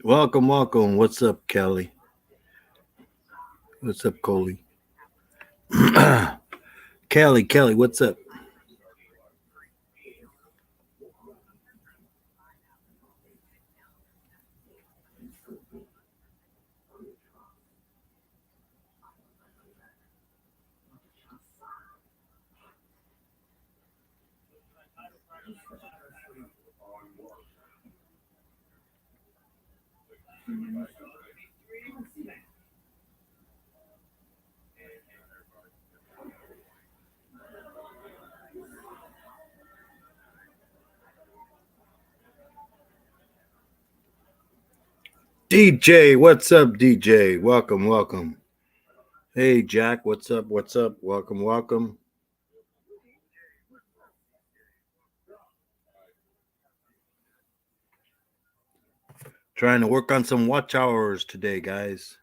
Welcome, welcome. What's up, Kelly? What's up, Coley? Kelly, what's up? DJ, what's up, DJ? Welcome, welcome. Hey, Jack, what's up? What's up? Welcome, welcome. Trying to work on some watch hours today, guys.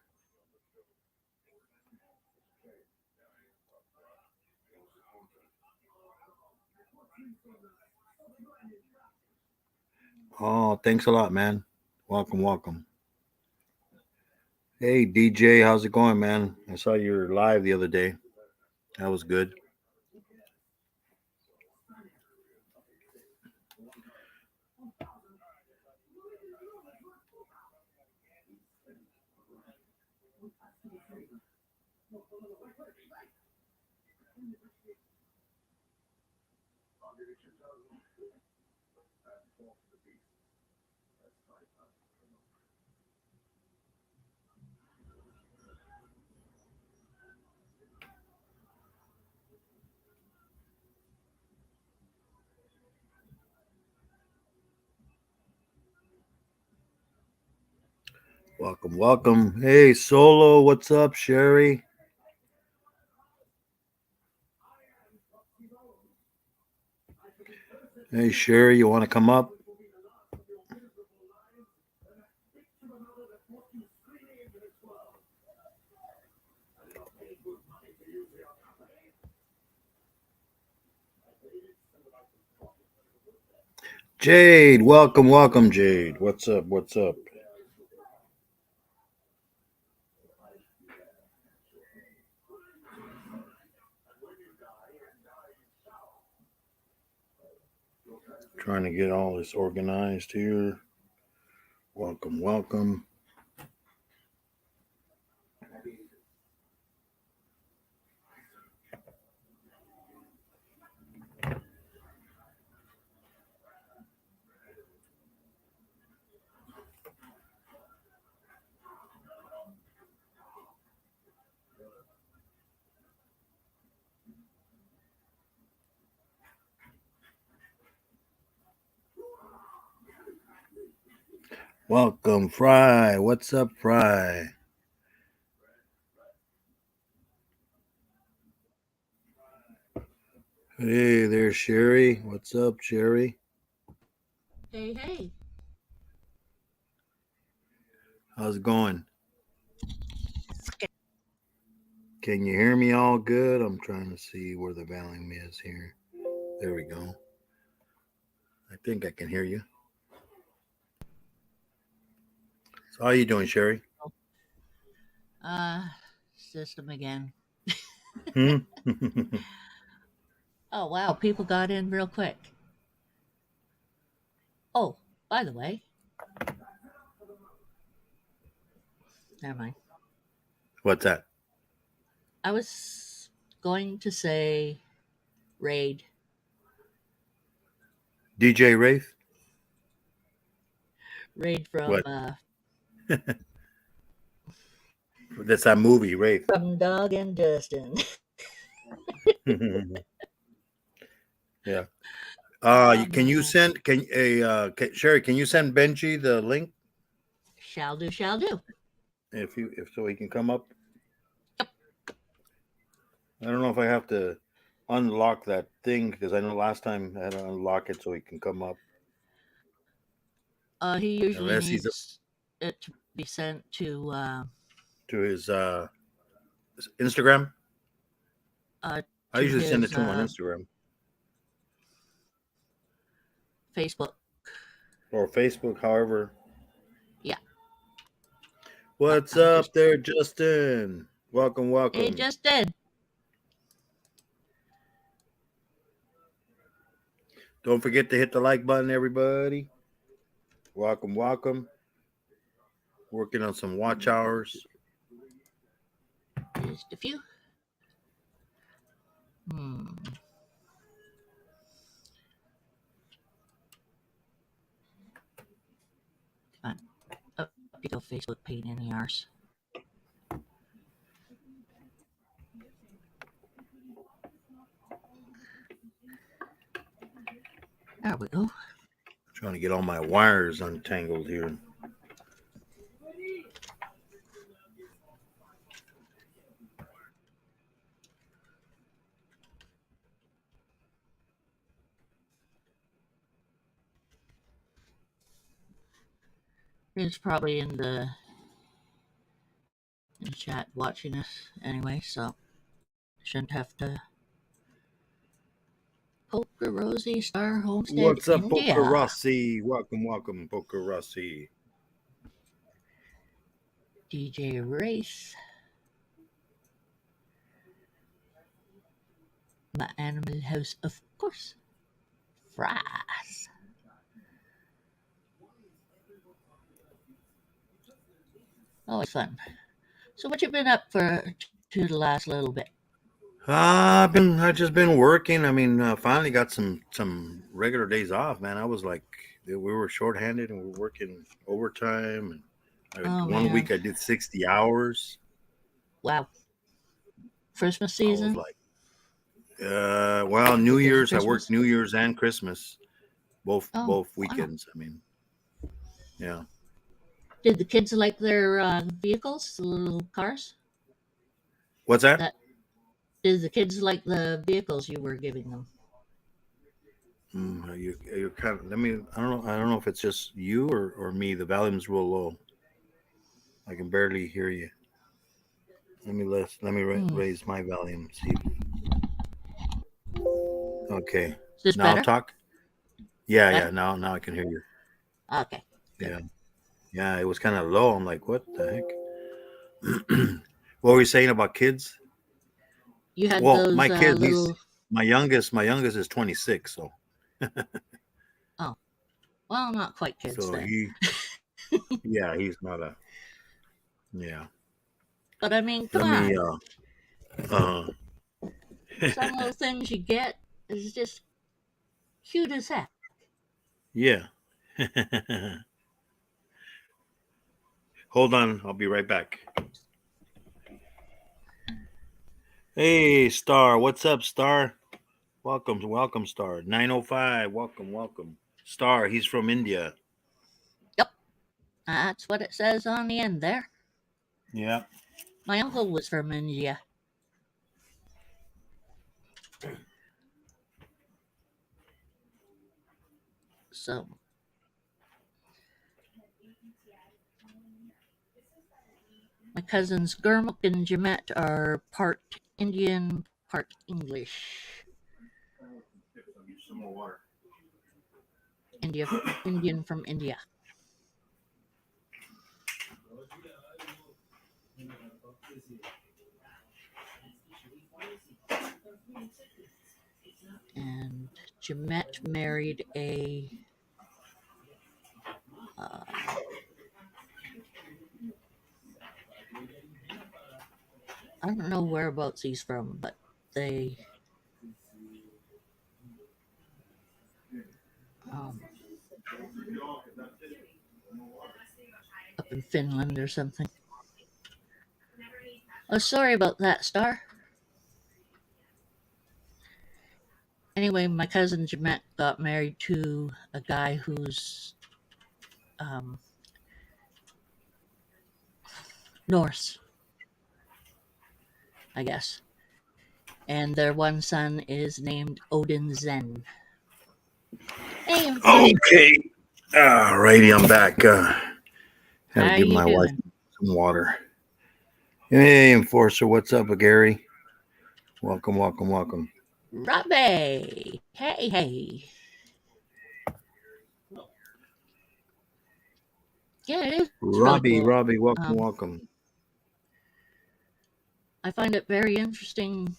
Oh, thanks a lot, man. Welcome, welcome. Hey, DJ, how's it going, man? I saw you were live the other day. That was good. Welcome, welcome. Hey, Solo, what's up, Sherry? Hey, Sherry, you want to come up? Jade, welcome, welcome, Jade. What's up? What's up? Trying to get all this organized here. Welcome, welcome. Welcome, Fry. What's up, Fry? Hey there, Sherry. What's up, Sherry? Hey, hey. How's it going? Can you hear me all good? I'm trying to see where the volume is here. There we go. I think I can hear you. So how you doing, Sherry? Uh, System again. Hmm? Oh, wow. People got in real quick. Oh, by the way, never mind. What's that? I was going to say Raid. DJ Wraith? Raid from What? That's that movie, Wraith. from Dog and Dustin. Yeah. Oh Can you no. send Sherry? Can you send Benji the link Shall do, shall do. if so he can come up? I don't know if I have to unlock that thing because I know last time I had to unlock it so he can come up. He usually Unless he's needs it to be sent to his Instagram. uh I to usually send it his to him on Instagram Facebook. or Facebook, however. Yeah. What's I'm just up there, Justin? Welcome, Hey, welcome. just did. Don't forget to hit the like button, everybody. Welcome, welcome. Working on some watch hours. Just a few. Hmm. Come on. Up you go, Facebook pain in the arse. There we go. Trying to get all my wires untangled here. He's probably in the chat watching us anyway, so shouldn't have to. Poker Rosie Star Homestead, What's up, Poker India. Rossi? Welcome, welcome, Poker Rossi. DJ Race. My Animal House, of course. Fries. Always fun. So what you been up for to the last little bit? I just been working. I mean, finally got some regular days off, man. I was like, we were shorthanded and we were working overtime. And Oh one man. week I did 60 hours. Wow. Christmas I was season? like, well, New Because of Year's. I worked Christmas? New Year's and Christmas, both Oh, both wow. weekends. I mean, yeah. Did the kids like their vehicles, the little cars? What's that? That Did the kids like the vehicles you were giving them? You're kind of. Let me. I don't know if it's just you or me. The volume's real low. I can barely hear you. Hmm. Raise my volume. See. Okay. Is this Now better? talk. Yeah, yeah. Better? Now I can hear you. Okay, good. Yeah, yeah. It was kind of low. I'm like, what the heck? What were you saying about kids? You had Well, those my kid, he's little. my youngest is 26. Oh, well, not quite kids So then. yeah, he's not a, yeah. But I mean, come Let me, on. uh, Some little things you get is just cute as heck. yeah. Hold on, I'll be right back. Hey, Star, what's up, Star? Welcome, welcome, Star. 905, welcome, welcome. Star, he's from India. Yep, that's what it says on the end there. Yeah. My uncle was from India. So My cousins Gurmukh and Jamet are part Indian, part English. Some more water. Indian from India. And Jamet married a I don't know whereabouts he's from, but they um, up in Finland or something. Oh, sorry about that, Star. Anyway, my cousin Jamet got married to a guy who's um, Norse, I guess. And their one son is named Odin Zen. Hey, Enforcer. Okay. Alrighty, I'm back. Had to How give you my wife doing? some water. Hey, Enforcer, what's up, Gary? Welcome, welcome, welcome. Robbie. Hey. Yeah, it is really Robbie, cool. welcome, welcome. I find it very interesting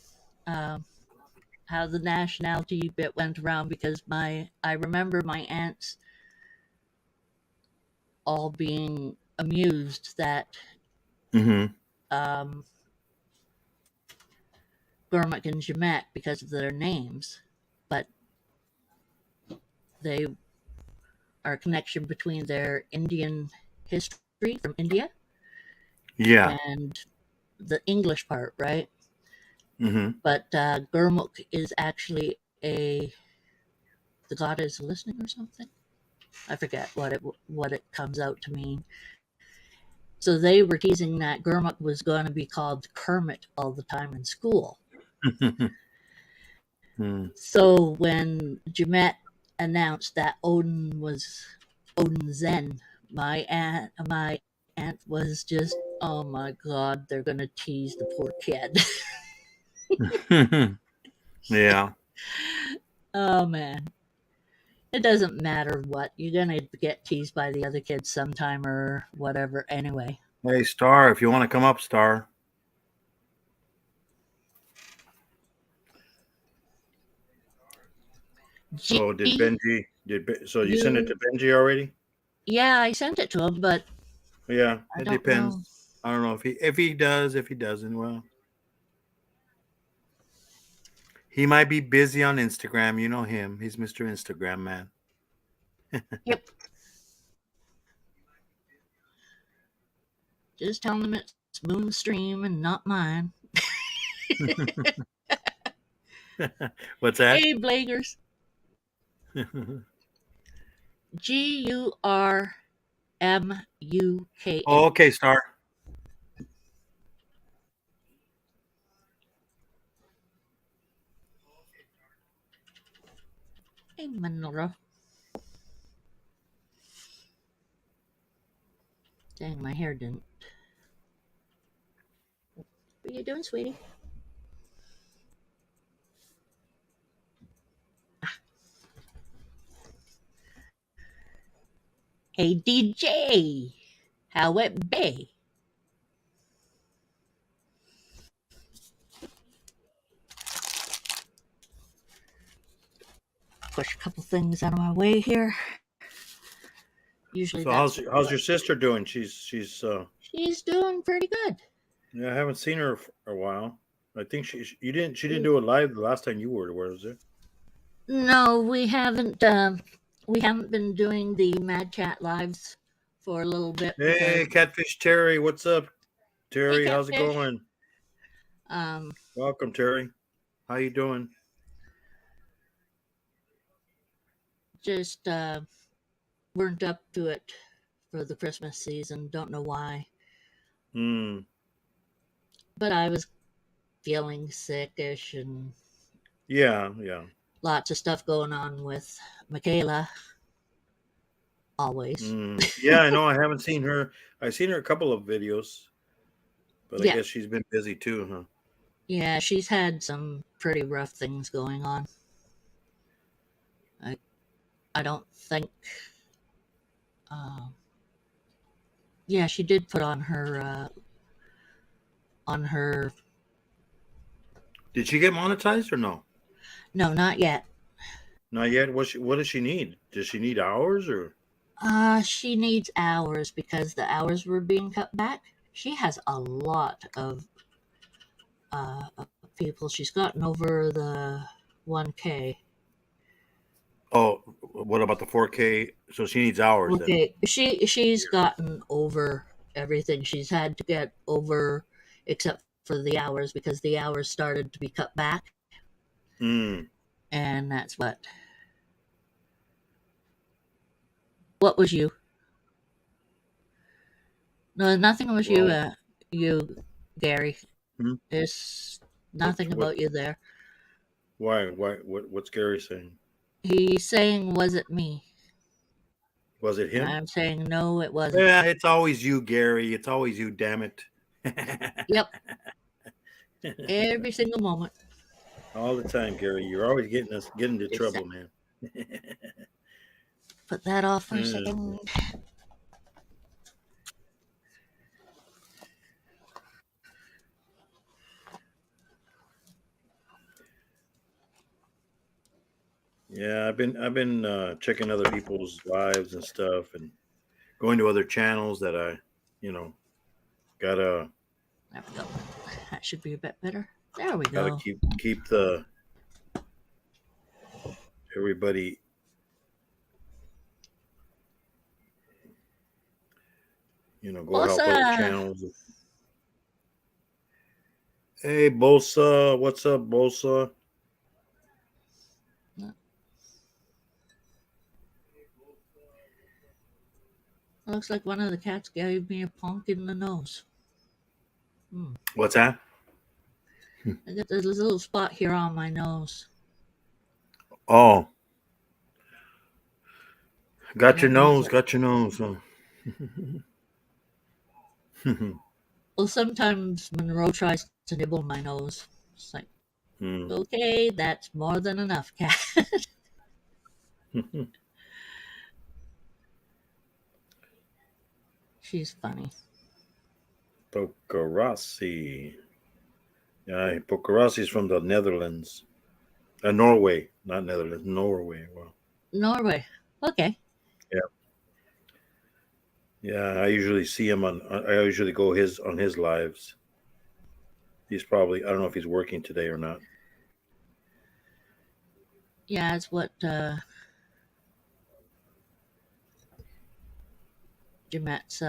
how the nationality bit went around because I remember my aunts all being amused that Mm-hmm. um, Gurmukh and Jamet because of their names, but they are a connection between their Indian history from India Yeah. and the English part, right? Mm-hmm. But Gurmukh is actually the god is listening or something. I forget what it comes out to mean. So they were teasing that Gurmukh was going to be called Kermit all the time in school. Mm. So when Jamet announced that Odin was Odin Zen, my aunt was just, oh my god, they're gonna tease the poor kid. Yeah. Oh man. It doesn't matter what. You're gonna get teased by the other kids sometime or whatever anyway. Hey, Star, if you want to come up, Star. So did G Benji? So you sent it you to Benji already? Yeah, I sent it to him, but Yeah, I it don't know. depends. I don't know if he does, if he doesn't. Well, he might be busy on Instagram. You know him. He's Mr. Instagram man. Yep. Just telling him it's Moonstream and not mine. What's that? Hey Blagers. Oh, Gurmukh. okay, Star. Hey Manora. Dang, my hair didn't. What are you doing, sweetie? Hey DJ. How it be? Push a couple things out of my way here. Usually So that's how's your sister doing? she's doing pretty good. Yeah, I haven't seen her for a while. I think she didn't do it live the last time you were. Where was it? No, we haven't. We haven't been doing the Mad Chat lives for a little bit because Hey, Catfish Terry, what's up, hey Terry? How's it Catfish. going? Um, Welcome, Terry. How you doing? just weren't up to it for the Christmas season. Don't know why, Hmm. but I was feeling sickish and Yeah, yeah. lots of stuff going on with Michaela. Always. Yeah, I know. I haven't seen her. I've seen her a couple of videos. But I Yeah, guess she's been busy too, huh? yeah, she's had some pretty rough things going on. I I don't think. Uh, yeah, she did put on her. Did she get monetized or no? No, not yet. Not yet. What does she need? Does she need hours or? She needs hours because the hours were being cut back. She has a lot of people. She's gotten over the 1K. Oh, what about the 4K? So she needs hours then. Okay, she's gotten over everything she's had to get over, except for the hours because the hours started to be cut back, Mm. and that's what. What was you? No, nothing was you. Well, You, Gary. hmm? There's What's nothing what? about you there. Why? Why? What's Gary saying? He's saying, "Was it me?" Was it And him? I'm saying, "No, it wasn't." Yeah, it's always you, Gary. It's always you. Damn it! Yep, every single moment. All the time, Gary. You're always getting into Just trouble, man. put that off for a Mm. second. Yeah, I've been checking other people's lives and stuff, and going to other channels that I, you know, gotta There we go. That should be a bit better. There we gotta go. keep the everybody, go help other Bossa! channels. Hey, Bolsa, what's up, Bolsa? Looks like one of the cats gave me a punk in the nose. Hmm. What's that? I got this little spot here on my nose. Oh, I got your don't know if nose, it. got your nose. Huh? Well, sometimes Monroe tries to nibble my nose. It's like, Hmm. okay, that's more than enough, cat. She's funny. Pokerassi. Yeah, Pokerassi is from the Netherlands. Norway, not Netherlands, Norway. Well, Norway. Okay. yeah, yeah. I usually see him on. I usually go his on his lives. He's probably. I don't know if he's working today or not. Yeah, it's what Jemette's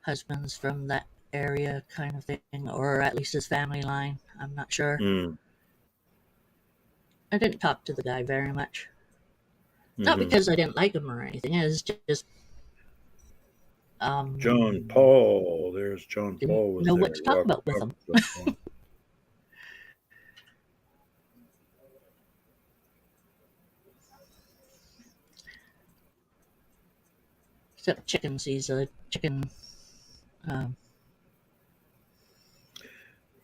husband's from that area kind of thing, or at least his family line. I'm not sure. Mm. I didn't talk to the guy very much. Not Hmm. because I didn't like him or anything. It's just John um Paul. There's John didn't Paul was know what there. to talk Welcome, about with him. welcome, John Paul. Except chickens. He's a chicken. Um,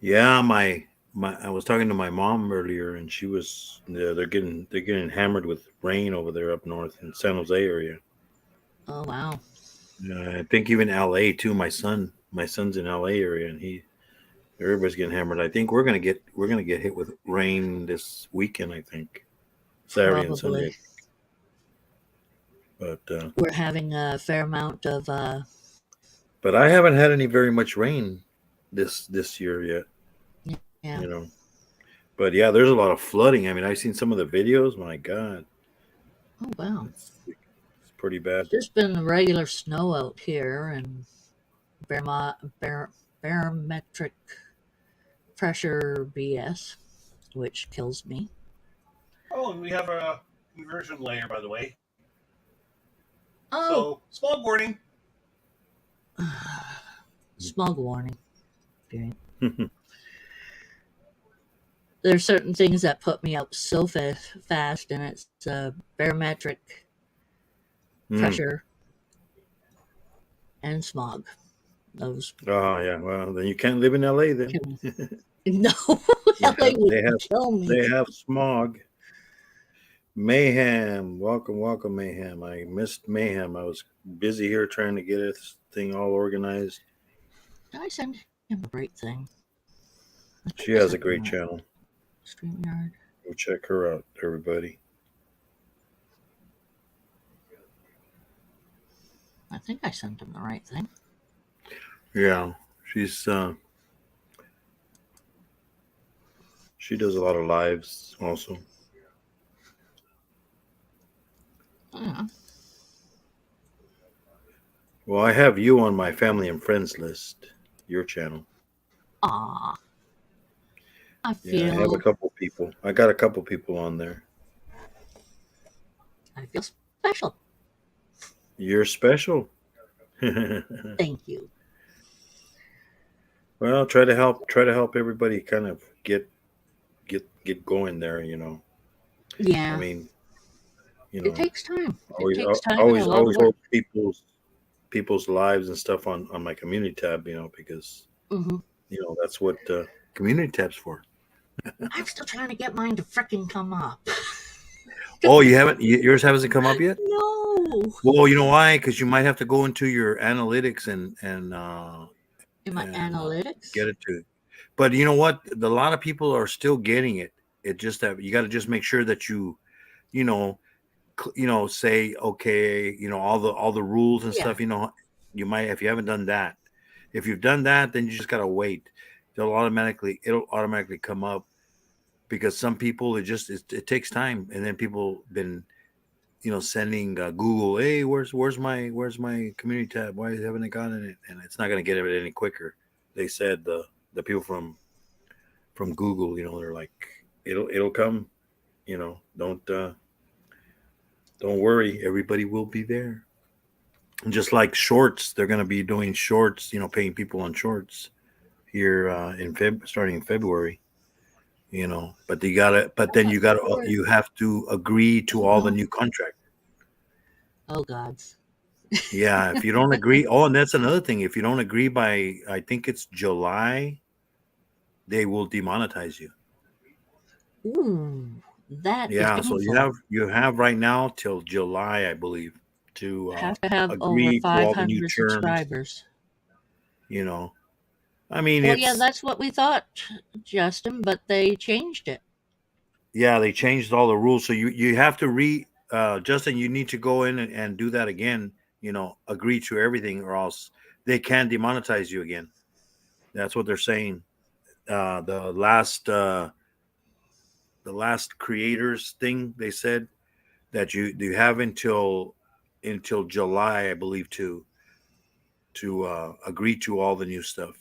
Yeah, my. I was talking to my mom earlier, and she was. Yeah, they're getting hammered with rain over there up north in San Jose area. oh wow. I think even L.A. too. My son's in L.A. area, and everybody's getting hammered. I think we're gonna get hit with rain this weekend. I think Saturday and Probably. Sunday. But We're having a fair amount of but I haven't had any very much rain this year yet. yeah. You know. But yeah, there's a lot of flooding. I mean, I've seen some of the videos. My God, Oh wow. it's pretty bad. There's been regular snow out here and barometric pressure BS, which kills me. Oh, and we have a conversion layer, by the way. Oh, So, small warning. smog warning. Okay. There's certain things that put me out so fast, and it's barometric Mm. pressure and smog. Those Oh yeah. Well, then you can't live in LA then. no, They LA have would they have kill me. they have smog. Mayhem. Welcome, Mayhem. I missed Mayhem. I was busy here trying to get this thing all organized. Did I send him the right thing? I think She I has a sent him great that. channel. StreamYard. Go check her out, everybody. I think I sent him the right thing. Yeah, she does a lot of lives also. Yeah. Well, I have you on my family and friends list. Your channel. Aw. I Yeah, I have a feel couple people. I got a couple people on there. special. You're special. Thank you. Well, try to help everybody kind of get going there, I Yeah. mean, It takes time. It always takes time and a always lot of always work. hold people's lives and stuff on my community tab, because Hmm. that's what community tab's for. I'm still trying to get mine to frickin' come up. Oh, you haven't yours hasn't come up yet? No. Well, you know why? Because you might have to go into your analytics and In my analytics? get it to. But you know what? A lot of people are still getting it. It just that you got to just make sure that you know, say okay, all the rules and Yeah. stuff. You might if you haven't done that. If you've done that, then you just gotta wait. It'll automatically come up because some people it takes time, and then people been sending Google, hey, where's my community tab? Why haven't it gotten it? And it's not gonna get it any quicker. They said the people from Google, they're like, it'll come. Don't worry, everybody will be there. And just like shorts, they're going to be doing shorts, paying people on shorts here starting in February. But you have to agree to all the new contract. Oh, gods. Yeah, if you don't agree, and that's another thing. If you don't agree by, I think it's July, they will demonetize you. Ooh, that is Yeah, so painful. you have right now till July, I believe, to Have to have over agree to all the new 500 terms. subscribers. I mean, Well, yeah, that's what we thought, Justin, but they changed it. yeah, they changed all the rules, so you have to Justin, you need to go in and do that again. Agree to everything, or else they can demonetize you again. That's what they're saying. The last creators thing, they said that you have until July, I believe, to agree to all the new stuff.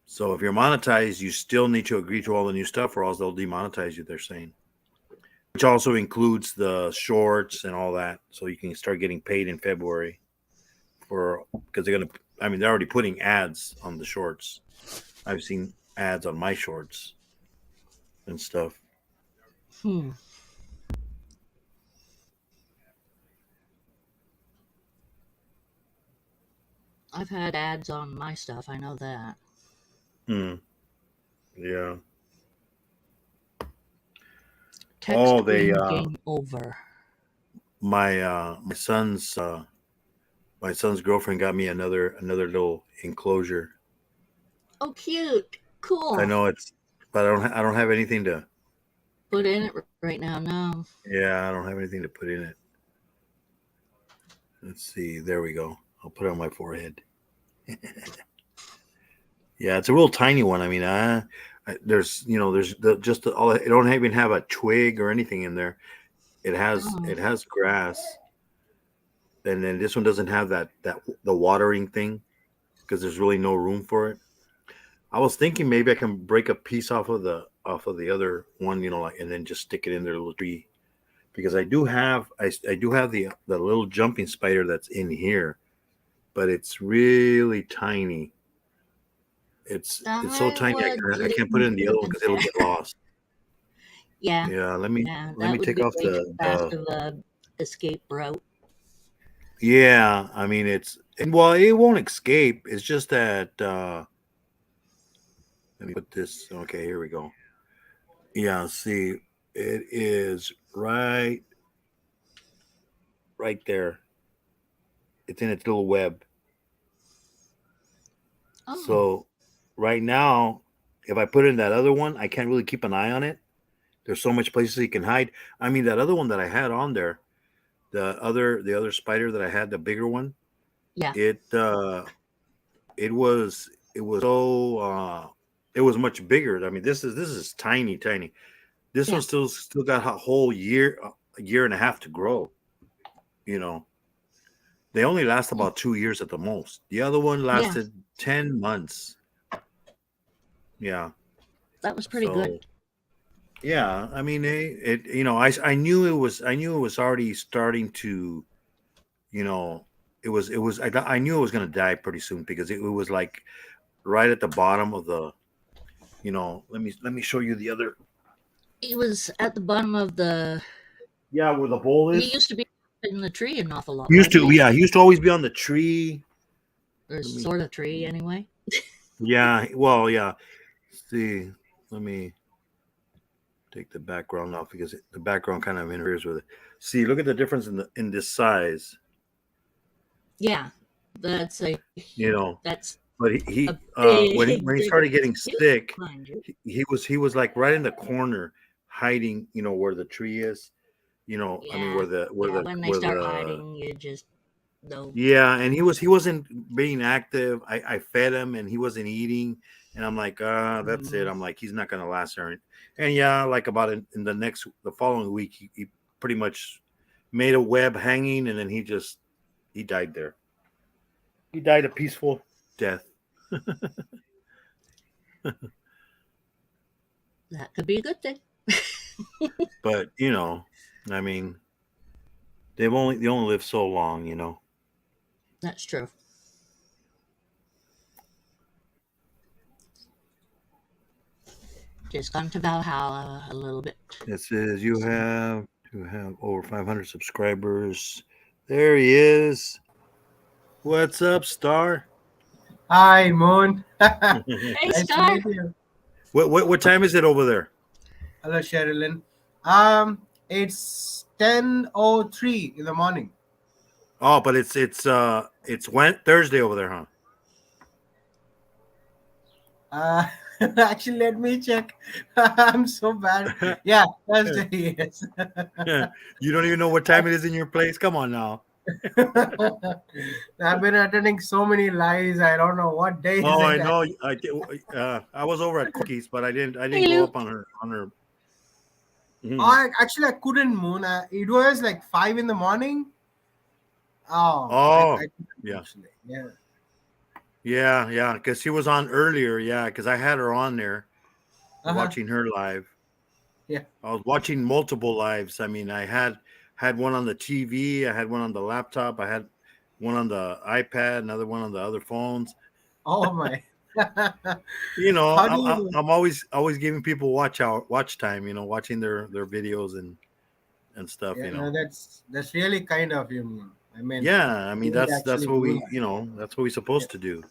So if you're monetized, you still need to agree to all the new stuff, or else they'll demonetize you. They're saying, which also includes the shorts and all that, so you can start getting paid in February because they're gonna. I mean, they're already putting ads on the shorts. I've seen ads on my shorts and stuff. I've had ads on my stuff. I know that. Yeah. Text game over. My son's girlfriend got me another little enclosure. Oh, cute! Cool. I know but I don't have anything to put in it right now. No. Yeah, I don't have anything to put in it. Let's see. There we go. I'll put it on my forehead. Yeah, it's a real tiny one. I mean, there's it don't even have a twig or anything in there. It has grass, and then this one doesn't have the watering thing because there's really no room for it. I was thinking maybe I can break a piece off of the other one, and then just stick it in their little tree, because I do have the little jumping spider that's in here, but it's really tiny. It's so tiny I can't put it in the other one because it'll get lost. Yeah. Yeah. Let me take off the escape route. Yeah, I mean And well, it won't escape. It's just that let me put this. Okay, here we go. Yeah, see, it is right there. It's in its little web. Oh, So right now, if I put in that other one, I can't really keep an eye on it. There's so much places you can hide. I mean, that other one that I had on there, the other spider that I had, the bigger one, yeah, it was so it was much bigger. I mean, this is tiny, tiny. This yeah, one still got a whole year and a half to grow. You know, they only last yeah. about 2 years at the most. The other one Yeah, lasted 10 months. Yeah. that was pretty good. So yeah, I mean, I knew it was already starting to, you know, I knew it was going to die pretty soon because it was like right at the bottom of the, let me show you the other. He was at the bottom of the. Yeah, where the bowl He is. used to be in the tree an awful lot, He used wasn't to, he? yeah, he used to always be on the tree. Or Let me, sort of tree, anyway. yeah, well, yeah. See, let me take the background off because the background kind of interferes with it. See, look at the difference in this size. Yeah, that's a You know, that's but a when he big when he started getting difference. He was sick, behind you. he was like right in the corner, hiding. Where the tree is. I mean Yeah, where the where yeah. the When they where start the hiding, you just no. yeah, and he wasn't being active. I fed him and he wasn't eating, and I'm like, that's it. Mm, I'm like, he's not gonna last there. And yeah, like about in the following week, he pretty much made a web hanging, and then he died there. He died a peaceful death. that could be a good thing. But I mean, they only live so long. That's true. Just gone to Valhalla a little bit. It says you have over 500 subscribers. There he is. What's up, Star? Hi, Moon. Hey, Nice to Star. meet you. What time is it over there? Hello, Sherilyn. It's 10:03 in the morning. Oh, but it's Thursday over there, huh? Uh, actually, let me check. I'm so bad. Yeah, Thursday. Yes. You don't even know what time it is in your place. Come on now. I've been attending so many lives. I don't know what day is Oh, I it. know. I was over at Cookies, but I didn't Hey, go Lou. up on her. Mhm. I couldn't, Moon. It was like 5 in the morning. Oh, Oh, I couldn't yeah. actually. Yeah. Yeah, because she was on earlier. Yeah, because I had her on there Uh-huh. watching her live. Yeah. I was watching multiple lives. I mean, I had one on the TV, I had one on the laptop, I had one on the iPad, another one on the other phones. Oh my. How do I'm always giving people watch time. Watching their videos and stuff. Yeah, no, that's really kind of you. Moon. I mean, Yeah, I you mean would that's actually what do we that. that's what we're Yeah. supposed to do.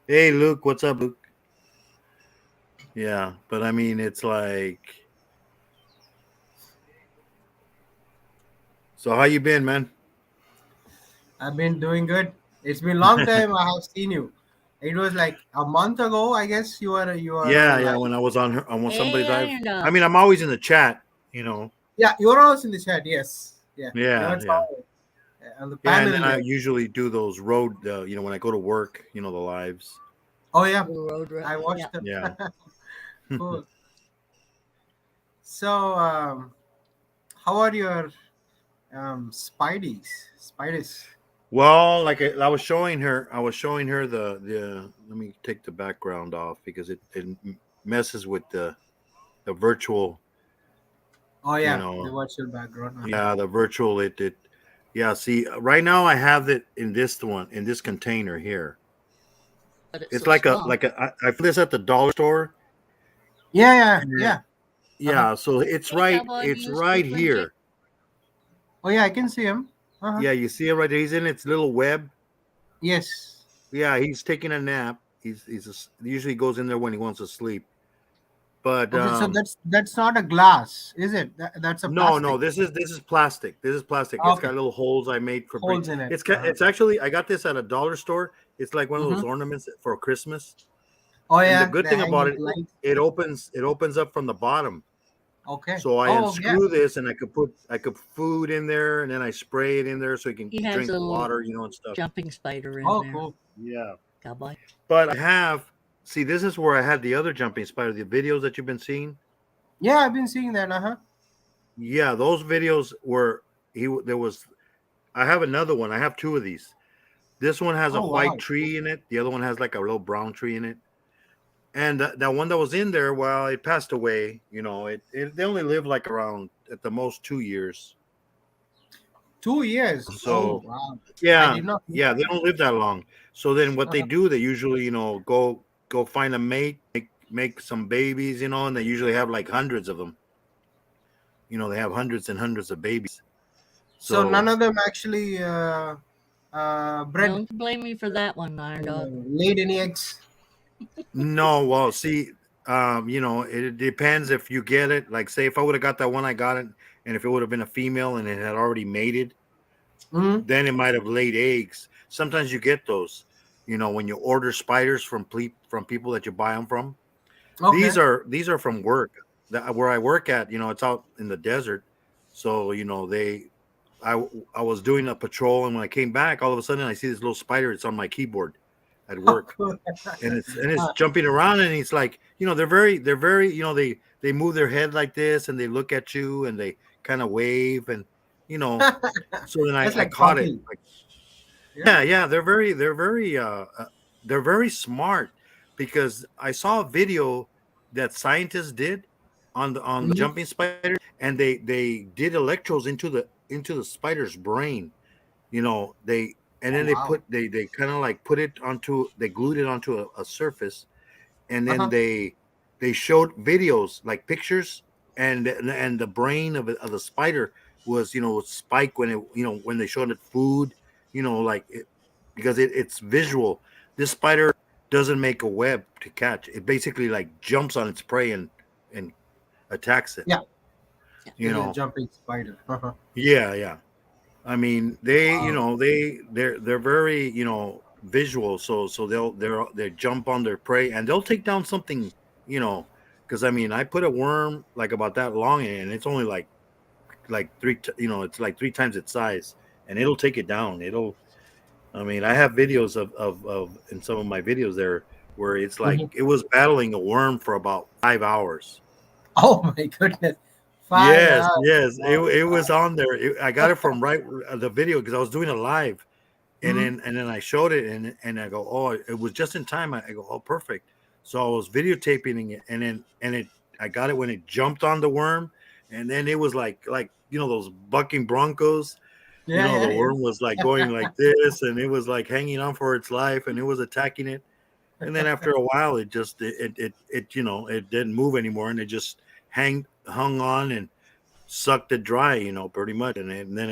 Hey, Luke, what's up, Luke? Yeah, but I mean it's like, so how you been, man? I've been doing good. It's been a long time I have seen you. It was like a month ago, I guess you are on Yeah, live. when I was on somebody's Hey, live. Iron I Dog. mean, I'm always in the chat. Yeah, you're also in the chat. Yes. Yeah. Yeah, Even yeah. on the Yeah, and panel then I there. usually do those road, when I go to work, the lives. Oh yeah, Blue Road. I Yeah. watched them. Yeah. Cool. So, how are your Spideys? Well, like I was showing her the. Let me take the background off because it messes with the virtual. Oh You yeah, the know, virtual background. Uh-huh. yeah, the virtual. It. Yeah. See, right now I have it in this container here. But it's It's so like a small. like a. I found this at the dollar store. And Yeah. Uh-huh. yeah, so it's Hey, right. Cowboy, It's you right speak Frenchie? here. Oh yeah, I can see him. Uh-huh. Yeah, you see it right there. He's in its little web. Yes. Yeah, he's taking a nap. Usually goes in there when he wants to sleep. But Okay, so that's not a glass, is it? That's a no, no, plastic. this is plastic. This is plastic. It's Okay, got little holes I made for breathing. holes in it. It's actually I got this at a dollar store. It's like one of those Mm-hmm. ornaments for Christmas. Oh And the yeah, good they thing hang about with it, lights. it opens up from the bottom. Okay. So I Oh yeah. unscrew this and I could food in there and then I spray it in there so you can He has drink a little water, and stuff. jumping spider in Oh there. cool. Yeah. Cowboy. But this is where I had the other jumping spider, the videos that you've been seeing. Yeah, I've been seeing that. Uh-huh. Yeah, those videos were there was I have another one. I have two of these. This one has a Oh white wow. tree in it. The other one has like a little brown tree in it. And that one that was in there, well, it passed away. They only lived like around at the most 2 years. 2 years. Oh So wow. I yeah, did not know yeah, that. they don't live that long. So then what they Uh-huh. do, they usually, go find a mate, make some babies, and they usually have like hundreds of them. They have hundreds and hundreds of babies. So So none of them actually bred, Don't blame me for that one, Iron Dog. laid any eggs. no, well, see, it depends if you get it. Like, say, if I would have got that one, I got it, and if it would have been a female and it had already mated, Mm-hmm. then it might have laid eggs. Sometimes you get those, when you order spiders from people that you buy them from. Okay. These are from work. Where I work at, it's out in the desert. So, I was doing a patrol, and when I came back, all of a sudden I see this little spider. It's on my keyboard at Oh, work, cool. and it's jumping around, and it's like, they're very, they move their head like this, and they look at you, and they kind of wave, and you know, so then That's I like caught it. coffee. Like, Yeah. yeah, yeah, they're very smart, because I saw a video that scientists did on the Mhm. jumping spider, and they did electrodes into the spider's brain. They and Oh then they wow. put they kind of like they glued it onto a surface, and then Uh-huh. they showed videos, like pictures, and the brain of the spider was, spike when they showed it food, like it, because it's visual. This spider doesn't make a web to catch. It basically like jumps on its prey and attacks it. Yeah. You It's a know, jumping spider. Uh-huh. yeah, yeah. I mean, they, Wow. they're very, visual. So they jump on their prey, and they'll take down something, you know, because I mean, I put a worm like about that long in, and it's only like it's like three times its size, and it'll take it down. I mean, I have videos of in some of my videos there where it's like Mhm. it was battling a worm for about 5 hours. Oh my goodness. 5 hours. Yes, yes, it, Wow. it was on there. I got it from right the video because I was doing it live, and Mhm. then I showed it, and I go, oh, it was just in time. I go, oh, perfect. So I was videotaping it, and I got it when it jumped on the worm, and then it was like those bucking broncos. Yeah, The yeah, yeah. worm was like going like this, and it was like hanging on for its life, and it was attacking it. And then after a while, it just it didn't move anymore, and it just hung on and sucked it dry, pretty much. And then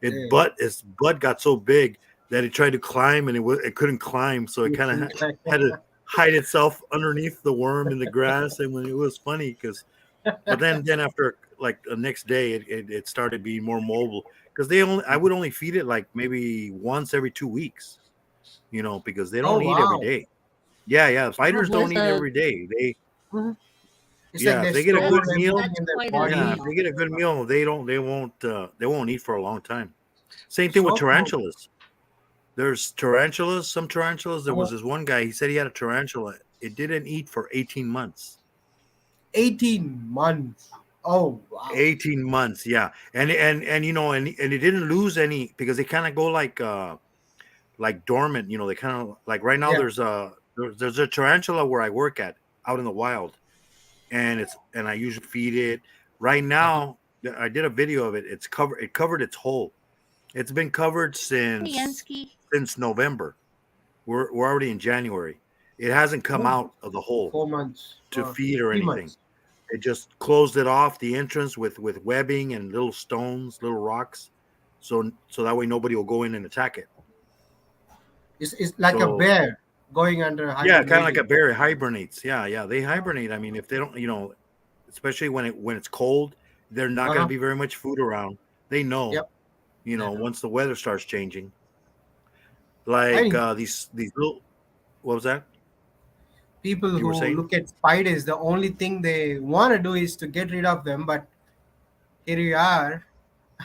Yeah. its butt got so big that it tried to climb, and it couldn't climb, so it You kind of can try. had to hide itself underneath the worm in the grass. And when it was funny, but then after like the next day, it started being more mobile, because I would only feed it like maybe once every 2 weeks, because they Oh don't eat every wow. day. Yeah, yeah, What spiders don't was eat every day. Mhm. It's like Yeah, if they they get a store good that's meal, everything that's in their quite yeah, a if body. they get a good meal, they won't eat for a long time. Same thing with So cool. tarantulas. There's tarantulas, some tarantulas. There Uh-huh. was this one guy, he said he had a tarantula. It didn't eat for 18 months. 18 months. Oh wow. 18 months, yeah. And it didn't lose any, because they kind of go like dormant, they kind of like right now Yeah. there's a tarantula where I work at out in the wild, and I usually feed it. Right Uh-huh. now, I did a video of it. It covered its hole. It's been covered since Yansky. since November. We're already in January. It hasn't come Oh, out of the hole 4 months. to feed or 3 months. anything. It just closed it off, the entrance, with webbing and little stones, little rocks, so that way nobody will go in and attack it. It's like a So bear going under yeah, kind of like a hibernation. bear hibernates. Yeah, they hibernate. I mean, if they don't, especially when it's cold, they're not going to Uh-huh. be very much food around. They know, Yep. I know. once the weather starts changing. Like And these little. What was that people you were who saying? look at spiders, the only thing they want to do is to get rid of them. But here you are,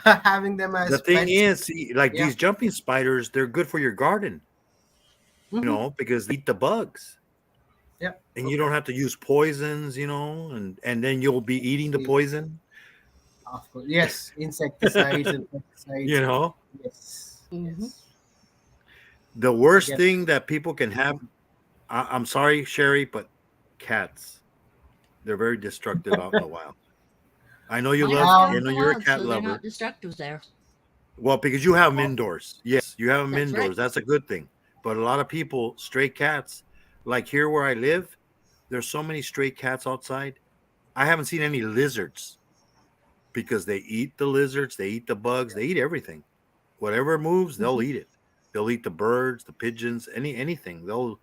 having them The as thing pets. is, see, like Yeah. these jumping spiders, they're good for your garden, Hmm. because they eat the bugs, Yeah. and you don't have to use poisons, and then you'll be eating the See, poison, of course. Yes. Insecticides and you pesticides. know. Yes. Hmm. Yes. The I worst get. thing that people can have, I'm sorry, Sherry, but cats, they're very destructive out in the wild. I know you Mine love, are I out in know the you're a wild, cat so they're lover. not destructive there. Well, because you have them indoors. Yes, you have them That's indoors. right. That's a good thing. But a lot of people, stray cats, like here where I live, there's so many stray cats outside. I haven't seen any lizards because they eat the lizards, they eat the bugs, they eat everything. Whatever moves, they'll Mhm. eat it. They'll eat the birds, the pigeons, anything. They'll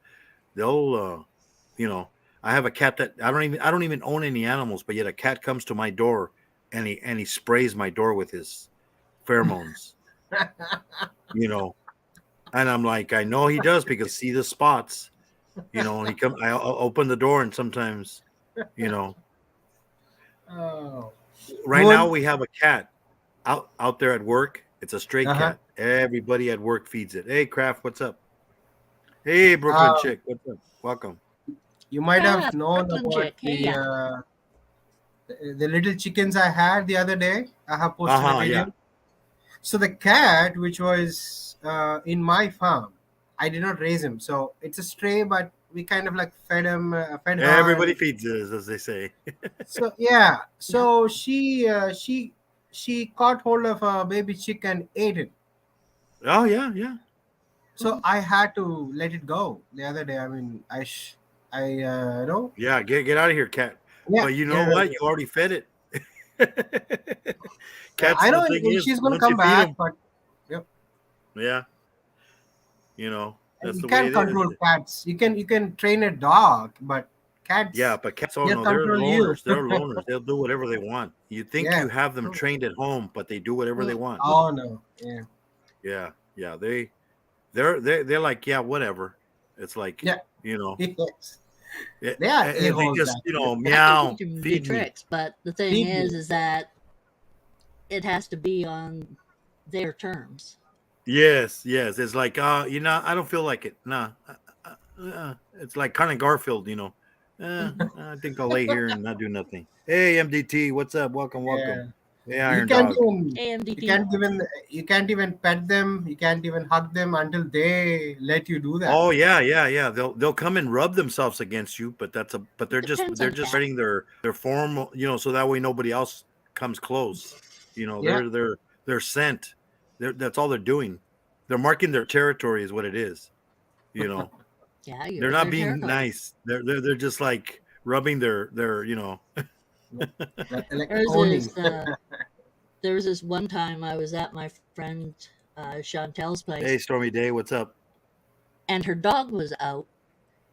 you know, I have a cat that I don't even own any animals, but yet a cat comes to my door and he sprays my door with his pheromones, you know. And I'm like, I know he does because I see the spots, and I'll open the door and sometimes, you know, Oh. right now Moon. we have a cat out there at work. It's a stray Uh-huh. cat. Everybody at work feeds it. Hey, Kraft, what's up? Hey, Brooklyn Um, chick, what's up? Welcome. you might Ah, have known Brooklyn about chick. Hey, yeah. the little chickens I had the other day. I have posted a Uh-huh, yeah. video. So the cat, which was in my farm, I did not raise him. So it's a stray, but we kind of like fed her, Everybody and feeds this, as they say. so yeah. Yeah. So she caught hold of a baby chick and ate it. Oh yeah, yeah. So I had to let it go the other day. I mean, I Yeah, get out of here, cat. yeah, But you get know rid of what? it. You already fed it. Cats, I the know thing is, she's gonna once you come feed back, them, but yep. yeah, And that's you the way can't it is. control cats. You can train a dog, but Yeah, cats, but cats, oh they'll no, they're control you. loners. They're loners. They'll do whatever they want. You think Yeah. you have them True. trained at home, but they do whatever they Mm, want. Oh no. Yeah. Yeah. They're like, yeah, whatever. It's like, Yeah. you know, Yes. yeah, They are and they a-holes just, actually. I can meow, teach them a few feed me. tricks, but the thing Feed me. is that it has to be on their terms. Yes. It's like, I don't feel like it. Nah. It's like kind of Garfield. Hmm. I think I'll lay here and not do nothing. Hey, MDT, what's up? Welcome. Yeah. Hey, You Iron can't Dog. even you AMDT. can't even pet them. You can't even hug them until they let you do that. Oh yeah. They'll come and rub themselves against you, but they're just Depends they're on the just cat. spreading their form, so that way nobody else comes close. Yeah. They're scent. That's all they're doing. They're marking their territory, is what it is. You know, Yeah, you're they're in not their being territory. nice. They're just like rubbing their. Like There's owning. this, there was this one time I was at my friend Chantel's Hey, place, Stormy Day, what's up? and her dog was out.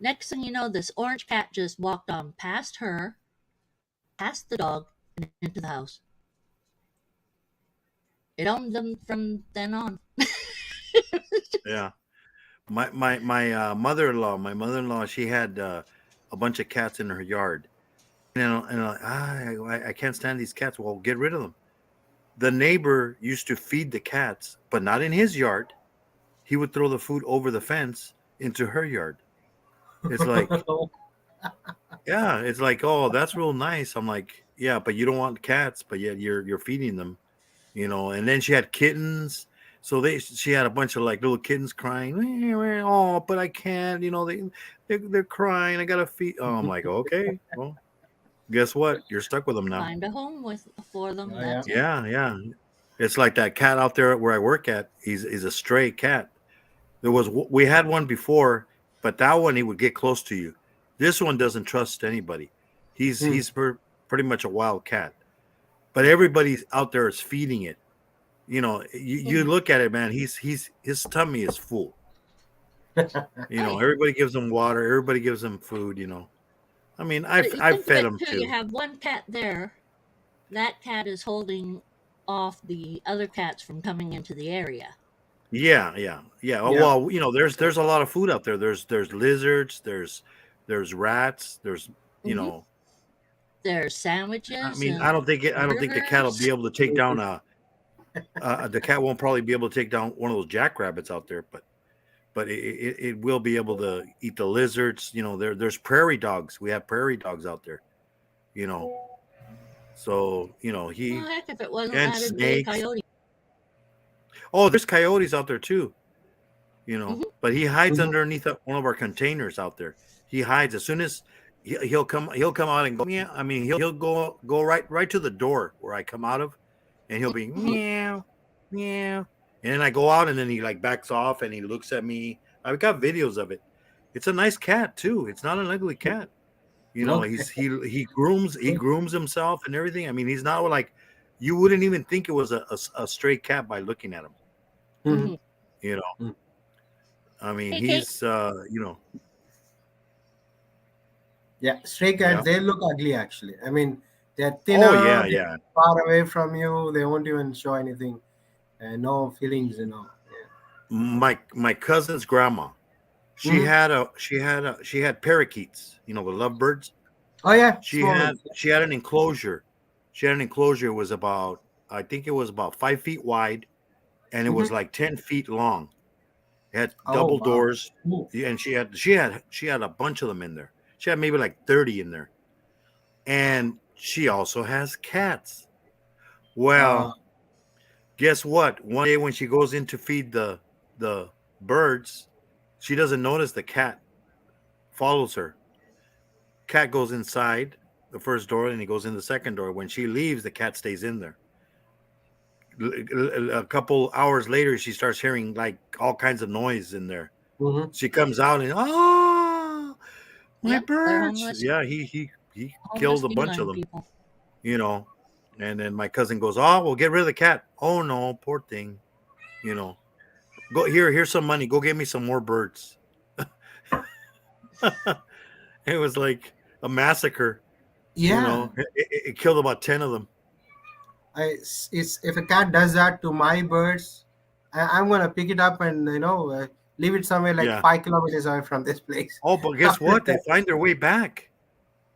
Next thing you know, this orange cat just walked on past her, past the dog, and into the house. It owned them from then on. Yeah. My mother-in-law, she had a bunch of cats in her yard, I can't stand these cats. Well, get rid of them. The neighbor used to feed the cats, but not in his yard. He would throw the food over the fence into her yard. It's like, yeah, it's like, oh, that's real nice. I'm like, yeah, but you don't want cats, but yet you're feeding them, And then she had kittens, so she had a bunch of like little kittens crying. Oh, but I can't, they're crying. I gotta feed. Oh, I'm like, okay, well, guess what? You're stuck with them now. Find a home for them. Oh, yeah. That's it. Yeah. It's like that cat out there where I work at. He's a stray cat. We had one before, but that one he would get close to you. This one doesn't trust anybody. He's Hmm. he's pretty much a wild cat. But everybody out there is feeding it. You look at it, man. His tummy is full. You know, Right. everybody gives them water. Everybody gives them food. You know, I mean, But you I've think of fed it them too. You too. have one cat there. That cat is holding off the other cats from coming into the area. Yeah, yeah, yeah. Oh, Yeah. well, you know, there's a lot of food out there. There's lizards. There's rats. There's you Hmm. know. There's I sandwiches mean, and I don't think the cat will be burgers. able to take down a. The cat won't probably be able to take down one of those jackrabbits out there, but it will be able to eat the lizards. You know, there's prairie dogs. We have prairie dogs out there. You know, so you know Well, heck, if it wasn't and that, it'd be a snakes. coyote. Oh, there's coyotes out there too. You know, Hmm. but he hides Mhm. underneath one of our containers out there. He hides as soon as he'll come out and go. Yeah, I mean he'll go right to the door where I come out of, and he'll be Hmm. meow meow, and then I go out and then he like backs off and he looks at me. I've got videos of it. It's a nice cat too. It's not an ugly cat. You know, Okay. he grooms himself and everything. I mean, he's not like you wouldn't even think it was a stray cat by looking at him. Mhm. Hmm. You know, Mm. I mean, Hey, Kate. he's you know, Yeah, stray yeah. cats, they look ugly actually. I mean, they're Oh thinner, yeah, they're yeah. far away from you, they won't even show anything, no feelings, you know. My cousin's grandma, Mhm. she had parakeets, you know, the lovebirds. Oh yeah, small ones. She had an enclosure. She had an enclosure. It was about I think it was about 5 feet wide, and it was Mhm. like 10 feet long. It had Oh double wow. doors, Ooh. and she had a bunch of them in there. She had maybe like 30 in there, and she also has cats. Uh, Well, guess what? One day when she goes in to feed the birds, she doesn't notice the cat follows her. Cat goes inside the first door and he goes in the second door. When she leaves, the cat stays in there. A couple hours later, she starts hearing like all kinds of noise in there. mhm. She comes out and my Yep, they're birds. homeless, Yeah, he homeless killed a bunch of feline them. people. You know, and then my cousin goes, "Oh, well, get rid of the cat." Oh no, poor thing. You know, go here's some money. Go get me some more birds. It was like a massacre. You Yeah, know, it killed about 10 of them. it's if a cat does that to my birds, I'm gonna pick it up and leave it somewhere like Yeah. 5 kilometers away from this place. Oh, but guess After what? They that, find their way back.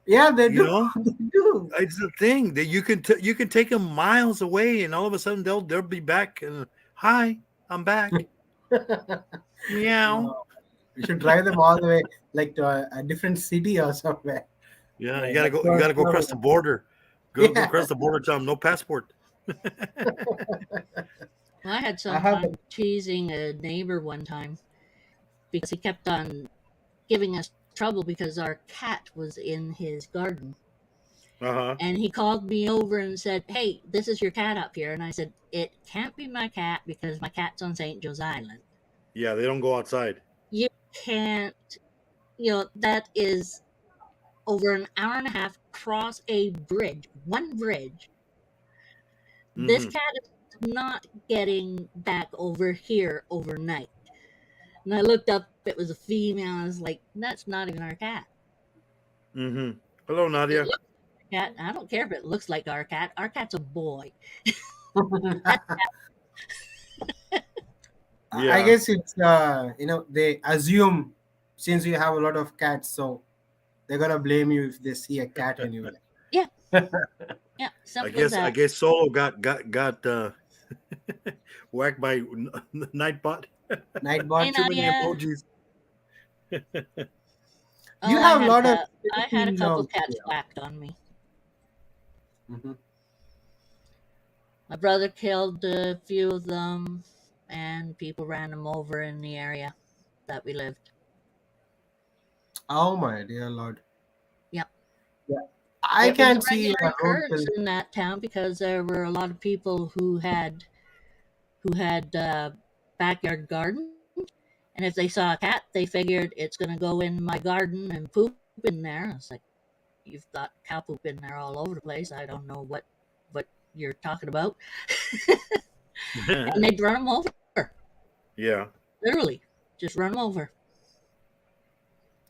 yeah, they You do. know, They do. it's the thing that you can take them miles away, and all of a sudden they'll be back. And hi, I'm back. Meow. No, we should drive them all the way, like to a different city or somewhere. Yeah, Yeah, like you 200 gotta go across the kilometers. border. Go Yeah, across the border. Tell them no passport. Well, I had I some have. fun teasing a neighbor one time because he kept on giving us trouble because our cat was in his garden. Uh huh. And he called me over and said, "Hey, this is your cat up here." And I said, "It can't be my cat because my cat's on St. Joe's Island. Yeah, they don't go outside. You can't, that is over an hour and a half across a bridge, one bridge. This Mm-hmm. cat is not getting back over here overnight." And I looked up, it was a female. I was like, "That's not even our cat. Mm-hmm. Hello, It Nadia. looks like our cat. I don't care if it looks like our cat. Our cat's a boy." I Yeah. guess it's they assume since you have a lot of cats, so they're gonna blame you if they see a cat anywhere. Yeah, yeah, simple as I that. guess Solo got whacked by Nightbot. Hey, Nightbot. Too many Nadia. emojis. You Oh, have a lot of I had a Philippine couple dogs. cats whacked on me. Mhm. My brother killed a few of them, and people ran them over in the area that we lived. Oh my dear lord! Yep. Yeah, I It was a can see regular a road occurrence kill. in that town because there were a lot of people who had backyard garden, and if they saw a cat, they figured it's going to go in my garden and poop in there. I was like, "You've got cow poop in there all over the place. I don't know what you're talking about." And they'd run them over, Yeah. literally, just run them over.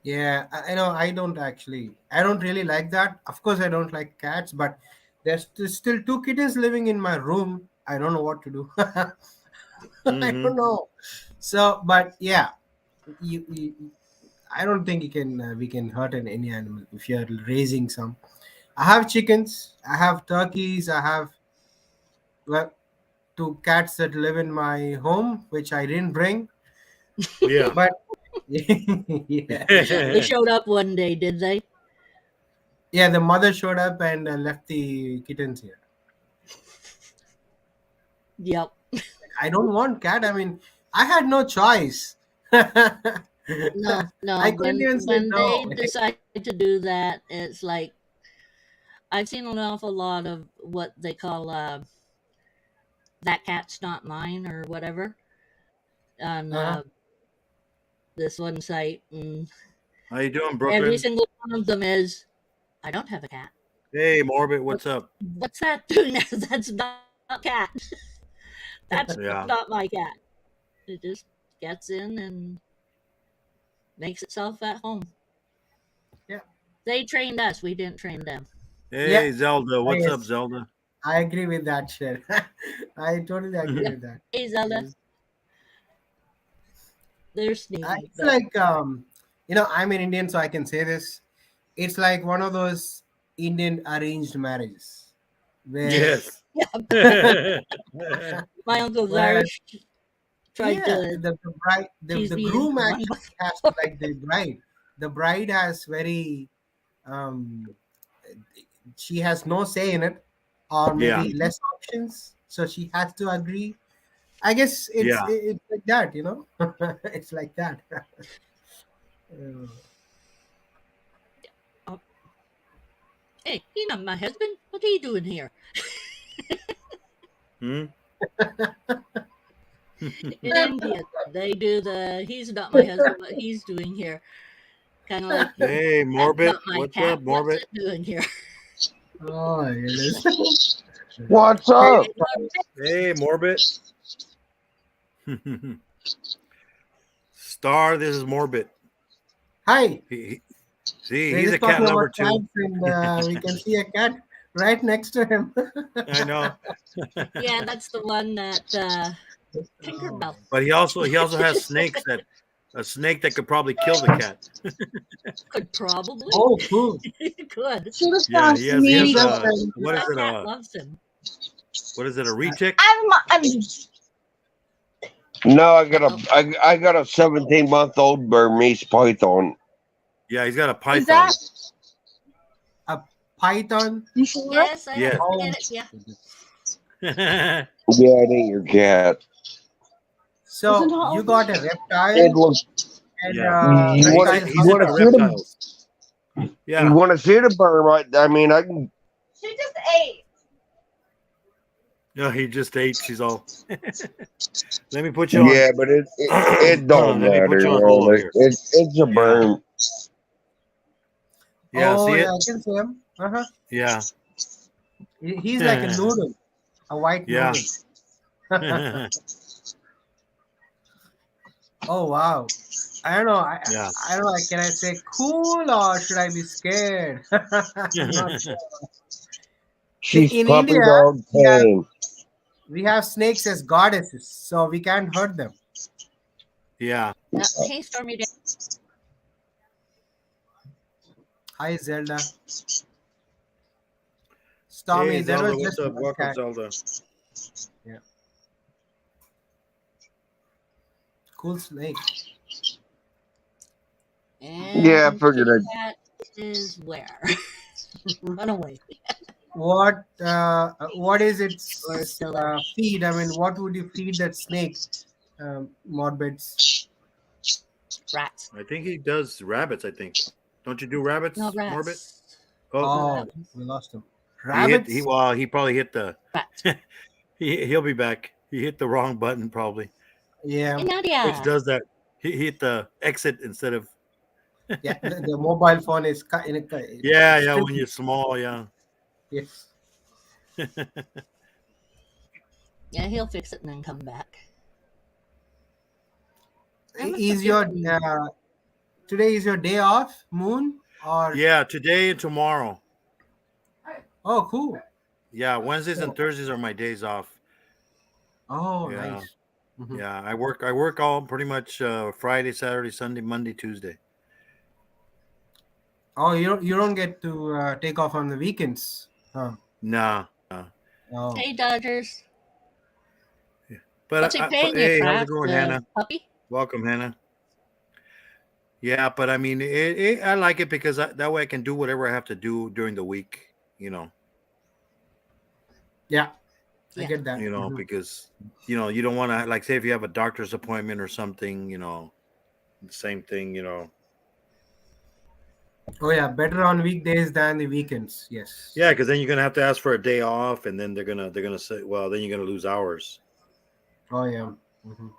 Yeah, I know. I don't really like that. Of course, I don't like cats, but still two kittens living in my room. I don't know what to do. I Hmm. don't know. So, but yeah, you I don't think you can we can hurt any animal if you're raising some. I have chickens, I have turkeys, I have well, two cats that live in my home, which I didn't bring. Yeah. But yeah, They showed up one day, did they? yeah, the mother showed up and left the kittens here. Yep. I don't want cat. I mean, I had no choice. I No, no. couldn't even say When they no. decide to do that, it's like I've seen an awful lot of what they call "that cat's not mine" or whatever on Uh-huh. this one site, and How you doing, every Brooklyn? single one of them is, "I don't have a cat. Hey, Morbid, What, what's up? what's that doing there? That's not a cat. That's Yeah. not my cat." It just gets in and makes itself at home. Yeah. They trained us. We didn't train them. Yeah. Hey, Zelda, what's up, Yes. Zelda? I agree with that shit. I totally agree Yep. with that. Hey, Zelda. Yes. They're sneaky, It's but like I'm an Indian, so I can say this. It's like one of those Indian arranged marriages where Yes. my uncle where Zarish tried yeah, to the bride tease the me groom into one actually has to like the bride. The bride has very um she has no say in it or Yeah. maybe less options, so she has to agree. I guess Yeah. it's like that, it's like that. Oh, hey, he's not my husband. What are you doing here? Hmm? In India, they do the he's not my husband, what he's doing here. Kind of like, Hey, that's Morbid, not my what's cat. up, What's Morbid? it doing here? Oh my goodness. What's Hey, up? Hey, Morbid. Star, this is Morbid. hi. See, We're he's a just cat talking lover about too. cats, and we can see a cat right next to him. I know. Yeah, that's the one that Oh, Tinkerbell But he also has snakes that a snake that could probably kill the cat. could probably. oh, cool. Could. She was Yeah, he has He does what is That it? cat loves him. What is it? A retic? I'm No, I got a 17-month-old Burmese python. Yeah, he's got a python. a python. You sure? Yes, I Yes. Oh, get it. Yeah. Yeah, it ain't your cat. so Isn't it you got a It reptile looks. and Yeah. You Yeah, want reptile to he's want into to see the reptiles. you Yeah. want to see the Burma? I mean, I can. She just ate. No, he just ate. She's all. Let me put you on. Yeah, but it don't Let me put matter. you on hold here. It's a burn. Yeah, oh see yeah, it? I can see him. Uh-huh. Yeah. He's like a noodle, a white Yeah. noodle. Oh wow. I don't know. Yeah. I don't know. Can I say cool or should I be scared? I'm not sure. See, She's in puppy India, dog tame. we have snakes as goddesses, so we can't hurt them. Yeah. Hey, Stormy. Hi, Zelda. Stormy, Hey, that Zelda, was what's just up? one Welcome, cat. Zelda. Cool snake. And Yeah, I figured Kitty it. Cat is where? Run away. What is its Or still there. feed? I mean, what would you feed that snake? Morbids. Rats. I think he does rabbits, I think. Don't you do rabbits, No, Morbid? rats. Oh, Oh, rabbits. we lost him. he Rabbits. probably hit the Rats. he'll be back. He hit the wrong button probably. Yeah, Hey, Nadia. Which does that. He hit the exit instead of yeah. The mobile phone is cut in a. yeah, when you're small, yeah. Yes. Yeah, he'll fix it and then come back. I must Is have your given- today is your day off, Moon? Or Yeah, today and tomorrow. oh, cool. Yeah, Wednesdays and Oh, Thursdays are my days off. oh, Yeah, nice. Mhm. yeah. I work all pretty much Friday, Saturday, Sunday, Monday, Tuesday. Oh, you don't get to take off on the weekends. Huh. Nah. Oh. Hey, Dodgers. But, What's he but paying you, hey, how's it Kraft? going, The Hannah? puppy? Welcome, Hannah. Yeah, but I mean, I like it because that way I can do whatever I have to do during the week. You know, Yeah, I Yeah. get that. Mhm. because you don't want to, like, say if you have a doctor's appointment or something. The same thing. Oh yeah, better on weekdays than the weekends. Yes. Yeah, because then you're gonna have to ask for a day off, and then they're gonna say, well, then you're gonna lose hours. Oh yeah. Mhm.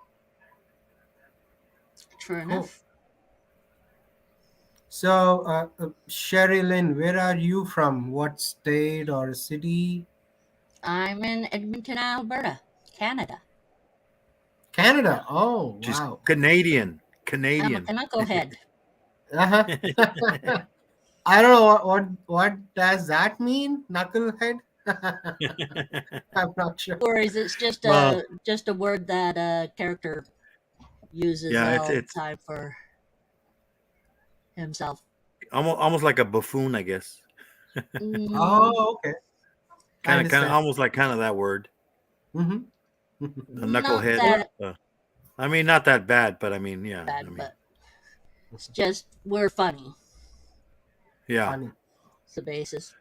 True Cool. enough. So, Sherry Lynn, where are you from? What state or city? I'm in Edmonton, Alberta, Canada. Canada. Oh She's wow. Canadian. I'm a Canadian. knucklehead. Uh-huh. I don't know what does that mean, knucklehead. I'm not sure. Or is it just Well, a word that a character uses yeah, all the it's time for himself? almost like a buffoon, I guess. Mm, Oh, okay. I Kind of, understand. almost like kind of that word, Mm-hmm. a not knucklehead. that I mean, not that bad, but I mean, yeah. I bad, mean, but it's just we're funny. yeah. Funny. It's the basis.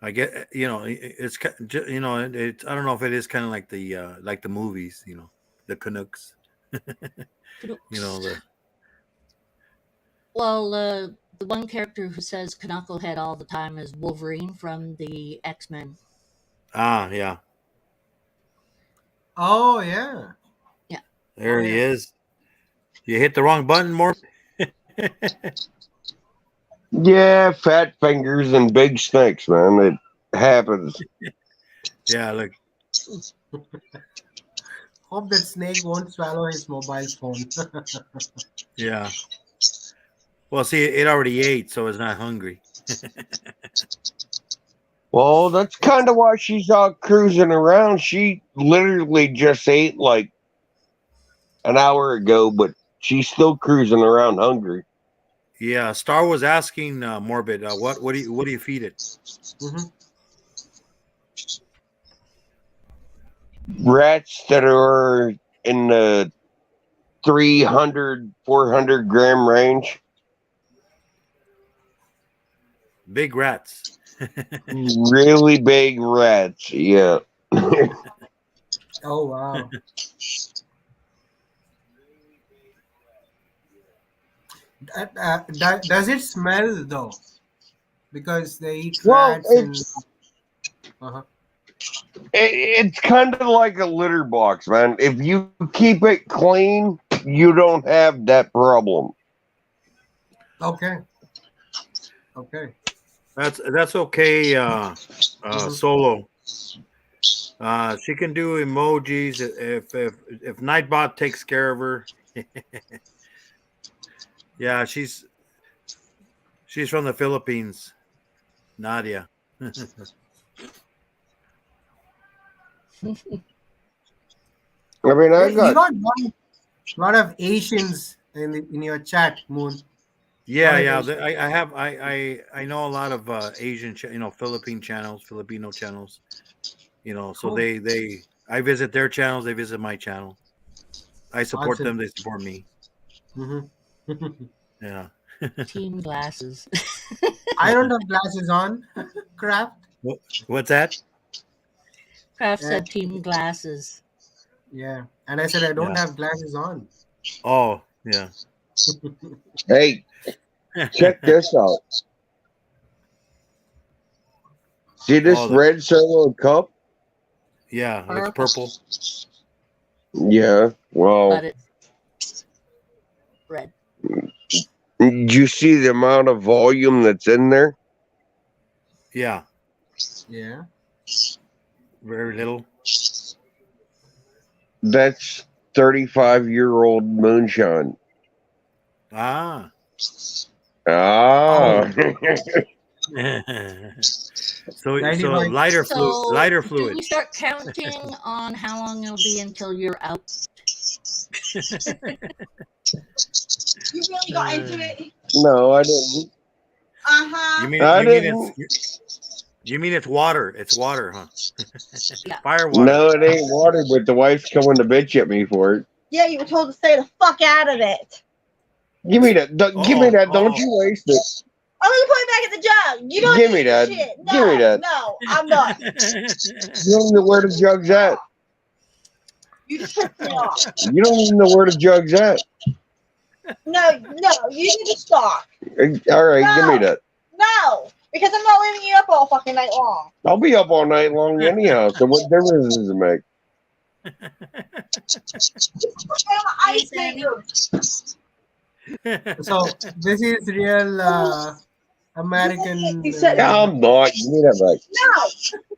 I get, it's it's I don't know if it is kind of like the movies, the Canucks, the Well, the one character who says knucklehead all the time is Wolverine from the X-Men. yeah, Oh yeah. Yeah. there Oh he yeah. is. You hit the wrong button, more. Yeah, fat fingers and big snakes, man. It happens. Yeah, look. Hope that snake won't swallow his mobile phone. Yeah. Well, see, it already ate, so it's not hungry. Well, that's kind of why she's out cruising around. She literally just ate like an hour ago, but she's still cruising around hungry. Yeah, Star was asking Morbid, what do you feed it? Mhm. Rats that are in the 300, 400 gram range. Big rats. Really big rats. Yeah. Oh wow. Does it smell though? Because they eat Well, rats and. Uh-huh. it's kind of like a litter box, man. If you keep it clean, you don't have that problem. Okay. Okay. That's okay. Mhm. Solo. She can do emojis if Nightbot takes care of her. Yeah, she's from the Philippines. Nadia. I mean, I You got got one lot of Asians in your chat, Moon. Yeah, Lot of yeah. Asians. I have I know a lot of Asian, Philippine channels, Filipino channels. So Cool. they I visit their channels, they visit my channel. I support Awesome. them, they support me. Mhm. Yeah. Team glasses. I don't have glasses on. Craft. What's that? Kraft Yeah. said team glasses. Yeah. And I said I don't Yeah. have glasses on. Oh, yeah. hey, check this out. See this Oh, red solo cup? yeah, it's purple. Yeah. Well, But it's red. did you see the amount of volume that's in there? Yeah, Yeah. very little. That's 35-year-old moonshine. Ah, Ah. So 95. lighter So, do fluid. we start counting on how long it'll be until you're out? You really got into it. No, I didn't. Uh-huh. You mean it's water? It's water, huh? Yeah. Fire water. No, it ain't water, but the wife's coming to bitch at me for it. Yeah, you were told to stay the fuck out of it. Give me that. Give me that. Don't Uh-oh. you waste it. I'm gonna put it back in the jug. You don't Give me need that. shit. No, Give me that. No, I'm not. You don't know where the jug's at. You just pissed me off. You don't even know where the jug's at. No, you need to stop. All right, give me that. No, because I'm not leaving you up all fucking night long. I'll be up all night long anyhow. So what difference does it make? Ice maker. So this is real American. You said- Yeah, I'm not. Give me that back. No,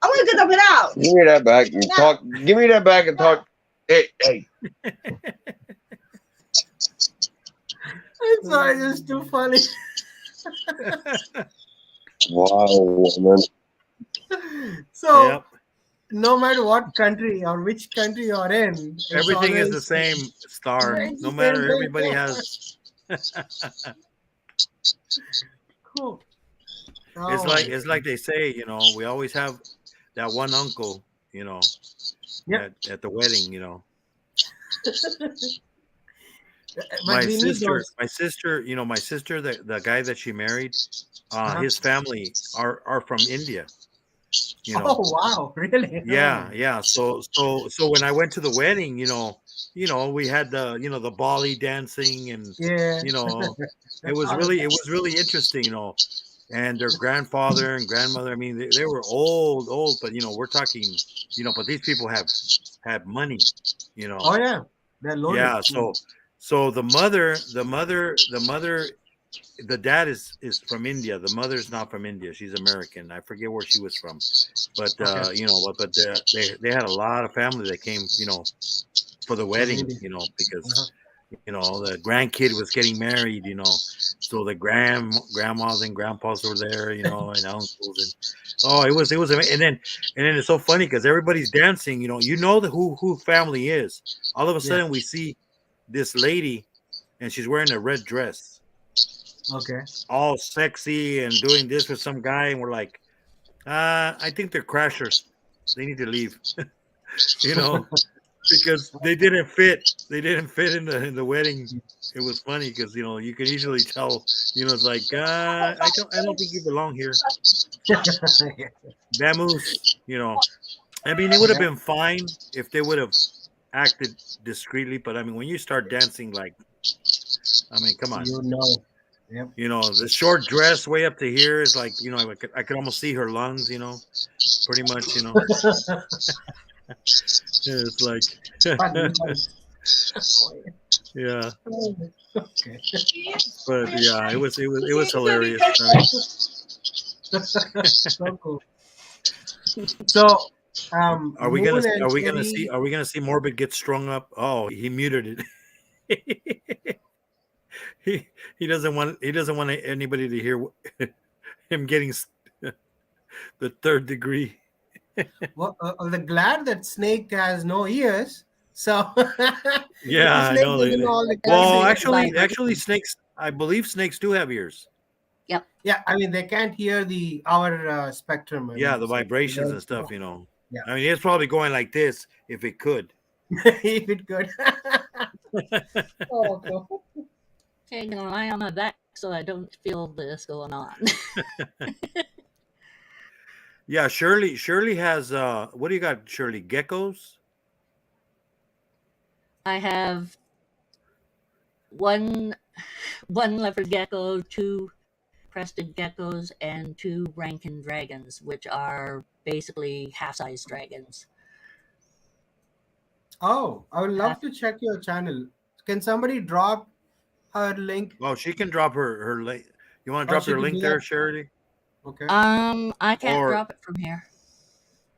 I'm gonna get up and out. Give me that back and No. talk. Give me that back and talk. Hey. It's always just too funny. Wow, woman. So Yep. no matter what country or which country you're in, it's Everything is always- the same, Star. It's No the matter, same thing. everybody has. Cool. It's like they say, you know, we always have that one uncle, you know, Yep. at the wedding, you know. But My we need sister, you know, my sister, the guy that she married, Uh-huh. his family are from India. You know. Oh wow, really? Yeah. So when I went to the wedding, you know, we had the Bali dancing, and Yeah. you know, it was really interesting, you know. And their grandfather and grandmother, I mean, they were old, but you know, we're talking, you know, but these people have money, you know. Oh yeah, they're loaded. Yeah, so the dad is from India. The mother's not from India. She's American. I forget where she was from, but Okay. you know, but they had a lot of family that came, you know, for the wedding, India. you know, because you know the grandkid was getting married, you know, so the grandmas and grandpas were there, you know, and uncles, and it was and then it's so funny because everybody's dancing, you know who family is. All of a sudden we see this lady, and she's wearing a red dress, Okay. all sexy and doing this with some guy, and we're like, I think they're crashers. They need to leave, you know, because they didn't fit. They didn't fit in the wedding. It was funny because you know you can easily tell. You know, it's like I don't think you belong here. Vamoose, you know. I mean, it would have been fine if they would have acted discreetly, but I mean, when you start dancing, like, I mean, come on. You know. Yep. You know, the short dress way up to here is like, you know, I could almost see her lungs, you know, pretty much, you know. Yeah, it's like, yeah, Okay. but yeah, it was hilarious. I mean, So cool. So, are we Moon and gonna Cherry- see Morbid get strung up? Oh, he muted it. he doesn't want anybody to hear him getting the third degree. Well, they're glad that Snake has no ears. So Yeah, I Snake know. doesn't know all the Well, countries. actually, snakes. I believe snakes do have ears. Yeah, I mean they can't hear our spectrum. I Yeah, mean, the so vibrations they- and stuff. You know. Yeah. I mean, it's probably going like this if it could. if it could. Oh, cool. Okay, I'm gonna lie on my back so I don't feel this going on. Yeah, Shirley has. What do you got, Shirley? Geckos. I have one leopard gecko, 2 crested geckos, and 2 Rankin dragons, which are basically half-size dragons. Oh, I would love to check your channel. Can somebody drop her link? Oh, she can drop her link. You want to Oh, drop she her can link do there, that? Shirley? Okay. I can't Or- drop it from here.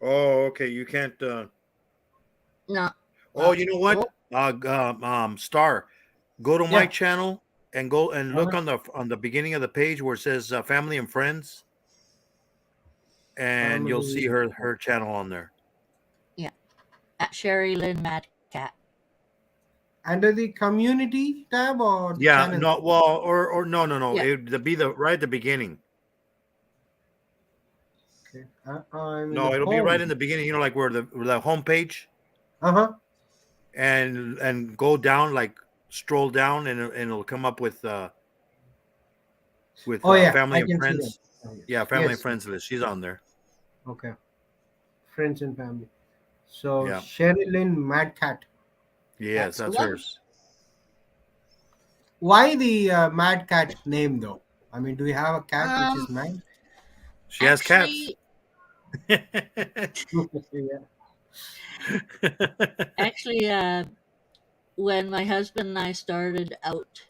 Oh, okay. You can't. No. Oh, you know what? Oh. Star, go to my Yeah. channel and go and look Uh-huh. on the beginning of the page where it says family and friends, and you'll see Family. her channel on there. Yeah, at Sherry Lynn Mad Cat. Under the community tab or the Yeah, channel? no, well, or no. Yeah. It'd be the right at the beginning. Okay. I'm in No, the it'll be right in home. the beginning. You know, like where the homepage, Uh-huh. and go down, like stroll down, and it'll come up with Oh yeah, family I and can see that. friends. Oh, yes. Yeah, family and Yes. friends list. She's on there. Okay. Friends and family. So Yeah. Sherilyn Mad Cat. Yes, That's the that's one. hers. Why the Mad Cat name though? I mean, do we have a cat which is mad? She has cats. Actually, Yeah. actually, when my husband and I started out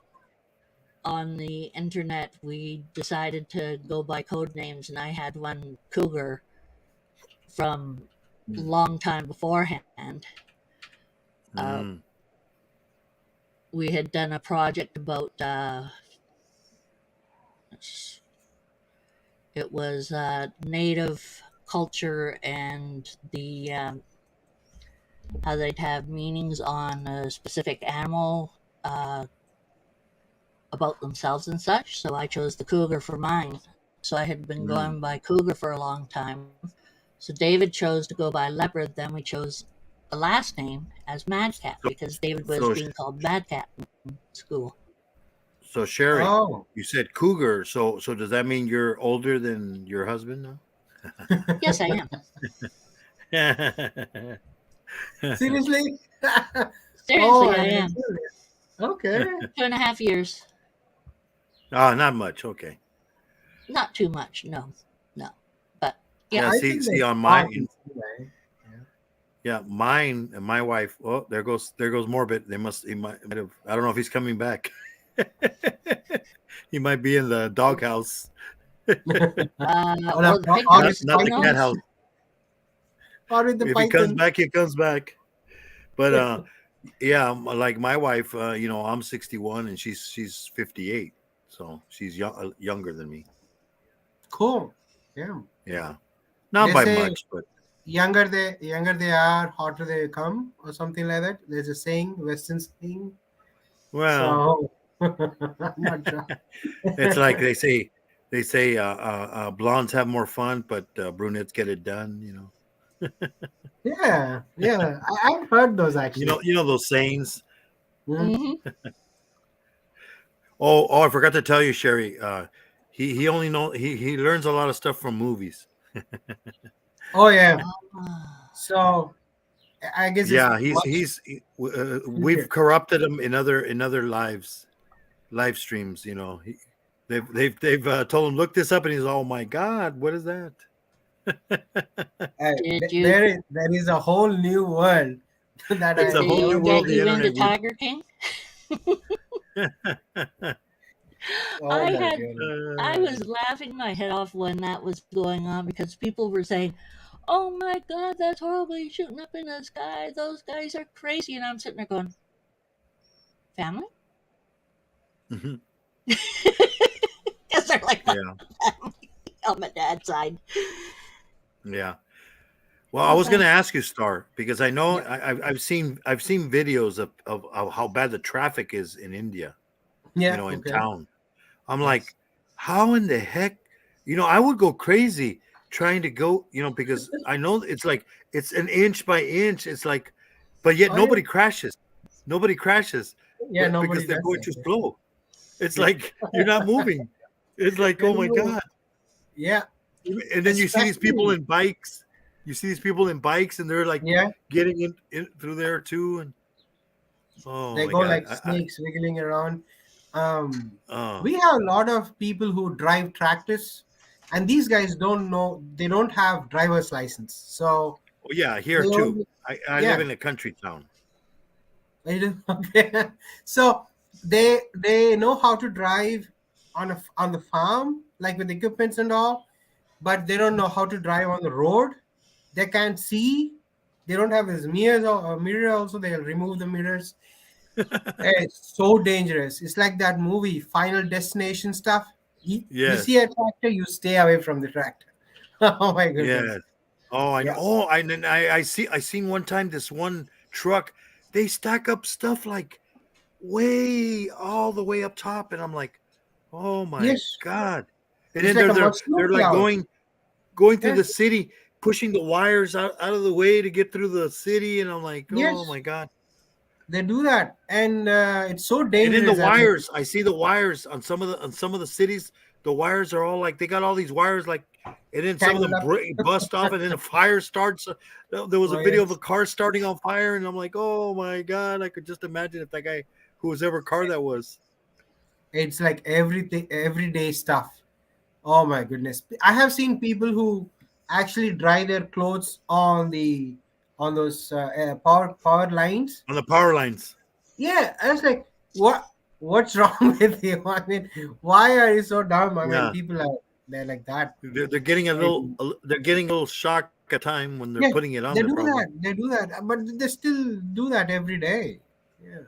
on the internet, we decided to go by code names, and I had one Cougar from a long time beforehand. Mm. We had done a project about it was native culture and the how they'd have meanings on a specific animal about themselves and such. So I chose the cougar for mine. So I had been going by cougar for a long time. So David chose to go by leopard. Then we chose the last name as Madcat because David was so- being called Madcat in school. So Sherry, Oh. you said cougar. So does that mean you're older than your husband now? Yes, I am. Seriously? Seriously, I I am. didn't know that. Okay. 2.5 years. Oh, not much. Okay. Not too much, no. But yeah, Yeah, I see think see that's on mine. awesome, right? Yeah, mine and my wife. Oh, there goes Morbid. He might have. I don't know if he's coming back. He might be in the doghouse, or Or the pig or house. not Who the cat knows? house. Or with the If he comes python. back, he comes back. But yeah, like my wife, I'm 61 and she's 58, so she's younger than me. Cool. Yeah. Yeah, not They by say much, but younger they are, hotter they come, or something like that. There's a saying, Western saying. well, So I'm not sure. it's like they say blondes have more fun, but brunettes get it done. Yeah, I've heard those actually. You know those sayings. Mhm. Hmm. Oh, I forgot to tell you, Sherry. He only he learns a lot of stuff from movies. Oh yeah. So I guess Yeah, it's we've corrupted him in other live streams. They've told him look this up, and he's oh my god, what is that? Did you- there is a whole new world that It's a Did whole new you world, get the you internet into would- Tiger King? Oh I my had- goodness. I was laughing my head off when that was going on because people were saying, "Oh my God, that's horrible! He's shooting up in the sky. Those guys are crazy." And I'm sitting there going, "Family?" Mhm. Because they're like Yeah, on my dad's side. yeah. Well, I was going to ask you, Star, because I know I've seen videos of how bad the traffic is in India. Yeah. In okay. town. I'm like, how in the heck? I would go crazy trying to go. Because I know it's like it's an inch by inch. It's like, but yet Oh, nobody crashes. Nobody crashes. Yeah, but- nobody because they're does going that, too yeah. slow. It's like you're not moving. It's like, You're oh my moving. god! Yeah, And then you see these people Especially- in bikes. You see these people in bikes, and they're like yeah. getting in through there too. And oh, They my go God. like snakes wiggling around. Oh, We have a lot of people who drive tractors, and these guys don't know. They don't have driver's license. So oh, yeah, here they too. only- I yeah. live in a country town. Okay. So they know how to drive on the farm, like with equipments and all, but they don't know how to drive on the road. They can't see. They don't have his mirrors or mirror. Also, they'll remove the mirrors. It's so dangerous. It's like that movie, Final Destination stuff. You Yes. see a tractor, you stay away from the tractor. Oh my goodness. Yes. Oh, I know. Yeah. Oh, I seen one time this one truck. They stack up stuff like way all the way up top, and I'm like, oh my Yes. god! And It's then like a they're mushroom like cloud. going through Yeah. the city, pushing the wires out of the way to get through the city, and I'm like, oh Yes. my god! They do that, and it's so And then dangerous. the wires, I see the wires on some of the cities. The wires are all like they got all these wires like, and then some of them Tangled up. bust off, and then a fire starts. There was a Oh, video of a yes. car starting on fire, and I'm like, oh my god! I could just imagine if that guy, whoever car that was. It's like everything, everyday stuff. Oh my goodness! I have seen people who actually dry their clothes on those power lines. On the power lines. Yeah, I was like, what's wrong with you? I mean, why are you so dumb? I mean, Yeah. people are they're like that. They're getting they're getting a little shock at time when they're Yeah, putting it on they there. do Probably. that. They do that, but they still do that every day. Yeah,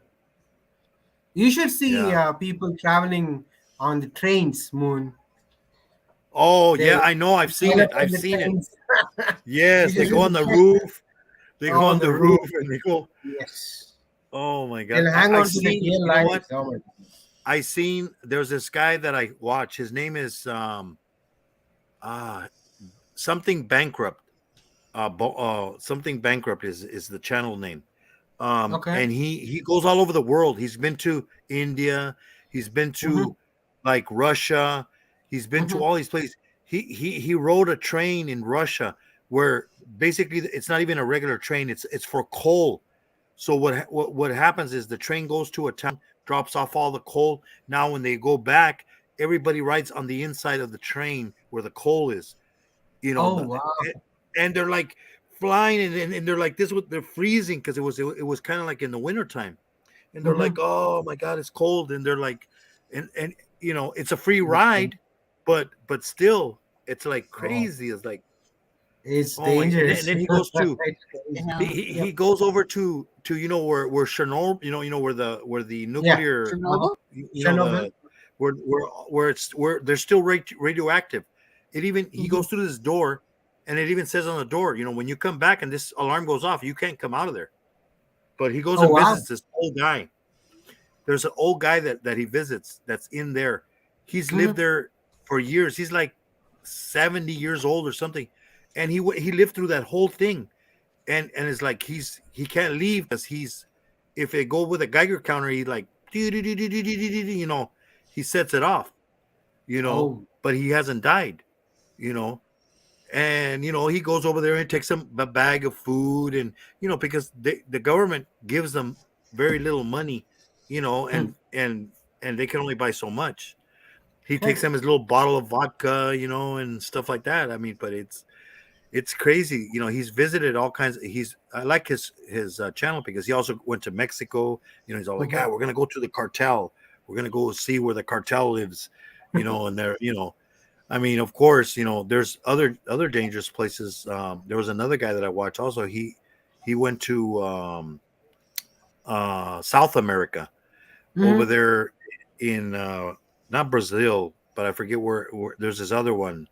you should see Yeah. people traveling on the trains, Moon. Oh They yeah, I know. I've seen climb it. up on I've the seen it. trains. Yes, You they should go on really the check roof. They go on on the the roof. roof and they go. Yes, Oh my god! they'll hang I on to the seen. gear You know lines. what? Oh my goodness. I seen. There's this guy that I watch. His name is something bankrupt. Something bankrupt is the channel name. Okay. And he goes all over the world. He's been to India. He's been to Mhm. like Russia. He's been to Mhm. all these places. He rode a train in Russia where basically it's not even a regular train. It's for coal. So what happens is the train goes to a town, drops off all the coal. Now when they go back, everybody rides on the inside of the train where the coal is. You know, Oh wow. and they're like flying and they're like this. They're freezing because it was kind of like in the wintertime. And they're like, Mhm. oh my god, it's cold. And they're like, and you know, it's a free ride, but still, it's like Oh, crazy. It's like, it's oh my, and dangerous. then he goes to It's crazy. Yeah. he goes over to you know where Chernobyl, you know where the Yeah. nuclear Chernobyl? you know Chernobyl. the where they're still radioactive. It even he Mhm. goes through this door, and it even says on the door, you know, when you come back and this alarm goes off, you can't come out of there. But he goes Oh and wow. visits this old guy. There's an old guy that he visits that's in there. He's lived Mhm. there for years. He's like 70 years old or something, and he lived through that whole thing. And it's like he can't leave because if they go with a Geiger counter, he like you know, he sets it off, you know, Oh. but he hasn't died, you know. And you know, he goes over there and takes him a bag of food, and you know, because the government gives them very little money, you know, Hmm. and they can only buy so much. He Yeah. takes him his little bottle of vodka, you know, and stuff like that. I mean, but it's crazy, you know. He's visited all kinds of, I like his channel because he also went to Mexico. You know, he's all like, Mhm. we're gonna go to the cartel, we're gonna go see where the cartel lives, you know. And they're, you know, I mean, of course, you know, there's other dangerous places. There was another guy that I watched also. He went to South America, over Mhm. there in not Brazil, but I forget where there's this other one.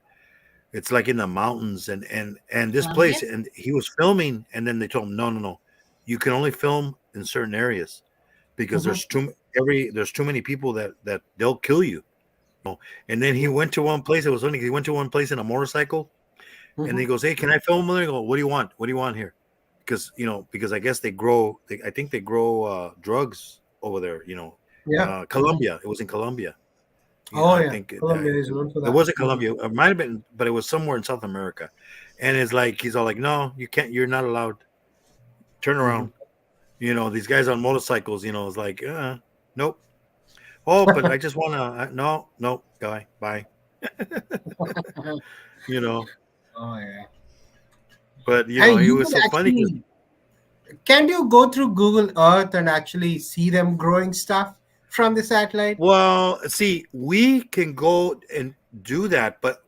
It's like in the mountains, and this Colombia? place, and he was filming, and then they told him, no, you can only film in certain areas because Mhm. there's too many people that they'll kill you. And then he went to one place. It was funny. He went to one place in a motorcycle, and then he Mhm. goes, "Hey, can I film there?" I go, "What do you want? What do you want here?" Because you know, because I guess I think they grow drugs over there. You know, Yeah. Colombia. It was in Colombia. You know, Oh I yeah. think Colombia is known for it that. wasn't Colombia. It might have been, but it was somewhere in South America. And it's like he's all like, "No, you can't. You're not allowed. Turn around." Mhm. You know, these guys on motorcycles. You know, it's like, nope. Oh, but I just want to. No, guy, bye. You know, Oh yeah. but you know, And it you was can so funny. 'Cause- actually, can you go through Google Earth and actually see them growing stuff from the satellite? Well, see, we can go and do that, but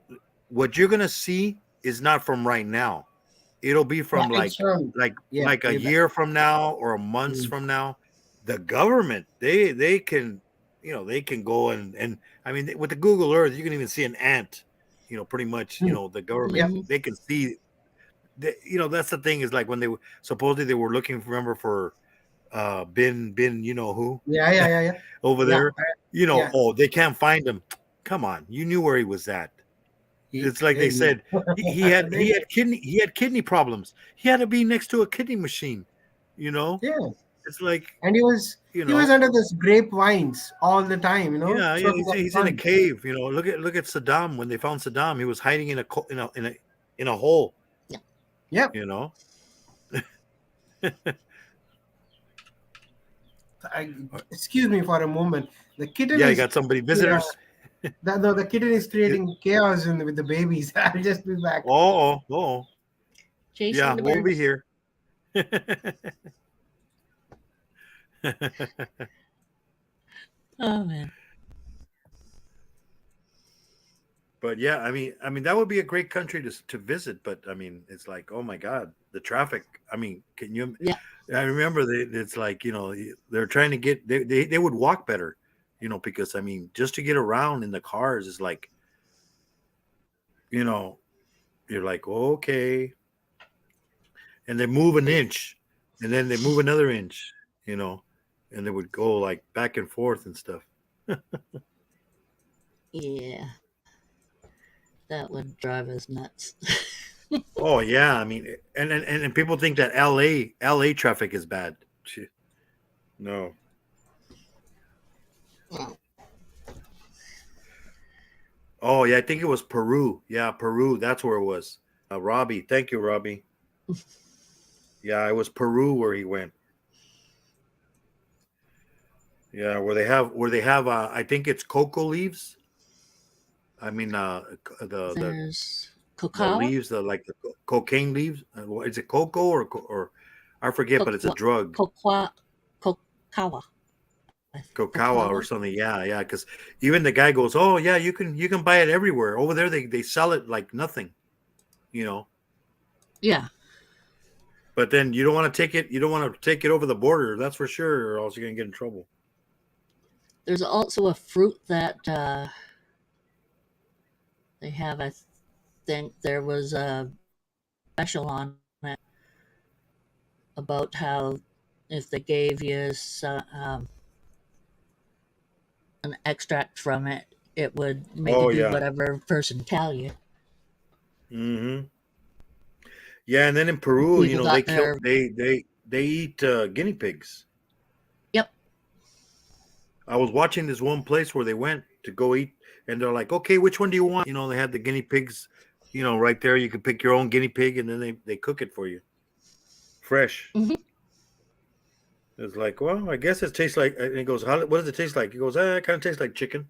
what you're gonna see is not from right now. It'll be Yeah, from it's from yeah, like a way back. year from now or months Mm. from now. the government, they can, they can go and I mean, with the Google Earth, you can even see an ant, pretty much, the government, Mhm. they can see. That's the thing is like when supposedly they were looking, remember, for bin, who Yeah. over Yeah. there, Yeah. oh, they can't find him. Come on, you knew where he was at. It's like They they knew. said he had kidney problems. He had to be next to a kidney machine. Yeah. It's like, And he was under those grapevines all the time, yeah. so He's in a cave. Look at Saddam. When they found Saddam, he was hiding in a hole. Yeah. You know. Excuse me for a moment. The kitten Yeah, you is got somebody yeah, visitors. the kitten is creating chaos with the babies. I'll just be back. Oh. Chasing Yeah, the we'll be birds. here. Oh man. But yeah, I mean that would be a great country to visit. But I mean, it's like, oh my God, the traffic. I mean, can you? Yeah. I remember it's like, they're trying to get they would walk better, because I mean, just to get around in the cars is like, you're like, okay, and they move an inch, and then they move another inch, and they would go like back and forth and stuff. Yeah. That would drive us nuts. Oh yeah, I mean, and people think that LA traffic is bad. No. Oh yeah, I think it was Peru. Yeah, Peru. That's where it was. Robbie, thank you, Robbie. Yeah, it was Peru where he went. Yeah, where they have I think it's cocoa leaves. I mean, There's the cacao. leaves, like the cocaine leaves. Is it cocoa or I forget, but it's a drug. Cocoa. Cocoa or something. Yeah. Because even the guy goes, "Oh yeah, you can buy it everywhere. Over there, they sell it like nothing, you know. Yeah. But then you don't want to take it. You don't want to take it over the border. That's for sure, or else you're gonna get in trouble. There's also a fruit that they have. I think there was a special on it about how if they gave you an extract from it, it would make Oh you do yeah. whatever person tell you. Mm-hmm. Yeah, and then in Peru, People they got kill their they eat guinea pigs. yep. I was watching this one place where they went to go eat, and they're like, "Okay, which one do you want?" They had the guinea pigs, right there. You could pick your own guinea pig, and then they cook it for you, fresh. Hmm. It's like, well, I guess it tastes like. And he goes, "What does it taste like?" He goes, "It kind of tastes like chicken."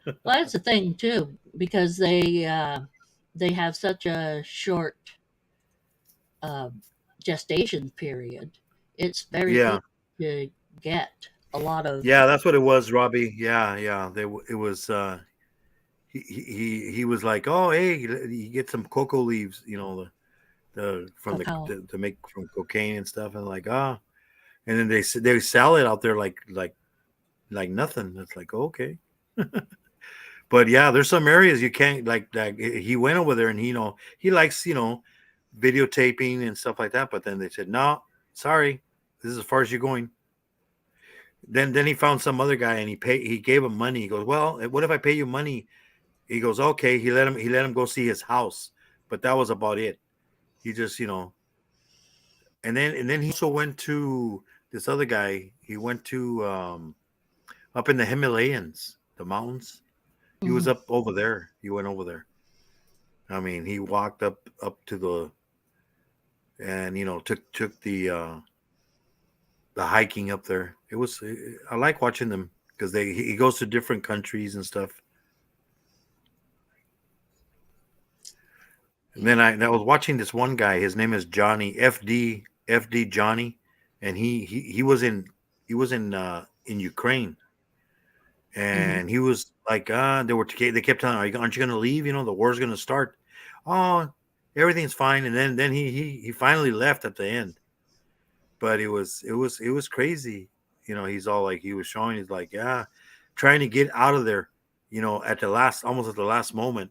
Well, that's the thing too, because they have such a short uh, gestation period. It's very Yeah, quick to get a lot of. yeah, that's what it was, Robbie. Yeah. It was. He was like, "Oh, hey, you get some cocoa leaves, the from Cacao. to make from cocaine and stuff," and like, and then they sell it out there like nothing. It's like, okay. But yeah, there's some areas you can't like he went over there and he likes videotaping and stuff like that, but then they said, no, sorry, this is as far as you're going. Then he found some other guy and he gave him money. He goes, well, what if I pay you money? He goes, okay. He let him go see his house, but that was about it. He just and then he also went to this other guy. He went to up in the Himalayas, the mountains. He was Mhm. up over there. He went over there. I mean, he walked up to the and took the hiking up there. It was I like watching them because he goes to different countries and stuff. And then I was watching this one guy. His name is Johnny FD Johnny, and he was in Ukraine, and he was like, they kept telling him, aren't you going to leave? The war's going to start. Oh, everything's fine. And then he finally left at the end. but it was crazy. You know, he's all like, he was showing, he's like, yeah, trying to get out of there, you know, almost at the last moment.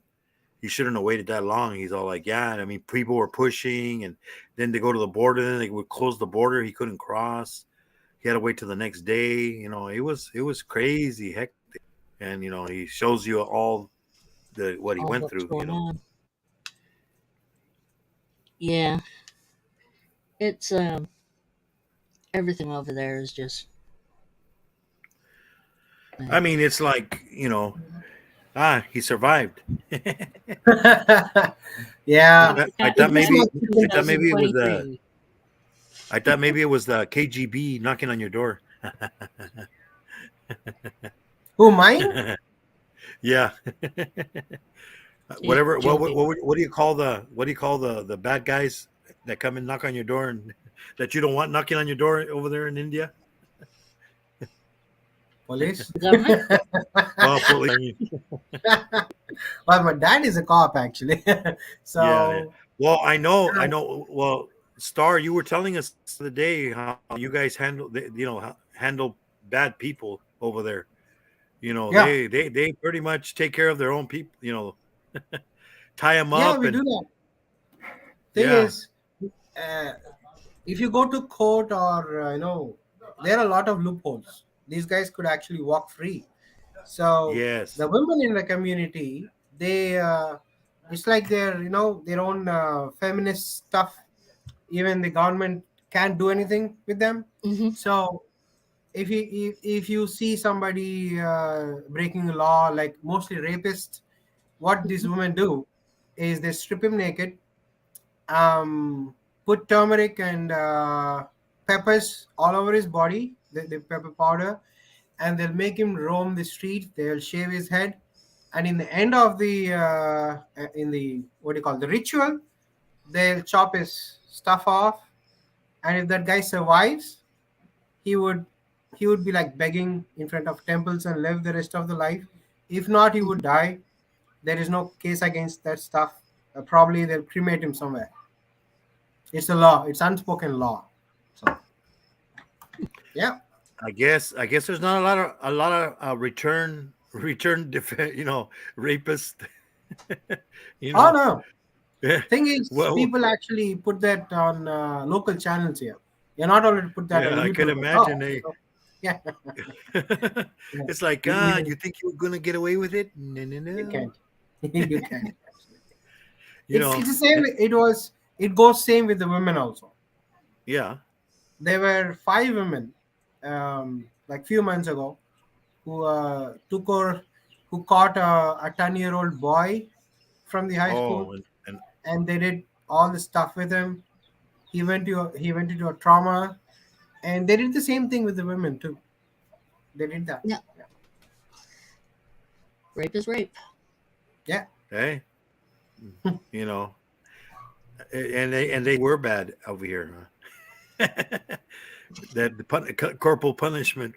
He shouldn't have waited that long. He's all like, yeah. I mean, people were pushing, and then they go to the border. Then they would close the border. He couldn't cross. He had to wait till the next day. You know, it was crazy hectic. And you know, he shows you all what he all went what's through. You going know, on. Yeah, it's everything over there is just. I mean, it's like, you know, he survived. Yeah. I thought maybe it was 2023. I thought maybe it was the KGB knocking on your door. Who, mine? Yeah. He's Whatever. joking. What do you call the bad guys that come and knock on your door and that you don't want knocking on your door over there in India? Police. The government? Well, police. Well, my dad is a cop actually. So Yeah. Well, I know. Well, Star, you were telling us the day how you guys handle bad people over there. You know, Yeah. they pretty much take care of their own people. You know, tie them yeah, up we and do that. Thing Yeah. is, if you go to court or there are a lot of loopholes. These guys could actually walk free. So yes, the women in the community, they it's like their their own feminist stuff. Even the government can't do anything with them. Hmm. So if you see somebody breaking the law, like mostly rapists, what these women do is they strip him naked, put turmeric and peppers all over his body, the pepper powder, and they'll make him roam the street. They'll shave his head, and in the end of the in the what do you call the ritual, they'll chop his stuff off, and if that guy survives, he would be like begging in front of temples and live the rest of the life. If not, he would die. There is no case against that stuff. Probably they'll cremate him somewhere. It's a law. It's unspoken law. So yeah. I guess there's not a lot of return rapists. Oh no. Yeah. Thing is, Well, people actually put that on local channels here. You're not allowed to put that on yeah, I YouTube. can imagine they. Yeah, It's like, You- you think you're gonna get away with it? No. you can't. You can't. You know, It's the same. It goes same with the women also. yeah. There were 5 women, like few months ago, who who caught a 10-year-old boy from the high school, Oh, and and they did all the stuff with him. He went into a trauma, and they did the same thing with the women too. They did that. Yeah. Rape is rape. hey, you know, and they were bad over here. Huh? That corporal punishment.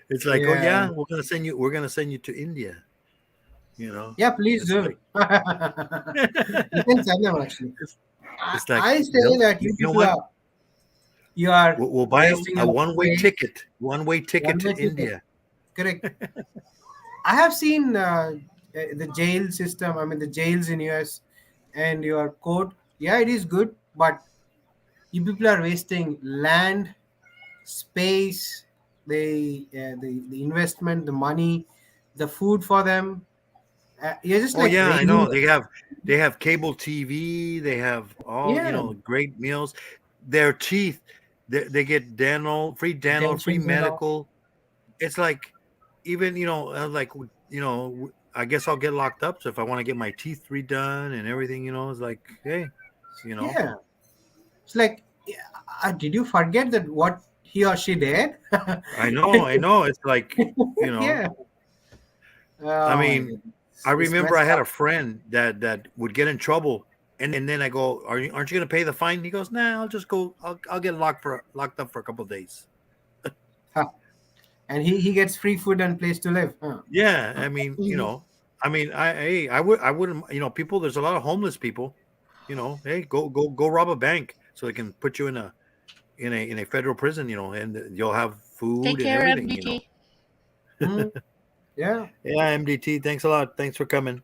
It's like, oh Yeah. yeah, we're gonna send you to India. You know. Yeah, please It's do. like- You can send them actually. It's like, I say nope, that you know people what? you are We'll buy wasting a your one-way money. ticket. One-way ticket to One-way ticket. India. Correct. I have seen the jail system. I mean, the jails in US and your court. Yeah, it is good, but you people are wasting land, space, the investment, the money, the food for them. You're just Oh like yeah, I raising know. them. They have cable TV. They have all Yeah. great meals. Their teeth, they get free dental, free Dentures and all. medical. It's like, even I guess I'll get locked up. So if I want to get my teeth redone and everything, it's like, hey, Yeah, it's like, did you forget that what he or she did? I know. It's like, Yeah. I mean, I it's remember messed I had up. a friend that would get in trouble, and then I go, aren't you going to pay the fine? He goes, nah, I'll just go. I'll get locked up for a couple of days. And he gets free food and place to live. Huh? Yeah, I mean, I wouldn't, people. There's a lot of homeless people. Hey, go rob a bank so they can put you in in a federal prison, and you'll have food Take and care, everything. MDT. Mhm. Yeah. Yeah, MDT. Thanks a lot. Thanks for coming.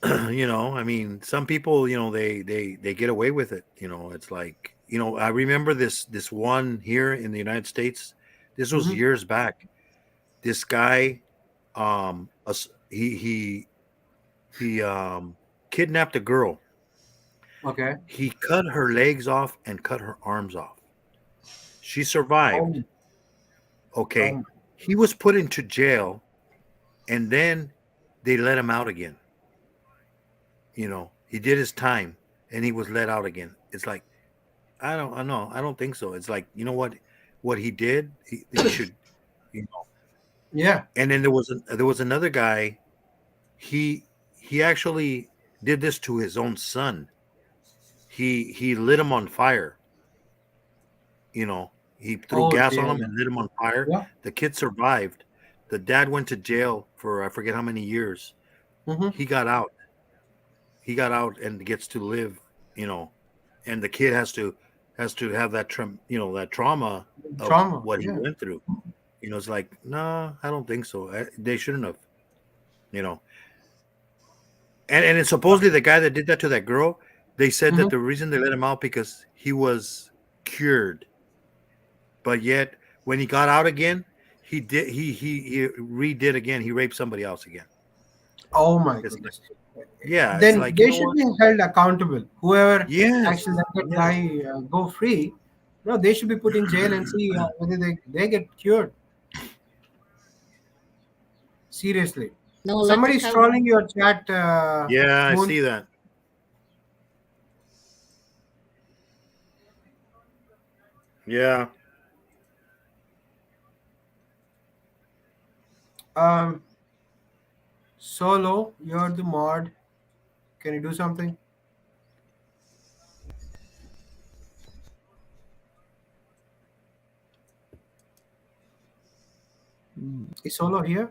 I mean, some people, they get away with it. It's like, I remember this one here in the United States. This was Mhm. years back. This guy, he kidnapped a girl. Okay. He cut her legs off and cut her arms off. She survived. Okay. Um, He was put into jail, and then they let him out again. He did his time and he was let out again. It's like, I don't think so. It's like, what he did, he should, you know. yeah. And then there was another guy. He actually did this to his own son. He lit him on fire. He threw Oh, gas on dear. him and lit him on fire. Yeah. The kid survived. The dad went to jail for I forget how many years. Mm-hmm. He got out. And gets to live, and the kid has to have that that trauma of Trauma. what he Yeah. went through. It's like, no, I don't think so. They shouldn't have, and it's supposedly the guy that did that to that girl. They said that Mhm. the reason they let him out because he was cured, but yet when he got out again, he redid again. He raped somebody else again. Oh my It's goodness. Yeah, it's Then like, they should be held accountable. Whoever Yes, actually let that yes. guy go free, no, they should be put in jail and see whether they get cured. Seriously. No Somebody's electric trolling your chat. Yeah, I Moon. see that. Yeah. Solo, you're the mod. Can you do something? Is Solo here?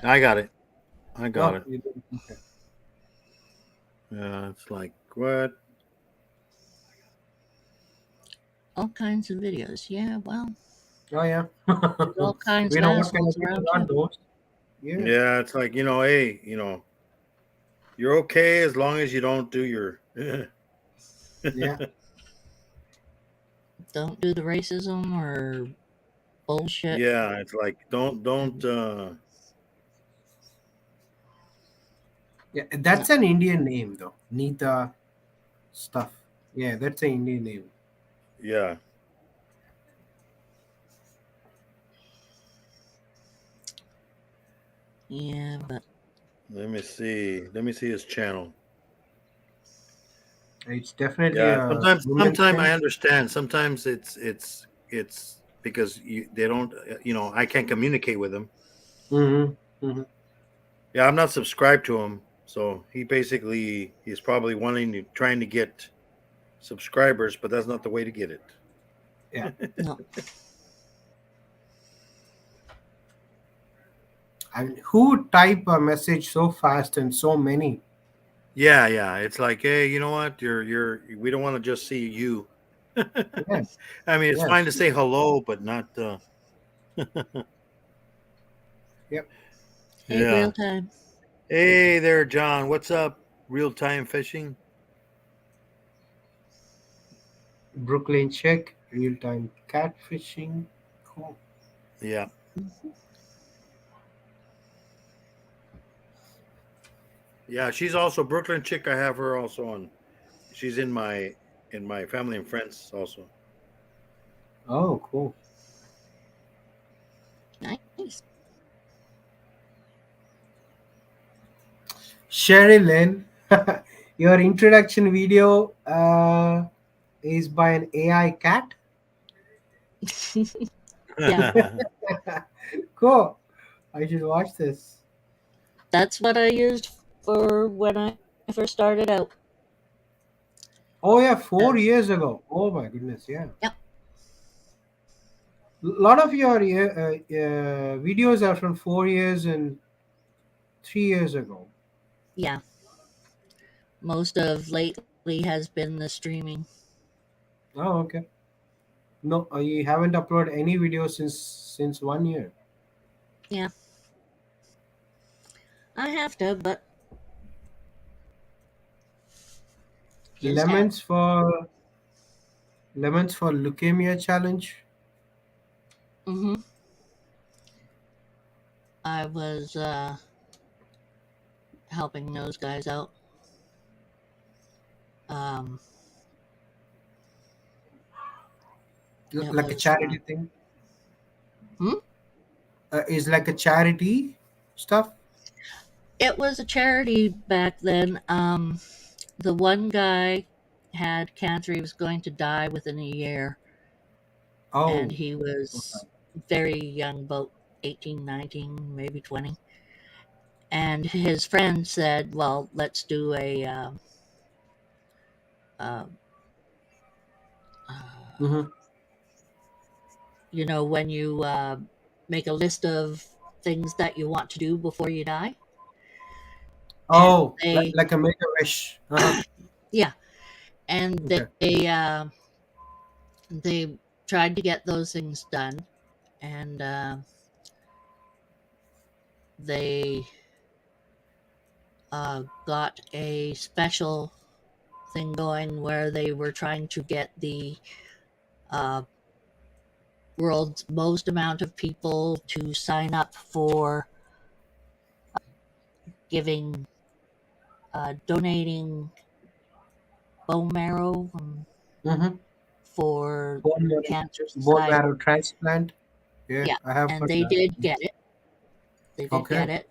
I got it. I got No, it. you didn't. Okay. Yeah, it's like, what? all kinds of videos. Yeah, well, Oh yeah. there's all kinds We of know what kind assholes of people around are too. those. Yeah. Yeah, it's like, hey, you're okay as long as you don't do your. Yeah. Don't do the racism or bullshit. Yeah, it's like, don't. Yeah, that's an Indian name though. Nita stuff. Yeah, that's an Indian name. Yeah. Yeah, but Let me see. Let me see his channel. It's definitely Yeah. a Sometimes women's I thing. understand. Sometimes it's because they don't. I can't communicate with them. Mm-hmm. Yeah, I'm not subscribed to him, so he's probably trying to get subscribers, but that's not the way to get it. Yeah. no. I mean, who type a message so fast and so many? Yeah. It's like, hey, you know what? We don't want to just see you. Yes. I mean, it's Yes. fine to say hello, but not. Yep. Hey, Yeah. real time. Hey there, John. What's up? Real time fishing. Brooklyn check, real time catfishing. Cool. Yeah. Yeah, she's also Brooklyn chick. I have her also on. She's in my family and friends also. Oh, cool. Nice. Sherry Lynn, your introduction video is by an AI cat. Yeah. Cool. I should watch this. That's what I used for when I first started out. Oh yeah, 4 years ago. Oh my goodness, yeah. Yep. A lot of your videos are from 4 years and 3 years ago. Yeah. Most of lately has been the streaming. Oh, okay. No, you haven't uploaded any videos since 1 year. I have to, but just have. Lemons for leukemia challenge. I was helping those guys out. It Like a was, charity thing. Hmm? Is like a charity stuff. It was a charity back then. The one guy had cancer. He was going to die within a year. Oh, And he was very young, about 18, 19, maybe 20. And his friend said, well, let's do a mhm. you know, when you make a list of things that you want to do before you die. Oh, they- like a make a wish. Yeah, and Okay. they tried to get those things done, and they got a special thing going where they were trying to get the world's most amount of people to sign up for giving, donating bone marrow for cancer Bone society. marrow transplant. Yeah, Yeah, I have and heard they that. did get it. They did Okay. get it,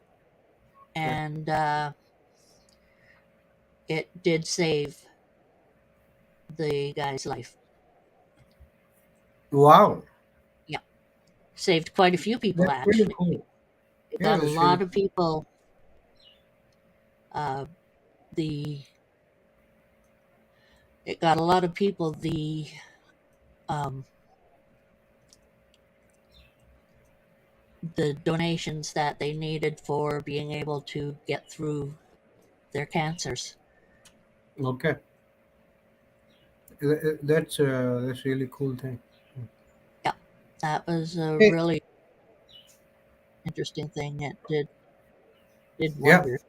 and it did save the guy's life. Wow, Saved quite a few people, that's really actually. cool. It Yeah, got a that's lot really of people. It got a lot of people the donations that they needed for being able to get through their cancers. Okay. That's really cool thing. Yeah, that was a Hey. really interesting thing. It did Yeah. wonders.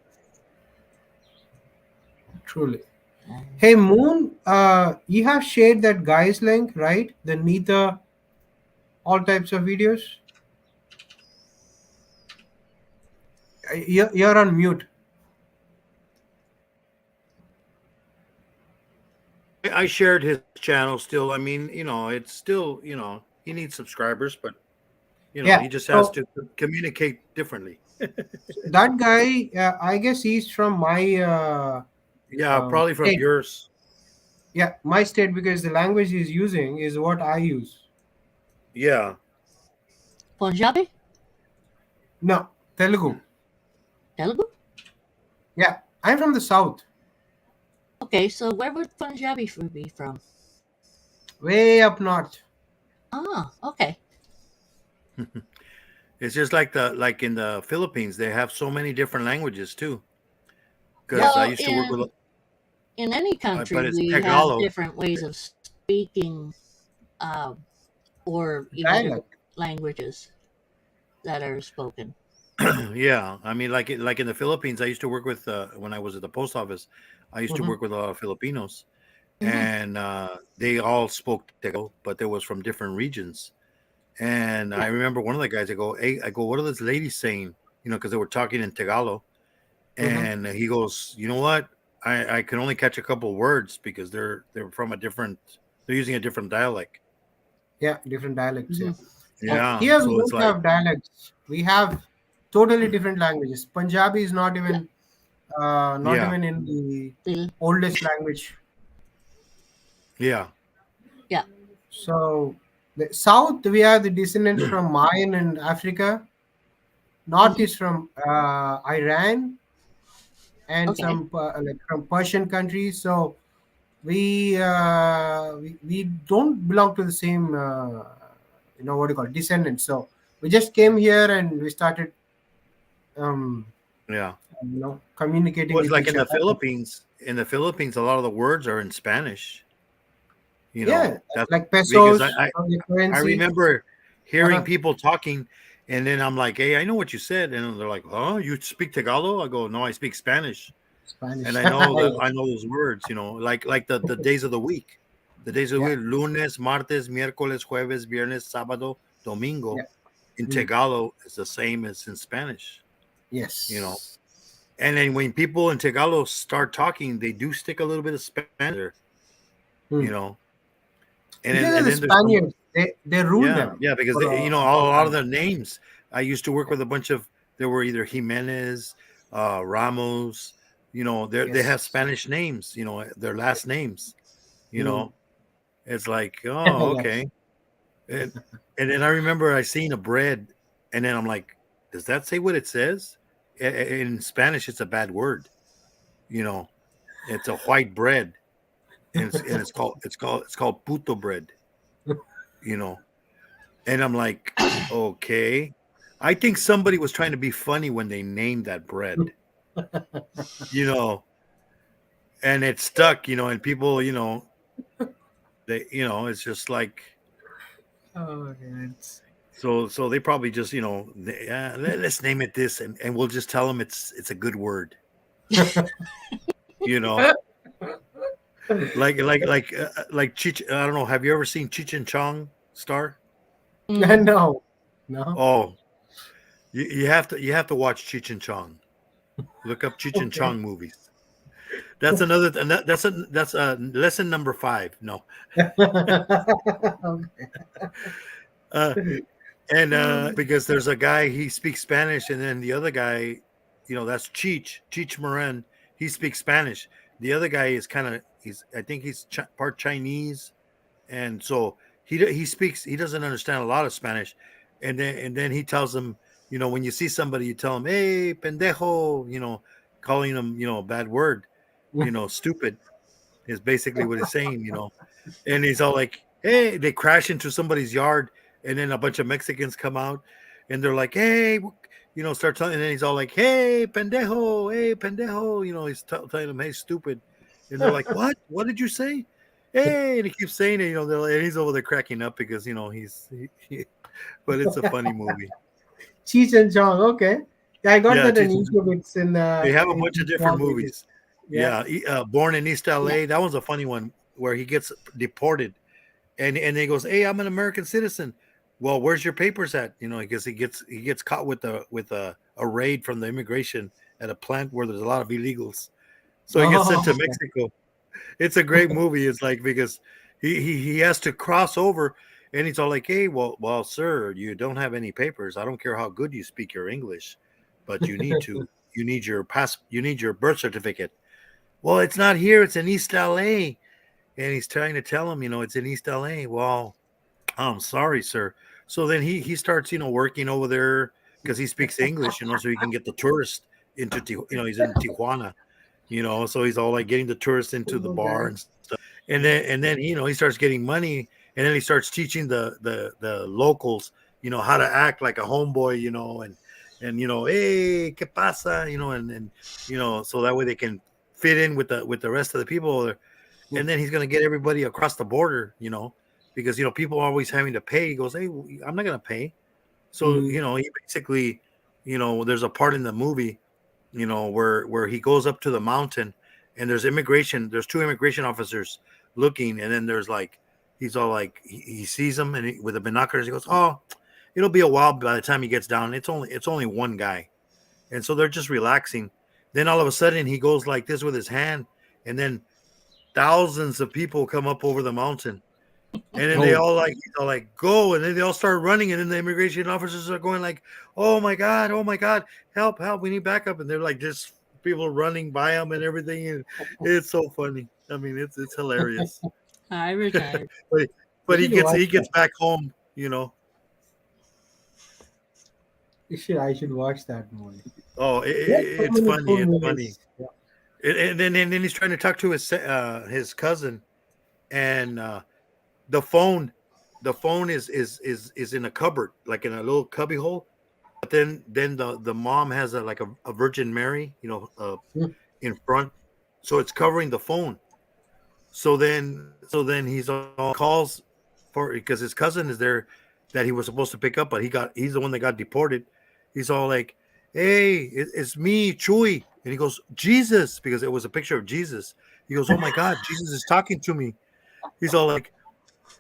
Truly. Hey Moon, you have shared that guy's link, right? The Nita, all types of videos. You're on mute. I shared his channel still. I mean, it's still, he needs subscribers, but Yeah, he just has so- to communicate differently. That guy, I guess he's from my Yeah, probably from state. yours. Yeah, my state, because the language he's using is what I use. Yeah. Punjabi? No, Telugu. Telugu? Yeah, I'm from the south, Okay, so where would Punjabi be from? way up north. Ah, okay. It's just like in the Philippines, they have so many different languages too. Because Well, I used to work with in any country, but it's we Tagalog. have different ways of speaking, or even Dialect. different languages that are spoken. Yeah, I mean, like in the Philippines, I used to work with when I was at the post office. I used to work with a lot of Filipinos, and they all spoke Tagalog, but they was from different regions. And I remember one of the guys. I go, what are those ladies saying? Because they were talking in Tagalog, and he goes, you know what? I can only catch a couple words because they're from they're using a different dialect. Yeah, different dialects. Yeah. Yeah, Here so we it's don't like, have dialects. We have totally different languages. Punjabi is not even even in the oldest language. yeah. So the south, we are the descendants from Mayan and Africa. North is from Iran and Okay. some like from Persian countries. So we don't belong to the same what do you call it, descendants. So we just came here and we started Yeah. communicating Well, with like each in the other. Philippines, in the Philippines, a lot of the words are in Spanish. You know, Yeah, that's like because pesos I on the I currency. remember hearing Uh-huh. people talking, and then I'm like, "Hey, I know what you said," and they're like, "Oh, you speak Tagalog?" I go, "No, I speak Spanish." Spanish. And I know that Yes. I know those words, you know, like the days of the week. The days of the Yeah, week, lunes, martes, miércoles, jueves, viernes, sábado, domingo. yeah. In Mm. Tagalog, it's the same as in Spanish, you know. Yes. And then when people in Tagalog start talking, they do stick a little bit of Spanish there, you Mm. know. And then Because of and the then there's some, Spaniards, they rule yeah, them yeah, because for they, you know, a a long lot of time. their names. I used to work Yeah. with a bunch of, there were either Jimenez, Ramos, you know, they have Yes. Spanish names, you know, their last names, you Mm. know. It's like, oh, Yes. okay. And and then I remember I seen a bread, and then I'm like, does that say what it says? In Spanish, it's a bad word. You know, it's a white bread, and it's called puto bread. You know, and I'm like, okay. I think somebody was trying to be funny when they named that bread. You know, and it stuck. You know, and people, you know, it's just like. Oh, it's So they probably just, you know, let's name it this, and we'll just tell them it's a good word, you know, like Chich. I don't know. Have you ever seen Cheech and Chong Star? Mm. no, no. Oh, you have to watch Cheech and Chong. Look up Cheech and Okay. Chong movies. That's another. And that's lesson number 5. No, uh, and because there's a guy he speaks Spanish, and then the other guy, you know, that's Cheech Marin. He speaks Spanish. The other guy is kind of I think he's part Chinese, and so he doesn't understand a lot of Spanish, and then he tells them, you know, when you see somebody, you tell them, hey pendejo, you know, calling them, you know, a bad word, you know, stupid is basically what he's saying, you know. And he's all like, hey, they crash into somebody's yard, and then a bunch of Mexicans come out, and they're like, hey, you know, start telling, and then he's all like, hey pendejo, you know, he's telling them, hey, stupid, and they're like, what did you say? Hey, and he keeps saying it, you know, and he's over there cracking up because, you know, but it's a funny movie. Cheech and Chong. Okay. Yeah, I got Yeah, that on YouTube. It's they have a in bunch of different small videos. movies. Yeah. Yeah, Born in East LA, that was a funny one where he gets deported, and he goes, "Hey, I'm an American citizen." Well, where's your papers at? You know, because he gets caught with a raid from the immigration at a plant where there's a lot of illegals. So he gets sent to Oh, Mexico. It's a great movie. It's like because he has to cross over, and he's all like, "Hey, well, sir, you don't have any papers. I don't care how good you speak your English, but you need your birth certificate." Well, it's not here. It's in East LA, and he's trying to tell him, you know, it's in East LA. Well, I'm sorry, sir. So then he starts, you know, working over there because he speaks English, you know, so he can get the tourist into, you know, he's in Tijuana, you know, so he's all like getting the tourists into the bar okay. and stuff. And then you know, he starts getting money, and then he starts teaching the locals, you know, how to act like a homeboy, you know, and you know, hey, qué pasa, you know, and you know, so that way they can fit in with the rest of the people. And then he's going to get everybody across the border, you know, because, you know, people are always having to pay. He goes, hey, I'm not going to pay. So, Mm. you know, he basically, you know, there's a part in the movie, you know, where he goes up to the mountain, and there's 2 immigration officers looking. And then there's like, he's all like, he sees them, and with the binoculars, he goes, oh, it'll be a while by the time he gets down. It's only one guy. And so they're just relaxing. Then all of a sudden he goes like this with his hand, and then thousands of people come up over the mountain, and then they Oh. all like go, and then they all start running, and then the immigration officers are going like, oh my god, help, we need backup. And they're like just people running by them and everything, and it's so funny. I mean, it's hilarious. I retired. but I but he should gets watch he that. gets back home, you know. I should watch that movie. Oh, There's so it's many funny, cool it's funny. movies. Yeah. And then he's trying to talk to his cousin, and the phone the phone is in a cupboard, like in a little cubby hole. But then the mom has a Virgin Mary, you know, Mm. in front, so it's covering the phone. So then he's all calls for because his cousin is there that he was supposed to pick up, but he's the one that got deported. He's all like, "Hey, it's me, Chewy," and he goes, "Jesus," because it was a picture of Jesus. He goes, "Oh my God, Jesus is talking to me." He's all like,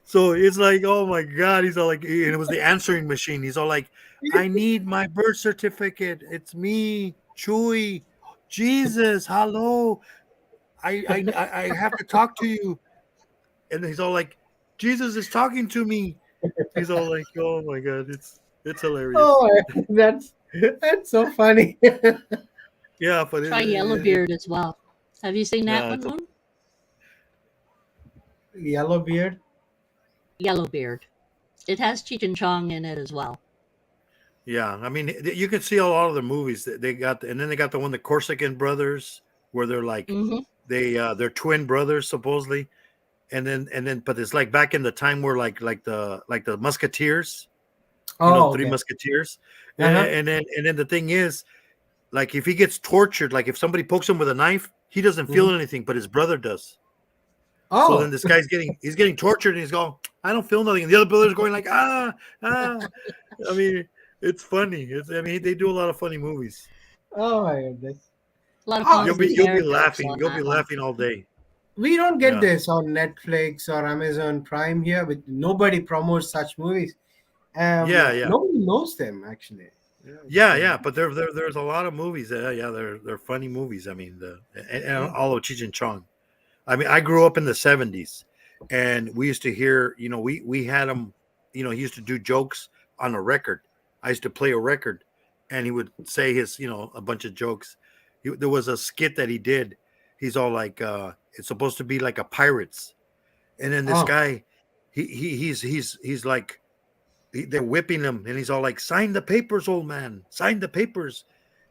so it's like, oh my God. He's all like, and it was the answering machine. He's all like, "I need my birth certificate. It's me, Chewy, Jesus. Hello, I have to talk to you." And he's all like, "Jesus is talking to me." He's all like, "Oh my God, it's hilarious." Oh, that's so funny. Yeah, but Try Yellowbeard as well. Have you seen that Yeah, one, it's- Moon? Yellow beard. Yellowbeard. It has Cheech and Chong in it as well. yeah. I mean, you can see a lot of the movies that they got, and then they got the one, the Corsican brothers, where they're like Mm-hmm. they're twin brothers supposedly, and then but it's like back in the time where like the Musketeers, Oh, Three okay. Musketeers, Uh-huh. and then the thing is, like if he gets tortured, like if somebody pokes him with a knife, he doesn't feel anything, but his brother does. Oh, So then this guy's getting tortured, and he's going, "I don't feel nothing," and the other brother's going like, "Ah, ah." I mean, it's funny. I mean, they do a lot of funny movies. oh my goodness. A lot of Oh, Fonzie You'll be characters laughing. on You'll that be one. laughing all day. We don't get Yeah. this on Netflix or Amazon Prime here, but nobody promotes such movies. Yeah. Nobody knows them actually. Yeah. But there's a lot of movies. They're funny movies. I mean, and all of Cheech and Chong. I mean, I grew up in the 70s, and we used to hear, we had him, he used to do jokes on a record. I used to play a record, and he would say his, a bunch of jokes. There was a skit that he did. He's all like, it's supposed to be like a pirates, and then this Oh. guy, he's like, they're whipping him, and he's all like, "Sign the papers, old man, sign the papers."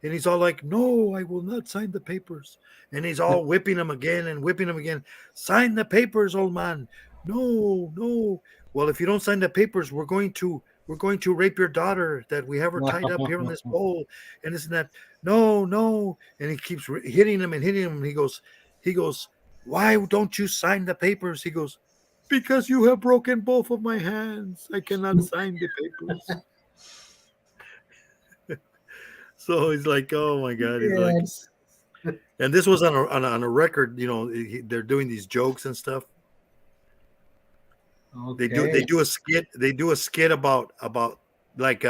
And he's all like, "No, I will not sign the papers." And he's all whipping him again and whipping him again. "Sign the papers, old man." "No, no." "Well, if you don't sign the papers, we're going to rape your daughter that we have her tied up here on this pole and this and that." "No, no." And he keeps hitting him and hitting him. And he goes, "Why don't you sign the papers?" He goes, "Because you have broken both of my hands. I cannot sign the papers." So he's like, "Oh my God." He's like, Yes. and this was on a record, they're doing these jokes and stuff. Okay. They do a skit about like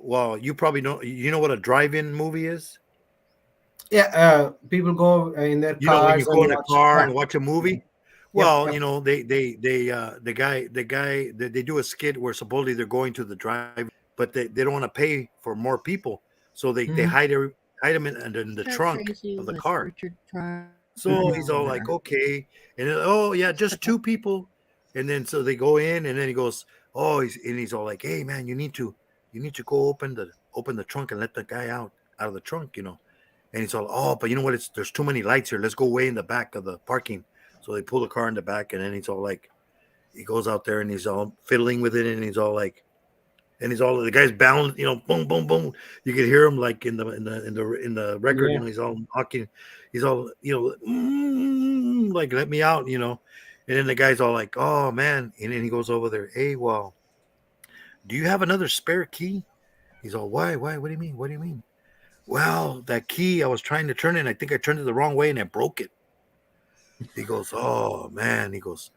well, you probably know, what a drive-in movie is. Yeah. People go in their You know, when you cars go in a watch- car and watch a movie. Well, yep. the guy they do a skit where supposedly they're going to the drive, but they don't want to pay for more people, so they Mhm. hide him in the Car trunk Crazy of the with car. Richard Pryor. So he's all like, "Okay," and then, "Oh yeah, just two people," and then so they go in, and then he goes, "Oh," he's all like, "Hey man, you need to go open the trunk and let the guy out of the trunk, And he's all, "Oh, but you know what? There's too many lights here. Let's go way in the back of the parking." So they pull the car in the back, and then he's all like, he goes out there and he's all fiddling with it, and he's all like, the guy's bound, boom, boom, boom. You could hear him like in the record, Yeah. he's all knocking, he's all, like, "Let me out," and then the guy's all like, "Oh man," and then he goes over there, "Hey, well, do you have another spare key?" He's all, "Why? What do you mean? What do you mean?" "Well, that key, I was trying to turn it, and I think I turned it the wrong way and I broke it." He goes, "Oh man," he goes,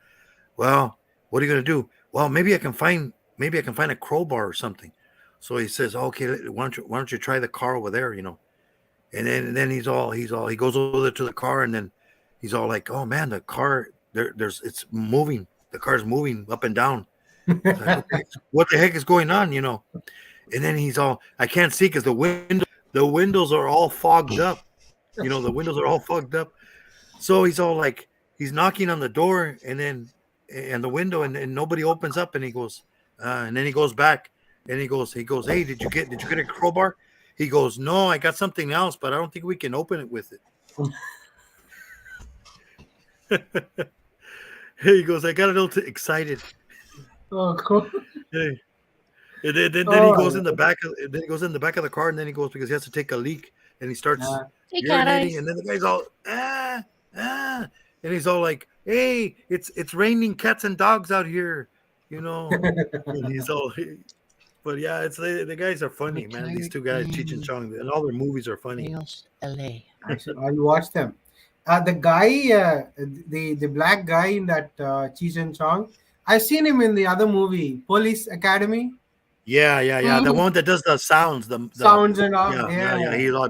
"Well, what are you gonna do?" "Well, maybe I can find a crowbar or something." So he says, "Okay, why don't you try the car over there?" And then he goes over there to the car, and then he's all like, "Oh man, the car it's moving. The car's moving up and down." He's like, what the heck is going on? And then he's all, "I can't see because the windows are all fogged up. The windows are all fogged up." So he's all like, he's knocking on the door and the window, and nobody opens up, and he goes, and then he goes back and he goes, "Hey, did you get a crowbar?" He goes, "No, I got something else, but I don't think we can open it with it." He goes, "I got a little excited." Oh, cool. Hey. And then he goes in the back of the car, and then he goes because he has to take a leak, and he starts Hey, Cat urinating, Eyes. and then the guy's all, "Ah." ah, and he's all like, "Hey, it's raining cats and dogs out here," you know. And he's all, but yeah, it's the guys are funny, man. These two guys, Cheech and Chong, and all their movies are funny. Chaos LA. I'll watch them. The guy, the black guy in that Cheech and Chong, I've seen him in the other movie, Police Academy. Yeah. The Mhm. one that does the sounds, the Sounds and all. yeah. He's all,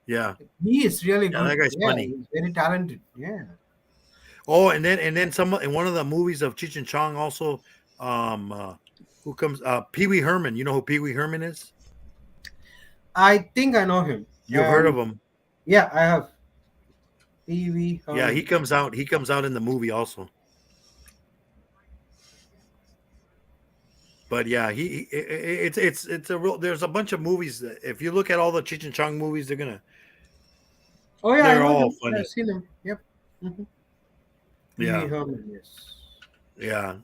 yeah. He is really Yeah, good. that guy's funny. He's very talented. Yeah. Oh, and then some in one of the movies of Cheech and Chong also, who comes Pee Wee Herman. You know who Pee Wee Herman is? I think I know him. You've heard of him? Yeah, I have. Pee Wee Herman. Yeah, he comes out. He comes out in the movie also. But yeah, it's a real. There's a bunch of movies that if you look at all the Cheech and Chong movies, they're gonna. Oh yeah, I they're know all him. funny. I've seen him. Yep. Mhm. Pee Yeah. Wee Herman, yes. Yeah.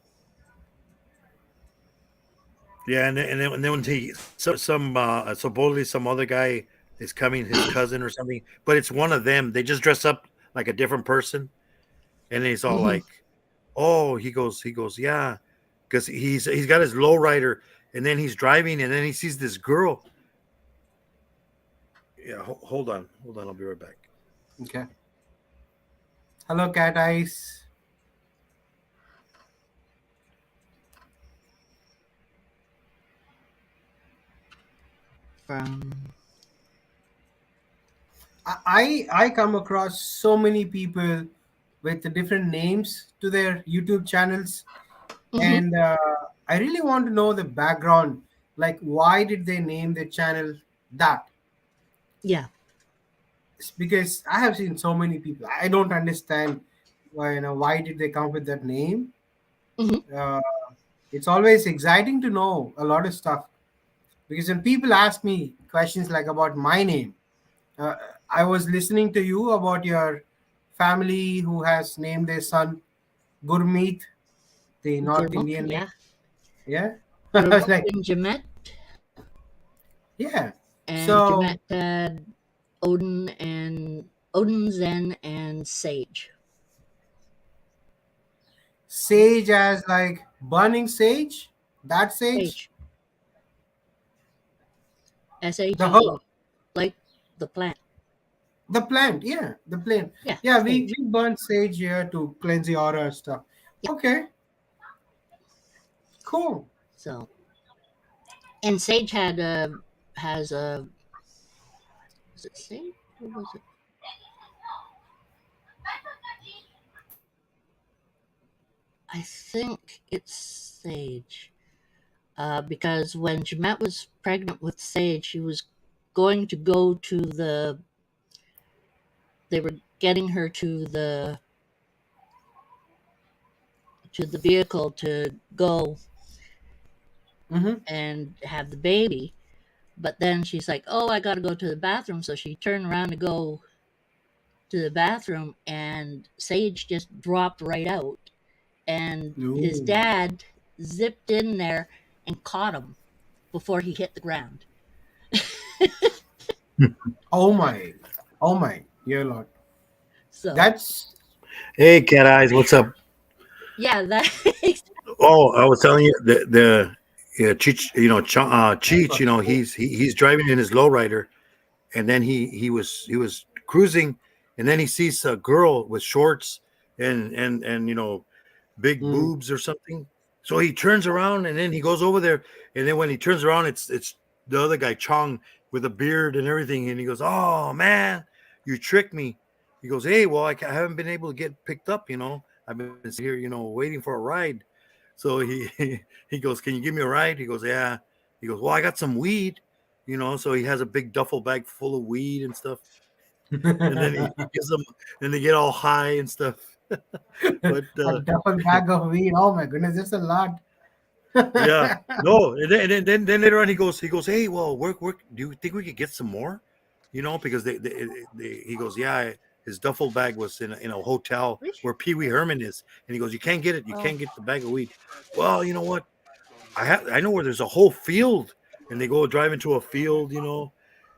Yeah, and then when he supposedly some other guy is coming, his cousin or something, but it's one of them. They just dress up like a different person, and he's all Mhm. like, "Oh," he goes, "Yeah," because he's got his lowrider, and then he's driving, and then he sees this girl. Yeah, hold on, I'll be right back. Okay. Hello, Cat Eyes. From I come across so many people with different names to their YouTube channels, Mhm. and I really want to know the background. Like, why did they name their channel that? Yeah. It's because I have seen so many people. I don't understand why did they come with that name. Mhm. It's always exciting to know a lot of stuff because when people ask me questions like about my name, uh, I was listening to you about your family who has named their son Gurmeet, the North Gurmukh, Indian name. yeah. Yeah. I was Gurmukh like, and Jamet, yeah. and So Jamet had Odin, Zen, and Sage. sage as like burning sage, that sage, Sage, the herb, like the plant. the plant. Yeah, the plant. Yeah. Yeah, Sage. we burn sage here to cleanse the aura and stuff. Yeah. Okay, cool. So, and Sage has a. Was it Sage? Or was it? I think it's Sage. Because when Jamet was pregnant with Sage, she was going to go to the. They were getting her to the vehicle to go Mm-hmm. and have the baby, but then she's like, "Oh, I got to go to the bathroom." So she turned around to go to the bathroom, and Sage just dropped right out, and his Ooh. dad zipped in there and caught him before he hit the ground. Oh my, dear Lord. So That's Hey, Cat Eyes, what's up? yeah, that Oh, I was telling you the Cheech, Cheech, he's driving in his lowrider, and then he was cruising, and then he sees a girl with shorts and big Mm. boobs or something. So he turns around, and then he goes over there, and then when he turns around, it's the other guy Chong with a beard and everything, and he goes, "Oh man, you tricked me." He goes, "Hey, well, I haven't been able to get picked up. I've been here, waiting for a ride." So he goes, "Can you give me a ride?" He goes, "Yeah." He goes, "Well, I got some weed." So he has a big duffel bag full of weed and stuff. And then he gives them, and they get all high and stuff. But a duffel bag of weed. Oh my goodness, that's a lot. yeah, no, and then later on he goes, "Hey, well, work. Do you think we could get some more? Because he goes, yeah." His duffel bag was in a hotel where Pee Wee Herman is, and he goes, "You can't get it. You can't get the bag of weed." Well, you know what? I know where there's a whole field, and they go drive into a field,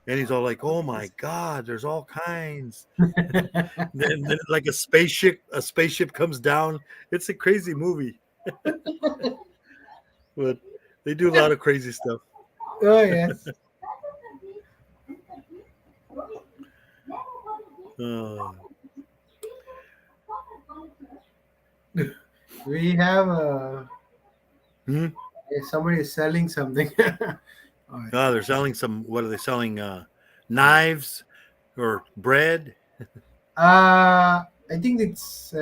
and he's all like, "Oh my God, there's all kinds." Then like a spaceship comes down. It's a crazy movie, but they do a lot of crazy stuff. Oh yes. Uh, We have Hmm? somebody is selling something. All right. they're selling some. What are they selling? Knives or bread? I think it's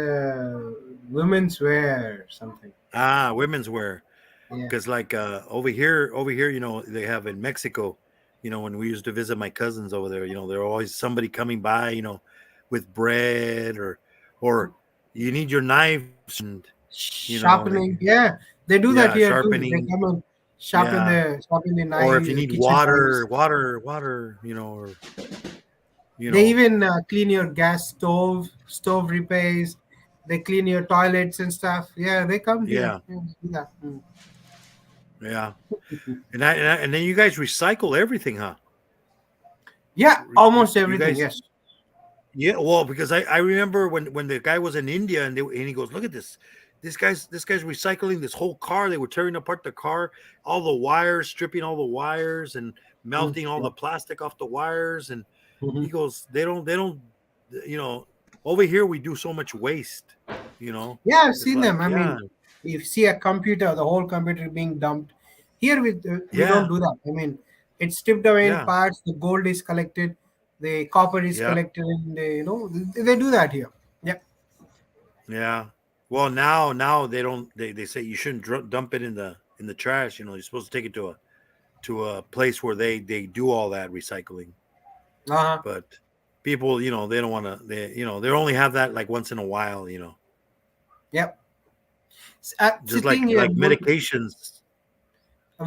women's wear or something. Women's wear. Yeah. Because like over here, you know, they have in Mexico, you know, when we used to visit my cousins over there, you know, there always somebody coming by, you know, with bread or you need your knives and you know, Sharpening. Yeah, they do that here too. They sharpening. come and sharpen Yeah. the knife. Or if you need kitchen water, knives. you know, or you They know, even clean your gas stove repairs. They clean your toilets and stuff. Yeah, they come here. yeah, Do that. Mm. yeah. And then you guys recycle everything, huh? Yeah, almost You everything. guys, Yes. yeah. Well, because I remember when the guy was in India and he goes, look at this. This guy's recycling this whole car. They were tearing apart the car, all the wires, stripping all the wires, and melting all the plastic off the wires. And he Mhm. goes, they don't, you know, over here we do so much waste. You know, Yeah, I've it's seen like, them. I yeah, mean, you see a computer, the whole computer being dumped. Here we yeah, don't do that. I mean, it's stripped away in yeah, parts. The gold is collected, the copper is yeah, collected, and they do that here. Yeah. yeah. Well, now they don't. They say you shouldn't dump it in the trash. You know, you're supposed to take it to a place where they do all that recycling. Uh-huh. But people, you know, they don't want to. They they only have that like once in a while. You know, Yep. just Sitting here, like medications.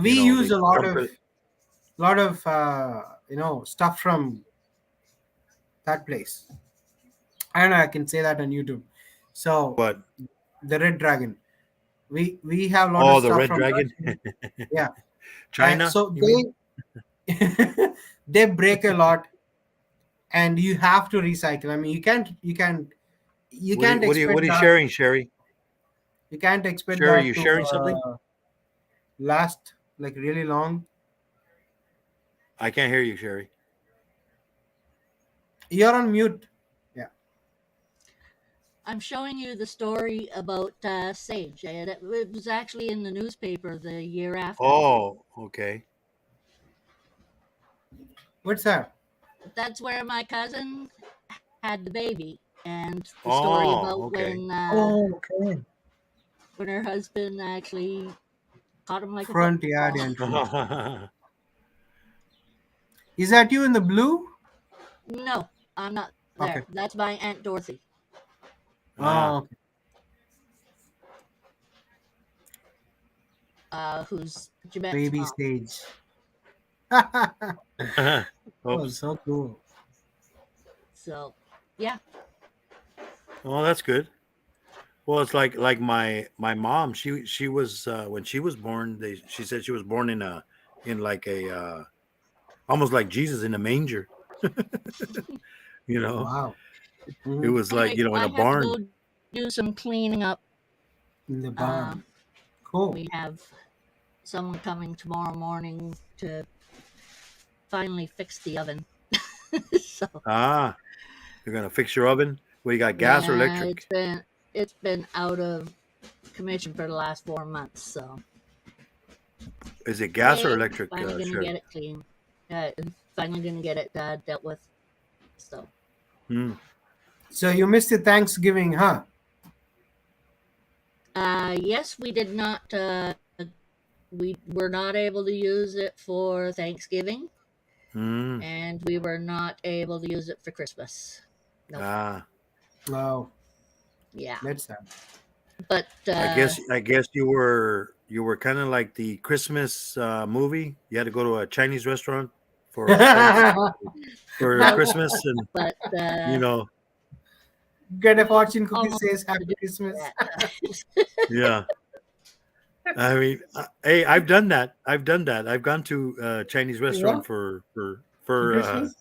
we You know, use they a lot dump of it. stuff from that place, and I can say that on YouTube. So But the Red Dragon, we have a lot of oh, the stuff Red from Dragon, yeah. China. So You mean? they break a lot, and you have to recycle. I mean, you can't What expect are you that. sharing, Sherry? You can't expect Sherry, that you to sharing something? last like really long. I can't hear you, Sherry. You're on mute. Yeah. I'm showing you the story about Sage. It was actually in the newspaper the year after. Oh, okay. What's that? That's where my cousin had the baby, and the story Oh, about okay. Okay. when her husband actually caught him like Front a yard football. entry. Is that you in the blue? No, I'm not there. Okay. That's my Aunt Dorothy. Ah. Oh, Who's Jeanette's baby mom. stage. Oh, Oops. so cool. So, yeah. Oh, that's good. Well, it's like my mom. She was when she was born. She said she was born in like a almost like Jesus in a manger. You know, Wow. it Mhm. was like in I a have barn. to go do some cleaning up. In the barn. Cool. We have someone coming tomorrow morning to finally fix the oven. So You're gonna fix your oven. Well, you got gas or electric? It's been out of commission for the last 4 months. So Is it gas or Hey, electric? Finally gonna Shirley? get it clean. Finally gonna get it dealt with. So Hmm. So you missed the Thanksgiving, huh? yes, we did not. We were not able to use it for Thanksgiving, Hmm. and we were not able to use it for Christmas. Nope. Wow. Yeah, That's sad. but I guess you were kind of like the Christmas movie. You had to go to a Chinese restaurant for No. Christmas, and but you know, Get a fortune cookie Almost says Happy do Christmas. that. yeah. I mean, hey, I've done that. I've gone to a Chinese restaurant for You Christmas.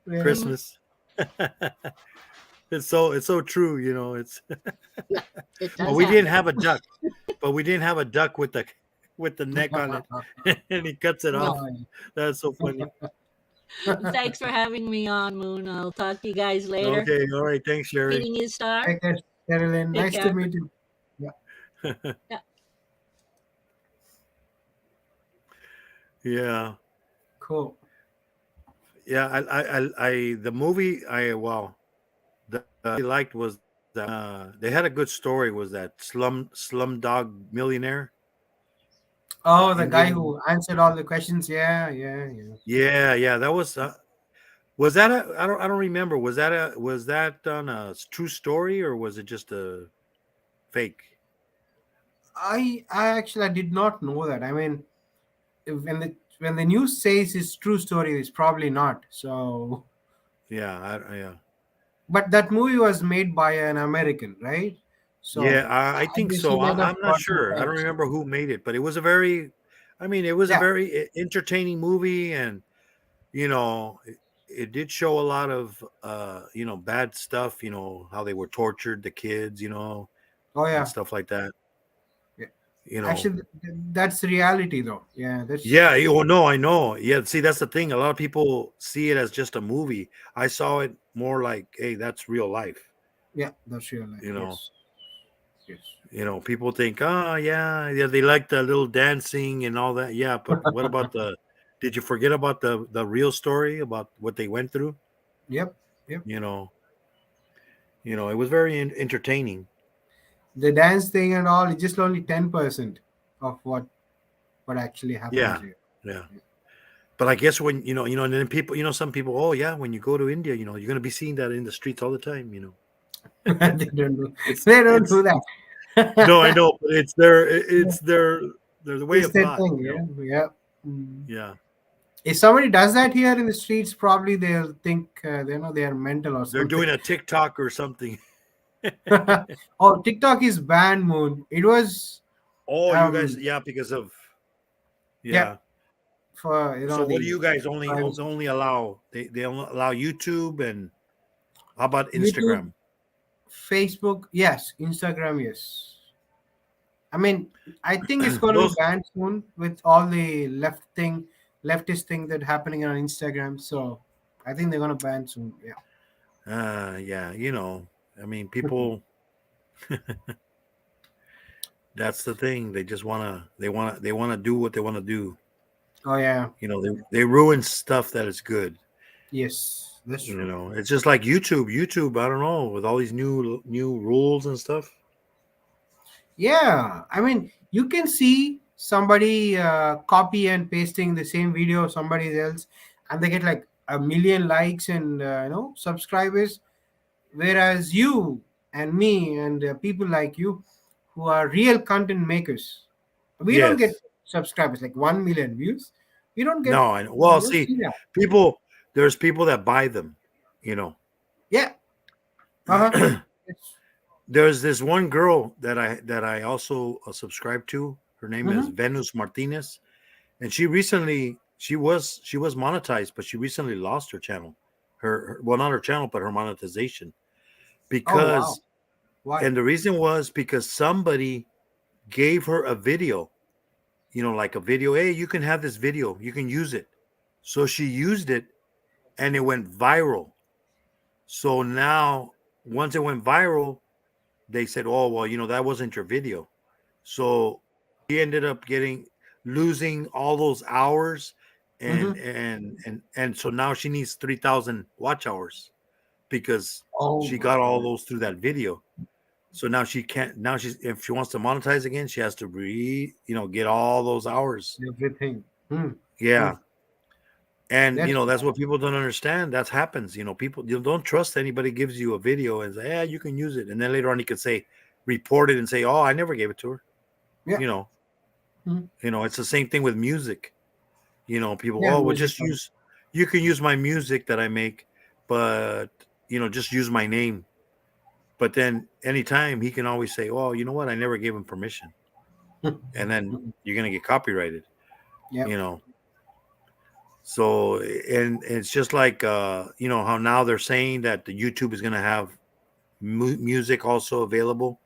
Yeah. Christmas. It's so true, you know. It's Yeah, it does. well, we happen. didn't have a duck, but we didn't have a duck with the neck on it, and he cuts it off. That's so funny. Thanks for having me on, Moon. I'll talk to you guys later. Okay, all right, thanks, Sherry. Meeting you, Star. Take care, Carolyn. Take Nice care. to meet you. Yeah, Cool. yeah. The movie I liked was that they had a good story. Was that Slumdog Millionaire? Oh, the guy Indian- who answered all the questions. Yeah. Yeah. That was that I don't remember. Was that on a true story or was it just a fake? I actually did not know that. I mean, when the news says it's true story, it's probably not. So, Yeah, but that movie was made by an American, right? So yeah, I think guess so. he might have I'm got not sure. I don't the remember who made it, but it was a very, it was a Yeah. very entertaining movie, and it did show a lot of bad stuff. You know how they were tortured, the kids, Oh yeah. and stuff like that. Yeah. You know, Actually, that's reality, though. Yeah, that's yeah. No, I know. Yeah, see, that's the thing. A lot of people see it as just a movie. I saw it more like, hey, that's real life. Yeah, that's real life. You know. Yes. People think, oh yeah, they like the little dancing and all that. Yeah, but what about did you forget about the real story about what they went through? Yep. You know, it was very entertaining. The dance thing and all is just only 10% of what actually happens Yeah. here. Yeah. But I guess when and then people, some people, oh yeah, when you go to India, you're going to be seeing that in the streets all the time. They don't do. They don't do that. No, I know, but it's their way It's of their thought. thing. you know? Yeah. Mm. Yeah. If somebody does that here in the streets, probably they'll think they are mental or something. They're doing a TikTok or something. Oh, TikTok is banned, Moon. It was Oh, you guys, yeah, because of Yeah. for So what do you guys privacy. only allow? They only allow YouTube, and how about YouTube, Instagram? Facebook, yes. Instagram, yes. I mean, I think it's going to be Those- banned soon with all the leftist thing that happening on Instagram. So I think they're going to ban soon. Yeah. Yeah, people. That's the thing. They just they want to do what they want to do. Oh yeah. They ruin stuff that is good. Yes, that's true. It's just like YouTube. YouTube, I don't know, with all these new rules and stuff. Yeah, I mean, you can see somebody copy and pasting the same video of somebody else, and they get like 1 million likes and subscribers, whereas you and me and people like you who are real content makers, we don't get Yes. subscribers like 1 million views. We don't get. No, I know. Well, we don't see, see that. there's people that buy them. Yeah. Uh-huh. It's- There's this one girl that I also subscribe to. Her name is Venus Martinez, and she was monetized, but she recently lost her channel. Well, not her channel, but her monetization, because Why? and the reason was because somebody gave her a video, like a video. Hey, you can have this video, you can use it. So she used it, and it went viral. So now, once it went viral, they said, "Oh, well, that wasn't your video." So he ended up losing all those hours, and so now she needs 3,000 watch hours because she got all those through that video. So now she can't. Now if she wants to monetize again, she has to get all those hours. Everything. Yeah. And That's- that's what people don't understand. That happens. People, you don't trust anybody gives you a video and say, "Yeah, you can use it," and then later on you could say, report it and say, "Oh, I never gave it to her." Yeah. It's the same thing with music. People, Yeah, oh, well, music. you can use my music that I make, but just use my name. But then anytime he can always say, "Oh, you know what? I never gave him permission," and then you're gonna get copyrighted. Yeah. So, and it's just like how now they're saying that the YouTube is going to have music also available,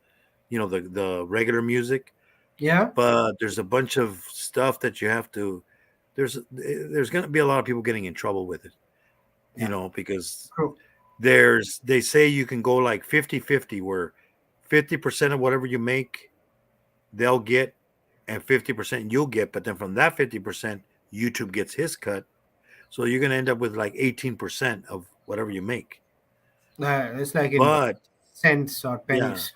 the regular music, Yeah. but there's a bunch of stuff that you have to. There's going to be a lot of people getting in trouble with it, Yeah. because True. they say you can go like 50-50, where 50% of whatever you make they'll get, and 50% you'll get, but then from that 50% YouTube gets his cut, so you're going to end up with like 18% of whatever you make. It's like in But cents or yeah, pennies.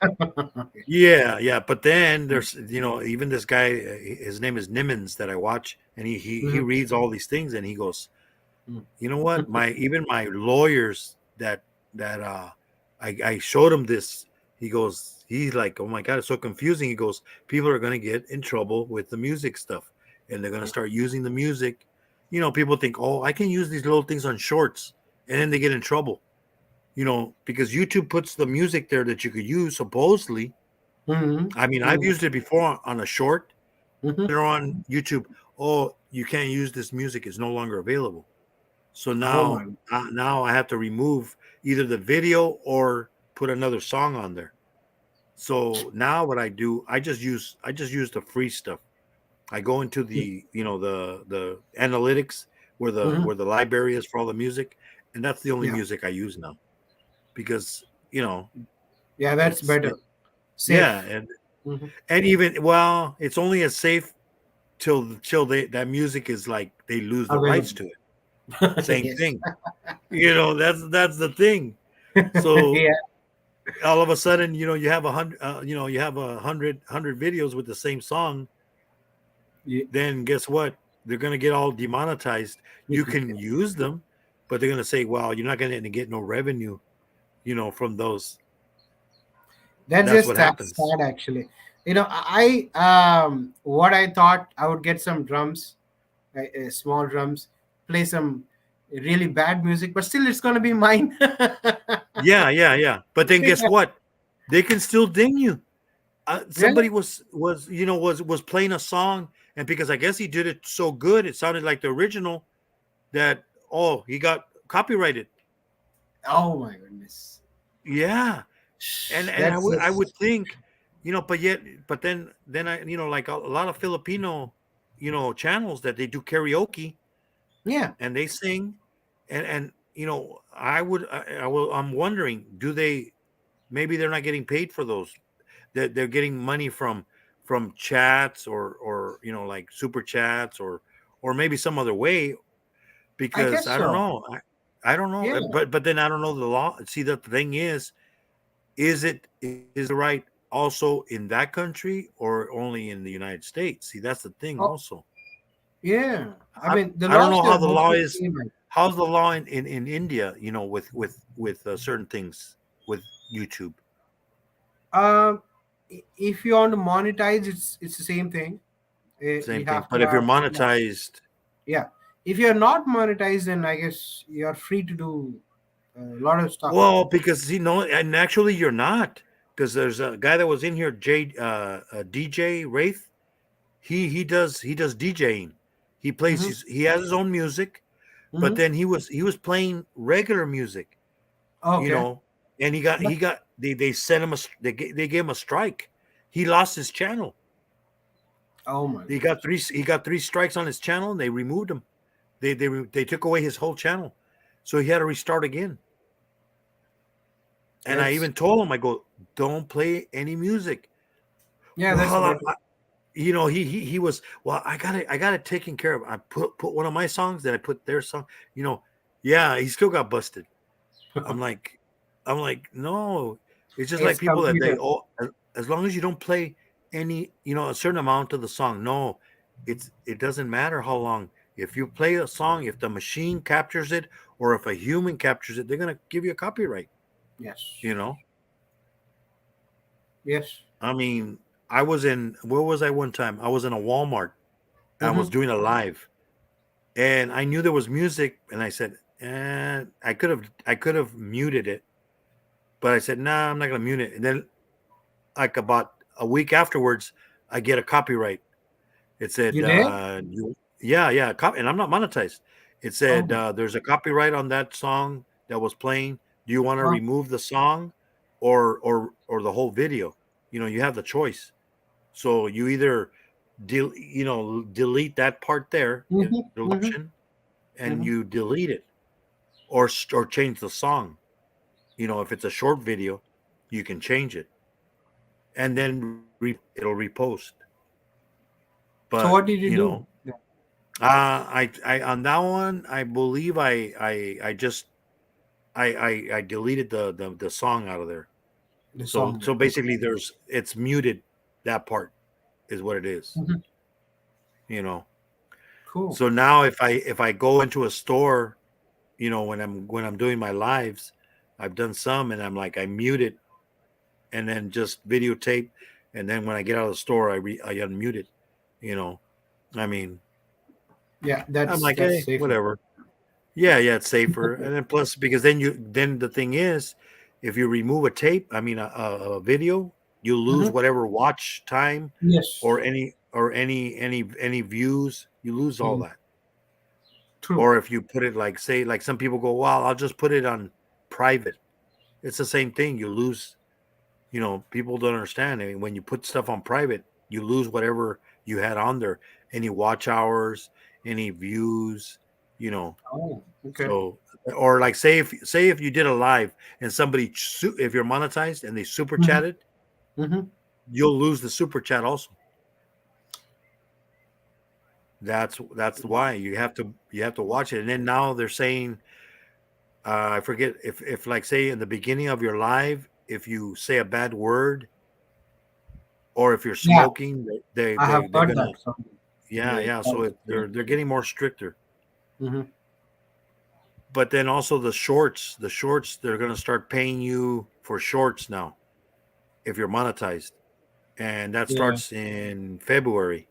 yeah, but then there's even this guy, his name is Nimmons, that I watch, and he Mhm. reads all these things, and he goes, Mm. you know what, my lawyers that I showed him this, he's like, oh my god, it's so confusing. He goes, people are going to get in trouble with the music stuff, and they're going to start using the music. People think, oh, I can use these little things on shorts, and then they get in trouble, because YouTube puts the music there that you could use, supposedly. Mhm. I mean, I've used it before on a short. Mhm. They're on YouTube. Oh, you can't use this music, it's no longer available. So Oh my. now I have to remove either the video or put another song on there. So now what I do, I just use the free stuff. I go into the the analytics, where Mhm. the library is for all the music, and that's the only Yeah. music I use now, because Yeah, that's it's better. yeah, Safe. Mhm. and even, well, it's only as safe till that music is like they lose the rights Available. to it. Same Yes. thing. That's the thing. So Yeah. all of a sudden, you have 100, you have 100 videos with the same song. Yeah. Then guess what? They're gonna get all demonetized. You can use them, but they're gonna say, "Well, you're not gonna get no revenue, from those." That's That's just what happens. sad, actually. What I thought I would get some drums, small drums, play some really bad music, but still it's gonna be mine. Yeah. But then guess Yeah. what? They can still ding you. Really? Somebody was playing a song, and because I guess he did it so good, it sounded like the original, that he got copyrighted. Oh my goodness. Yeah, and That's I would just think, but then I, like a lot of Filipino, channels that they do karaoke yeah. and they sing, and I'm wondering, do they, maybe they're not getting paid for those, that they're getting money from chats, or like super chats, or maybe some other way, I because guess I don't so. know. I don't know, Yeah. but then I don't know the law. See, the thing is the right also in that country or only in the United States? See, that's the thing Oh, also. yeah. I I, mean, the I don't laws know how are the law mostly is. same. How's the law in India? With certain things with YouTube. Um, if you want to monetize, it's the same thing. Same You thing. have to But if you're have, yeah, monetized, yeah. If you're not monetized, then I guess you're free to do a lot of stuff. well, because and actually you're not, because there's a guy that was in here, DJ Wraith. He does DJing. Hmm. He has his own music, but Hmm. then he was playing regular music, you Okay. know, and But they sent him they gave him a strike. He lost his channel. oh my He got three strikes on his channel, and they removed him. They took away his whole channel, so he had to restart again. And I goodness. even told him, I go, don't play any music. Yeah, that's Well, better. he was, well, I got it taken care of. I put one of my songs, then I put their song. Yeah, he still got busted. I'm like, no, it's just like It's people that computer. as long as you don't play any, a certain amount of the song. No, it doesn't matter how long. If you play a song, if the machine captures it or if a human captures it, they're gonna give you a copyright. Yes. You know, Yes. I mean, where was I one time? I was in a Walmart and I was Hmm. doing a live, and I knew there was music, and I said, I could have muted it, but I said, nah, I'm not gonna mute it. And then, like about a week afterwards, I get a copyright. It said, You did? yeah, and I'm not monetized. It said Oh. there's a copyright on that song that was playing. Do you want to Oh. remove the song or the whole video? You know, you have the choice. So you either delete that part there, Mhm, introduction, and mhm. you delete it, or change the song. You know, if it's a short video, you can change it, and then it'll repost. So But what did you you do? know, I on that one, I believe I just I deleted the song out of there. The So song. basically, it's muted. That part is what it is. Mhm. You know. Cool. So now if I go into a store, you know, when I'm doing my lives, I've done some, and I'm like I mute it, and then just videotape, and then when I get out of the store, I unmute it. You know, I mean, Yeah, I'm that's like, hey, safer. whatever. Yeah, it's safer, and then plus because then the thing is, if you remove a tape, I mean a video, you lose Mhm. whatever watch time Yes. or any views, you lose all Mhm. that. True. Or if you put it like say like some people go, well, I'll just put it on private. It's the same thing. You lose, you know, people don't understand. I mean, when you put stuff on private, you lose whatever you had on there, any watch hours, any views, you know. Oh, okay. So, or like say if you did a live and somebody if you're monetized and they super Mhm, chatted, mhm. you'll lose the super chat also. That's why you have to watch it. And then now they're saying, I forget if like say in the beginning of your live, if you say a bad word or if you're Yeah, smoking, they I have they they're heard that gonna from yeah, the yeah. So they're getting more stricter. Mhm. But then also the shorts they're gonna start paying you for shorts now if you're monetized, and that Yeah. starts in February.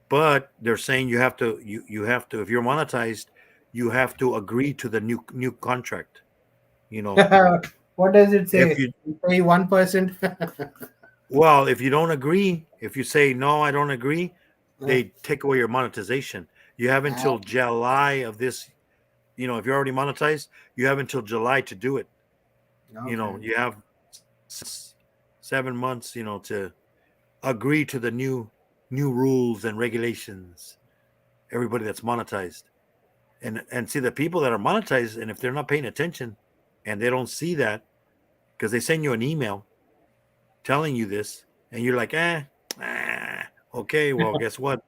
But they're saying you have to if you're monetized, you have to agree to the new contract. You know, What does it if say? you You pay 1%. well, if you don't agree, if you say no, I don't agree, they take away your monetization. You have Ah, until July of this. You know, if you're already monetized, you have until July to do it. You know, okay. you have 7 months. You know, to agree to the new rules and regulations. Everybody that's monetized, and see the people that are monetized, and if they're not paying attention, and they don't see that because they send you an email telling you this, and you're like, okay, well, guess what?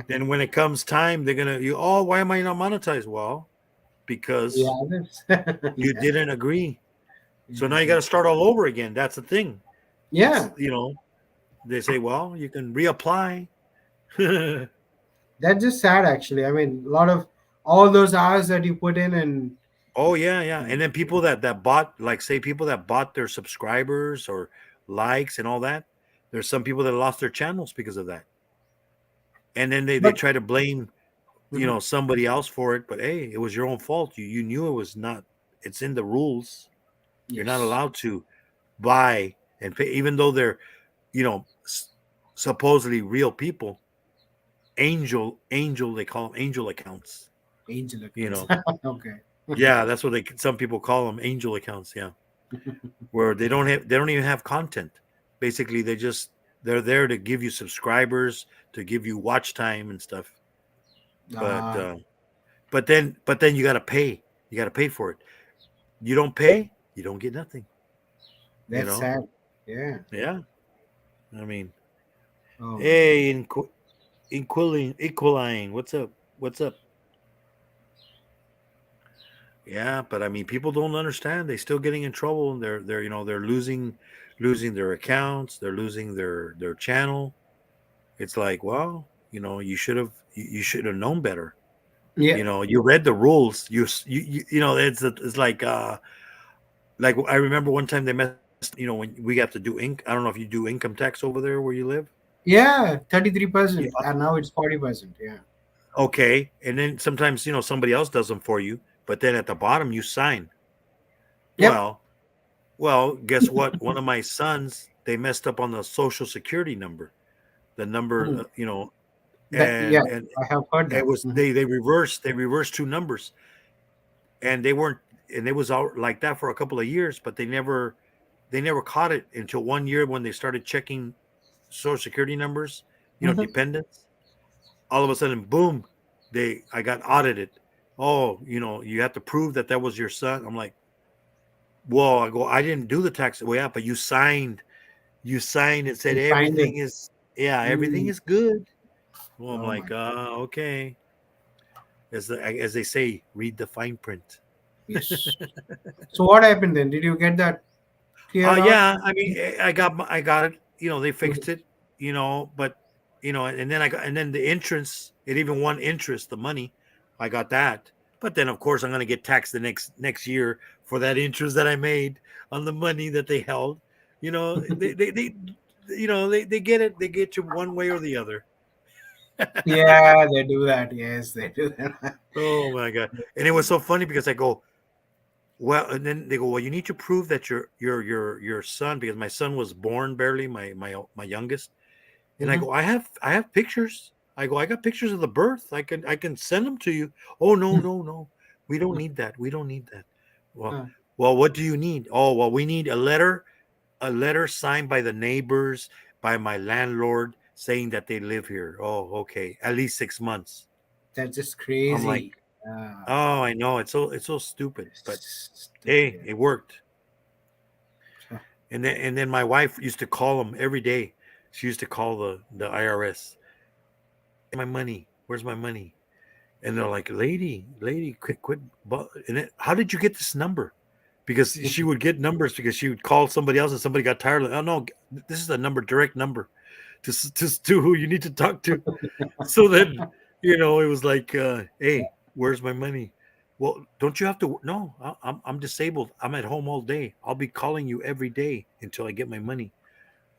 Then when it comes time, they're gonna why am I not monetized? Well, because Yeah, that's you yeah. didn't agree. So now Yes, you got to yes. start all over again. That's the thing. It's Yeah, they say, well, you can reapply. Oh that's just sad actually. I mean, a lot of all those hours that you put in and yeah, yeah. And then people that bought, like say people that bought their subscribers or likes and all that. There's some people that lost their channels because of that. And then they but try to blame Mhm. somebody else for it, but hey, it was your own fault. You knew it was not. It's in the rules. You're not Yes. allowed to buy and pay, even though they're you know supposedly real people. Angel, they call them angel accounts. Angel You accounts. know, Okay. yeah, that's what some people call them, angel accounts. Yeah, where they don't even have content. Basically, they're there to give you subscribers, to give you watch time and stuff. But Ah, but then you got to pay. You got to pay for it. You don't pay, you don't get nothing. You that's know? sad. Yeah. Yeah. I mean, Oh my God. hey, Equaline, what's up? What's up? Yeah, but I mean, people don't understand. They're still getting in trouble, and they're losing their accounts. They're losing their channel. It's like, well, you should have known better. Yeah. You read the rules. It's like I remember one time they messed. When we have to do I don't know if you do income tax over there where you live. Yeah. Yeah. 33%. And now it's 40%. Yeah. Okay, and then sometimes somebody else does them for you, but then at the bottom you sign. Yep. Well, guess what? One of my sons, they messed up on the social security number. The number, Hmm. Yeah, and I have heard that. it was Mhm. they reversed two numbers, and they weren't, and it was all like that for a couple of years, but they never caught it until one year when they started checking social security numbers, Mhm. dependents. All of a sudden, boom, I got audited. Oh, you have to prove that was your son. I'm like, well, I didn't do the tax. Well, yeah, but you signed and said You signed it. everything is, everything Mm. is good. Well, I'm Oh my. like, okay. As they say, read the fine print. Yes. So what happened then? Did you get that cleared out? Yeah, I mean, I got it. They fixed Mhm. it. But and then and then the entrance, it even won interest, the money. I got that. But then, of course, I'm going to get taxed the next year for that interest that I made on the money that they held. They get it. They get you one way or the other. Yeah, they do that. Yes, they do that. Oh my god! And it was so funny because I go, well, and then they go, well, you need to prove that your son, because my son was born barely, my youngest. And I Mhm. go, I have pictures. I go, I got pictures of the birth. I can send them to you. Oh, no, no, no. We don't need that. We don't need that. Well, Uh, what do you need? Oh, well, we need a letter signed by the neighbors, by my landlord, saying that they live here. Oh, okay. At least 6 months. that's just I'm like, crazy. oh, I know. It's so stupid. But Stupid. hey, it worked. And then my wife used to call them every day. She used to call the IRS. My money. Where's my money? And they're like, lady, quit. And how did you get this number? Because she would get numbers because she would call somebody else and somebody got tired of, oh no, this is a direct number to who you need to talk to. So then, it was like, hey, where's my money? Well, don't you have to? No, I'm disabled. I'm at home all day. I'll be calling you every day until I get my money.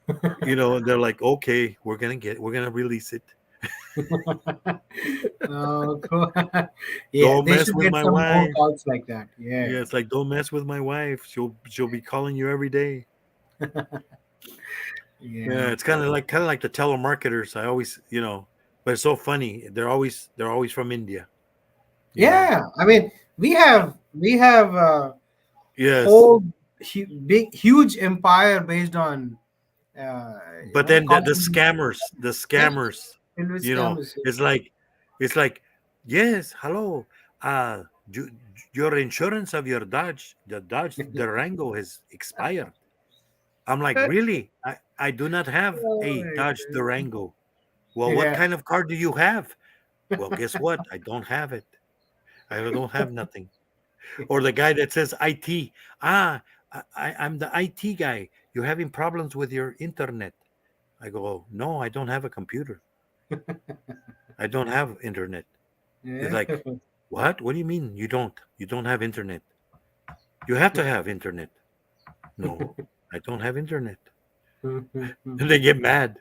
And they're like, okay, we're gonna release it. Oh, cool. Yeah, Don't they mess should with get my some more wife. calls like that. Yeah. Yeah, it's like, don't mess with my wife. She'll be calling you every day. Yeah, Yeah. it's kind of like the telemarketers. I always, but it's so funny. They're always from India. Yeah. I mean, we have a Yes, whole big huge empire based on but then the calling. Yeah, scammers, English scammers. it's like, yes, hello, uh, you, your insurance of the Dodge Durango has expired. I'm like, really? I do not have Oh a my Dodge God. Durango. Well, what Yeah. kind of car do you have? Well, guess what? I don't have it. I don't have nothing. Or the guy that says IT. I'm the IT guy. You're having problems with your internet. I go, no, I don't have a computer. I don't have internet. He's Yeah. like, what? What do you mean you don't? You don't have internet? You have to have internet. No, I don't have internet. And they get mad.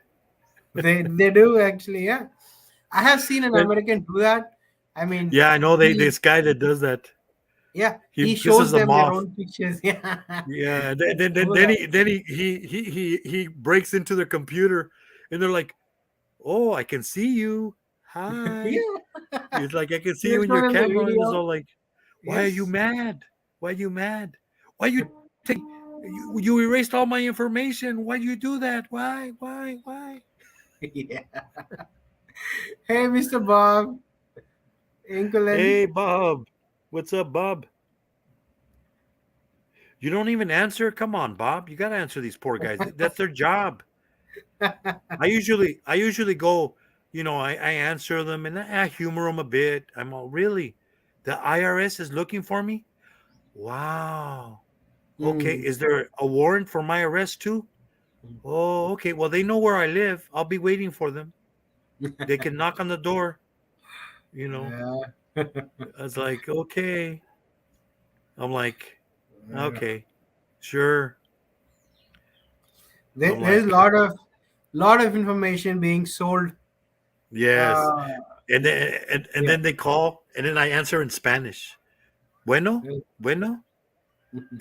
They do actually. Yeah. I have seen an But American do that. I mean, yeah, I know he this guy that does that. yeah, He he pisses shows them them their off. own pictures. Yeah. Yeah, then They then, then, do then that. he then he breaks into their computer, and they're like, "Oh, I can see you. Hi." Yeah. It's like, I can see They you in show your them the camera, and it's video. all like, "Why are you Yes. mad? Why are you mad? Why you take you erased all my information? Why do you do that? Why? Why?" Yeah. Hey, Mr. Bob. England. Hey, Bob, what's up, Bob? You don't even answer. Come on, Bob. You got to answer these poor guys. That's their job. I usually go, I answer them and I humor them a bit. I'm all, really, the IRS is looking for me. Wow. Okay. Mm. Is there a warrant for my arrest too? Oh, okay. Well, they know where I live. I'll be waiting for them. They can knock on the door. You know, Yeah. I was like, okay. I'm like, okay, sure. I'm There's a like, lot of information being sold. yes. Uh, And yeah. then they call, and then I answer in Spanish. Bueno, bueno.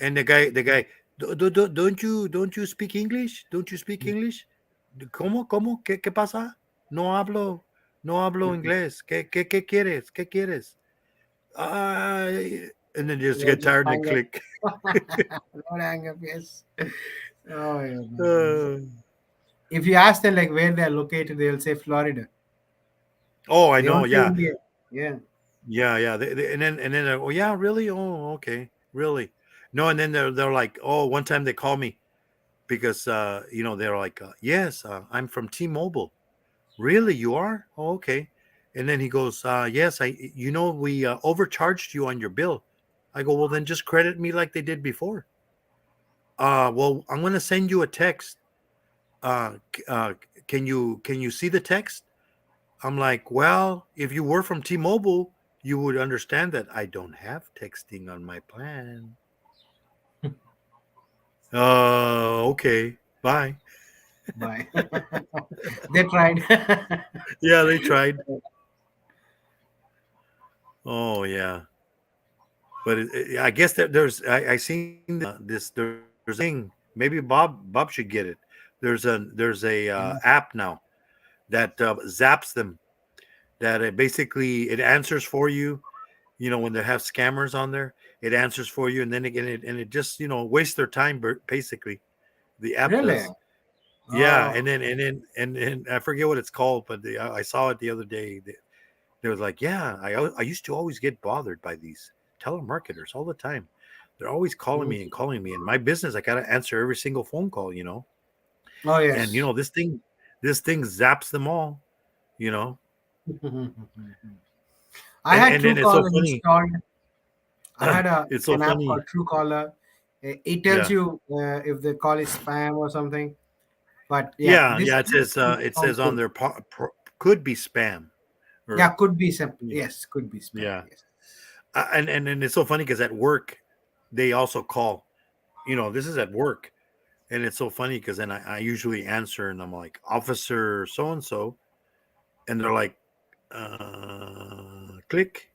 And the guy, don't you speak English? Don't you speak English? ¿Cómo? ¿Qué pasa? No No hablo inglés. ¿Qué quieres? ¿Qué quieres? And then just Yeah, get just tired and hang up. click. Don't hang up, yes. Oh, yeah. Uh, If you ask them like where they're located, they'll say Florida. oh, I They know. won't say Yeah. India. Yeah. Yeah. And then oh yeah, really? Oh, okay, really? No, and then they're like, oh, one time they called me because they're like, yes, I'm from T-Mobile. Really, you are? Oh, okay. And then he goes, yes, we overcharged you on your bill. I go, well, then just credit me like they did before. Well, I'm gonna send you a text. Can you see the text? I'm like, well, if you were from T-Mobile, you would understand that I don't have texting on my plan. Okay, bye. Bye. They tried. Yeah, they tried. Oh yeah, but I guess that I seen there's a thing. Maybe Bob should get it. There's a app now that zaps them. That it answers for you. When they have scammers on there, it answers for you, and then again, it just wastes their time. Basically, the app Really? does. Yeah, Oh, and I forget what it's called, but I saw it the other day. They was like, yeah, I used to always get bothered by these telemarketers all the time. They're always calling me and calling me. In my business, I gotta answer every single phone call. oh And yes. this thing zaps them all. You know, I and had and then it's so Truecaller funny. installed. I had It's so an app funny. called Truecaller. It tells Yeah, you if the call is spam or something. But yeah, this yeah. It says sounds on good. there could be spam Yeah, or could be spam. yeah. Yes, could be spam. Yeah. Yes. And it's so funny because at work they also call. This is at work, and it's so funny because then I usually answer and I'm like, Officer so and so, and they're like, click.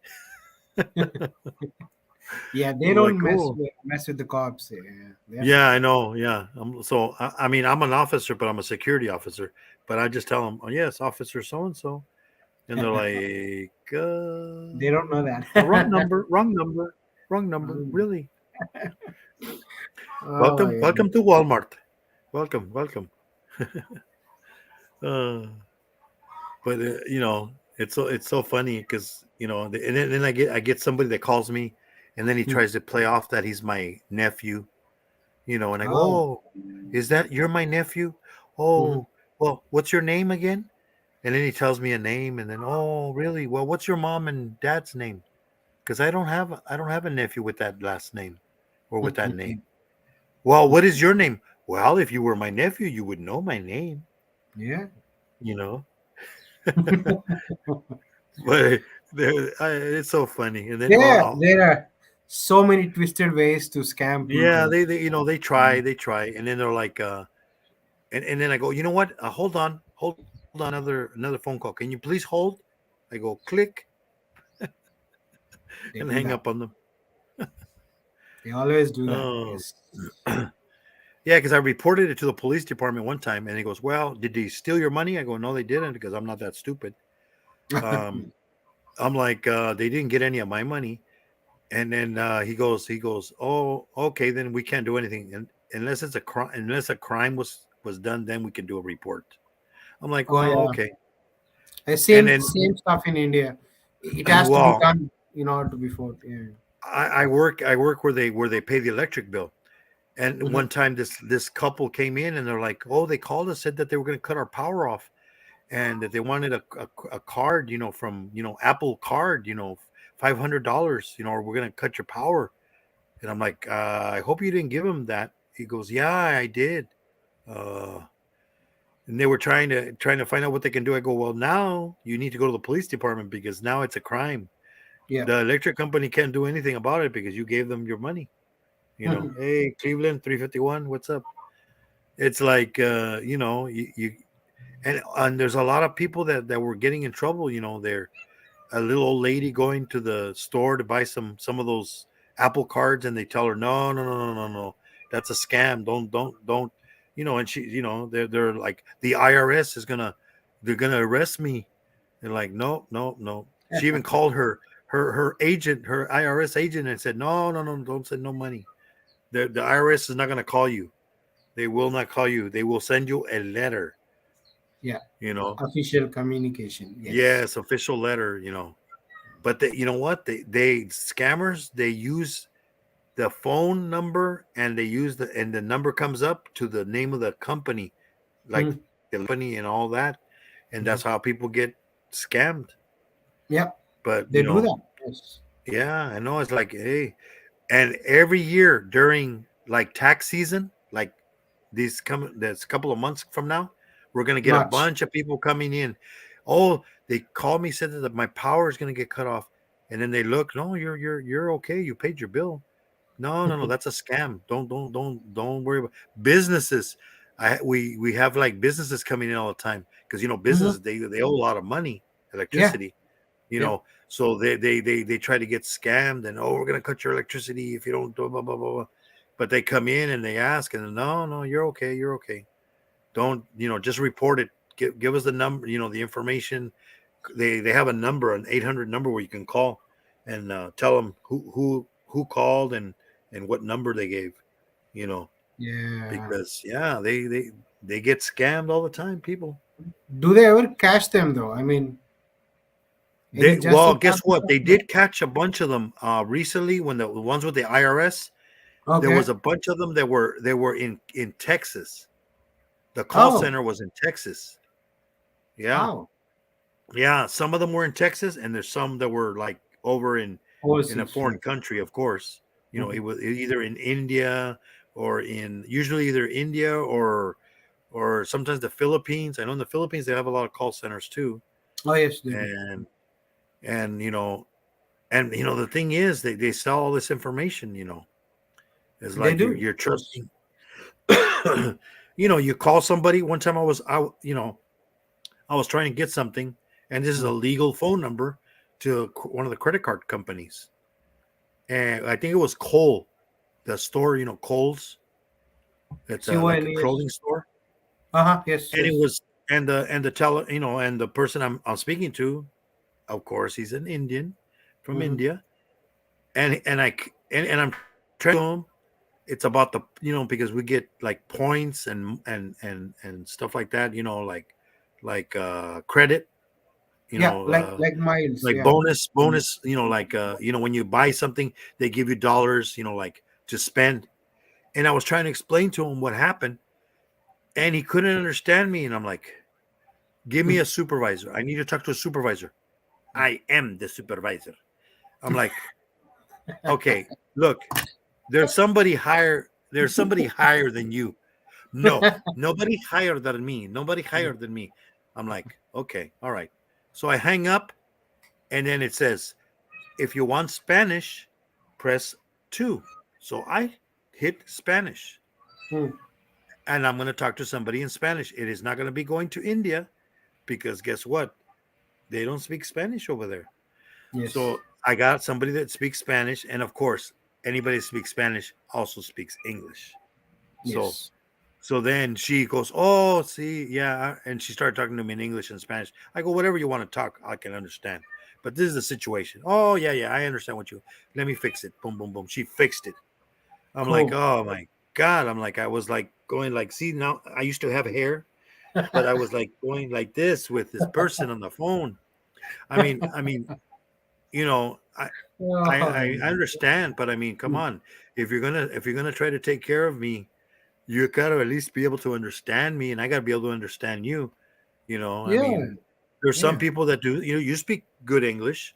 Yeah, they I'm like, don't oh mess with the cops. Yeah, they're yeah, I fine. know, yeah. So I mean I'm an officer, but I'm a security officer. But I just tell them, oh yes, Officer so and they're like, They don't know wrong that. number, wrong number, wrong number. Really? Oh Welcome, yeah. welcome to Walmart. Welcome. Uh, but it's so funny because and then I get somebody that calls me, and then he Hmm. tries to play off that he's my nephew, and I go, Oh. oh, is that you're my nephew? Mhm. Oh, well, what's your name again? And then he tells me a name, and then, oh, really? Well, what's your mom and dad's name? Because I don't have a nephew with that last name or with that name. Well, what is your name? Well, if you were my nephew, you would know my name, Yeah. you know. But it's so funny. And then, There are so many twisted ways to scam yeah, people. they try, and then they're like, and then I go, you know what? Hold on, another phone call. Can you please hold? I go click They and do hang that. up on them. They always do that. Oh, Yes. yeah, because I reported it to the police department one time, and he goes, "Well, did they steal your money?" I go, "No, they didn't, because I'm not that stupid." Um, I'm like, they didn't get any of my money. And then he goes, oh, okay, then we can't do anything, and unless it's a crime, unless a crime was done, then we can do a report. I'm like, Oh well, yeah. okay. And Same stuff in India. It then, has to be well, done in order to be for. Yeah. I work where they pay the electric bill. And Mhm. one time this couple came in and they're like, oh, they called us, said that they were going to cut our power off, and that they wanted a card, from Apple Card, $500, or we're going to cut your power. And I'm like, I hope you didn't give him that. He goes, yeah, I did. Uh, and they were trying to find out what they can do. I go, well, now you need to go to the police department because now it's a crime. Yeah. The electric company can't do anything about it because you gave them your money. Hey, Cleveland 351, what's up? It's like, and there's a lot of people that were getting in trouble. They're a little old lady going to the store to buy some of those Apple cards, and they tell her, no, no, no, no, no, no, that's a scam. Don't. And she, they're like, the IRS they're gonna arrest me. They're like, no, no, no. She even called her agent, her IRS agent, and said, no, no, no, don't send no money. The IRS is not going to call you. They will not call you. They will send you a letter. Yeah. Official communication. Yes, official letter. But you know what? They scammers. They use the phone number, and they use and the number comes up to the name of the company, like the company and all that, and that's how people get scammed. Yeah. But they do that. Yes. Yeah, I know. It's like, hey, and every year during like tax season, like there's a couple of months from now, we're gonna get a bunch of people coming in. Oh, they called me, said that my power is gonna get cut off, and then they look, no, you're okay. You paid your bill. No, that's a scam. Don't worry about businesses. We have like businesses coming in all the time because businesses they owe a lot of money, electricity. So they try to get scammed, and we're gonna cut your electricity if you don't do blah blah blah blah. But they come in and they ask, and no, you're okay. Don't just report it. Give us the number, the information. They have a number, an 800 number where you can call and tell them who called and what number they gave. Yeah. Because they get scammed all the time. People. Do they ever catch them though? I mean. Guess what? They did catch a bunch of them recently when the ones with the IRS. Okay. There was a bunch of them that were in Texas. The call center was in Texas. Yeah. Oh. Yeah. Some of them were in Texas, and there's some that were like over in a foreign country, of course. It was either in India or usually either India or sometimes the Philippines. I know in the Philippines they have a lot of call centers too. Oh yes. And the thing is they sell all this information. It's like you're trusting. You call somebody. One time I was trying to get something, and this is a legal phone number to one of the credit card companies, and I think it was Kohl, the store. Kohl's. It's like a clothing store. Yes. And it was and the person I'm speaking to, of course, he's an Indian from India, and I'm trying to him. It's about the because we get like points and stuff like that. Like credit. Like miles. Like bonus. When you buy something, they give you dollars. Like to spend. And I was trying to explain to him what happened, and he couldn't understand me. And I'm like, give me a supervisor. I need to talk to a supervisor. I am the supervisor. I'm like, okay, look, there's somebody higher than you. No, nobody higher than me. Nobody higher than me. I'm like, okay, all right. So I hang up, and then it says, if you want Spanish, press 2. So I hit Spanish. And I'm going to talk to somebody in Spanish. It is not going to be going to India because guess what? They don't speak Spanish over there. Yes. So I got somebody that speaks Spanish. And of course, anybody that speaks Spanish also speaks English. Yes. So then she goes, oh, see, yeah. And she started talking to me in English and Spanish. I go, whatever you want to talk, I can understand. But this is the situation. Oh, yeah, I understand let me fix it. Boom, boom, boom. She fixed it. I'm like, oh my God. I'm like, I was like going like, see, now I used to have hair, but I was like going like this with this person on the phone. I mean, I understand, but I mean, come on. If you're gonna try to take care of me, you gotta at least be able to understand me, and I gotta be able to understand you. I mean, there's some people that do. You speak good English.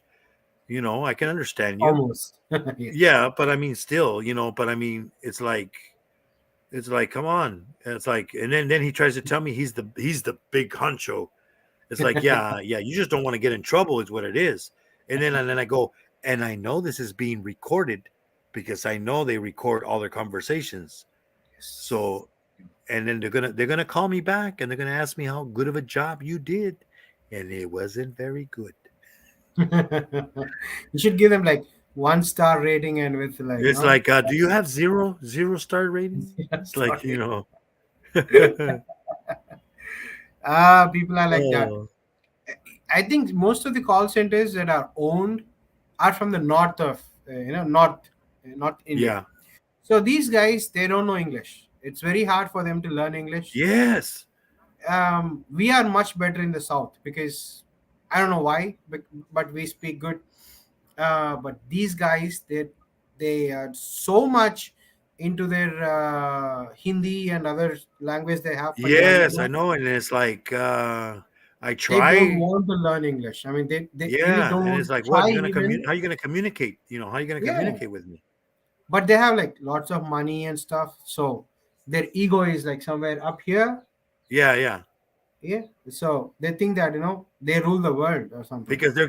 I can understand you. Almost. Yeah, but I mean, still, but I mean, it's like, come on. It's like, and then he tries to tell me he's the big honcho. It's like, yeah, you just don't want to get in trouble is what it is. And then I go, and I know this is being recorded because I know they record all their conversations. So, and then they're gonna call me back and they're gonna ask me how good of a job you did, and it wasn't very good. You should give them like 1-star rating and with like. It's like, do you have zero star rating? It's like People are like that. I think most of the call centers that are owned are from the north of not India. Yeah. So these guys, they don't know English. It's very hard for them to learn English. Yes. We are much better in the south because I don't know why, but we speak good. But these guys, they are so much into their Hindi and other language they have for learning. Yes, I know. And it's like I They don't try. want to learn English. I mean, they really Yeah. don't And want it's to like, what try you gonna even. how you gonna communicate? How you gonna Yeah, communicate with me? but they have like lots of money and stuff, so their ego is like somewhere up here. Yeah, yeah. Yeah, so they think that they rule the world or something. Because they're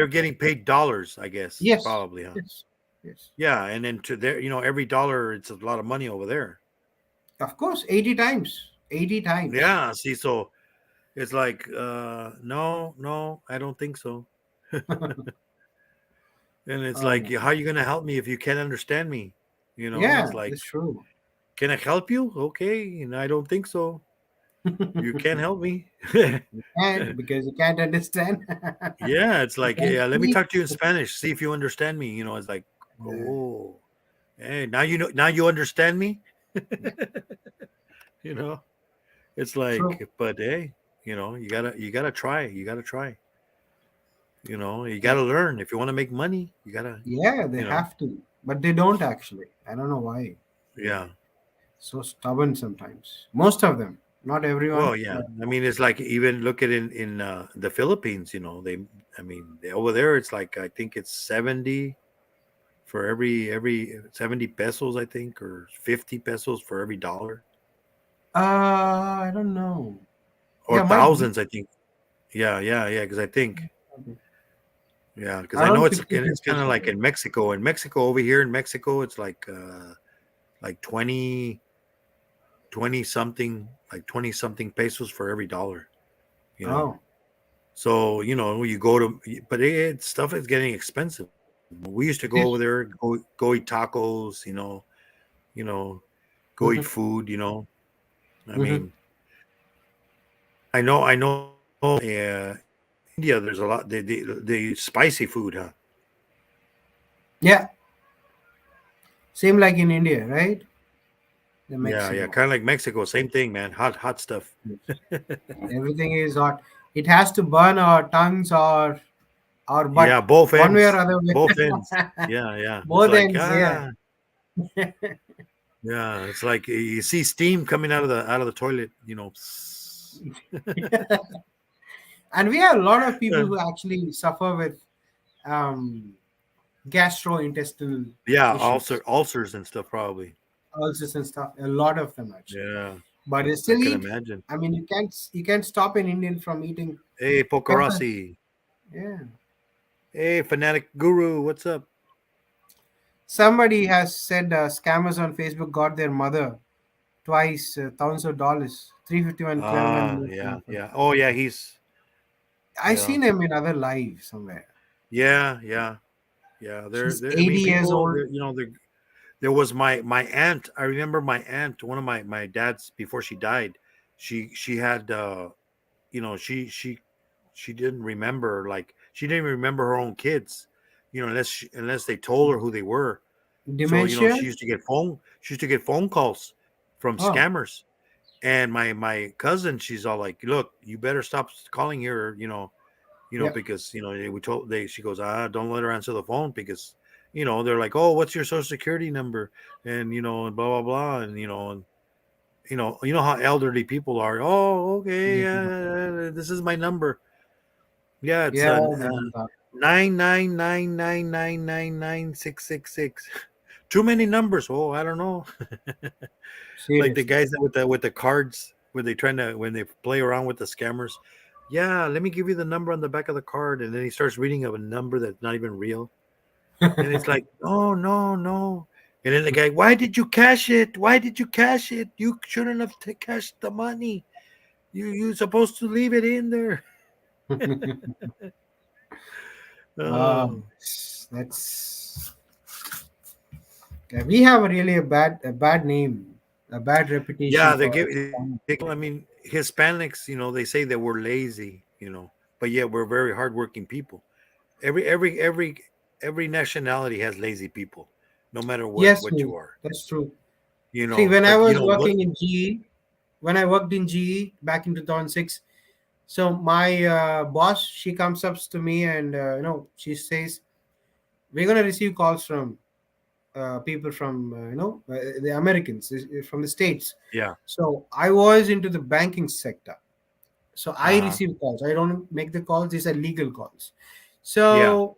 getting paid dollars, I guess, Yes, probably, huh? yes, yes. Yeah, and then to their, every dollar, it's a lot of money over there. Of course, 80 times, 80 times. Yeah, see, so it's like, no, no, I don't think so. And it's like, Um, how are you gonna help me if you can't understand me? yeah, It's like, that's true. can I help you? Okay, and I don't think so. You can't help me. And because you can't understand. Yeah, it's You like, can't yeah, let me speak. talk to you in Spanish, see if you understand me. It's like, Yeah. oh, hey, now you understand me. you know, it's True. like, but hey, you gotta try, you gotta learn if you want to make money. You gotta, Yeah, they you know, have to, but they don't actually. I don't know why. yeah. So stubborn sometimes. Most of them, not everyone. Well, yeah. I mean, it's like, even look at in the Philippines. Over there, it's like, I think it's 70 for every 70 pesos, I think, or 50 pesos for every dollar, I don't know. or Yeah, might be. thousands, I think. Yeah, yeah, yeah. Because I think, yeah, because I know Around it's 50 it's kind of pesos. like in Mexico. In Mexico, over here in Mexico, it's like 20 something, like 20 something pesos for every dollar. You know. Oh, So you go to, but stuff is getting expensive. We used to it go over is. there, go eat tacos. You know, go eat Mhm, food. I mhm. mean, I know. India, there's a lot. They spicy food, huh? Yeah, same like in India, right? The Yeah, yeah, Mexico. kind of like Mexico. Same thing, man. Hot stuff. Yes. Everything is hot. It has to burn our tongues or our Yeah, butt, both one way or ends. other Both ends. way. Yeah, yeah. It's Both like, ends, yeah. yeah. It's like you see steam coming out of the toilet. And we have a lot of people Yeah, who actually suffer with um, gastrointestinal yeah, issues, ulcers and stuff, probably. ulcers and stuff. A lot of them actually, Yeah, but they I still can eat. imagine. I mean, you can't stop an Indian from eating Hey, peppers. Pocarossi. Yeah. Hey, Fanatic Guru. What's up? Somebody has said scammers on Facebook got their mother twice thousands of dollars, 351 Ah, Cleveland. yeah, yeah. Oh, yeah. I Yeah, seen him in other live somewhere. yeah, yeah, yeah. She's I 80 mean, years people. old. There was my aunt. I remember my aunt. One of my dad's, before she died. She had she didn't remember, like, she didn't even remember her own kids. Unless they told her who they were. So Dementia. she used to get phone calls from Oh, scammers. And my cousin, she's all like, "Look, you better stop calling here, yeah. because she goes, don't let her answer the phone, because they're like, oh, what's your social security number, and blah blah blah, and how elderly people are. Oh, okay, this is my number. Yeah, it's Yeah, they don't talk. 99999996666. Too many numbers. Oh, I don't know. Like the Seriously. guys that with the cards, when they play around with the scammers. Yeah, let me give you the number on the back of the card, and then he starts reading of a number that's not even real, and it's like, oh, no, no. And then the guy, why did you cash it? Why did you cash it? You shouldn't have cashed the money. You supposed to leave it in there. Oh, That's yeah, we have really a bad name, a bad reputation yeah. for. I mean, Hispanics. They say that we're lazy. but yet we're very hardworking people. Every nationality has lazy people, no matter Yes, what you Neil, are. that's true. You See, know, when I but you was know, look, working in GE, when I worked in GE back in 2006, so my boss, she comes up to me and she says, "We're gonna receive calls from people from the Americans from the states." yeah, So I was into the banking sector, so I uh-huh, receive calls. I don't make the calls; these are legal calls. yeah, So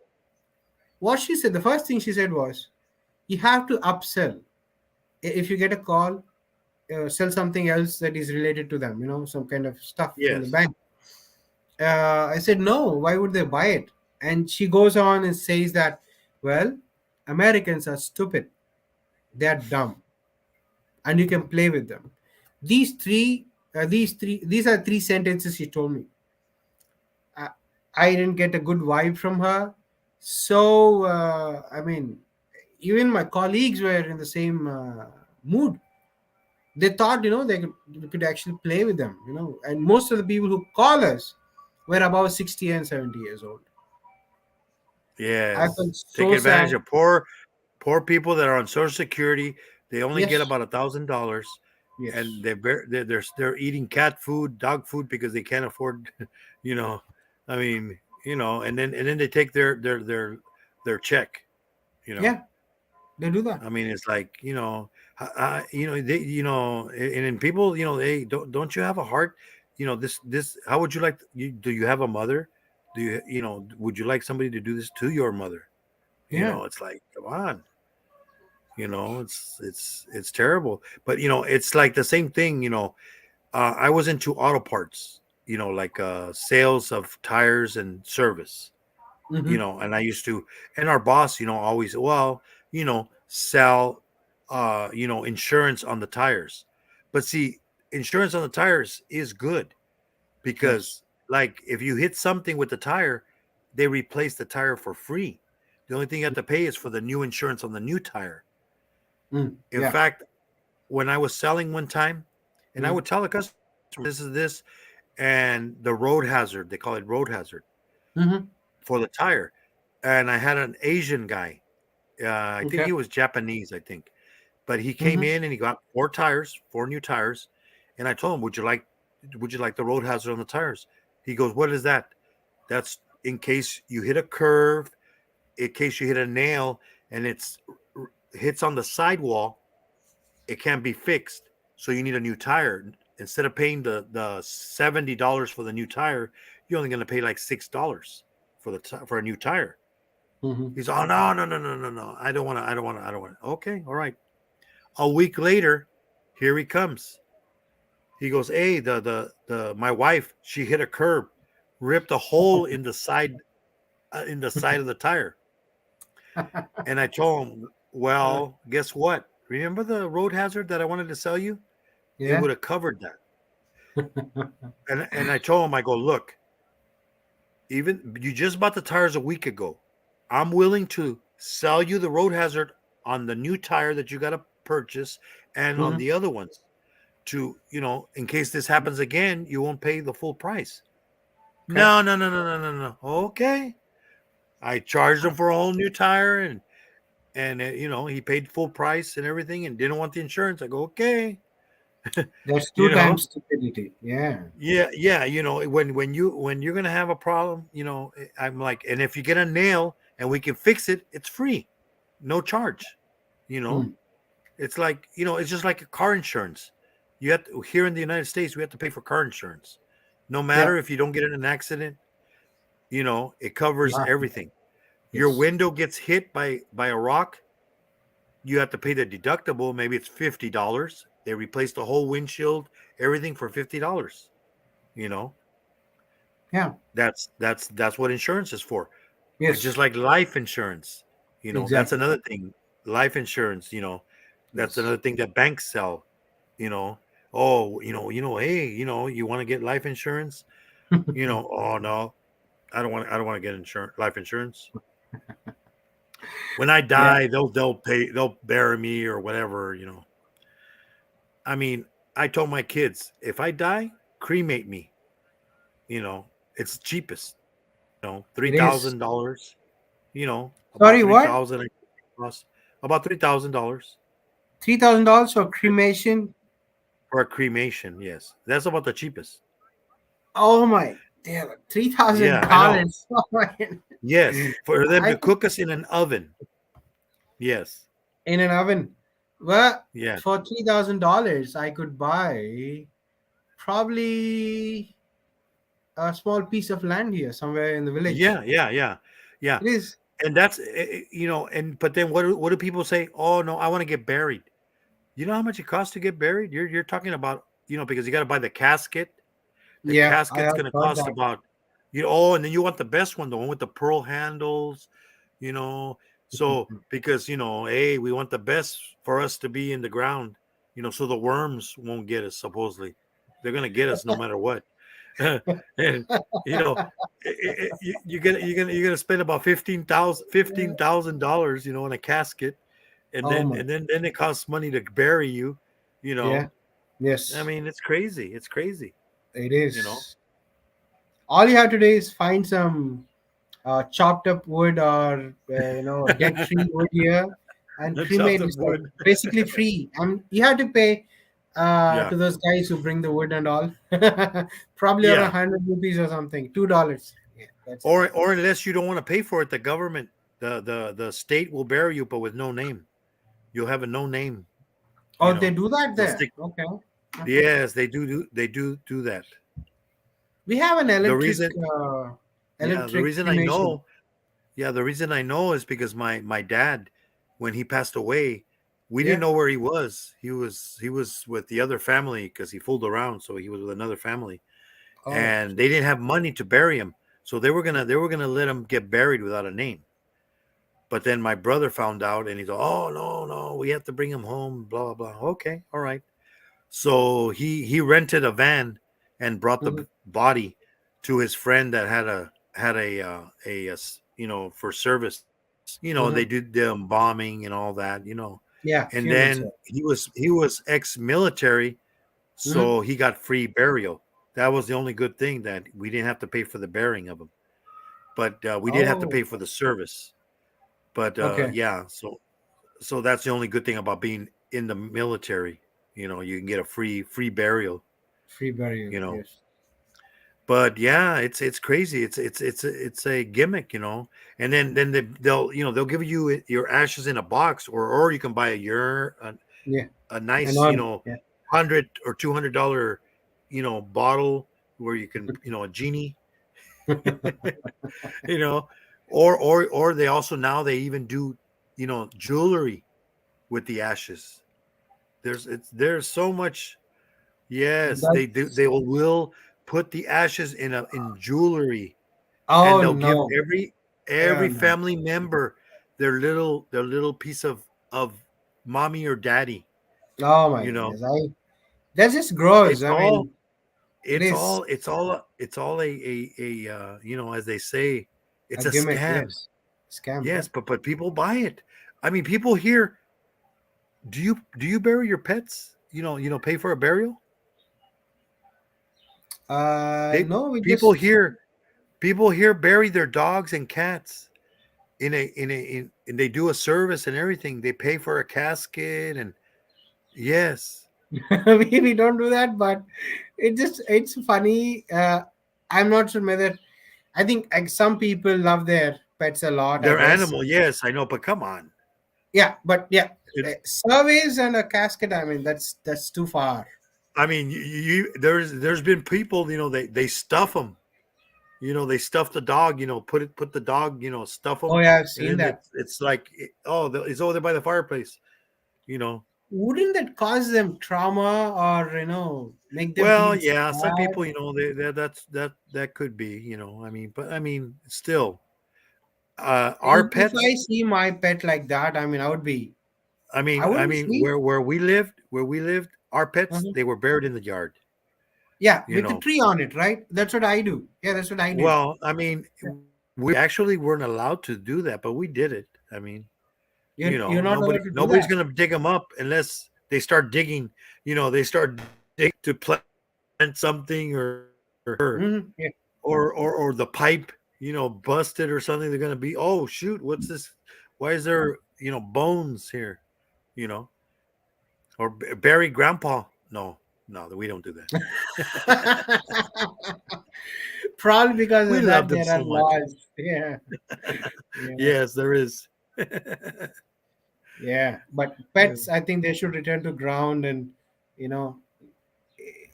what she said, the first thing she said was, "You have to upsell. If you get a call, sell something else that is related to them. Some kind of stuff from the yes, bank." I said, "No. Why would they buy it?" And she goes on and says that, "Well, Americans are stupid. They are dumb, and you can play with them." These are three sentences she told me. I, I didn't get a good vibe from her. So I mean, even my colleagues were in the same mood. They thought we could actually play with them. And most of the people who call us were about 60 and 70 years old. I yes. felt Take so advantage sad. of poor people that are on Social Security. They only get Yes, about $1,000, and yes, they're eating cat food, dog food because they can't afford, you know. I mean, and then they take their check, you know. yeah, they do that. I mean, it's like and people, they don't you have a heart? This. How would you like? Do you have a mother? Would you like somebody to do this to your mother? Yeah. It's like, come on. It's terrible. But it's like the same thing. I was into auto parts. Like sales of tires and service. Mm-hmm. And I used to, and our boss, always, well, sell, insurance on the tires. But see, insurance on the tires is good Yes. because, like, if you hit something with the tire, they replace the tire for free. The only thing you have to pay is for the new insurance on the new tire. Mm. In Yeah. fact, when I was selling one time, and I Mm. would tell the customer, this is this, and the road hazard, they call it road hazard Mm-hmm. for the tire. And I had an Asian guy. I think Okay. he was Japanese, I think. But he came Mm-hmm. in and he got four new tires. And I told him, would you like the road hazard on the tires? He goes, what is that? That's in case you hit a curve, in case you hit a nail and hits on the sidewall, it can't be fixed. So you need a new tire. Instead of paying the $70 for the new tire, you're only going to pay like $6 for a new tire. Mm-hmm. He's, oh, no, no, no, no, no, no. I don't want to. I don't want to. I don't want to. Okay, all right. A week later, here he comes. He goes, hey, the my wife, she hit a curb, ripped a hole in the side of the tire. And I told him, well, guess what? Remember the road hazard that I wanted to sell you? It Yeah. would have covered that. And I told him, I go, look, even you just bought the tires a week ago. I'm willing to sell you the road hazard on the new tire that you got to purchase and on Mm-hmm. the other ones to, in case this happens again, you won't pay the full price. Okay. No, no, no, no, no, no, no. Okay. I charged him for a whole new tire and he paid full price and everything and didn't want the insurance. I go, okay. That's You two know, times stupidity. Yeah. yeah, yeah. When you're gonna have a problem, I'm like, and if you get a nail and we can fix it, it's free, no charge. You know, Mm. it's like it's just like a car insurance. You have to, here in the United States, we have to pay for car insurance, no Yeah. matter if you don't get in an accident. It covers Yeah. everything. Your Yes. window gets hit by a rock, you have to pay the deductible. Maybe it's $50. They replace the whole windshield, everything for $50. You know, Yeah. that's what insurance is for. It's just Yes. like life insurance. That's Exactly. another thing. Life insurance. That's Yes. another thing that banks sell. You know, oh, hey, you want to get life insurance? Oh no, I don't want to get insurance, life insurance. When I Yeah. die, they'll bury me or whatever. I mean, I told my kids, if I die, cremate me. You know, It's cheapest. You know, It is. $3,000. You know, Sorry, what? cost about $3,000 $3,000 for cremation? for a cremation. Yes, that's about the cheapest. Oh my, damn, $3,000. Yeah, I know. Oh my. Yes, for them I to cook us in an oven. Yes, In an oven. Well, yeah, for $3,000, I could buy probably a small piece of land here somewhere in the village. yeah. It is. And that's you know, and but then what do people say? Oh no, I want to get buried. You know how much it costs to get buried? You're talking about, you know, because you got to buy the casket. The Yeah, I casket's have going to heard cost that. about, you know, oh, and then you want the best one, the one with the pearl handles, you know. So because, you know, hey, we want the best for us to be in the ground, you know, so the worms won't get us. Supposedly, they're going to get us no matter what. And you know, you're gonna spend about $15,000, you know, on a casket, and Oh my. then it costs money to bury you, you know. Yeah. Yes. I mean, it's crazy. It's crazy. It is. You know. All you have to do is find some chopped up wood or dead tree wood here and The cremate chopped is up like wood. basically free. You have to pay Yeah. to those guys who bring the wood and all. Probably Yeah. around 100 rupees or something, $2. Yeah, that's it. Or unless you don't want to pay for it, the government, the state will bury you, but with no name. You'll have a no name. Oh, know, they do that they'll there. stick- Okay. Yes, they do that. We have an electric. reason- Electric the reason cremation. the reason I know is because my dad, when he passed away, we Yeah. didn't know where he was. He was with the other family because he fooled around, so he was with another family, Oh, and they didn't have money to bury him, so they were gonna let him get buried without a name. But then my brother found out, and he's like, "Oh no, we have to bring him home." Blah blah. Okay, all right. So he rented a van and brought the Mhm. body to his friend that had a you know, for service, you know, Mhm. they did the embalming and all that, you know. yeah. And funeral, then sir. he was ex-military, so he got free burial. That was the only good thing, that we didn't have to pay for the burying of him, but we did have to Oh, pay for the service. But okay. yeah, so that's the only good thing about being in the military. You know, you can get a free burial. Free burial. You know. Yes. But yeah, it's crazy. It's a gimmick, you know. And then they'll you know, they'll give you your ashes in a box, or you can buy Yeah. a nice, And all. you know, Yeah. $100 or $200, you know, bottle where you can, you know, a genie, you know, or they also, now they even do, you know, jewelry with the ashes. There's so much. Yes, they do. That's, They will put the ashes in jewelry, and oh they'll give no. every No. family member their little piece of mommy or daddy. Oh my You know, goodness. That's just gross. it's I all mean, it is it's all a you know, as they say, a it's a gimmick. scam. Yes. Scam. Yes, but people buy it. I mean, people here. Do you bury your pets? You know, pay for a burial. They No, we people just. here People here bury their dogs and cats and they do a service and everything. They pay for a casket, and yes, we don't do that, but it's funny. I'm not sure whether I think like some people love their pets a lot. I their guess. animal. Yes, I know, but come on. Yeah, but yeah, It, surveys and a casket. I mean, that's too far. I mean, there's been people, you know, they stuff them. You know, they stuff the dog. You know, put the dog. You know, stuff them, Oh yeah, I've and seen then that. it's like, it's over there by the fireplace. You know. Wouldn't that cause them trauma or make them Well, feel yeah, some sad? people, you know, that could be, you know. I mean, but I mean, still, our If I pets. see my pet like that, I mean, I I wouldn't mean, sleep. where we lived, our pets, Mhm. they were buried in the yard. Yeah, You with the know. tree on it, right? That's what I do. Yeah, that's what I did. Well, I mean, we actually weren't allowed to do that, but we did it. I mean, you You're know, not allowed to do nobody's that. gonna dig them up unless they start digging. You know, they start digging to plant something or Mhm, yeah. or the pipe, busted or something. They're gonna be, oh shoot, what's this? Why is there bones here? You know, or bury grandpa. No, we don't do that. Probably because We of love that them there are so much. laws. Yeah. Yeah. Yes, there is. Yeah. But pets, I think they should return to ground, and you know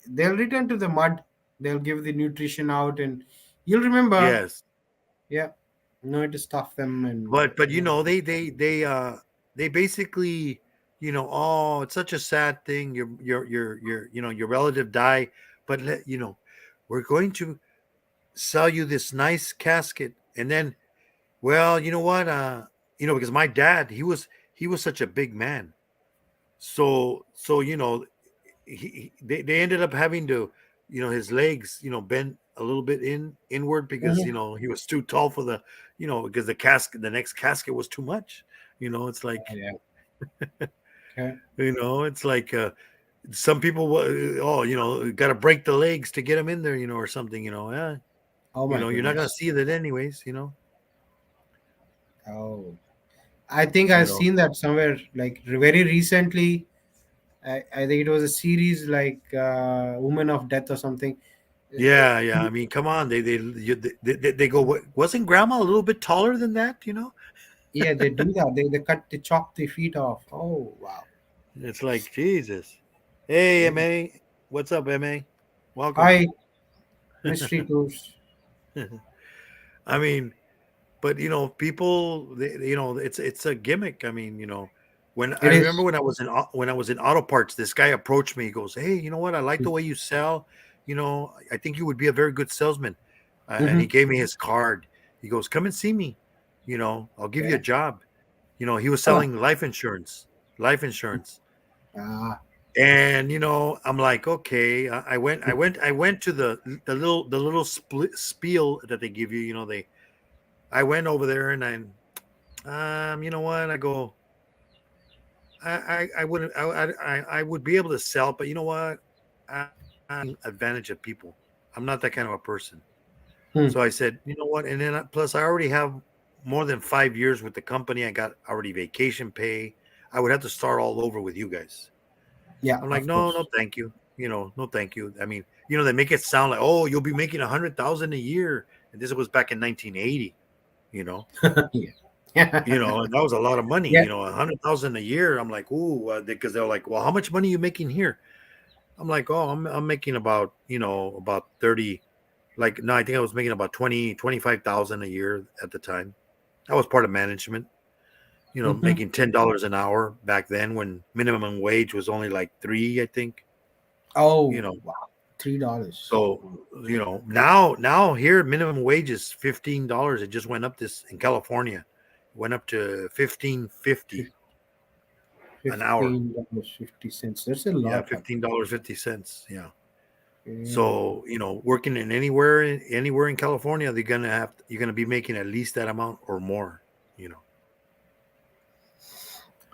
they'll return to the mud. They'll give the nutrition out, and you'll remember. Yes, Yeah. To stuff them, and but they basically, oh, it's such a sad thing. Your relative die, but we're going to sell you this nice casket, and then, well, you know what? Because my dad, he was such a big man, so they ended up having to, his legs, bend a little bit inward because Mhm. he was too tall for the, because the next casket was too much. It's like, Yeah. Okay. it's like some people, got to break the legs to get them in there, or something. Oh my You're not gonna goodness. see that anyways. Oh, I think You I've know. seen that somewhere, like very recently. I think it was a series like Woman of Death or something. Yeah, yeah. I mean, come on. They go. Wasn't Grandma a little bit taller than that? Yeah, they do that. They chop the feet off. Oh wow. It's like Jesus. Hey, Yeah. Ma. What's up, Ma? Welcome. Hi, mystery tours. I mean, but people, it's a gimmick. I mean, when I It remember is. when I was in auto parts, this guy approached me. He goes, "Hey, you know what? I like the way you sell. I think you would be a very good salesman." And he Mm-hmm. gave me his card. He goes, "Come and see me. I'll give you a Yeah. job." He was Oh. selling life insurance. Life insurance. Ah. And I'm like, okay. I went to the little spiel that they give you. I went over there and you know what? I go, I wouldn't, I would be able to sell, but you know what? I'm advantage of people. I'm not that kind of a person. Hmm. So I said, you know what? And then plus I already have more than 5 years with the company. I got already vacation pay. I would have to start all over with you guys. Yeah, I'm like, of no, course. no, thank you. No, thank you. I mean, they make it sound like, oh, you'll be making 100,000 a year, and this was back in 1980. You know, Yeah. and that was a lot of money. Yeah. 100,000 a year. I'm like, ooh, because they're like, well, how much money are you making here? I'm like, oh, I'm making about about 30. Like, no, I think I was making about 25,000 a year at the time. I was part of management. Mm-hmm. Making $10 an hour back then when minimum wage was only like 3, I think. Oh You know, wow, $3. so now here minimum wage is $15. It just went up this in California. It went up to 15.50 an hour. $15.50. That's a Yeah, lot. $15.50. Yeah. Mm. So working in anywhere in California, you're gonna be making at least that amount or more. You know.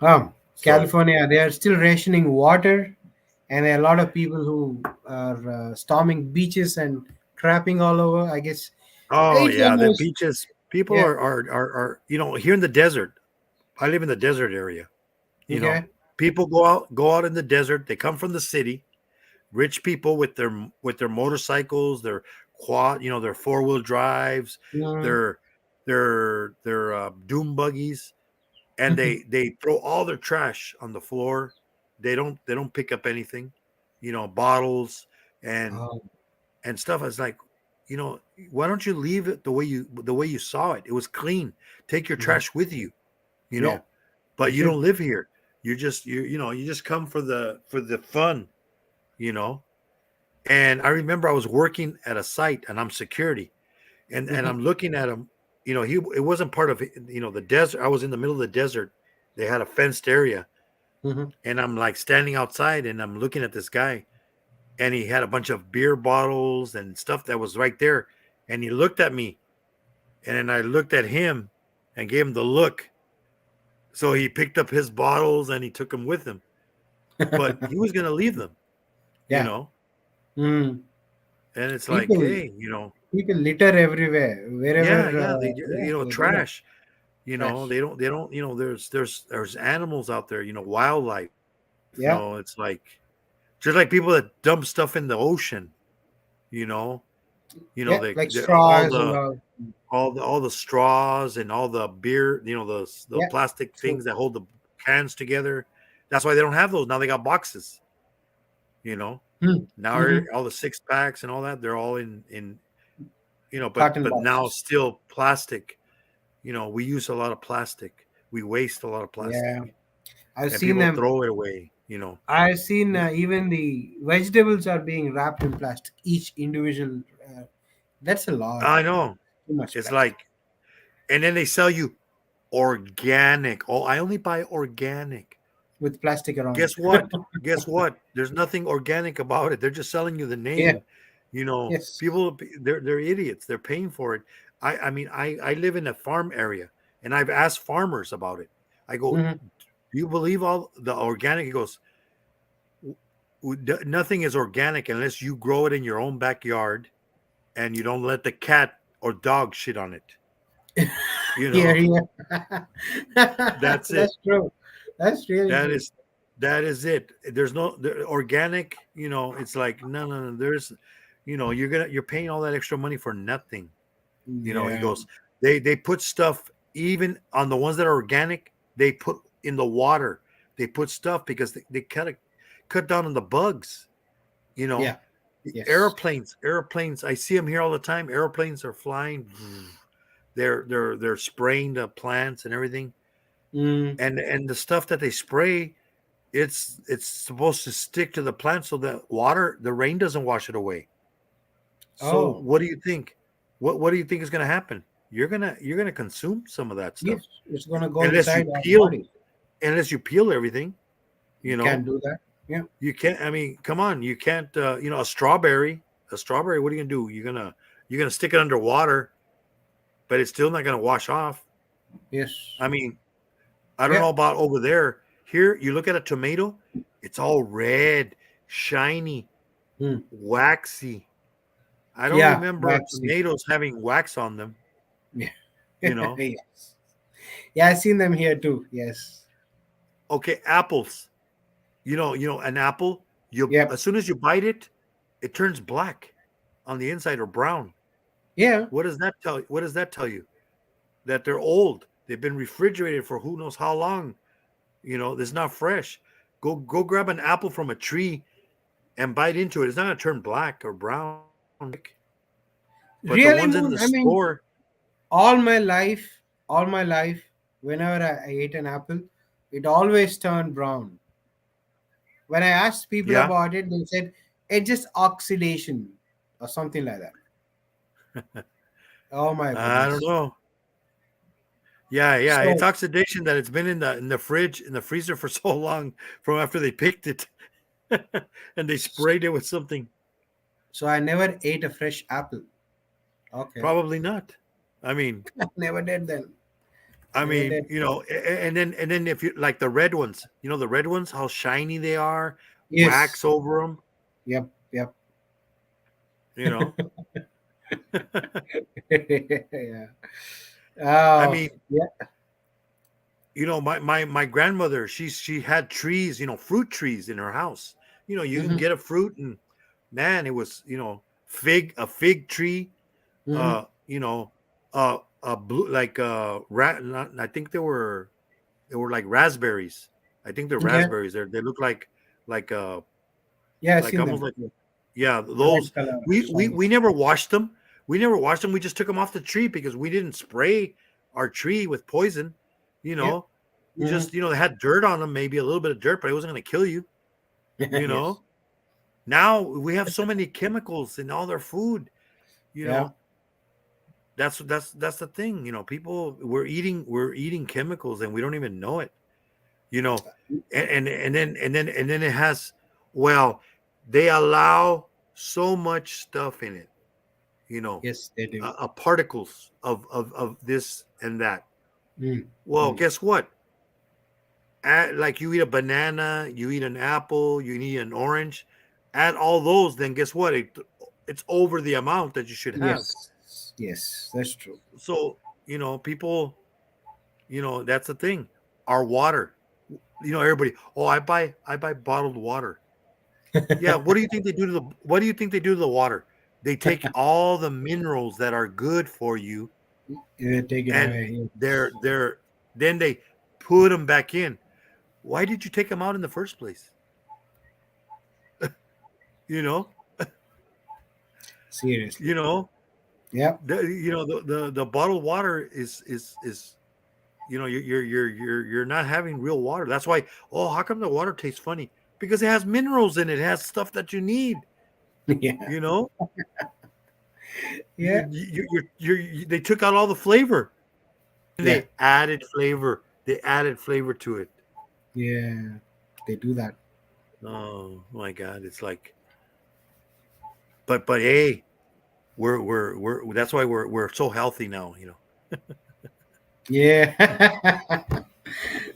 So California, they are still rationing water, and there are a lot of people who are storming beaches and crapping all over. I guess oh it's yeah, the almost beaches. People yeah. are here in the desert. I live in the desert area. You know, Okay. people go out in the desert. They come from the city. Rich people with their motorcycles, their quad, their 4-wheel drives, Mm. their doom buggies, and they throw all their trash on the floor. They don't pick up anything, bottles and Oh, and stuff. It's like, why don't you leave it the way you saw it? It was clean. Take your mhm. trash with you, you Yeah, know. you But you should. don't live here. You just come for the fun, you know. And I remember I was working at a site and I'm security, and Mhm. I'm looking at him. It wasn't part of the desert. I was in the middle of the desert. They had a fenced area, Mhm. and I'm like standing outside and I'm looking at this guy, and he had a bunch of beer bottles and stuff that was right there. And he looked at me, and then I looked at him and gave him the look. So he picked up his bottles and he took them with him, but he was going to leave them, you Yeah. know. Mm. And it's like, People. hey, People litter everywhere, wherever. Yeah, Yeah, they do that. trash. Trash. They don't. There's animals out there. Wildlife. Yeah, It's like just like people that dump stuff in the ocean. You know, yeah, they like all straws and the all. all the straws and all the beer. The Yeah, plastic true. things that hold the cans together. That's why they don't have those now. They got boxes. You know, Hmm. now Mm-hmm. all the 6 packs and all that they're all in. Cotton But now boxes. still plastic. We use a lot of plastic. We waste a lot of plastic, Yeah, I've and seen people them. throw it away. I've seen even the vegetables are being wrapped in plastic. Each individual. That's a lot. I know. Too much It's plastic. like, and then they sell you organic. Oh, I only buy organic. With plastic around Guess it. what? Guess what? There's nothing organic about it. They're just selling you the Yeah. name. Yes. People they're idiots. They're paying for it. I mean, I live in a farm area, and I've asked farmers about it. I go, Mhm. do you believe all the organic? He goes, nothing is organic unless you grow it in your own backyard and you don't let the cat or dog shit on it. Yeah, yeah. That's it. That's true. That's really That true. is it. There's no organic. It's like no. There's, you're paying all that extra money for nothing. He Yeah. goes, they put stuff even on the ones that are organic. They put in the water. They put stuff because they cut down on the bugs. Yeah. The Yes. airplanes. I see them here all the time. Airplanes are flying. They're spraying the plants and everything. Mm. And the stuff that they spray, it's supposed to stick to the plant so that the rain doesn't wash it away. So Oh. what do you think? What do you think is going to happen? You're gonna consume some of that stuff Yes. It's gonna go unless you inside our peel body. everything. You can't do that. Yeah. You can't. I mean, come on, you can't. A strawberry. What are you gonna do? You're gonna stick it under water, but it's still not gonna wash off. Yes. I mean, I don't know about over there. Here, you look at a tomato, it's all red, shiny, waxy. I don't remember waxy. tomatoes having wax on them. Yeah. Yes. Yeah, I've seen them here too. Yes. Okay, apples. An apple, as soon as you bite it, it turns black on the inside or brown. Yeah. What does that tell you? What does that tell you? That they're old. They've been refrigerated for who knows how long. It's not fresh. Go grab an apple from a tree and bite into it. It's not gonna turn black or brown. But Really, the ones in Moon, the I mean, store, all my life, whenever I ate an apple, it always turned brown. When I asked people yeah. about it, they said it's just oxidation or something like that. Oh my goodness. I don't know. Yeah, So, it's oxidation that it's been in the fridge, in the freezer for so long from after they picked it, and they sprayed it with something. so I never ate a fresh apple. Okay. Probably not. I mean, Never did then. I Never mean, did. and then if you like the red ones, the red ones, how shiny they are, Yes. wax over them. Yep. Yeah. I Oh, mean, yeah. my grandmother, she had trees, fruit trees in her house. You can get a fruit, and man, it was a fig tree, Mhm. a blue like I think they were like raspberries. I think they're Yeah. raspberries. They look like Yeah, I've like seen almost them. like those. Red color, We shiny. never washed them. We never washed them. We just took them off the tree because we didn't spray our tree with poison. You know, we just they had dirt on them, maybe a little bit of dirt, but it wasn't going to kill you. You know. Yes. Now we have so many chemicals in all their food. That's the thing. People we're eating chemicals and we don't even know it. And then it has, well, they allow so much stuff in it. Yes, they do. Particles of this and that. Mm. Well, guess what? Like you eat a banana, you eat an apple, you eat an orange, add all those, then guess what? It it's over the amount that you should have. Yes, that's true. So, people, that's the thing. Our water, everybody, oh, I buy bottled water. Yeah, what do you think they do to the water? They take all the minerals that are good for you, Take it and away. then they put them back in. Why did you take them out in the first place? Seriously. The Yeah. the bottled water is you're not having real water. That's why, oh, how come the water tastes funny? Because it has minerals in it. It has stuff that you need. Yeah. Yeah. They took out all the flavor. And Yeah. They added flavor. They added flavor to it. Yeah. They do that. Oh my God! It's like, but hey, we're that's why we're so healthy now. Yeah.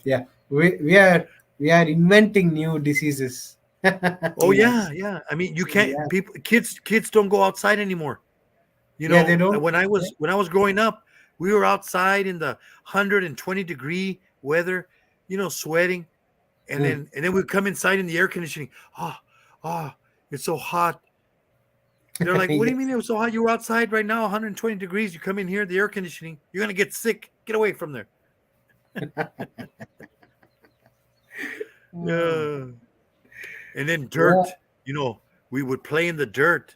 Yeah. We are inventing new diseases. Oh Yes. yeah. I mean, you can't. Yeah. Kids don't go outside anymore. Yeah, they don't. When I was growing up, we were outside in the 120-degree weather, sweating, and then we'd come inside in the air conditioning. Oh, it's so hot. They're like, what do you mean it was so hot? You were outside right now, 120 degrees. You come in here, the air conditioning. You're gonna get sick. Get away from there. Yeah. And then dirt. We would play in the dirt.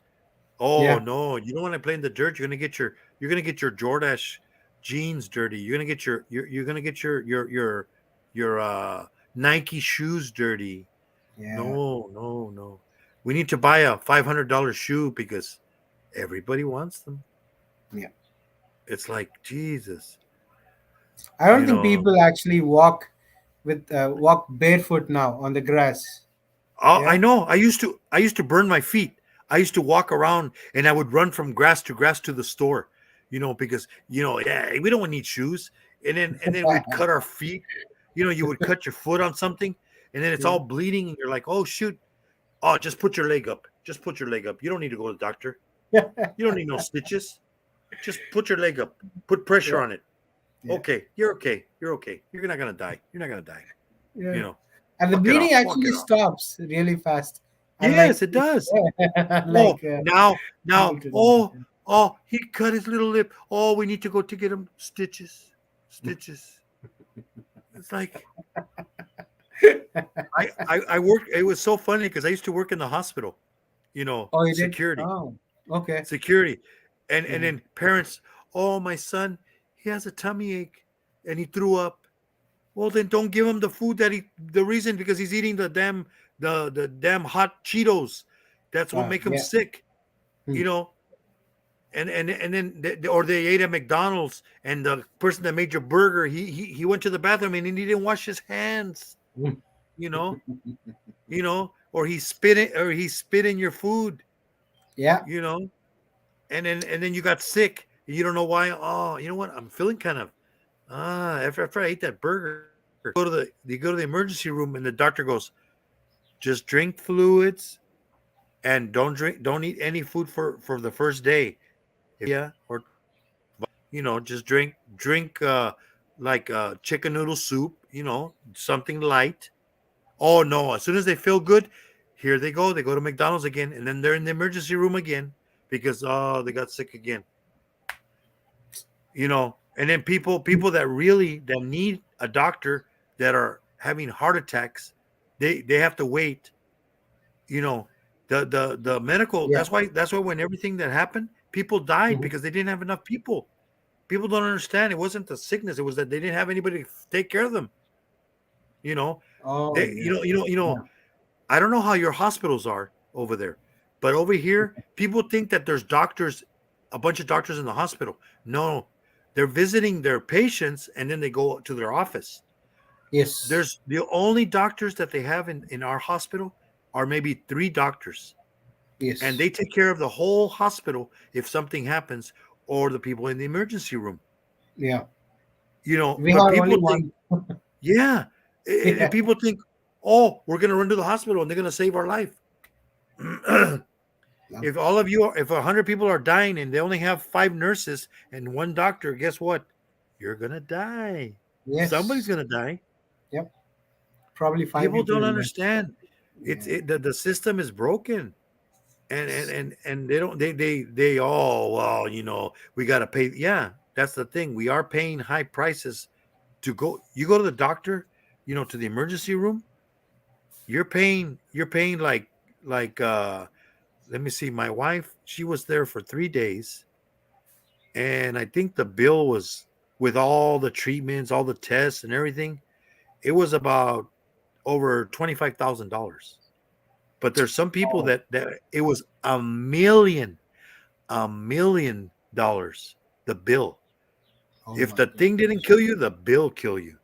Oh Yeah. no, you don't want to play in the dirt. You're gonna get your Jordache jeans dirty. You're gonna get your Nike shoes dirty. Yeah. No. We need to buy a $500 shoe because everybody wants them. Yeah. It's like Jesus. I don't think people actually walk barefoot now on the grass. Oh, Yeah. I know. I used to burn my feet. I used to walk around and I would run from grass to the store, because yeah, we don't need shoes. And then we'd cut our feet. You would cut your foot on something, and then it's all bleeding, and you're like, oh shoot. Oh, just put your leg up. Just put your leg up. You don't need to go to the doctor. You don't need no stitches. Just put your leg up. Put pressure on it. Yeah. Okay, you're okay. You're okay. You're not gonna die. You're not gonna die. Yeah. And the Walk it bleeding off, walk actually it off. stops really fast. Yes, it does. Like now, people today. oh, he cut his little lip. Oh, we need to go to get him stitches. It's like I worked. It was so funny because I used to work in the hospital. Oh, you did? Security, Oh, okay. security, and then parents. Oh, my son, he has a tummy ache, and he threw up. Well, then don't give him the food the reason because he's eating the damn hot Cheetos. That's what make him yeah. sick. Hmm. And then or they ate at McDonald's, and the person that made your burger, he went to the bathroom and he didn't wash his hands. Or he spit in your food. Yeah. And then you got sick. You don't know why. Oh, you know what? I'm feeling kind of after I ate that burger. You go to the emergency room, and the doctor goes, just drink fluids, and don't eat any food for the first day. Or just drink like chicken noodle soup. Something light. Oh no! As soon as they feel good, here they go. They go to McDonald's again, and then they're in the emergency room again because they got sick again. And then people that need a doctor that are having heart attacks, they have to wait. The medical. Yeah. That's why when everything that happened, people died because they didn't have enough people. People don't understand. It wasn't the sickness; it was that they didn't have anybody to take care of them. Oh, Yeah. I don't know how your hospitals are over there, but over here, people think that there's a bunch of doctors in the hospital. No, they're visiting their patients and then they go to their office. Yes. There's the only doctors that they have in our hospital are maybe 3 doctors, Yes. and they take care of the whole hospital if something happens, or the people in the emergency room. Yeah. We But have people only think, one. yeah. Yeah. And people think, oh, we're going to run to the hospital and they're going to save our life. No. If all of you, if 100 people are dying and they only have 5 nurses and 1 doctor, guess what? You're gonna die. Yes. Somebody's gonna die. Yep. Probably 5 People people. don't will die. understand. The system is broken. And they don't they all, well, we got to pay. Yeah, that's the thing. We are paying high prices to go. You go to the doctor, to the emergency room. You're paying like let me see. My wife, she was there for 3 days, and I think the bill was, with all the treatments, all the tests and everything, it was about over $25,000. But there's some people that it was $1 million, the bill. Oh If my the God. thing didn't kill you, the bill kill you.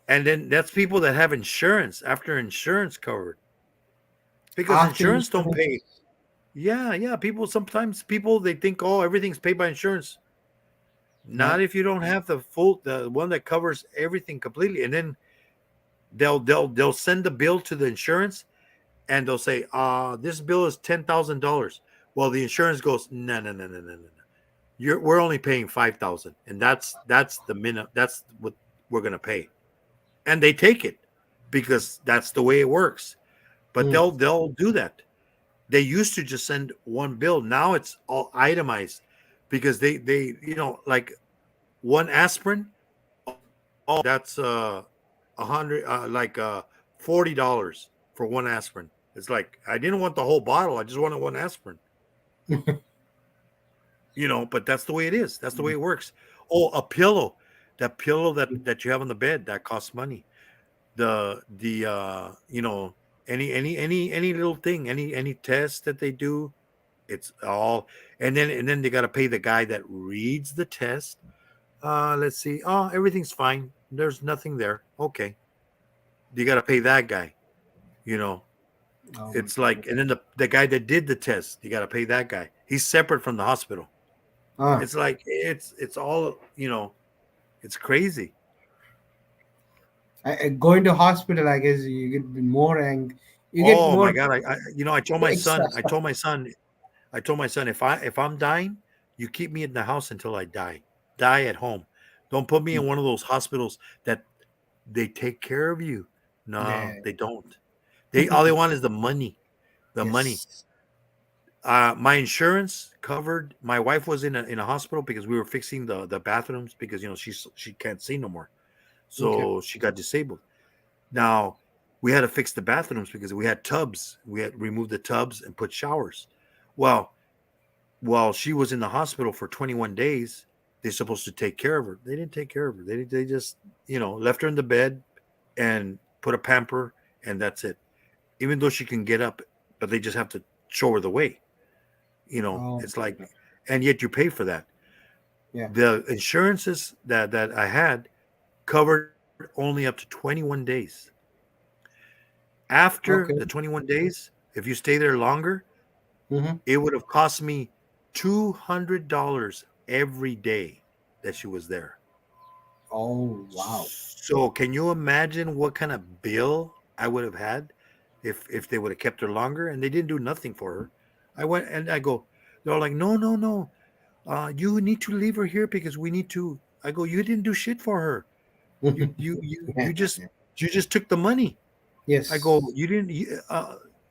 And then that's people that have insurance, after insurance covered, because After insurance don't insurance. pay. Yeah. Sometimes people, they think, oh, everything's paid by insurance. Not No. if you don't have the one that covers everything completely. And then they'll send the bill to the insurance, and they'll say, this bill is $10,000. Well, the insurance goes, no. We're only paying 5,000, and that's the minimum. That's what we're gonna pay, and they take it because that's the way it works. But Hmm. they'll do that. They used to just send one bill. Now it's all itemized, because they like one aspirin. Oh, that's $40 for one aspirin. It's like, I didn't want the whole bottle. I just wanted one aspirin. But that's the way it is. That's the way it works. Oh, a pillow. That pillow that you have on the bed, that costs money. Any little thing, any test that they do, it's all, and then they got to pay the guy that reads the test. Let's see. Oh, everything's fine. There's nothing there. Okay. You got to pay that guy. Oh It's my like, and then the guy that did the test, you got to pay that guy. He's separate from the hospital. God. It's like, it's all, it's crazy. Going to hospital, I guess you get more you get Oh my more God. I told my extra son, stuff. if I'm dying, you keep me in the house until I die. Die at home. Don't put me in one of those hospitals that they take care of you. No, Yeah. they don't. All they want is the money. The money. Yes. My insurance covered. My wife was in a hospital because we were fixing the bathrooms, because she can't see no more, so she got disabled. Now we had to fix the bathrooms because we had tubs. We had removed the tubs and put showers. Well, while she was in the hospital for 21 days, they're supposed to take care of her. They didn't take care of her. They just left her in the bed and put a pamper, and that's it. Even though she can get up, but they just have to show her the way. Oh, It's like, and yet you pay for that. yeah. The insurances that I had covered only up to 21 days. After Okay. the 21 days, if you stay there longer, Mm-hmm. it would have cost me $200 every day that she was there. Oh, wow. So can you imagine what kind of bill I would have had if they would have kept her longer? And they didn't do nothing for her. I went and I go, they're like, no. You need to leave her here because we need to. I go, you didn't do shit for her. You just took the money. Yes. I go, you didn't.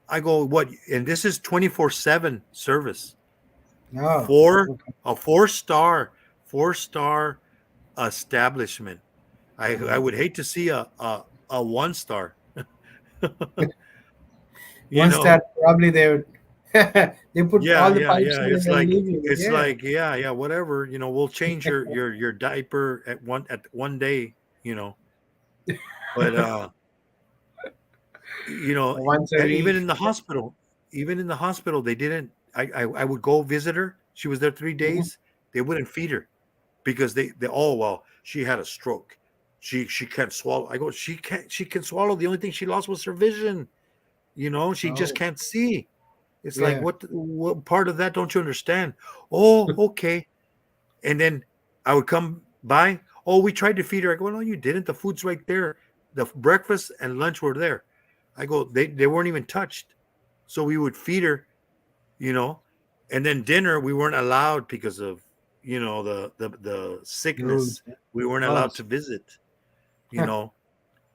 I go, what? And this is 24/7 service. Oh, A four-star establishment. I would hate to see a 1-star. once that probably they would they put all the pipes in It's and like, leave you. whatever. We'll change your diaper at one day. But Once a and week. even in the hospital, they didn't. I would go visit her. She was there 3 days. They wouldn't feed her because they she had a stroke. She can't swallow. I go, she can swallow. The only thing she lost was her vision. She just Oh. can't see. It's Yeah. like, what part of that don't you understand? Oh, okay. And then I would come by. Oh, we tried to feed her. I go, no, you didn't. The food's right there. The breakfast and lunch were there. I go, they weren't even touched. So we would feed her, you know, and then dinner we weren't allowed because of, you know, the sickness. We weren't allowed to visit, you Huh. know.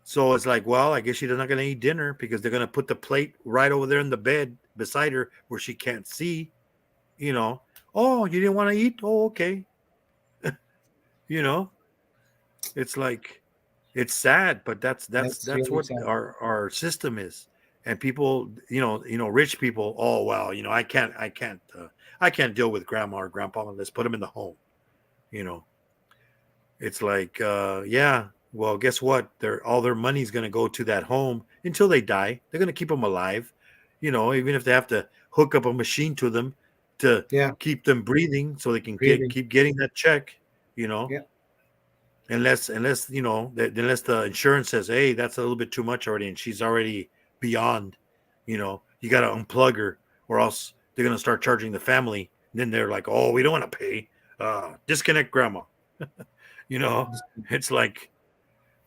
So it's like, well, I guess she's not going to eat dinner because they're going to put the plate right over there in the bed beside her where she can't see, you know. Oh, you didn't want to eat? Oh, okay. You know, it's like, it's sad, but that's really what sad. our system is. And people, rich people, oh well, I can't deal with grandma or grandpa. Let's put them in the home. You know, it's like, yeah, well, guess what? All their money's going to go to that home until they die. They're going to keep them alive, even if they have to hook up a machine to them to keep them breathing so they can keep getting that check, Yeah. unless unless the insurance says, hey, that's a little bit too much already and she's already beyond, you got to unplug her or else they're going to start charging the family. And then they're like, oh, we don't want to pay, disconnect grandma. It's like,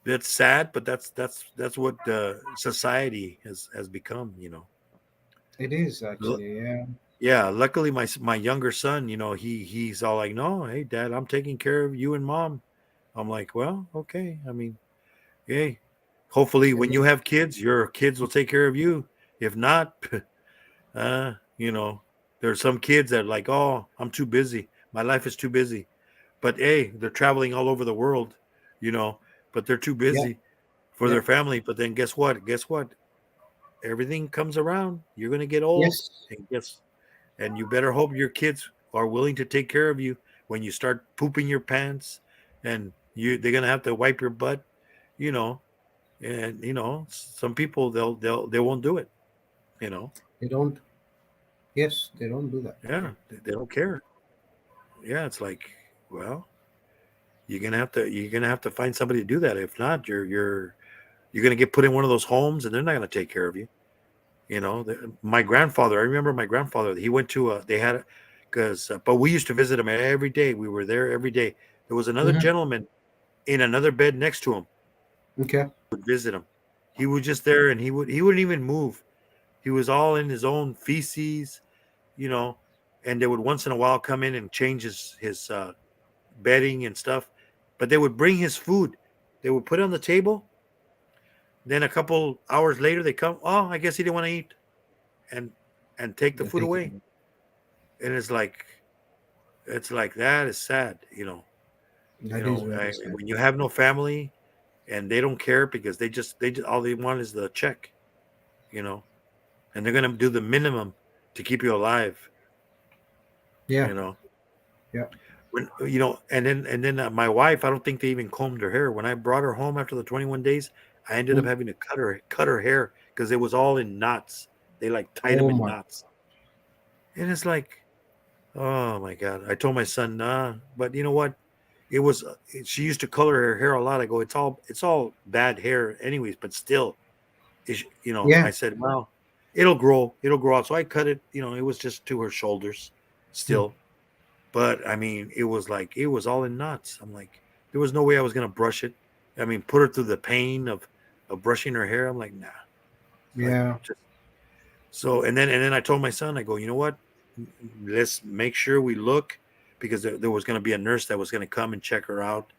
that's sad, but that's what society has become. It is actually, Yeah, luckily my younger son, he's all like, no, hey dad, I'm taking care of you and mom. I'm like, well, okay. I mean, hey, hopefully when you have kids, your kids will take care of you. If not, there's some kids that are like, oh, I'm too busy. My life is too busy. But hey, they're traveling all over the world, but they're too busy for their family. But then guess what? Everything comes around. You're gonna get old, and you better hope your kids are willing to take care of you when you start pooping your pants, and they're gonna have to wipe your butt, and some people they won't do it, They don't. Yes, they don't do that. Yeah, they don't care. Yeah, it's like, well, you're gonna have to find somebody to do that. If not, you're gonna get put in one of those homes, and they're not gonna take care of you. My grandfather. I remember my grandfather. He went to but we used to visit him every day. We were there every day. There was another gentleman in another bed next to him. Okay. Would visit him. He was just there, and he wouldn't even move. He was all in his own feces, and they would once in a while come in and change his bedding and stuff. But they would bring his food. They would put it on the table. Then a couple hours later, they come. Oh, I guess he didn't want to eat, and take the food away. And it's like that is sad, when you have no family, and they don't care because they just all they want is the check, and they're gonna do the minimum to keep you alive. Yeah. When and then my wife, I don't think they even combed her hair. When I brought her home after the 21 days, I ended up having to cut her hair because it was all in knots. They like tied them in knots. And it's like, oh my God. I told my son, nah, but you know what? She used to color her hair a lot. I go, it's all bad hair anyways, but still, I said, well, it'll grow out. So I cut it, it was just to her shoulders still. But I mean, it was all in knots. I'm like, there was no way I was going to brush it. I mean, put her through the pain of brushing her hair. I'm like, nah. Yeah. So, and then I told my son, I go, you know what? Let's make sure we look, because there was going to be a nurse that was going to come and check her out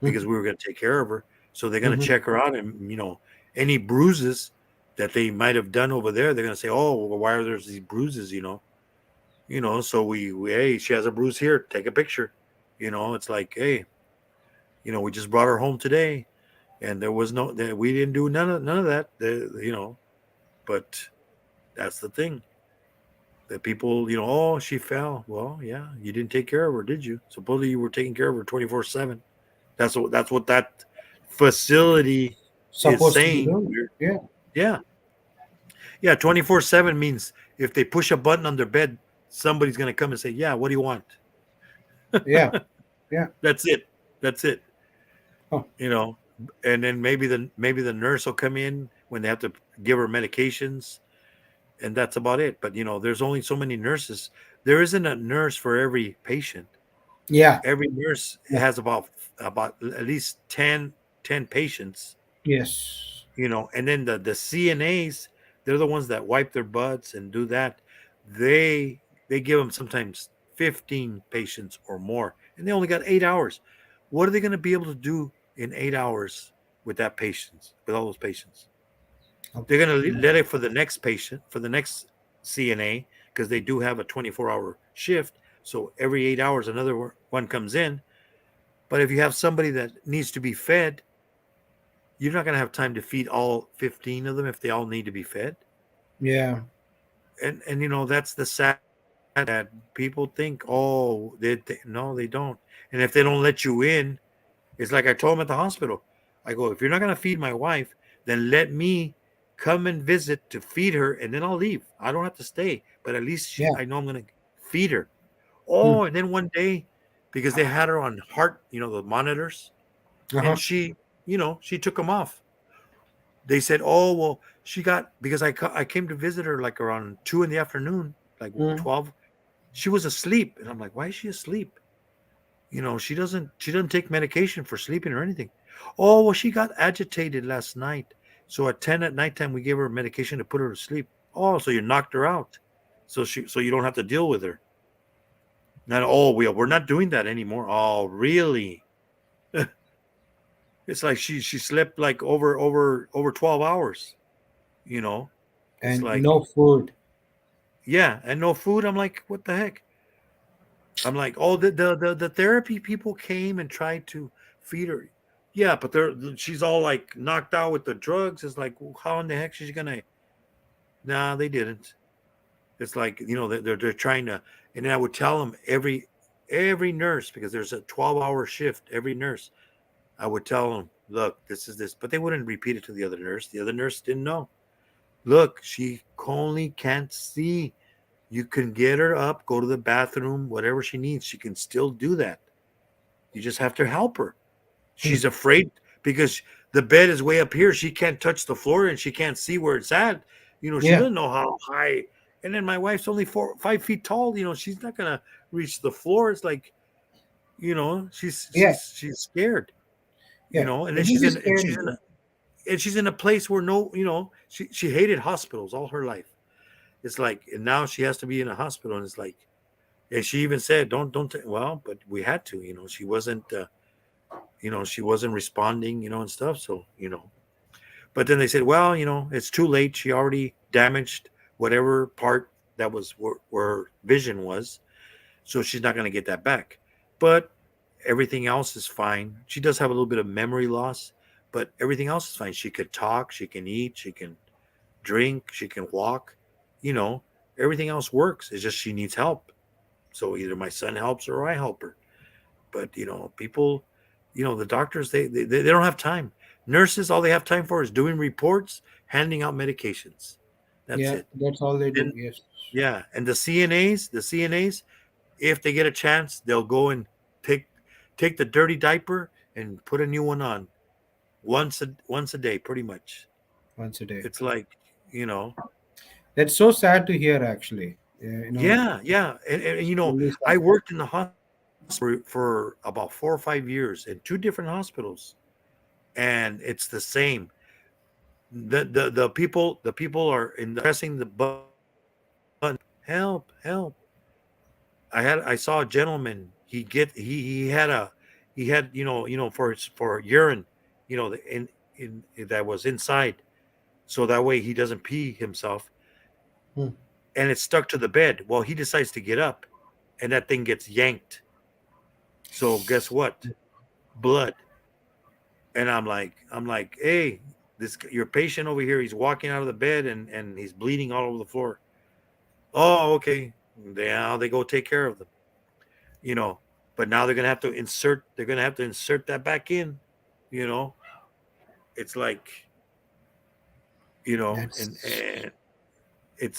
because we were going to take care of her. So they're going to check her out, and, any bruises that they might have done over there, they're going to say, oh, well, why are there these bruises, so we hey, she has a bruise here, take a picture. It's like, hey, we just brought her home today, and there was we didn't do none of that, but that's the thing that people, oh, she fell. Well, yeah, you didn't take care of her, did you? Supposedly you were taking care of her 24/7. That's what that facility is saying. Yeah. 24/7 means if they push a button on their bed, somebody's going to come and say, yeah, what do you want? Yeah. That's it. Huh. And then maybe the nurse will come in when they have to give her medications, and that's about it. But there's only so many nurses. There isn't a nurse for every patient. Yeah. Every nurse has about at least 10 patients. Yes. And then the CNAs, they're the ones that wipe their butts and do that. They give them sometimes 15 patients or more, and they only got 8 hours. What are they going to be able to do in 8 hours with that patients, with all those patients? They're going to let it for the next patient, for the next CNA, because they do have a 24-hour shift. So every 8 hours, another one comes in. But if you have somebody that needs to be fed, you're not going to have time to feed all 15 of them if they all need to be fed. Yeah. And you know, that's the sad that people think, oh, no, they don't. And if they don't let you in, it's like I told them at the hospital. I go, if you're not going to feed my wife, then let me come and visit to feed her, and then I'll leave. I don't have to stay, but at least Yeah. I know I'm going to feed her. Oh, and then one day, because they had her on heart, you know, the monitors, Uh-huh. and she, you know, she took them off. They said, oh, well, she got, because I came to visit her like around 2 in the afternoon, like 12. She was asleep. And I'm like, why is she asleep? You know, she doesn't take medication for sleeping or anything. Oh, well, she got agitated last night. So at 10 at nighttime, we gave her medication to put her to sleep. Oh, so you knocked her out. So you don't have to deal with her. Not, oh, we're not doing that anymore. Oh, really? It's like she slept like over 12 hours, you know. It's And like, no food. yeah, and no food. I'm like, what the heck? I'm like, oh, the therapy people came and tried to feed her. Yeah, but she's all like knocked out with the drugs. It's like, how in the heck she's gonna? Nah, they didn't. It's like, you know, they're trying to, and then I would tell them every nurse, because there's a 12-hour shift, every nurse, I would tell them, look, this is this, but they wouldn't repeat it to the other nurse. The other nurse didn't know. Look, she only can't see. You can get her up, go to the bathroom, whatever she needs. She can still do that. You just have to help her. She's afraid because the bed is way up here. She can't touch the floor and she can't see where it's at. You know, she Yeah. doesn't know how high. And then my wife's only 5 feet tall. You know, she's not gonna reach the floor. It's like, you know, she's scared. Yeah. You know, and then It she's is in scary. and she's in a place where no, you know, she hated hospitals all her life. It's like, and now she has to be in a hospital, and it's like, and she even said, well, but we had to, you know, she wasn't, you know, she wasn't responding, you know, and stuff. So, you know, but then they said, well, you know, it's too late. She already damaged whatever part that was where vision was. So she's not going to get that back. But everything else is fine. She does have a little bit of memory loss, but everything else is fine. She could talk, she can eat, she can drink, she can walk, you know, everything else works. It's just she needs help. So either my son helps her or I help her. But, you know, people, you know, the doctors, they don't have time. Nurses, all they have time for is doing reports, handing out medications. That's Yeah, it. that's all they do. And, Yes. yeah. And the CNAs, if they get a chance, they'll go and take the dirty diaper and put a new one on once a day, pretty much. Once a day. It's like, you know, That's so sad to hear, actually. You know, yeah. And you know, really sad. I worked in the hospital for about 4 or 5 years in 2 different hospitals, and it's the same. The people are pressing the button, help. I saw a gentleman. He had for urine, you know, in that was inside, so that way he doesn't pee himself, Hmm. and it's stuck to the bed. Well, he decides to get up, and that thing gets yanked. So guess what? Blood. And I'm like, hey, your patient over here, he's walking out of the bed and he's bleeding all over the floor. Oh, okay. Now they go take care of them. You know, but now they're gonna have to insert that back in, you know. It's like, you know, and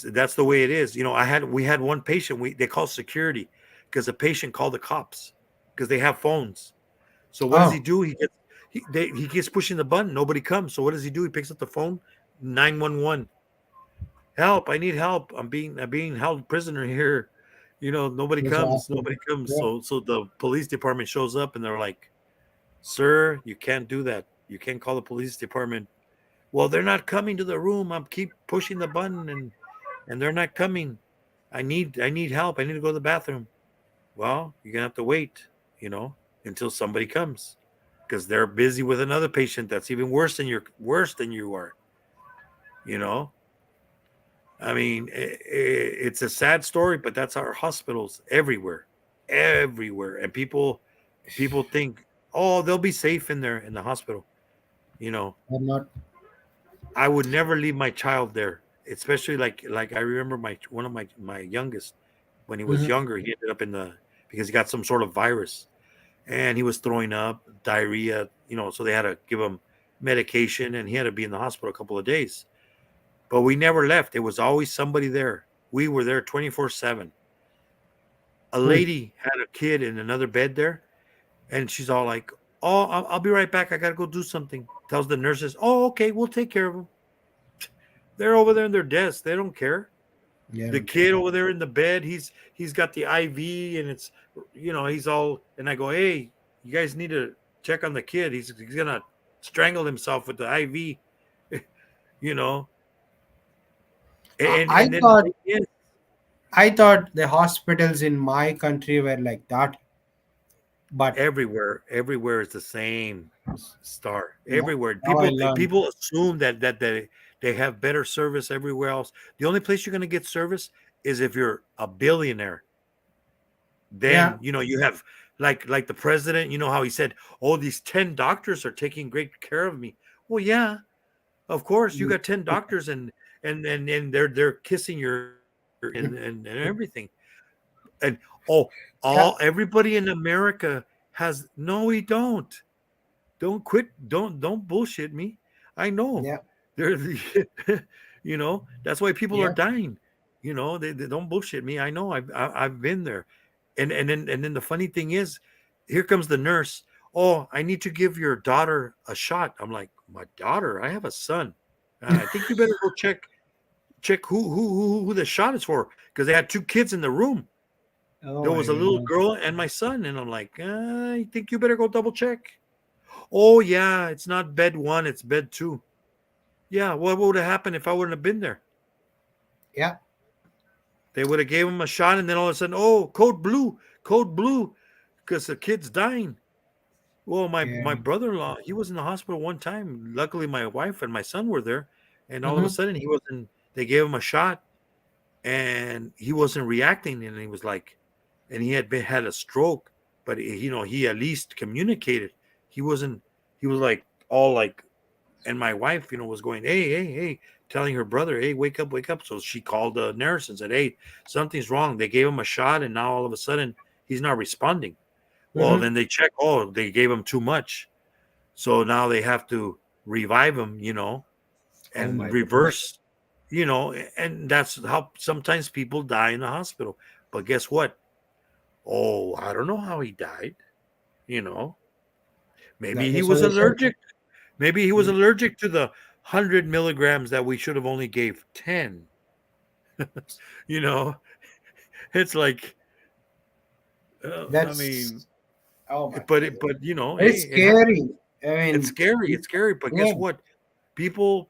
that's the way it is. You know, we had one patient, they called security because the patient called the cops because they have phones. So what does he do? He gets pushing the button. Nobody comes. So what does he do? He picks up the phone. 911. Help! I need help. I'm being held prisoner here. You know, nobody That's comes. awesome. Nobody comes. Yeah. So the police department shows up and they're like, "Sir, you can't do that. You can't call the police department Well, they're not coming to the room. I'm keep pushing the button and they're not coming. I need help. I need to go to the bathroom. Well, you're gonna have to wait, until somebody comes, because they're busy with another patient that's even worse than you are. You know, I mean, it's a sad story, but that's our hospitals everywhere, and people think, oh, they'll be safe in there in the hospital. They're not. I would never leave my child there, especially like I remember one of my youngest, when he was Mhm. younger, he ended up because he got some sort of virus and he was throwing up, diarrhea, so they had to give him medication and he had to be in the hospital a couple of days. But we never left. There was always somebody there. We were there 24/7. A Hmm. lady had a kid in another bed there, and she's all like, "Oh, I'll be right back. I got to go do something." Tells the nurses, "Oh, okay, we'll take care of them." They're over there in their desk. They don't care. Yeah. The kid over there in the bed, he's got the IV, and it's he's all. And I go, "Hey, you guys need to check on the kid. He's gonna strangle himself with the IV." you know. And I and then thought yeah, I thought the hospitals in my country were like that, but everywhere is the same star. now Everywhere, I people learned. people assume that they have better service everywhere else. The only place you're gonna get service is if you're a billionaire. Yeah. Then you have like the president. You know how he said, "Oh, these 10 doctors are taking great care of me." Well, yeah, of course, you got 10 doctors, and they're kissing your and everything. And oh, Yeah. all everybody in America has. No, we don't. Don't quit. Don't bullshit me. I know. Yeah. They're that's why people are Yeah. dying. They don't bullshit me. I know. I've been there. And then the funny thing is, here comes the nurse. Oh, I need to give your daughter a shot. I'm like, my daughter? I have a son. I think you better go check who the shot is for, because they had two kids in the room. Oh There my was a little goodness. girl and my son, and I'm like, I think you better go double check. Oh yeah, it's not bed 1, it's bed 2. Yeah, what would have happened if I wouldn't have been there? Yeah. They would have gave him a shot, and then all of a sudden, oh, code blue, because the kid's dying. Well, my Yeah. brother-in-law, he was in the hospital one time. Luckily, my wife and my son were there, and all of a Mm-hmm. sudden, he wasn't. They gave him a shot, and he wasn't reacting, and he was like, and he had a stroke, but he at least communicated. He wasn't. He was like all like, and my wife, was going, hey, hey, hey, telling her brother, hey, wake up, wake up. So she called the nurse and said, hey, something's wrong. They gave him a shot, and now all of a sudden he's not responding. Well, Mm-hmm. then they check. Oh, they gave him too much, so now they have to revive him, Oh and my goodness. reverse, and that's how sometimes people die in the hospital. But guess what? Oh, I don't know how he died. You know, maybe he So was they said, allergic. Maybe he was allergic to the 100 milligrams that we should have only gave 10. You know, it's like, I mean, that's oh my but goodness. hey, It's it happens. scary. I It's mean, scary. It's scary. But yeah. guess what? People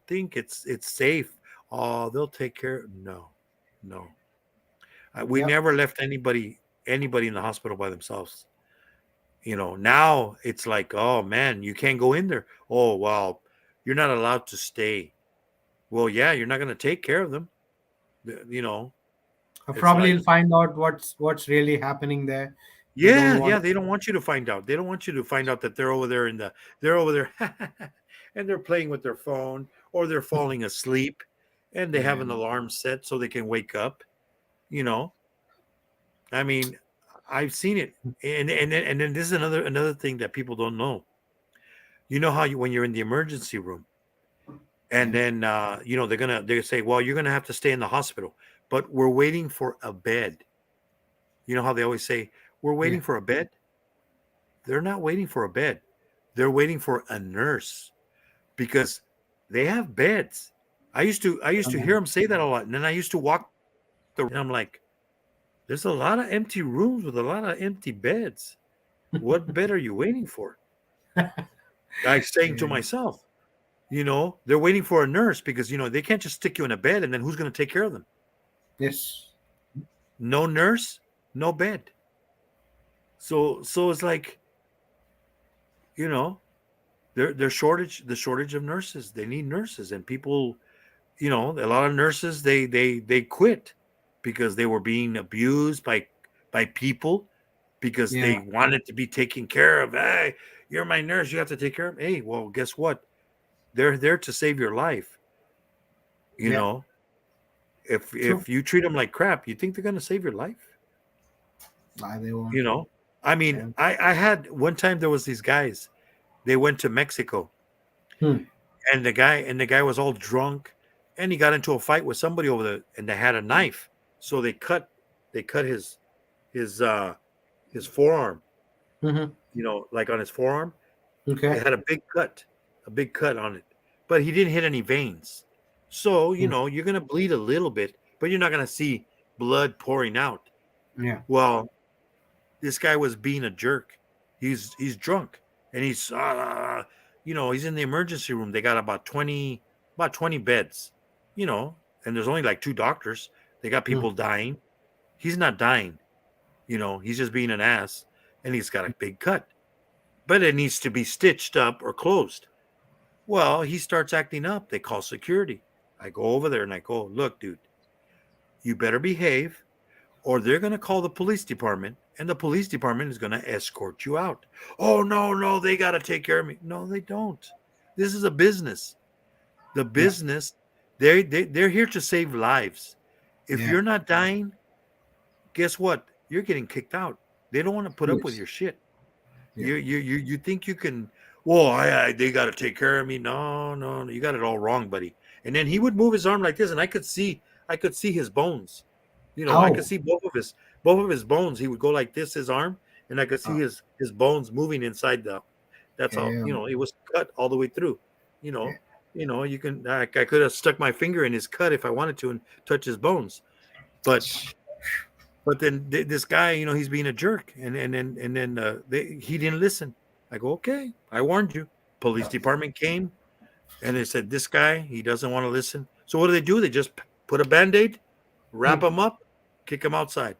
think it's safe. Oh, they'll take care. No, no. We Yep. never left anybody in the hospital by themselves. Now it's like, oh man, you can't go in there. Oh well, you're not allowed to stay. Well, yeah, you're not going to take care of them. You know, it's Probably like, you'll find out what's really happening there. They don't yeah, want. yeah. They don't want you to find out. They don't want you to find out that they're over there they're over there, and they're playing with their phone, or they're falling asleep, and they have Yeah. an alarm set so they can wake up. You know, I mean, I've seen it, and then this is another thing that people don't know. You know how when you're in the emergency room, and Yeah. then they say, well, you're gonna have to stay in the hospital, but we're waiting for a bed. You know how they always say, we're Yeah. waiting for a bed? They're not waiting for a bed. They're waiting for a nurse, because they have beds. I used to hear them say that a lot. And then I used to walk and I'm like, there's a lot of empty rooms with a lot of empty beds. What bed are you waiting for? I saying to Yeah. myself, They're waiting for a nurse because they can't just stick you in a bed and then who's going to take care of them? Yes. No nurse, no bed. So it's like, the shortage of nurses. They need nurses, and people, a lot of nurses they quit because they were being abused by people because they wanted to be taken care of. Hey, you're my nurse, you have to take care of me. Hey, well, guess what? They're there to save your life. If you treat them like crap, you think they're going to save your life? They won't. I mean, I had one time, there was these guys, they went to Mexico, and the guy was all drunk, and he got into a fight with somebody over there, and they had a knife, so they cut his forearm, like on his forearm. Okay. It had a big cut on it, but he didn't hit any veins. So, you're going to bleed a little bit, but you're not going to see blood pouring out. Yeah. Well, this guy was being a jerk. He's drunk, and he's he's in the emergency room. They got about 20 beds, and there's only like 2 doctors. They got people dying. He's not dying. He's just being an ass, and he's got a big cut. But it needs to be stitched up or closed. Well, he starts acting up. They call security. I go over there and I go, look, dude, you better behave, or they're going to call the police department, and the police department is going to escort you out. Oh, no, they got to take care of me. No, they don't. This is a business. The business, they're here to save lives. If you're not dying, guess what? You're getting kicked out. They don't want to put up with your shit. Yeah. You think you can? Well, they got to take care of me. No, you got it all wrong, buddy. And then he would move his arm like this, and I could see his bones. I could see both of his bones. He would go like this, his arm, and I could see his bones moving inside the. That's all. It was cut all the way through. You can. I could have stuck my finger in his cut if I wanted to and touch his bones, but then this guy, he's being a jerk, and then he didn't listen. I go, okay, I warned you. Police department came, and they said, this guy, he doesn't want to listen. So what do? They just put a Band-Aid, wrap him up, kick him outside.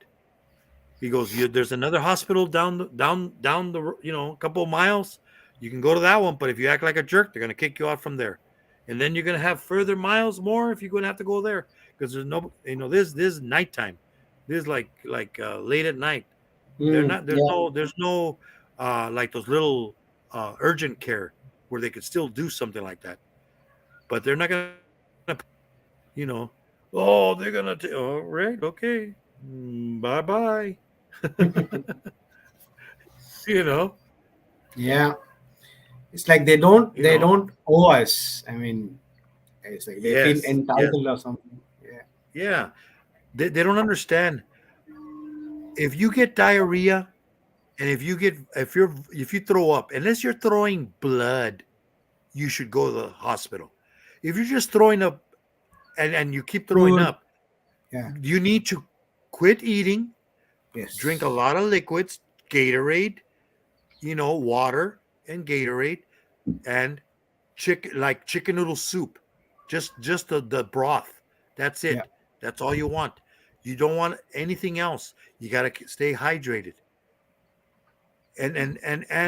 He goes, there's another hospital down the a couple of miles. You can go to that one, but if you act like a jerk, they're going to kick you out from there. And then you're going to have further miles more if you're going to have to go there, because there's no, this is nighttime. This is like late at night. There's no like those little urgent care where they could still do something like that. But they're not going to, they're going to, all right, okay, bye-bye. Yeah. It's like they don't owe us. I mean, it's like they feel entitled or something. Yeah. They don't understand. If you get diarrhea, and if you throw up, unless you're throwing blood, you should go to the hospital. If you're just throwing up and you keep throwing up, you need to quit eating. Yes. Drink a lot of liquids, Gatorade, water and Gatorade, and chicken noodle soup. Just the broth. That's it. Yeah. That's all you want. You don't want anything else. You got to stay hydrated. And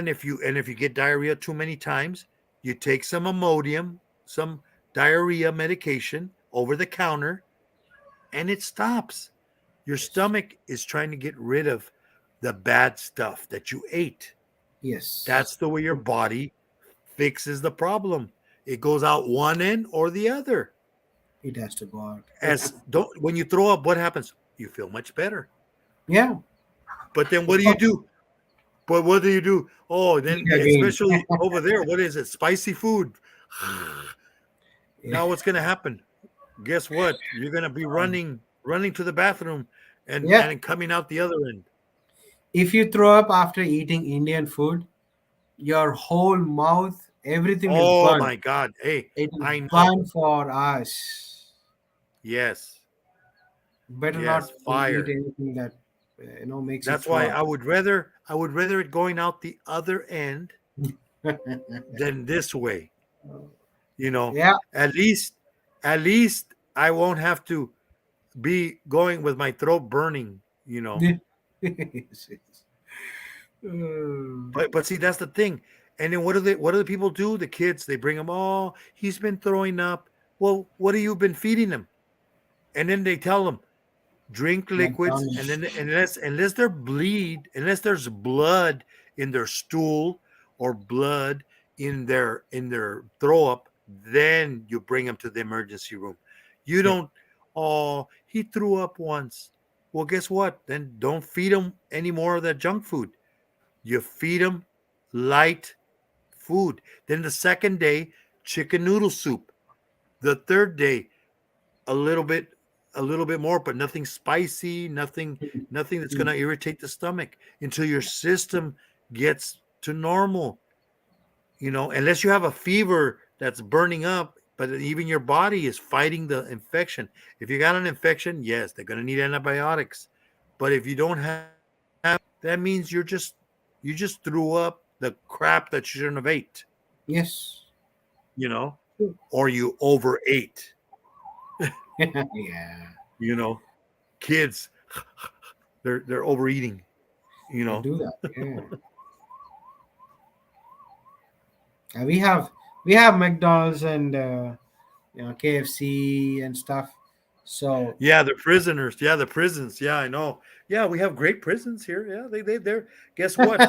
if you get diarrhea too many times, you take some Imodium, some diarrhea medication over the counter, and it stops. Your stomach is trying to get rid of the bad stuff that you ate. Yes. That's the way your body fixes the problem. It goes out one end or the other. It has to go out. When you throw up, what happens? You feel much better. Yeah. But then what do you do? But what do you do? Oh, then especially over there, what is it? Spicy food. Now what's going to happen? Guess what? You're going to be running to the bathroom and coming out the other end. If you throw up after eating Indian food, your whole mouth, everything is burnt. Oh my God. Hey, I know. Burn for us. Yes. Better not eat anything that makes. That's why I would rather it going out the other end than this way. You know, Yeah. at least I won't have to be going with my throat burning. You know, Yes, yes. Uh, but see, that's the thing. And then what do the people do? The kids, they bring them. Oh, he's been throwing up. Well, what have you been feeding him? And then they tell them drink liquids, and McDonald's. then unless there's blood in their stool or blood in their throw up, then you bring them to the emergency room. You Yeah. don't. Oh, he threw up once. Well, guess what? Then don't feed him any more of that junk food. You feed him light food. Then the second day, chicken noodle soup. The third day, a little bit more, but nothing spicy, nothing that's going to irritate the stomach until your system gets to normal. You know, unless you have a fever that's burning up, but even your body is fighting the infection. If you got an infection, yes, they're going to need antibiotics. But if you don't have, that means you just threw up the crap that you shouldn't have ate, Yes. you know, or you overate, Yeah. you know. Kids, they're overeating, you They know. do that. Yeah. We have McDonald's and KFC and stuff. So Yeah, the prisoners. Yeah, the prisons. Yeah, I know. Yeah, we have great prisons here. Yeah, they're. Guess what?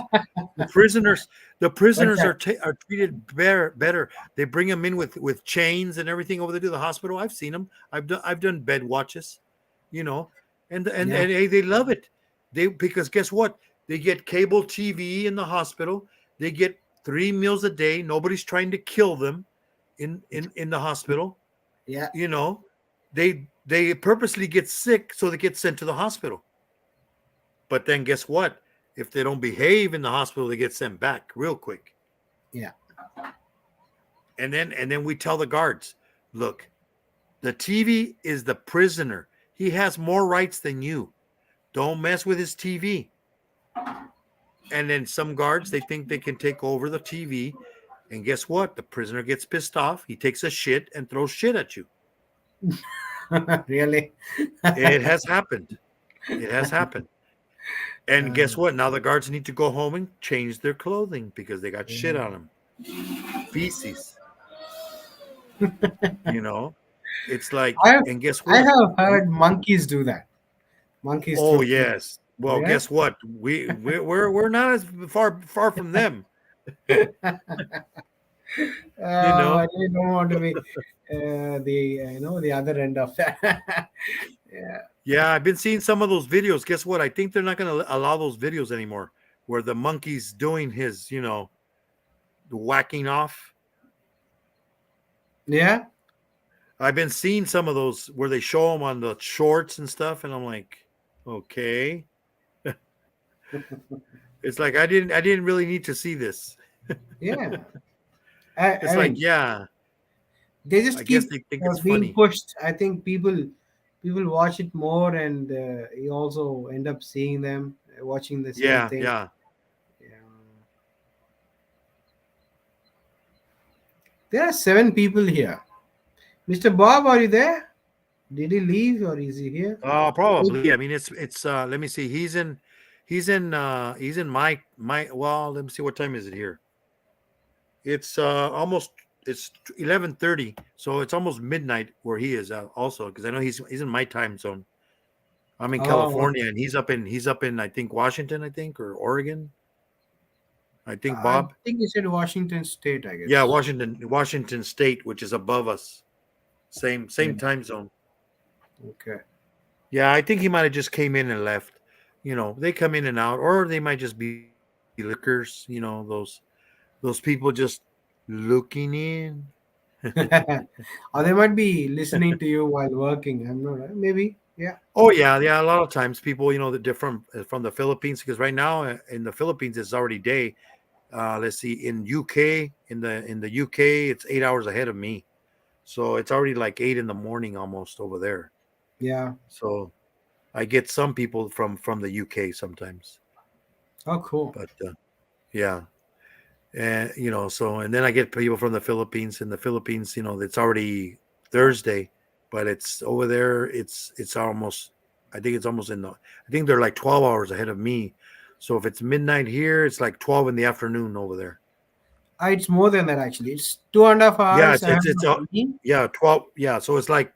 The prisoners. The what's prisoners that? are treated better. They bring them in with chains and everything over there to the hospital. I've seen them. I've done bed watches, you know, Yeah. and they love it. Because guess what? They get cable TV in the hospital. They get 3 meals a day. Nobody's trying to kill them in the hospital. Yeah. You know, they purposely get sick so they get sent to the hospital. But then guess what? If they don't behave in the hospital, they get sent back real quick. Yeah. And then we tell the guards, look, the TV is the prisoner. He has more rights than you. Don't mess with his TV. And then some guards, they think they can take over the TV. And guess what? The prisoner gets pissed off. He takes a shit and throws shit at you. Really? It has happened. It has happened. And guess what? Now the guards need to go home and change their clothing because they got shit on them. Feces. You know? It's like, and guess I what? have heard monkeys do that. Monkeys. Oh throw- yes. Well, Yeah. guess what? We're not as far from them. I really don't want to be the other end of that. Yeah. Yeah, I've been seeing some of those videos. Guess what? I think they're not going to allow those videos anymore, where the monkey's doing his, the whacking off. Yeah. I've been seeing some of those where they show them on the shorts and stuff, and I'm like, okay. It's like I didn't really need to see this. Yeah. It's I like, mean, yeah, they just I keep guess they think it's being funny. pushed. I think people watch it more, and you also end up seeing them watching the same Yeah, thing. yeah. Yeah. There are 7 people here. Mr. Bob, are you there? Did he leave or is he here? Probably. I mean, it's. Let me see. He's in my. Well, let me see. What time is it here? It's almost. It's 11:30, so it's almost midnight where he is also, because I know he's in my time zone. I'm in Oh, California, and he's up in I think Washington, or Oregon. I think Bob. I think he said Washington State, I guess. Yeah, Washington State, which is above us. Same time zone. Okay. Yeah, I think he might have just came in and left. They come in and out, or they might just be lickers. Those people just looking in. Or they might be listening to you while working. I'm not. Maybe. Yeah. Oh yeah. A lot of times people, that they're from the Philippines, because right now in the Philippines it's already day. Let's see, in UK, in the UK, it's 8 hours ahead of me, so it's already like 8 in the morning almost over there. Yeah. So I get some people from the UK sometimes, Oh, cool. but yeah. And so and then I get people from the Philippines. In the Philippines, it's already Thursday, but it's over there. It's almost. I think it's almost in the. I think they're like 12 hours ahead of me. So if it's midnight here, it's like 12 in the afternoon over there. It's more than that actually. It's 2.5 Yeah, hours ahead it's of me. yeah 12. Yeah, so it's like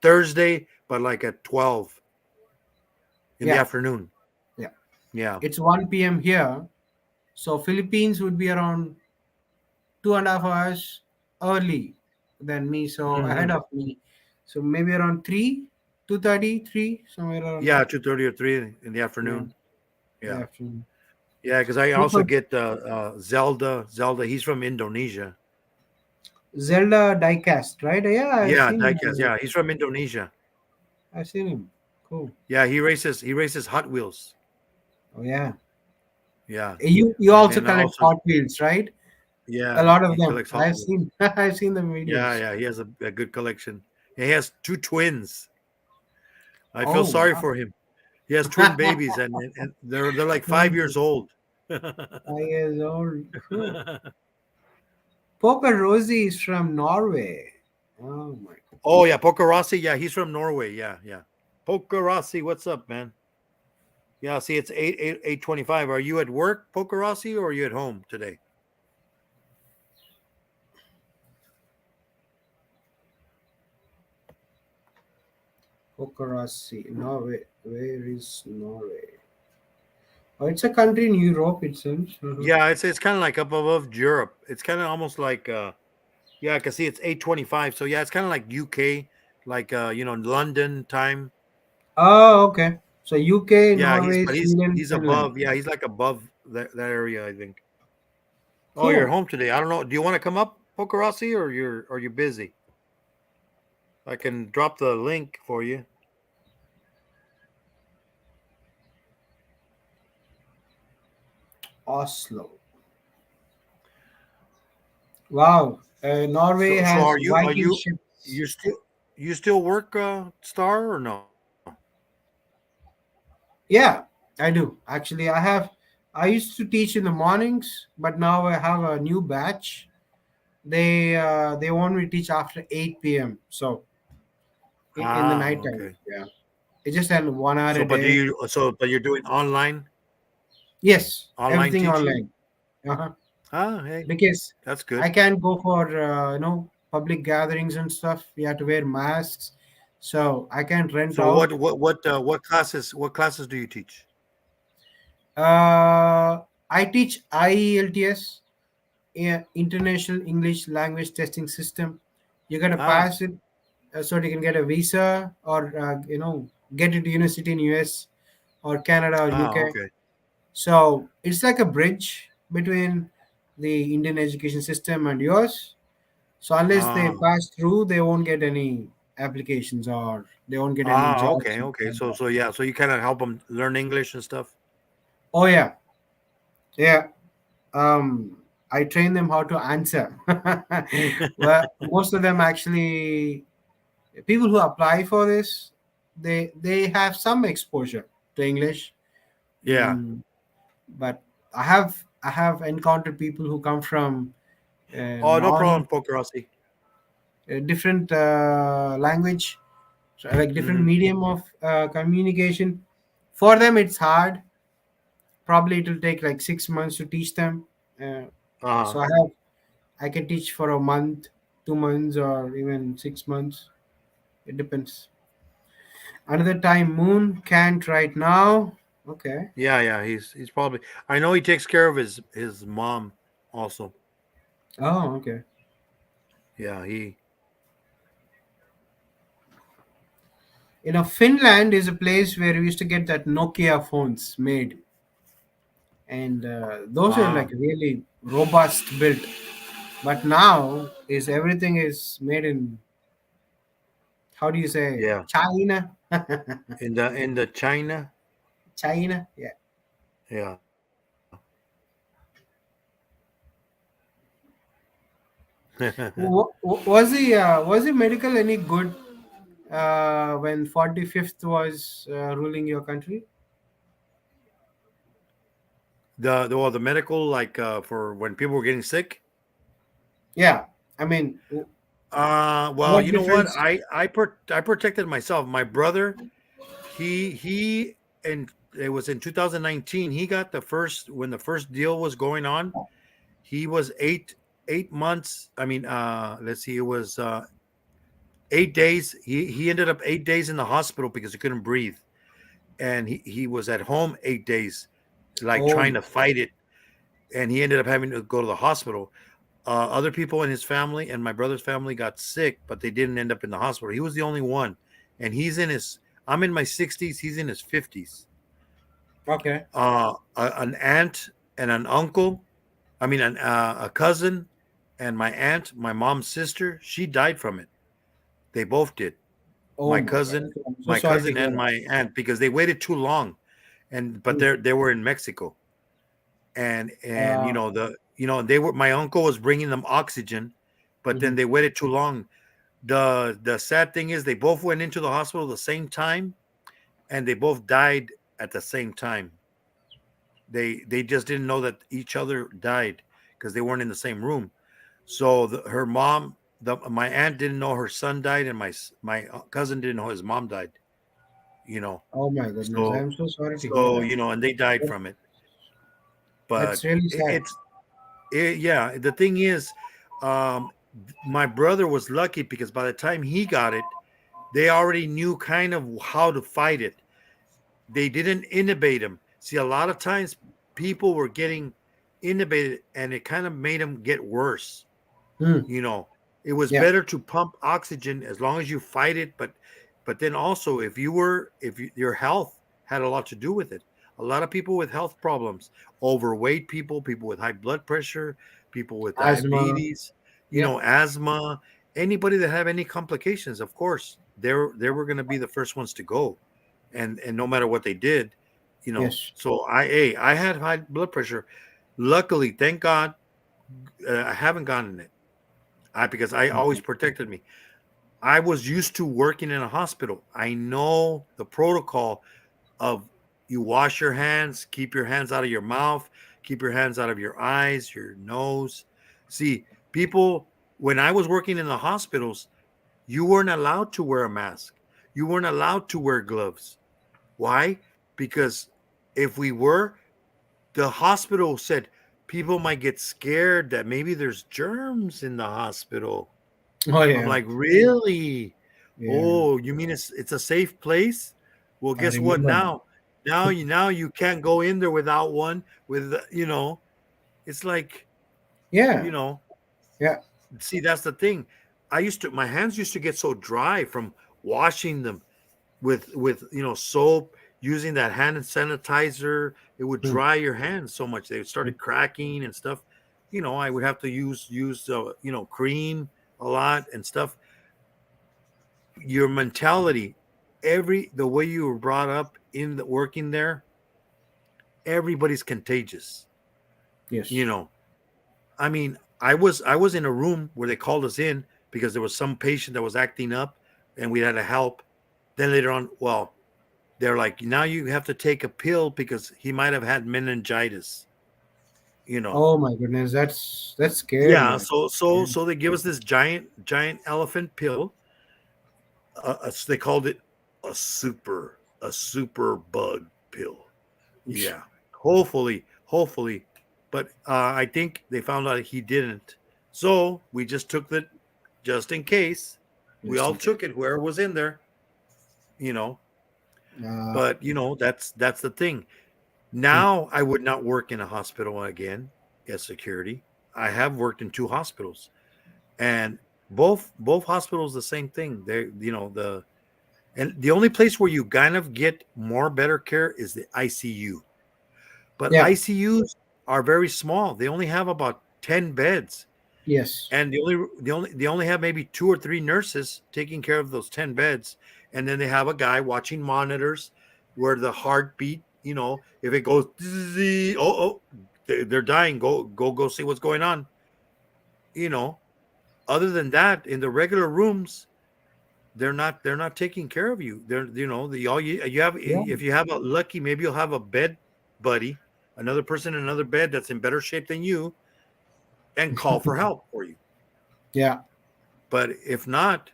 Thursday, but like at 12 in the Yeah, afternoon. yeah. Yeah. It's 1 p.m. here. So Philippines would be around 2.5 hours early than me, so Mhm. ahead of me. So maybe around 3, 2:33, somewhere around Yeah, there. 2:30 or 3 in the Yeah, afternoon. the Yeah. afternoon. Yeah, because I also Super. get Zelda. Zelda, he's from Indonesia. Zelda diecast, right? Yeah, I've Yeah, seen diecast. Yeah, he's from Indonesia. I've seen him. Cool. Yeah, he races Hot Wheels. Oh yeah. Yeah, You and also then collect also Hot Wheels, right? A yeah, lot of he them. collects Hot I've Wheels. seen I've seen the Yeah, videos. yeah, he has a good collection. And he has two twins. I feel Oh sorry wow. for him. He has twin babies, and they're like 5 years old. 5 years old. Cool. Poker Rosie is from Norway. Oh my. Oh yeah, Pokerossi. Yeah, he's from Norway. Yeah, yeah. Pokerossi, what's up, man? Yeah, see, it's 8:25. Are you at work, Pokerossi, or are you at home today? Pokerossi, Norway. Where is Norway? Oh, it's a country in Europe, it seems. Yeah, it's kind of like up above Europe. It's kind of almost like yeah, I can see it's 8:25. So yeah, it's kind of like UK, like London time. Oh, okay. So UK, Yeah, he's Norway, but he's Sweden, he's Finland. above. Yeah, he's like above that area, I think. Oh, you're Cool. home today. I don't know. Do you want to come up, Pokerossi, or are you busy? I can drop the link for you. Oslo. Wow. Norway So has are you are Viking you ships. you still work Star or no? Yeah, I do. Actually, I used to teach in the mornings, but now I have a new batch. They want me to teach after 8 p.m. So in the Ah, night time. okay. Yeah. It's just an 1 hour So a but do day. you so but you're doing Yes, online everything teaching? online. Uh-huh. Ah, hey, Because that's I good. can't go for public gatherings and stuff. We have to wear masks, so I can't rent So what out. what what uh, what classes do you teach? I teach IELTS, International English Language Testing System. You gotta Ah, pass it so you can get a visa or get into university in US or Canada or UK. okay. So it's like a bridge between the Indian education system and yours. So unless they Ah, pass through, they won't get any applications or they won't get any jobs okay, in okay. So Canada. so yeah, so you kind of help them learn English and stuff. Oh yeah, yeah. I train them how to answer. Well, most of them actually, people who apply for this, they have some exposure to English. Yeah. But I have encountered people who come from Oh, no non problem, Pokerossi. different language, so like different Mm-hmm. medium of communication. For them, it's hard. Probably it will take like 6 months to teach them. Uh, Uh-huh. so I can teach for a month, 2 months, or even 6 months. It depends. Another time, Moon can't right now. Okay. Yeah, yeah. He's probably. I know he takes care of his mom also. Oh, okay. Yeah, he. Finland is a place where we used to get that Nokia phones made, and those are Ah, like really robust built. But now is everything is made in, how do you say, yeah. China? In the China. China, yeah. Yeah. Was the medical any good when 45th was ruling your country? the medical, like for when people were getting sick. Yeah, I mean, Well, what you know what? difference? I protected myself. My brother, he and it was in 2019. He got the first when the first deal was going on. He was 8 months. I mean, let's see, it was 8 days. He ended up 8 days in the hospital because he couldn't breathe, and he was at home 8 days, like Oh, trying to fight it, and he ended up having to go to the hospital. Other people in his family and my brother's family got sick, but they didn't end up in the hospital. He was the only one, and he's in his. I'm in my 60s. He's in his 50s. okay. An aunt and an uncle. I mean, a cousin, and my aunt, my mom's sister. She died from it. They both did. Oh My my God. cousin, I'm so my sorry to cousin, hear and that. my aunt because they waited too long, but they were in Mexico, and Uh, they were my uncle was bringing them oxygen, but then mhm. they waited too long. The sad thing is they both went into the hospital at the same time, and they both died at the same time. They just didn't know that each other died because they weren't in the same room. So her mom, my aunt didn't know her son died, and my cousin didn't know his mom died. You know, Oh my goodness, so I'm so sorry to hear so that. and they died That's, from it. that's But really sad. yeah. The thing is, um, my brother was lucky because by the time he got it, they already knew kind of how to fight it. They didn't intubate him. See, a lot of times people were getting intubated, and it kind of made them get worse. Hmm. You know, it was Yeah. better to pump oxygen as long as you fight it, but then also your health had a lot to do with it. A lot of people with health problems, overweight people, people with high blood pressure, people with Asthma. diabetes, Yeah. asthma, anybody that have any complications, of course, they were going to be the first ones to go, and no matter what they did, Yes. So I had high blood pressure. Luckily, thank God, I haven't gotten it. Because I always protected me. I was used to working in a hospital. I know the protocol of you wash your hands, keep your hands out of your mouth, keep your hands out of your eyes, your nose. See, people, when I was working in the hospitals, you weren't allowed to wear a mask. You weren't allowed to wear gloves. Why? Because if we were, the hospital said people might get scared that maybe there's germs in the hospital. Oh I'm yeah. like, really? Yeah. Oh, you mean it's a safe place? Well, I guess what remember now? Now you can't go in there without one with it's like, you yeah. know, Yeah. see that's the thing. My hands used to get so dry from washing them with soap, using that hand sanitizer. It would Hmm. dry your hands so much they started cracking and stuff. I would have to use cream a lot and stuff. Your mentality, the way you were brought up in the working there, everybody's contagious. you Yes. know I mean, I was in a room where they called us in because there was some patient that was acting up, and we had to help. Then later on, well, they're like, now you have to take a pill because he might have had meningitis you know Oh my goodness, that's scary yeah, actually. so Yeah. so they give us this giant elephant pill. They called it a super bug pill. Yeah, hopefully, but I think they found out he didn't. So we just took that just in case. We Just all in case. took it, whoever was in there, you know. Uh, But that's the thing. hmm. Now I would not work in a hospital again as security. I have worked in two hospitals, and both hospitals the same thing. The only place where you kind of get more better care is the ICU. But Yeah. ICUs are very small. They only have about 10 beds, Yes. and they only have maybe two or three nurses taking care of those 10 beds, and then they have a guy watching monitors where the heartbeat, if it goes, they're dying. Go see what's going on. You know, Other than that, in the regular rooms, they're not taking care of you. They're you know the all you have Yeah. if you have a lucky, maybe you'll have a bed buddy, another person in another bed that's in better shape than you, and call for help for you. Yeah. But if not,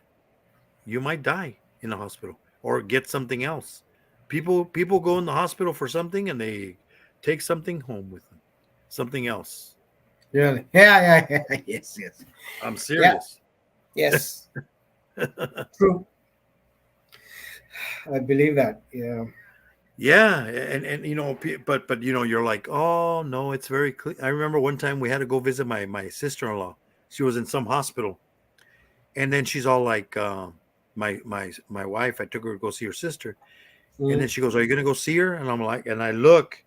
you might die in the hospital or get something else. People go in the hospital for something and they take something home with them, something else. Really. Yeah. Yes. I'm Yeah. serious. Yes. True. I believe that. Yeah. Yeah, and you know, but you know, you're like, oh no, it's very clean. I remember one time we had to go visit my sister-in-law. She was in some hospital, and then she's all like, my wife. I took her to go see her sister, and then Mm. she goes, "Are you gonna go see her?" And I'm like, and I look,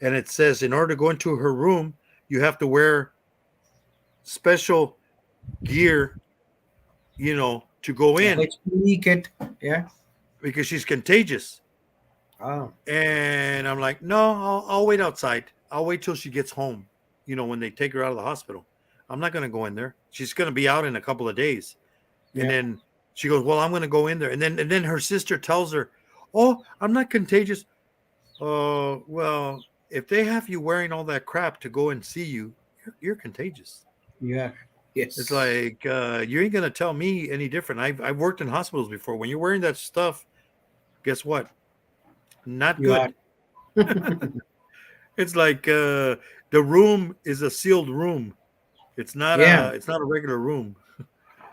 and it says, in order to go into her room, you have to wear special gear, you know, to go in HPE kit. Yeah. because she's contagious. Oh. And I'm like, no, I'll wait outside. I'll wait till she gets home. You know, when they take her out of the hospital, I'm not going to go in there. She's going to be out in a couple of days. And Yeah. then she goes, well, I'm going to go in there. And then her sister tells her, oh, I'm not contagious. Well, if they have you wearing all that crap to go and see you, you're contagious. Yeah. Yes. It's like you ain't going to tell me any different. I've worked in hospitals before. When you're wearing that stuff, guess what? Not you good. are. It's like the room is a sealed room. It's not Yeah. a regular room.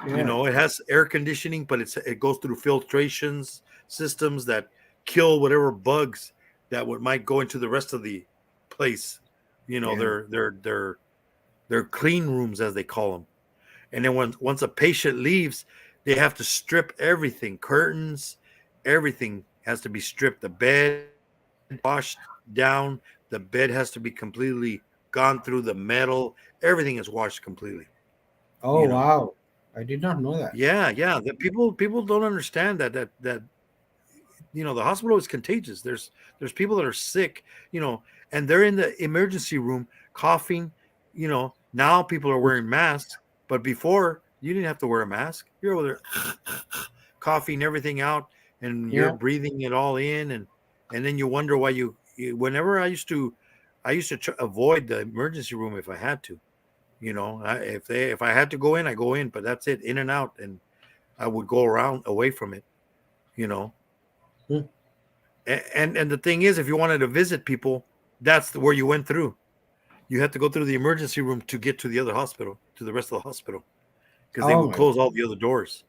You Yeah. know, it has air conditioning, but it goes through filtrations systems that kill whatever bugs that might go into the rest of the place. You know, Yeah. they're clean rooms as they call them. And then once a patient leaves, they have to strip everything, curtains, everything has to be stripped. The bed washed down. The bed has to be completely gone through the metal. Everything is washed completely. Oh You know. wow. I did not know that. Yeah. The people don't understand that you know the hospital is contagious. There's people that are sick, you know, and they're in the emergency room coughing. You know, now people are wearing masks, but before you didn't have to wear a mask. You're over there coughing everything out, and you're Yeah. breathing it all in, and then you wonder why whenever I used to avoid the emergency room if I had to. You know, if I had to go in, I go in, but that's it, in and out, and I would go around away from it. You know, Hmm. and the thing is, if you wanted to visit people, that's where you went through. You had to go through the emergency room to get to the other hospital, to the rest of the hospital, because they Oh would my. close all the other doors.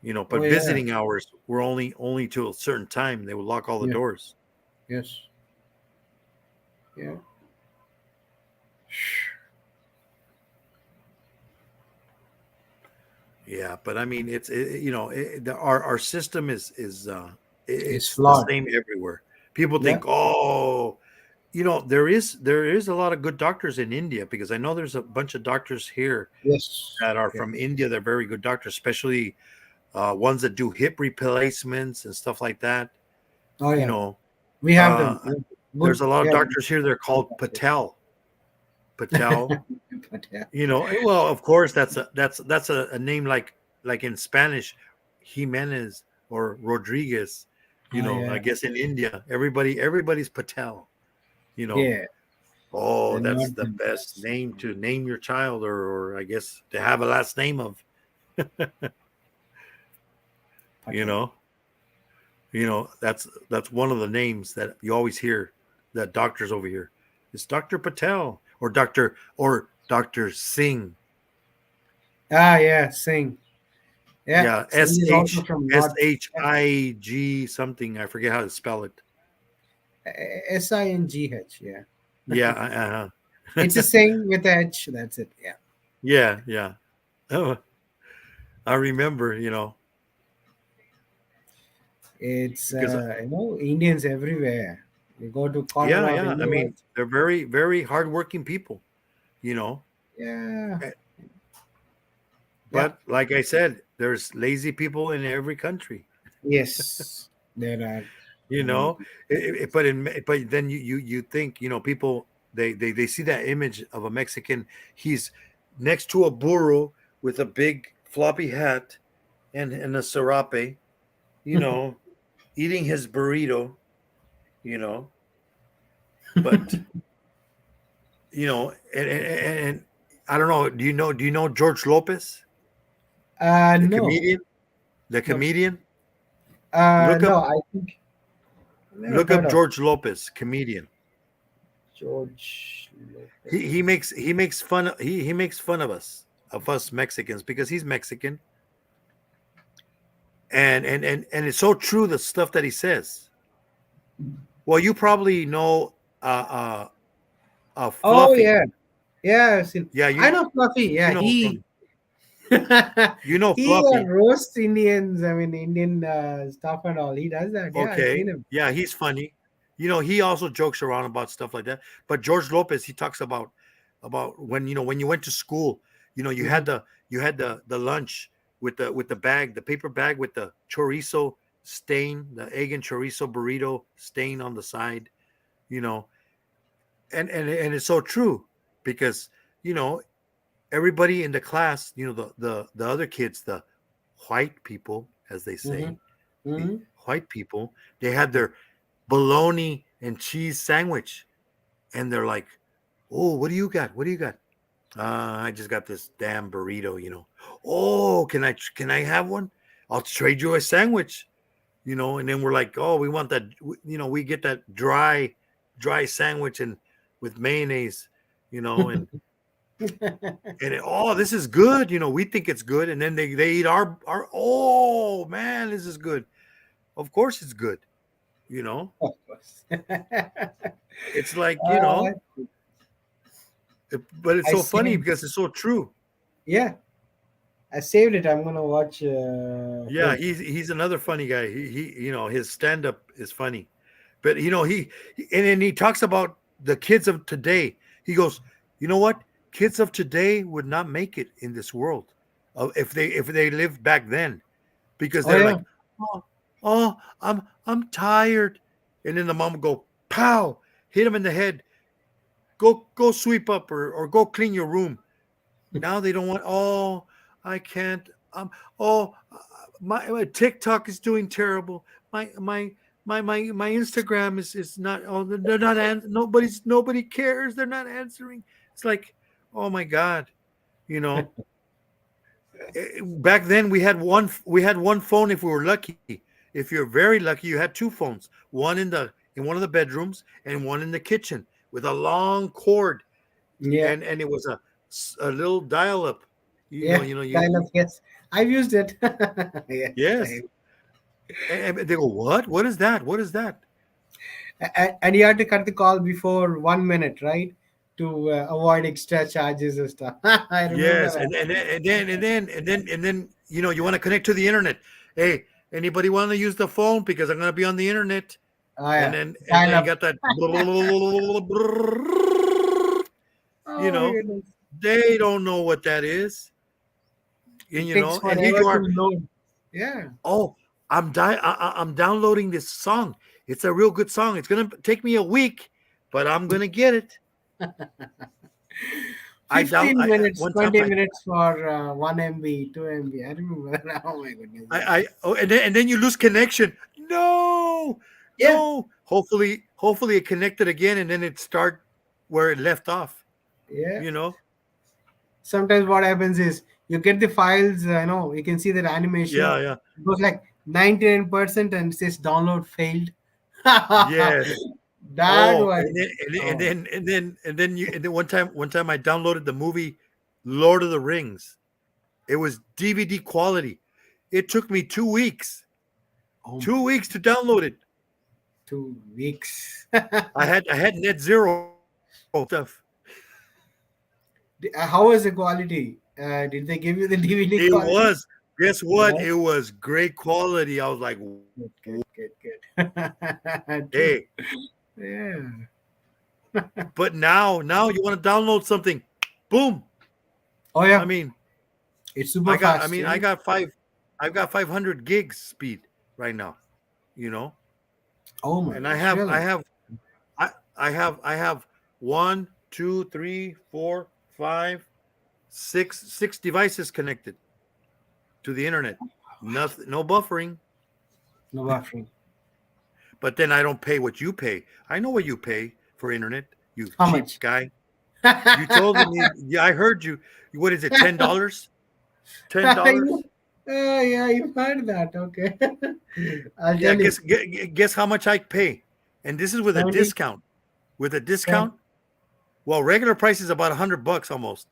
You know, Oh but yeah. visiting hours were only till a certain time. They would lock all the Yeah. doors. Yes. Yeah. Yeah, but I mean, you know, our system It's it's the flawed. same everywhere. People Yeah. think, oh, you know, there is a lot of good doctors in India because I know there's a bunch of doctors here Yes. that are Yeah. from India. They're very good doctors, especially ones that do hip replacements and stuff like that. Oh You yeah. know, We have them. uh, Good. there's a lot of Yeah. doctors here. They're called Patel. But yeah. You know, well, of course, that's a name like in Spanish, Jimenez or Rodriguez. You Oh know, I yeah. guess in India, everybody's Patel. You know, Yeah. oh, They're that's not the the best best. name to name your child, or I guess to have a last name of. But You yeah. know, that's one of the names that you always hear that doctors over here. It's Dr. Patel or Dr. Singh. Ah yeah. Singh. Yeah. Yeah, Singh is also from North. Yeah. Shig something. I forget how to spell it. Singh. Yeah. Yeah, It's a Singh with a H. That's it. Yeah. yeah. Oh, I remember, you know, It's because Indians everywhere. You go to corner of yeah. I India. mean, they're very, very hardworking people, you know. Yeah. Eh, Yeah. But like I said, there's lazy people in every country, Yes. There are. you Many know. people. But then you think, you know, people they see that image of a Mexican. He's next to a burro with a big floppy hat and a serape, you know, eating his burrito, you know. But and I don't know. Do you know George Lopez, the No. comedian? The No. comedian. Look No, up I think I've never look heard up of George Lopez, comedian. George Lopez. He makes fun he makes fun of us Mexicans because he's Mexican. And it's so true the stuff that he says. Well, you probably know Fluffy. Oh yeah. I've seen. Yeah, I know Fluffy. Yeah, know he you know he Fluffy. roasts Indians. I mean, Indian stuff and all. He does that. Yeah, I've Okay. seen him. Yeah, he's funny. He also jokes around about stuff like that. But George Lopez, he talks about when when you went to school, you had the lunch with the bag, the paper bag with the chorizo stain, the egg and chorizo burrito stain on the side, and it's so true because everybody in the class, the other kids, the white people, as they say, Mhm. white people, they had their bologna and cheese sandwich, and they're like, "Oh, what do you got? What do you got?" I just got this damn burrito. Oh, can I have one? I'll trade you a sandwich. And then we're like, oh, we want that. We get that dry sandwich and with mayonnaise. And this is good. We think it's good, and then they eat our. Oh man, this is good. Of course, it's good. Of course. It's like but it's I so funny saved- because it's so true. Yeah, I saved it. I'm gonna watch. Yeah, he's another funny guy. He his stand up is funny, but and then he talks about the kids of today. He goes, you know what? Kids of today would not make it in this world if they lived back then, because they're like, oh, I'm tired, and then the mom would go, pow, hit him in the head. Go sweep up or go clean your room. Now they don't want. Oh, I can't. My TikTok is doing terrible. My Instagram is not. Oh, they're not. Nobody cares. They're not answering. It's like, oh my God, Back then we had one phone if we were lucky. If you're very lucky, you had two phones. One in one of the bedrooms and one in the kitchen with a long cord. Yeah. And it was a little dial-up. Dial-up, yes. I've used it. Yes. And they go, what? What is that? What is that? And you had to cut the call before 1 minute, right? To avoid extra charges and stuff. I remember. Yes, that. and then you want to connect to the internet. Hey, anybody want to use the phone because I'm going to be on the internet? Oh, yeah. And then you got that. Goodness. They don't know what that is. And It takes and here you forever are. to load. Yeah. Oh, I'm downloading this song. It's a real good song. It's gonna take me a week, but I'm gonna get it. 15 minutes, one time 20 minutes for 1 MB, 2 MB. I remember that. Oh my goodness. And then you lose connection. No. Yeah. No. Hopefully it connected again, and then it start where it left off. Yeah. Sometimes what happens is you get the files, you can see that animation. Yeah. It goes like 99% and it says download failed. Yes. That Oh, one. and then one time I downloaded the movie Lord of the Rings. It was DVD quality. It took me 2 weeks. 2 weeks to download it. 2 weeks. I had net zero stuff. How was the quality? Did they give you the DVD It quality? was. Guess what? Yeah. It was great quality. I was like, Good. hey. Yeah. But now you want to download something, boom. Oh yeah. I mean, it's super fast. I got 500 gigs speed right now, Oh my. and I have 1, 2, 3, 4, 5, 6 devices connected to the internet. Nothing, no buffering. No buffering. But then I don't pay what you pay. I know what you pay. for internet. You How cheap much? guy. You told me. Yeah, I heard you. What is it? $10? $10? Yeah, you've heard that. Okay. I'll Yeah. tell you. Guess how much I pay, and this is with a 70? discount. With a discount. Well, regular price is about $100 almost.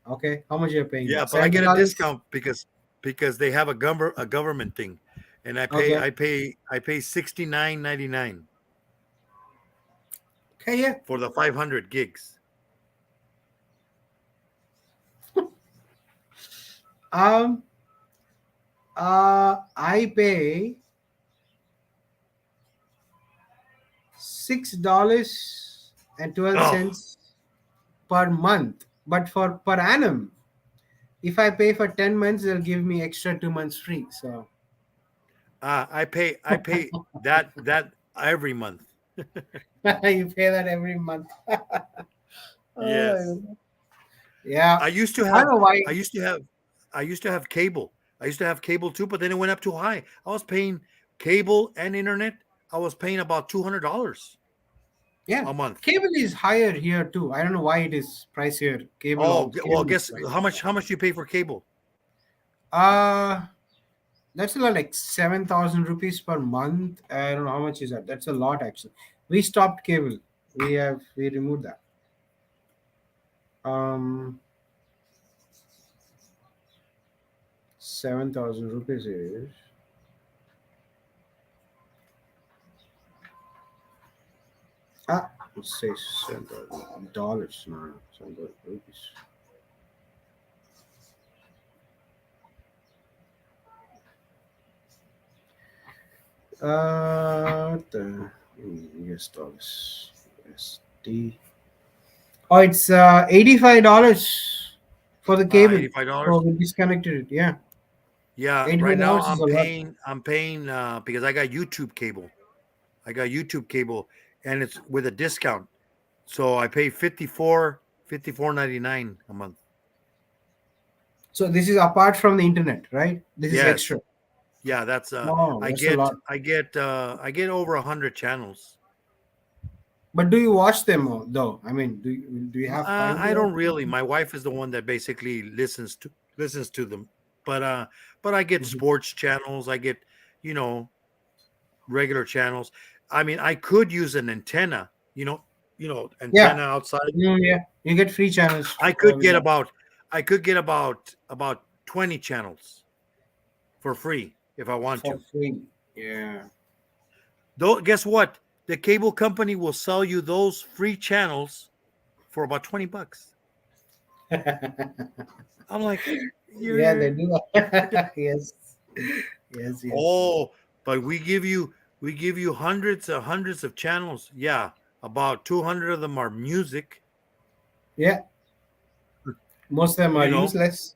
Okay. How much you're paying? Yeah, but I get a $70? discount because they have a government thing, and Okay. I pay $69.99 Okay, yeah. for the 500 gigs. I pay $6.12 per month, but for per annum. If I pay for 10 months, they'll give me extra 2 months free. So I pay that every month. you pay that every month. Yes. Yeah. I used to I have don't know why. I used to have cable. I used to have cable too, but then it went up too high. I was paying cable and internet. I was paying about $200 Yeah. a month. Cable is higher here too. I don't know why it is pricier. Cable. Oh, well, cable is guess pricier. how much do you pay for cable? That's like 7,000 rupees per month. I don't know how much is that. That's a lot actually. We stopped cable. We removed that. 7,000 rupees is let's say $7,000. No, 7,000 rupees. US dollars. USD. Oh, it's $85 for the cable. $85. So we disconnected it. Yeah. Yeah, $85 right now is a lot. I'm paying because I got YouTube cable. I got YouTube cable and it's with a discount. So I pay $54.99 a month. So this is apart from the internet, right? This is Yes. extra. Yeah, that's Wow, I that's a lot. get over 100 channels. But do you watch them though? I mean, do you have time? I don't really. My wife is the one that basically listens to them. But I get sports channels. I get, regular channels. I mean, I could use an antenna, antenna outside. Yeah, you get free channels. I could get about 20 channels for free if I want for to. free. Yeah. Though, guess what? The cable company will sell you those free channels for about $20. I'm like, Yeah, they do. Yes. Yes. Oh, but we give you hundreds of channels. Yeah, about 200 of them are music. Yeah. Most of them are You know? useless.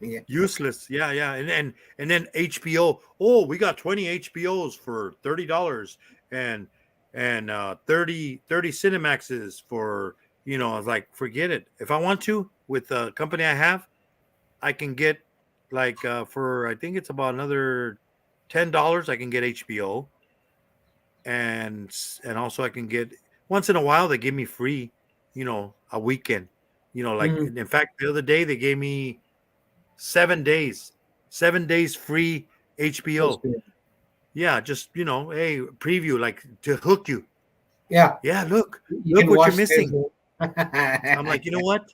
Yeah. Useless. Yeah, yeah. And then HBO. Oh, we got 20 HBOs for $30 and 30 Cinemaxes for, I was like, forget it. If I want to, with the company I have, I can get like for I think it's about another $10 I can get HBO. And also I can get once in a while they give me free, a weekend. In fact, the other day they gave me 7 days free HBO. Yeah, just hey, preview, like to hook you. Yeah. Look can what watch you're missing. this. I'm like, you know what?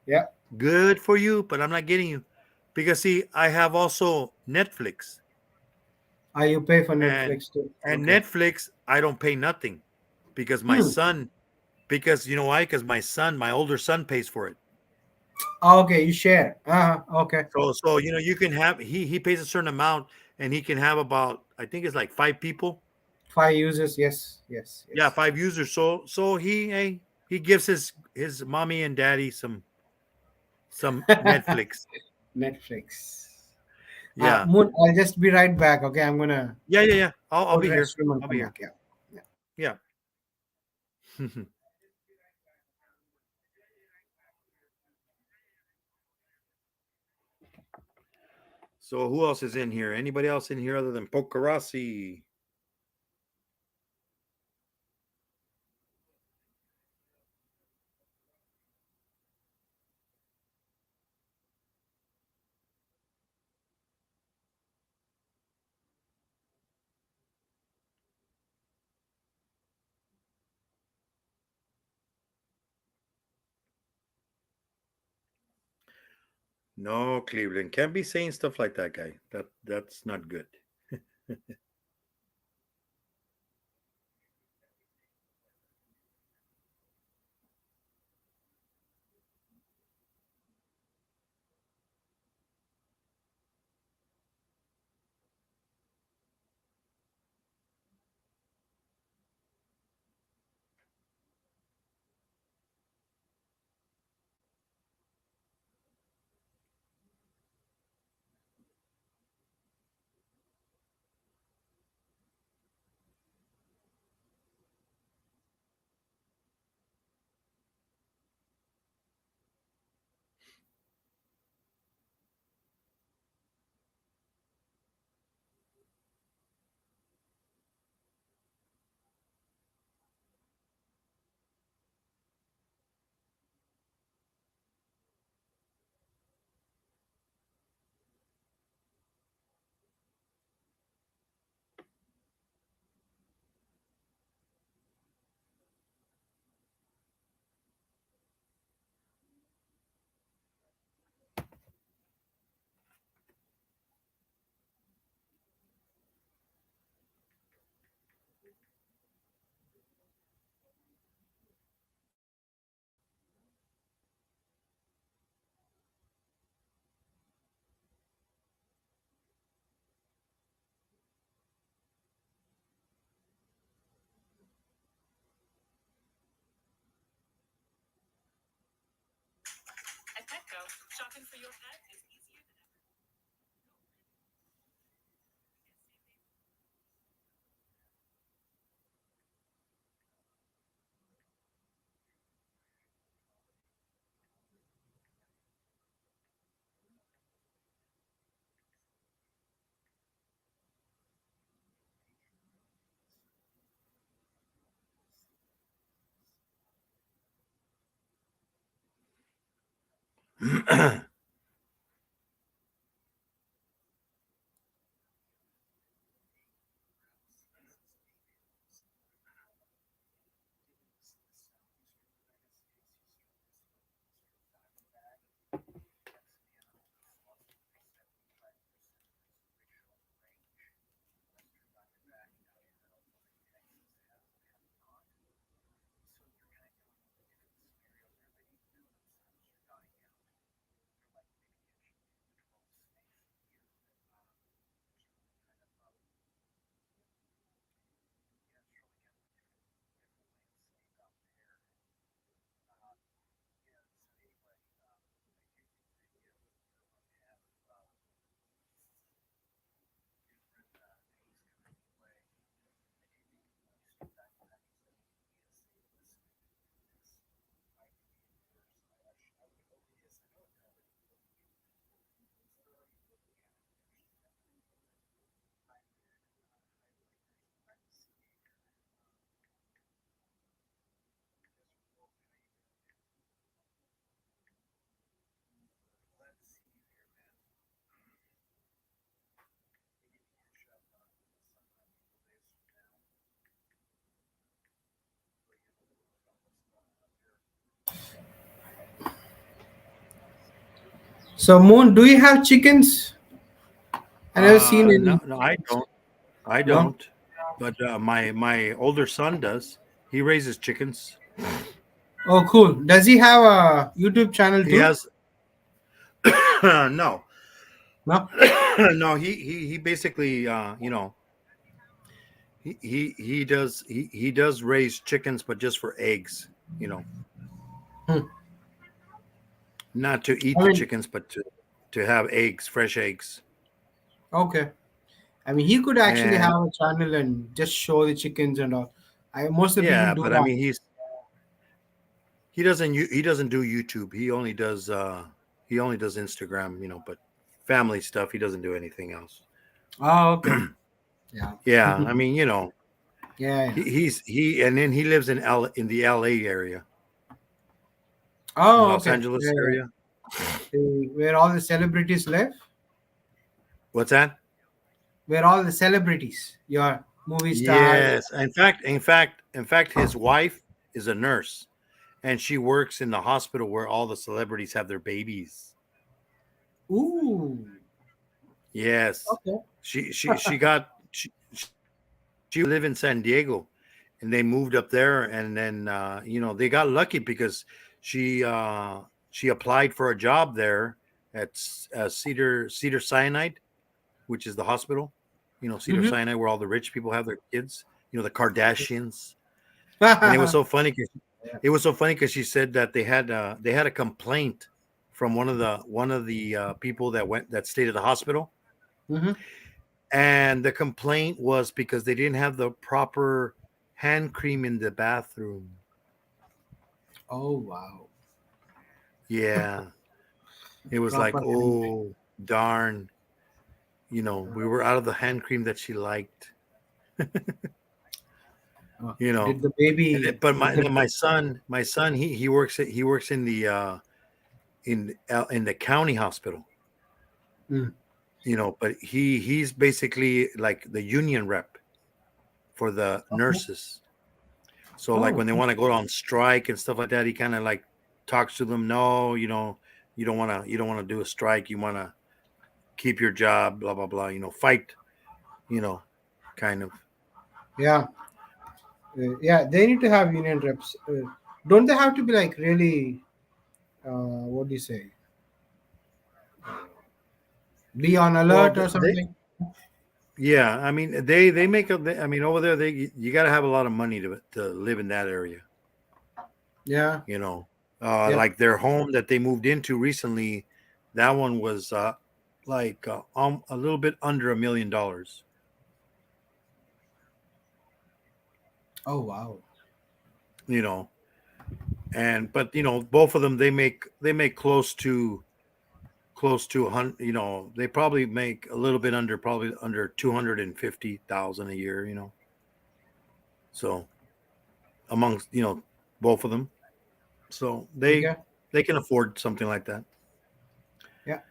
Yeah. Good for you, but I'm not getting you because see, I have also Netflix. You pay for Netflix too. And Okay. Netflix, I don't pay nothing because my son, because you know why? Because my older son pays for it. Okay, you share. Okay. So you can have he pays a certain amount and he can have about I think it's like 5 people. 5 users. Yes. Yeah, 5 users. So he gives his mommy and daddy some Netflix. Netflix. Yeah. Moon, I'll just be right back. Okay, I'm gonna. Yeah. I'll be go to here. restroom and I'll come be here. back. Yeah. Yeah. So who else is in here? Anybody else in here other than Pocarassi? No, Cleveland can't be saying stuff like that, guy. That's not good. So Moon, do you have chickens? I never seen No, any. no, I don't. I No. don't. But my older son does. He raises chickens. Oh, cool. Does he have a YouTube channel He too? has no, No. no. He basically he does raise chickens, but just for eggs. You know, Hmm. not to eat I the mean, chickens, but to have eggs, fresh eggs. okay. I mean, he could actually And have a channel and just show the chickens and all. Most of the people yeah, do but I that. mean he doesn't do YouTube. He only does Instagram. But family stuff. He doesn't do anything else. Oh, okay. Yeah. Yeah, I mean Yeah, yeah. and then he lives in the LA area, in Oh, Los okay. Angeles Yeah, yeah. area. Where all the celebrities live? What's that? Where all the celebrities, your movie stars. Yes. In fact, his wife is a nurse, and she works in the hospital where all the celebrities have their babies. Ooh. Yes, Okay. she lived in San Diego, and they moved up there, and then they got lucky because she she applied for a job there at Cedar Sinai, which is the hospital. Cedar Mhm. Sinai, where all the rich people have their kids. The Kardashians. And it was so funny because she said that they had a complaint from one of the people that stayed at the hospital, Mhm. and the complaint was because they didn't have the proper hand cream in the bathroom. Oh wow. Yeah, it was like, Proper hand. oh darn, we were out of the hand cream that she liked. Oh, you know did the baby? but Did the, my son, he works in the in the county hospital. Mm. But he's basically like the union rep for the Okay. nurses. So like Oh. when they want to go on strike and stuff like that, he kind of like talks to them. No, you don't want to do a strike. You want to keep your job. Blah blah blah. Fight. You know, kind of. Yeah. Yeah. They need to have union reps. Don't they have to be like really? What do you say? Be on Well, alert or something. yeah. I mean, they make a. I mean, over there, you got to have a lot of money to live in that area. Yeah. You know, Yeah. like their home that they moved into recently, that one was like a little bit under $1 million. Oh wow. You know, but both of them, they make close to 100. They probably make a little bit under, probably under 250,000 a year. So amongst both of them, so they Okay. they can afford something like that. Yeah.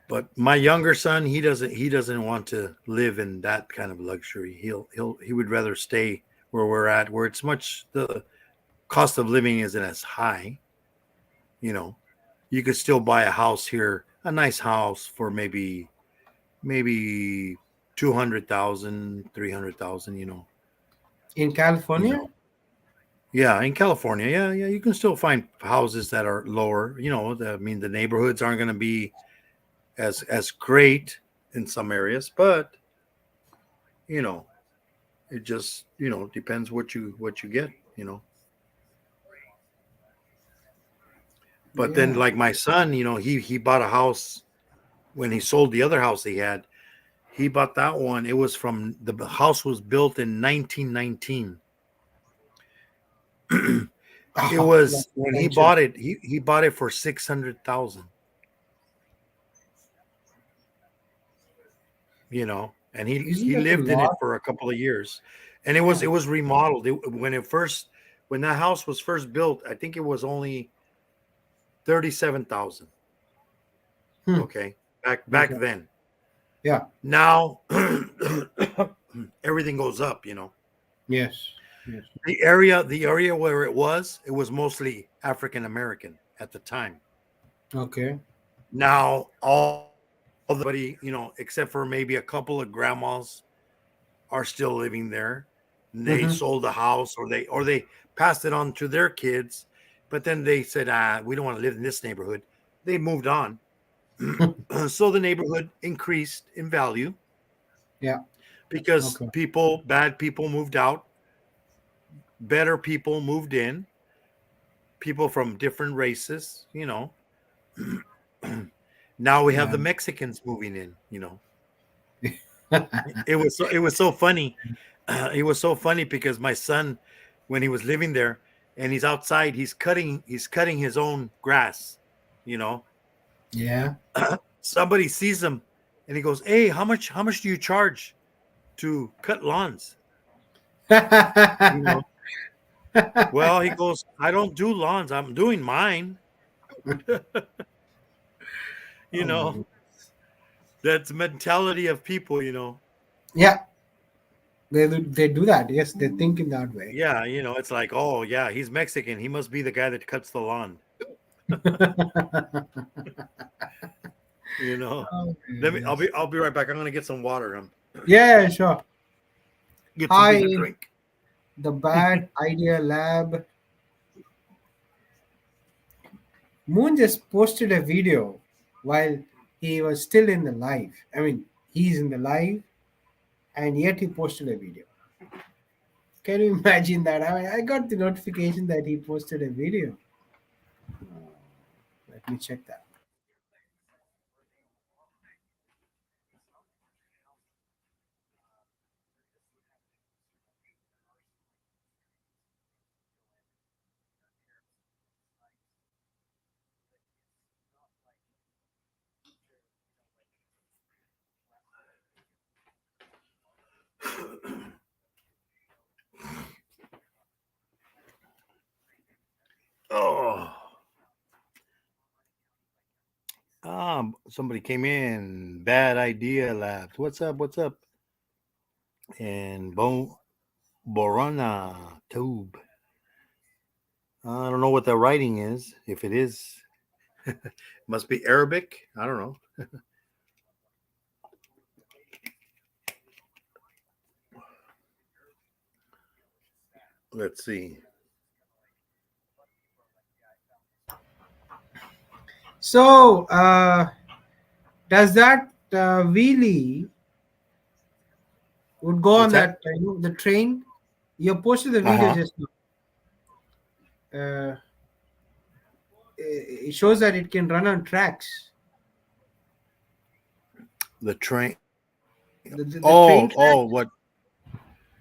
But my younger son, he doesn't want to live in that kind of luxury. He would rather stay where we're at, where the cost of living isn't as high. You know, you could still buy a house here, a nice house for maybe 200,000, 300,000. In You California. know, yeah, in California, yeah, you can still find houses that are lower. I mean, the neighborhoods aren't going to be as great in some areas, but you know, it just depends what you get. But then, Yeah. like my son, he bought a house when he sold the other house he had. He bought that one. It was from the house was built in 1919. It Oh, was that's when he ancient. bought it. He bought it for 600,000. And he Isn't he that a lived in it lot? for a couple of years, and it was remodeled. When that house was first built, I think it was only 37,000. Hmm. Okay, back Okay. then. Yeah. Now everything goes up. Yes. Yes. The area where it was mostly African American at the time. Okay. Now all everybody, except for maybe a couple of grandmas, are still living there. They Mm-hmm. sold the house, or they passed it on to their kids, but then they said, we don't want to live in this neighborhood. They moved on. So the neighborhood increased in value Yeah. because Okay. bad people moved out, better people moved in, people from different races. Now we have Yeah. the Mexicans moving in. It was so funny. It was so funny because my son, when he was living there, and he's outside, he's cutting his own grass. You know, Yeah. Somebody sees him, and he goes, "Hey, how much do you charge to cut lawns?" You know, well, he goes, "I don't do lawns. I'm doing mine." you Oh my know, God. that's the mentality of people. Yeah. They do that. Yes, they think in that way. Yeah, it's like, oh yeah, he's Mexican. He must be the guy that cuts the lawn. You know. Oh, I'll be right back. I'm gonna get some water. Yeah, sure. Get Hi. something to drink. The Bad Idea Lab. Moon just posted a video while he was still in the live. I mean, he's in the live, and yet he posted a video. Can you imagine that? I got the notification that he posted a video. Let me check that. Oh. Somebody came in. Bad Idea Labs. What's up? What's up? And Borona Tube. I don't know what the writing is. If it is, must be Arabic. I don't know. Let's see. So, does that wheelie would go on What's that? that the train? You posted the video Uh-huh. just now. It shows that it can run on tracks. The train. The Oh, train track? oh,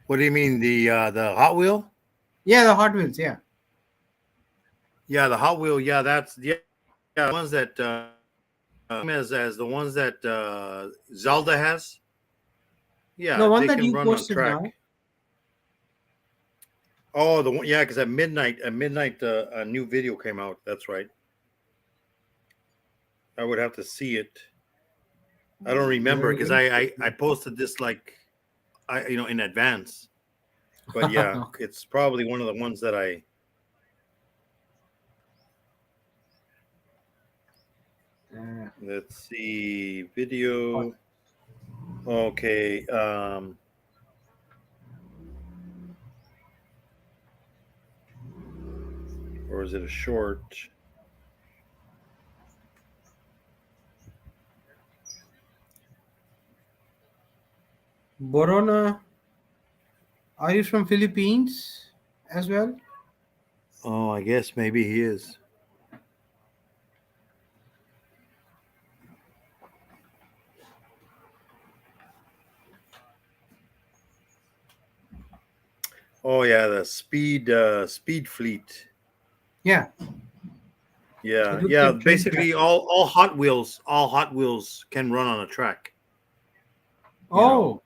what do you mean? The Hot Wheel? Yeah, the Hot Wheels. Yeah. Yeah, the Hot Wheel. Yeah, that's the ones that as the ones that Zelda has. Yeah, The one they that can you run on posted track. now. Oh, the one, yeah, because at midnight, a new video came out. That's right. I would have to see it. I don't remember because I posted this like in advance. But yeah, it's probably one of the ones that I. Let's see video. Okay. Or is it a short? Borona, are you from Philippines as well? Oh, I guess maybe he is. Oh yeah, the speed fleet. Yeah. Yeah, It looks yeah. like train Basically, track. all Hot Wheels can run on a track. Oh,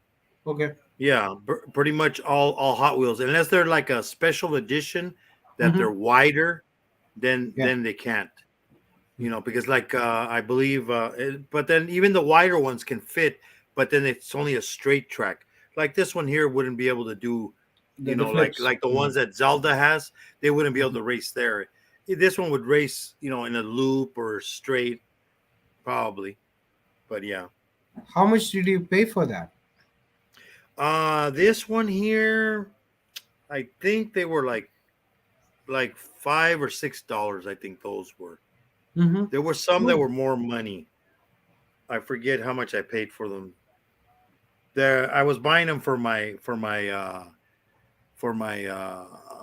okay. Yeah, pretty much all Hot Wheels, unless they're like a special edition that Mhm. they're wider, then Yeah. they can't. Because like I believe, but then even the wider ones can fit, but then it's only a straight track. Like this one here wouldn't be able to do, The flips. like the ones that Zelda has, they wouldn't be able to race there. This one would race, in a loop or straight, probably. But yeah. How much did you pay for that? This one here, I think they were like $5 or $6. I think those were. Mm-hmm. There were some that were more money. I forget how much I paid for them. There, I was buying them for my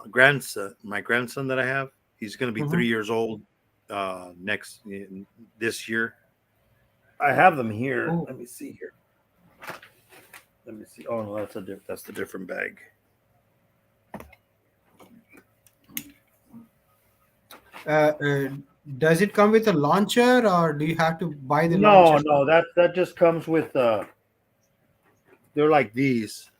grandson. My grandson that I have, he's going to be Mhm. 3 years old this year. I have them here. Oh. Let me see here. Let me see. Oh no, that's the different bag. Does it come with a launcher, or do you have to buy the No, launcher? no, that just comes with they're like these.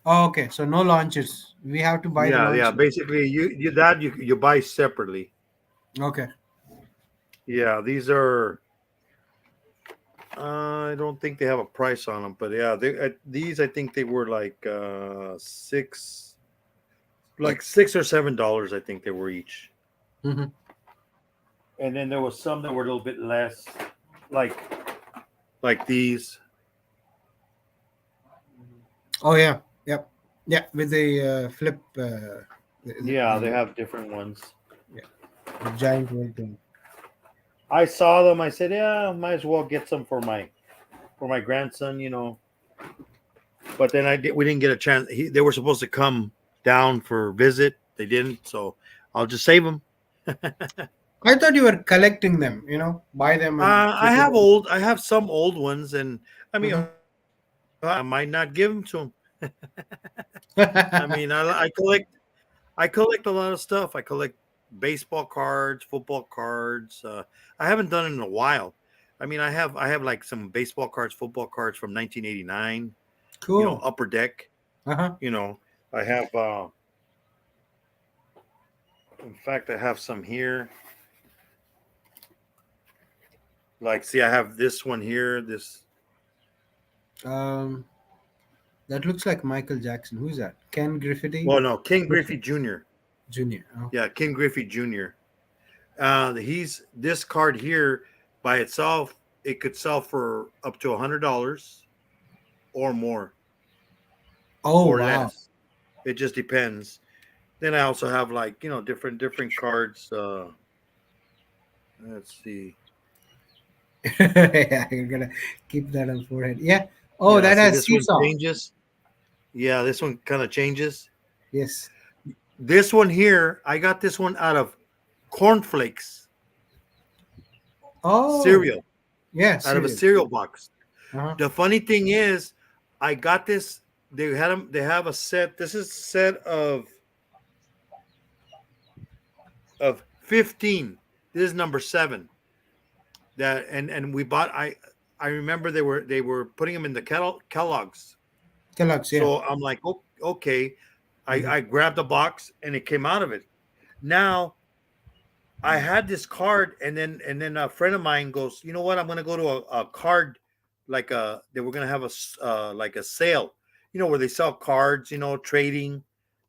Oh, okay, so no launchers. We have to buy the Yeah, launcher. basically you buy separately. Okay. Yeah, these are I don't think they have a price on them, but yeah, these I think they were like $6 or $7. I think they were each. Mm-hmm. and then there was some that were a little bit less, like these. Oh yeah, yep, yeah, with the flip. Yeah, they have different ones. the giant wheel thing. I saw them. I said, yeah, might as well get some for my grandson, But then we didn't get a chance. They were supposed to come down for visit. They didn't, so I'll just save them. I thought you were collecting them. Buy them. And I have some old ones, and I mean, I might not give them to them. I mean, I collect a lot of stuff. I collect baseball cards, football cards. I haven't done it in a while. I mean, I have like some baseball cards, football cards from 1989. Cool. Upper Deck. Uh-huh. I have. In fact, I have some here. Like, see, I have this one here. This. That looks like Michael Jackson. Who's that? Ken Griffey? Well, no, Ken Griffey Jr. Jr. Oh. Yeah, Ken Griffey Jr. He's this card here by itself. It could sell for up to $100 or more. Oh, or wow. less. It just depends. Then I also have like different cards. Let's see. Yeah, you're gonna keep that on forehead. Yeah. Oh, Yeah, that see, has this one seesaw. changes. Yeah, this one kind of changes. Yes. This one here, I got this one out of cornflakes Oh, cereal, yes. out of a cereal box. Uh-huh. The funny thing is, I got this. They have a set. This is a set of 15. This is number 7. That and we bought. I remember they were putting them in the Kellogg's. Kellogg's, yeah. So I'm like, oh, okay. I grabbed the box and it came out of it. Now I had this card, and then a friend of mine goes, you know what? I'm gonna go to a card they were gonna have a like a sale, where they sell cards, trading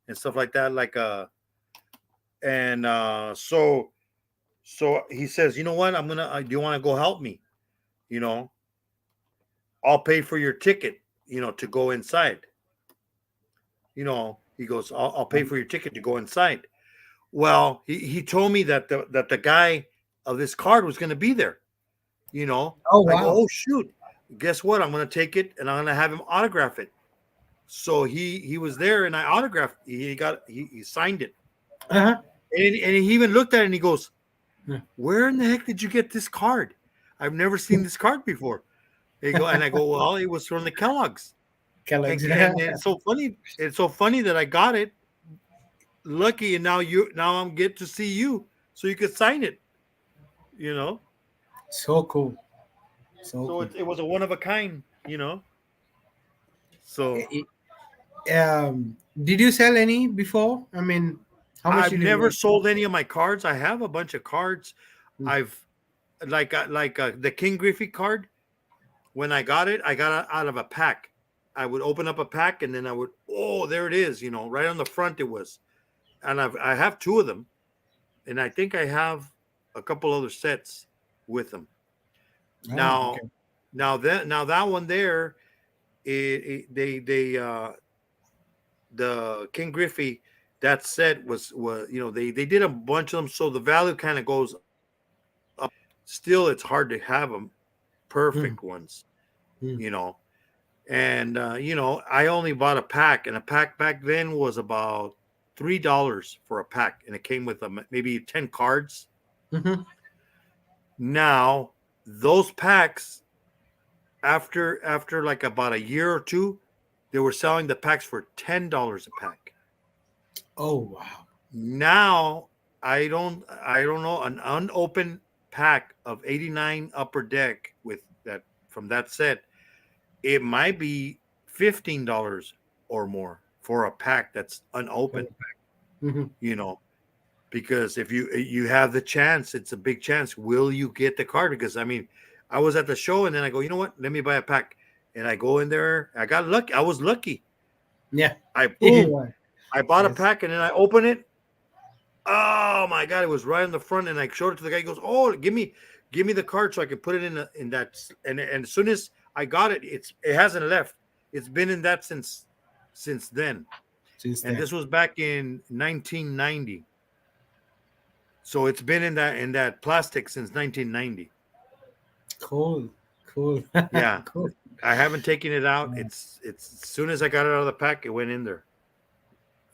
and stuff like that, so he says, you know what? I'm gonna. Do you want to go help me? I'll pay for your ticket, to go inside. He goes, I'll pay for your ticket to go inside. Well, he told me that the guy of this card was going to be there. Oh, I wow. go, oh shoot! Guess what? I'm going to take it and I'm going to have him autograph it. So he was there and I autographed. He signed it. Uh-huh. And he even looked at it and he goes, Yeah. "Where in the heck did you get this card? I've never seen this card before." And I go, "Well, it was from the Kellogg's." Kellogg's. And it's so funny. It's so funny that I got it. Lucky, and now I'm get to see you, so you could sign it. So cool. So cool. it was a one of a kind. So Did you sell any before? I mean, how much I've did you never make? sold any of my cards. I have a bunch of cards. I've like the King Griffey card. When I got it out of a pack. I would open up a pack and then I would, oh, there it is, right on the front it was. And I have 2 of them. And I think I have a couple other sets with them. Oh, Now that one there, the King Griffey, that set was they did a bunch of them, so the value kind of goes up. Still, it's hard to have them perfect ones, And I only bought a pack, and a pack back then was about $3 for a pack, and it came with maybe 10 cards. Mm-hmm. Now those packs, after like about a year or 2, they were selling the packs for $10 a pack. Oh, wow. Now I don't know, an unopened pack of 89 Upper Deck with that from that set, it might be $15 or more for a pack that's unopened. Mm-hmm. Because if you have the chance, it's a big chance. Will you get the card? Because I mean, I was at the show and then I go, you know what? Let me buy a pack. And I go in there. I got lucky. I was lucky. Yeah. I bought a pack and then I open it. Oh my god, it was right on the front, and I showed it to the guy. He goes, "Oh, give me the card so I can put it in that." And as soon as I got it, it hasn't left. It's been in that since then. Since And then. this was back in 1990. So it's been in that plastic since 1990. Cool. Cool. Yeah. Cool. I haven't taken it out. Yeah. It's as soon as I got it out of the pack, it went in there.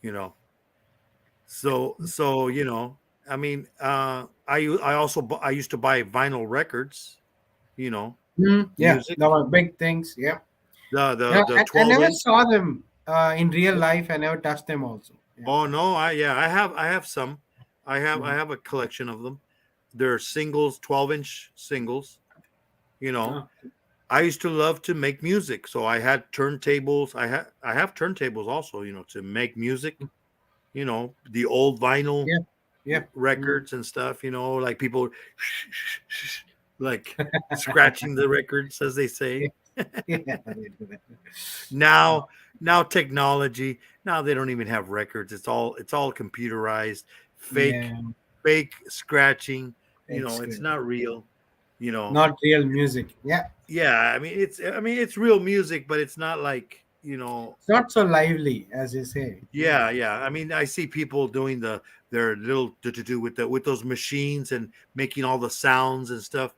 You know. So I mean, I used to buy vinyl records. Yeah, Music. there were big things. Yeah. The Yeah, the I 12 never inch. saw them in real life. I never touched them also. Yeah. Oh no, I have some. I have a collection of them. They're singles, 12-inch singles. Oh, I used to love to make music, so I had turntables. I have turntables also, to make music. The old vinyl yeah. Yeah. records and stuff. Like people like scratching the records, as they say. Yeah. Now technology. Now they don't even have records. It's all computerized, Yeah. fake scratching. It's Excellent. not real. Not real music. Yeah. Yeah. I mean, it's real music, but it's not like It's not so lively as you say. Yeah. I mean, I see people doing their little do with those machines and making all the sounds and stuff.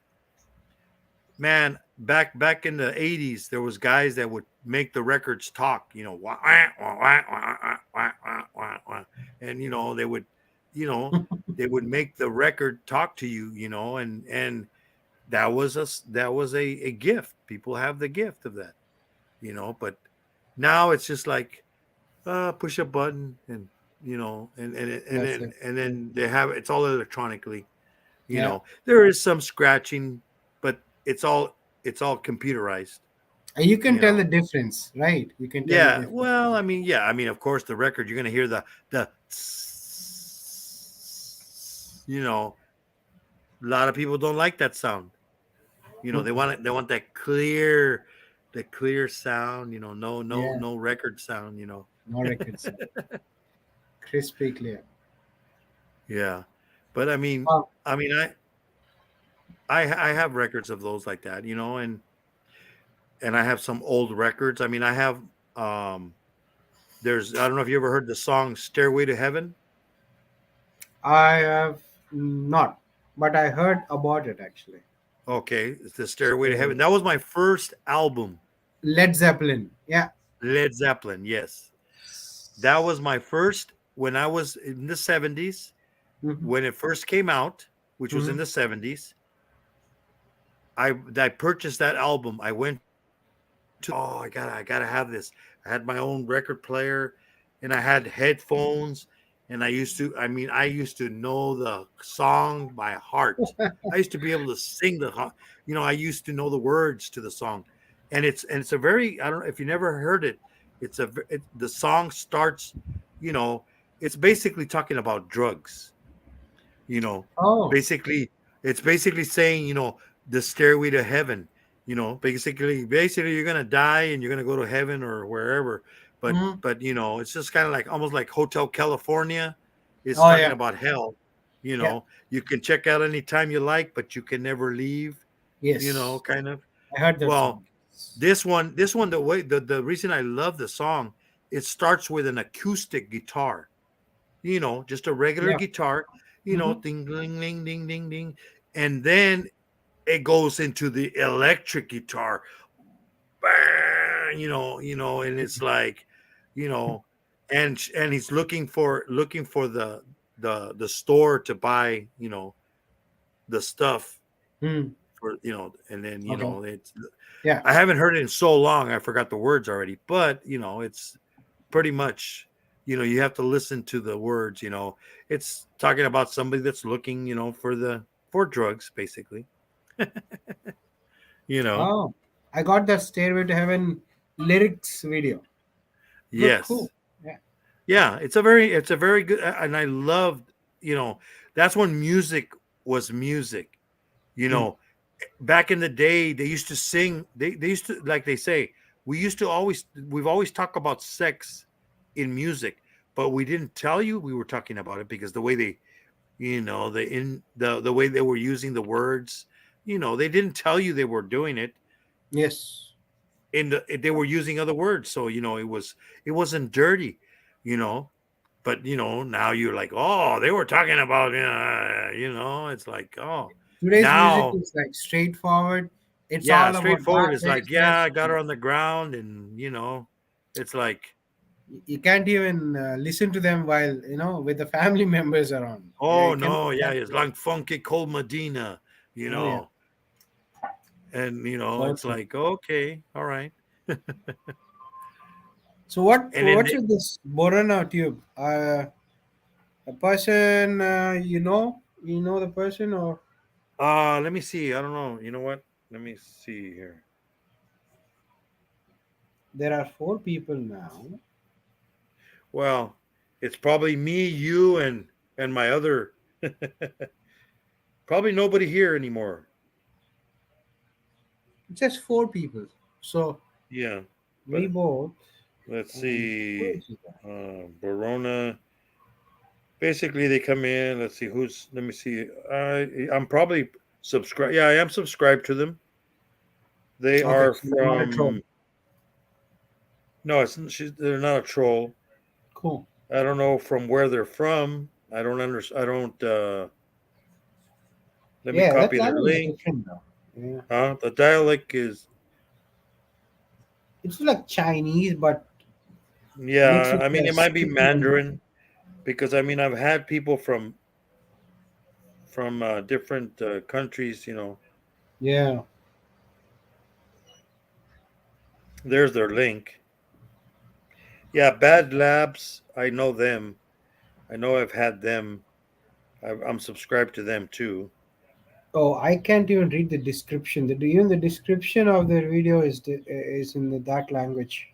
Man, back in the 80s, there was guys that would make the records talk, wah, wah, wah, wah, wah, wah, wah, wah, wah. And they would, they would make the record talk to you, and that was a gift. People have the gift of that, but now it's just like push a button and That's it. and then they have it's all electronically. Yeah. There is some scratching, but it's all computerized. And you can You tell know. the difference, right? You can tell the Yeah, difference. well, I mean, of course, the record you're gonna hear the a lot of people don't like that sound. They want that clear, sound. Yeah. No record sound. No records. Crispy clear. Yeah, but I mean, Wow. I have records of those like that, and I have some old records. I mean, I have I don't know if you ever heard the song "Stairway to Heaven." I have not, but I heard about it actually. Okay, it's the "Stairway to Heaven." That was my first album, Led Zeppelin. Yeah. Led Zeppelin. Yes, that was my first when I was in the 70s. Mhm. When it first came out, which was in the 70s. I purchased that album. I went to I gotta have this. I had my own record player, and I had headphones, and I used to know the song by heart. I used to be able to sing I used to know the words to the song, and it's a very, I don't know if you never heard it. The song starts, it's basically talking about drugs. Oh. Basically, it's basically saying, the stairway to heaven. Basically you're gonna die and you're gonna go to heaven or wherever. But Mhm. it's just kind of like almost like Hotel California is Oh, talking yeah. about hell. Yeah. You can check out anytime you like, but you can never leave. Yes. Kind of. I heard that Well, song. This one, the reason I love the song, it starts with an acoustic guitar. Just a regular Yeah. guitar. Mhm. Ding ding ding ding ding ding, and then it goes into the electric guitar. Bang, and it's like, and he's looking for the store to buy, the stuff Mm. for, and then Okay. it's Yeah. I haven't heard it in so long I forgot the words already, but it's pretty much, you have to listen to the words. It's talking about somebody that's looking, for drugs, basically. Oh, I got that Stairway to Heaven lyrics video. Look Yes. cool. Yeah. Yeah, it's a very good, and I loved, that's when music was music. Back in the day, they used to sing, they used to, like they say, we've always talked about sex in music. but we didn't tell you we were talking about it because the way they, the way they were using the words, they didn't tell you they were doing it. Yes. They were using other words, so it wasn't dirty, but now you're like, oh, they were talking about, it's like, oh, Today's now, music is like straightforward. It's yeah, all about straightforward. It's that like, yeah, I got her on the ground, and it's like, you can't even listen to them while with the family members around. oh You no, cannot- yeah, it's like funky cold Medina, Oh, yeah. and it's Okay. like, okay, all right. So what And then what's with this Borana tube? A person you know the person, or Let me see. I don't know. You know what? Let me see here. there are 4 people now. Well, it's probably me, you, and my other. Probably nobody here anymore. Just 4 people. So Yeah. we But both. let's Who see. is that? Verona. Basically, they come in. Let's see who's. Let me see. I'm probably subscribed. Yeah, I am subscribed to them. They Okay, are so you're not a troll. from. No, they're not a troll. Cool. I don't know from where they're from. I don't understand. I don't. Let me Yeah, copy that their is link. different now. Yeah. The dialect is. It's like Chinese, but mixed Yeah, with I mean, the it might be speaking Mandarin because I mean, I've had people from different countries. Yeah. There's their link. Yeah, Bad Labs. I know them. I know I've had them. I'm subscribed to them too. Oh, I can't even read the description. Even the description of their video is in that language.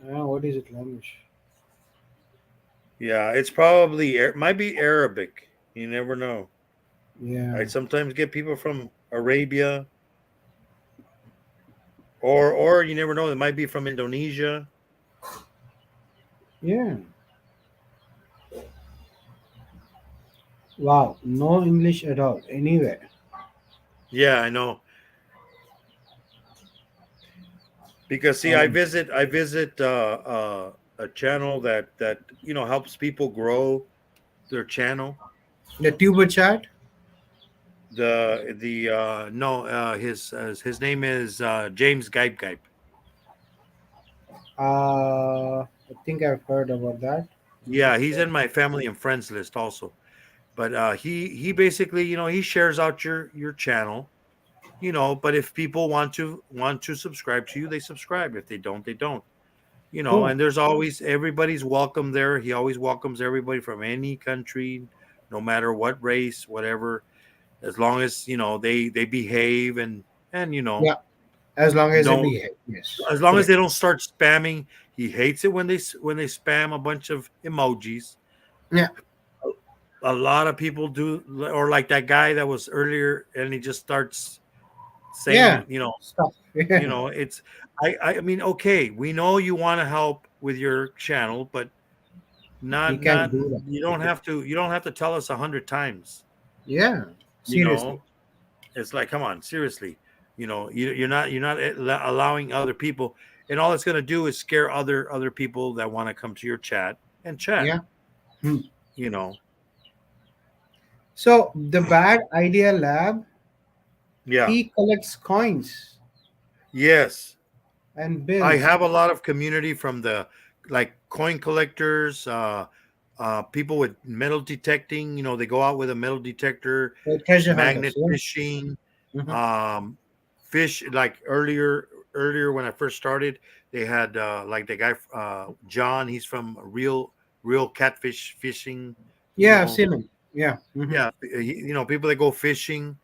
What is it language? Yeah, it's probably might be Arabic. You never know. Yeah. I sometimes get people from Arabia, or you never know. It might be from Indonesia. Yeah. Wow. No English at all. Anywhere. Yeah, I know. Because see, I visit a channel that helps people grow their channel. The tuber chat. The no his name is James Gype. I think I've heard about that. Yeah, he's in my family and friends list also. But he basically he shares out your channel, But if people want to subscribe to you, they subscribe. If they don't, they don't. Cool. And there's always everybody's welcome there. He always welcomes everybody from any country, no matter what race, whatever, as long as they behave and Yeah. As long as they don't behave. Yes. as long as Correct. they don't start spamming. He hates it when they spam a bunch of emojis. Yeah. A lot of people do, or like that guy that was earlier, and he just starts saying, Yeah. Stuff. Yeah. it's I mean, okay, we know you want to help with your channel, but You can't do that. you don't have to tell us 100 times. Yeah. Seriously. It's like, come on, seriously. You're not allowing other people, and all it's going to do is scare other people that want to come to your chat and chat. Yeah. Hmm. You know. So the Bad Idea Lab, Yeah. he collects coins Yes. and bills. I have a lot of community from the coin collectors, people with metal detecting. They go out with a metal detector, The treasure magnet hunters, yeah. fishing, Mhm. fish. Like earlier when I first started, they had like the guy John. He's from real catfish fishing. Yeah, I've seen him. Yeah. Mhm. Yeah, people that go fishing.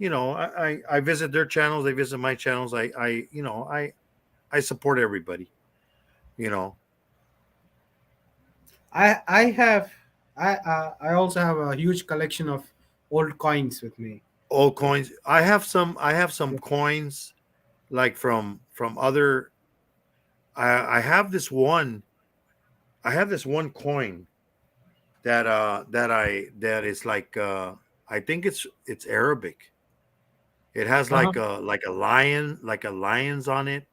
I visit their channels. They visit my channels. I support everybody. I also have a huge collection of old coins with me. Old coins. I have some coins like from other. I have this one. I have this one coin that is like I think it's Arabic. It has like a lion, like a lion's on it.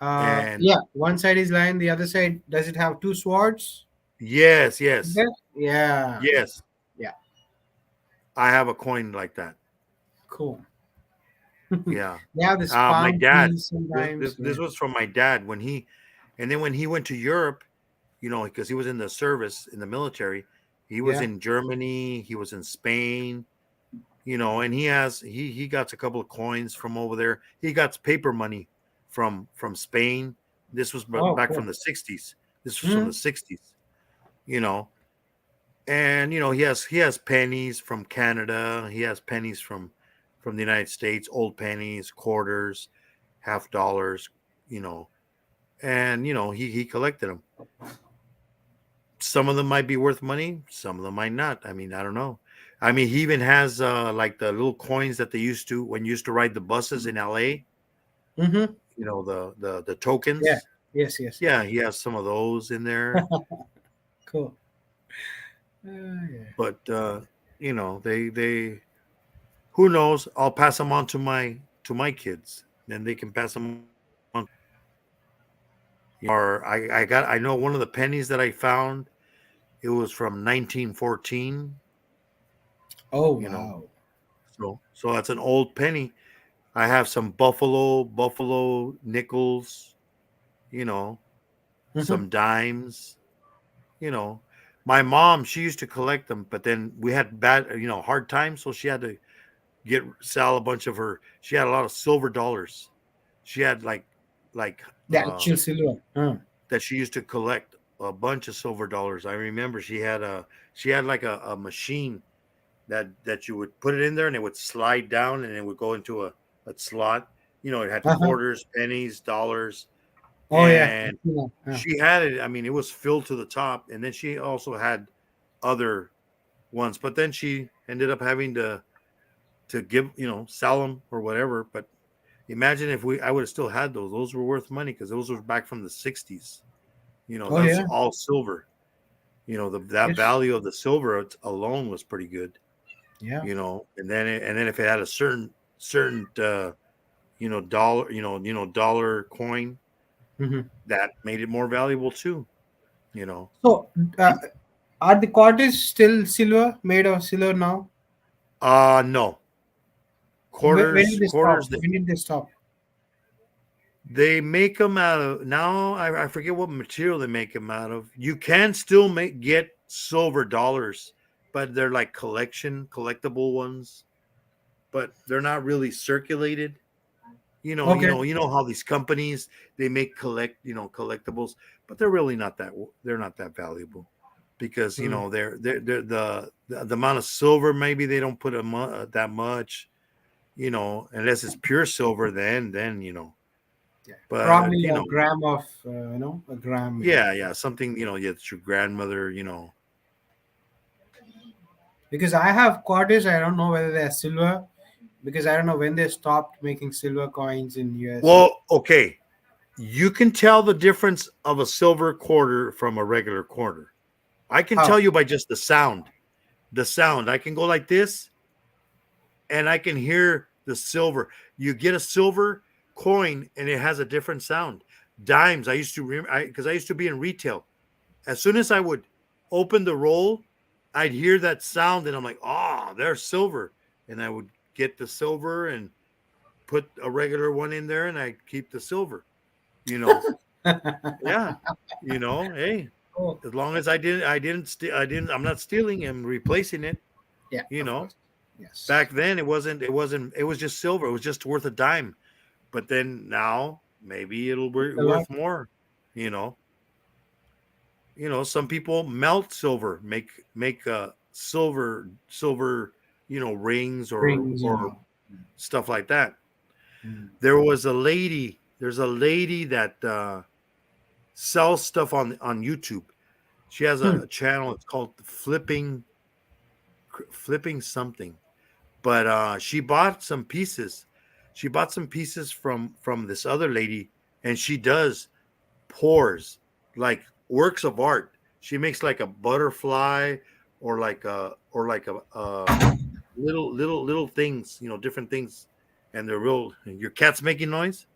And Yeah, one side is lion, the other side, does it have two swords? yes, Yeah. Yeah. yes. Yeah. I have a coin like that. Cool. Yeah. They have this My palm dad. trees sometimes. This was from my dad when he went to Europe, because he was in the service in the military. He was Yeah. in Germany. He was in Spain. And he got a couple of coins from over there. He got paper money from Spain. This was Oh, back cool. from the 60s. This was from the 60s. And he has pennies from Canada. He has pennies from the United States, old pennies, quarters, half dollars, and he collected them. Some of them might be worth money, some of them might not. I mean, I don't know. I mean, he even has like the little coins that they used to when you used to ride the buses in LA, Mm-hmm. the tokens. Yeah. Yes. Yes. Yeah, he has some of those in there. Cool. Yeah. But they who knows? I'll pass them on to my kids, then they can pass them on. Or I know one of the pennies that I found. It was from 1914. Oh, You know, wow. so that's an old penny. I have some buffalo nickels. Mhm. Some dimes. My mom, she used to collect them, but then we had bad, hard times, so she had to sell a bunch of her. She had a lot of silver dollars. She had like The actual silver. that she used to collect a bunch of silver dollars. I remember she had like a machine that you would put it in there and it would slide down and it would go into a slot. It had Uh-huh. quarters, pennies, dollars. Oh, yeah. And Yeah. she had it. I mean, it was filled to the top, and then she also had other ones. But then she ended up having to give, sell them or whatever. But imagine if I would have still had those. Those were worth money because those were back from the 60s. Oh, That was yeah. all silver. That Yes. value of the silver alone was pretty good. Yeah. And then if it had a certain dollar dollar coin, Mhm. that made it more valuable too. So, are the quarters still silver, made of silver now? No. When did they stop? Quarters. When did they stop? They make them out of now. I forget what material they make them out of. You can still get silver dollars, but they're like collectible ones. But they're not really circulated. Okay. You know how these companies they make collectibles, but they're really not that. They're not that valuable because they're the amount of silver maybe they don't put that much. Unless it's pure silver, then. Yeah. But Probably a gram of, a gram. yeah, something it's your grandmother. Because I have quarters, I don't know whether they're silver. Because I don't know when they stopped making silver coins in US. Well, okay, you can tell the difference of a silver quarter from a regular quarter. I can How? tell you by just the sound. The sound. I can go like this, and I can hear the silver. You get a silver coin, and it has a different sound. Dimes. I used to because I used to be in retail. As soon as I would open the roll, I'd hear that sound, and I'm like, "Oh, there's silver," and I would get the silver and put a regular one in there, and I keep the silver. Yeah. Hey, Oh, as long as I didn't, I'm not stealing and replacing it. yeah. You of know, course. Yes. back then it was just silver. It was just worth a dime. But then now maybe it'll be A lot. worth more. You know, some people melt silver, make silver, rings Rings, or stuff like that. Mm. There's a lady that sells stuff on YouTube. She has a channel. It's called flipping something. But she bought some pieces. She bought some pieces from this other lady, and she does pours like works of art. She makes like a butterfly or like a little things, different things, and they're real. Your cat's making noise.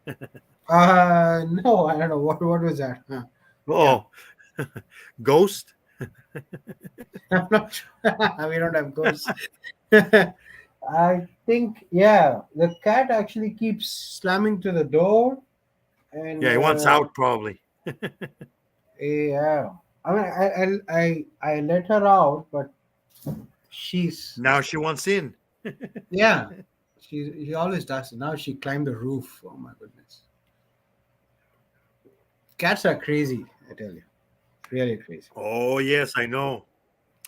No, I don't know what was that. Huh. Oh, ghost. I'm not sure. We don't have ghosts. I think, yeah, the cat actually keeps slamming to the door, and Yeah, he wants out probably. yeah, I mean, I let her out, but she's Now she wants in. yeah, she always does. Now she climbed the roof. Oh my goodness, cats are crazy. I tell you, really crazy. Oh yes, I know.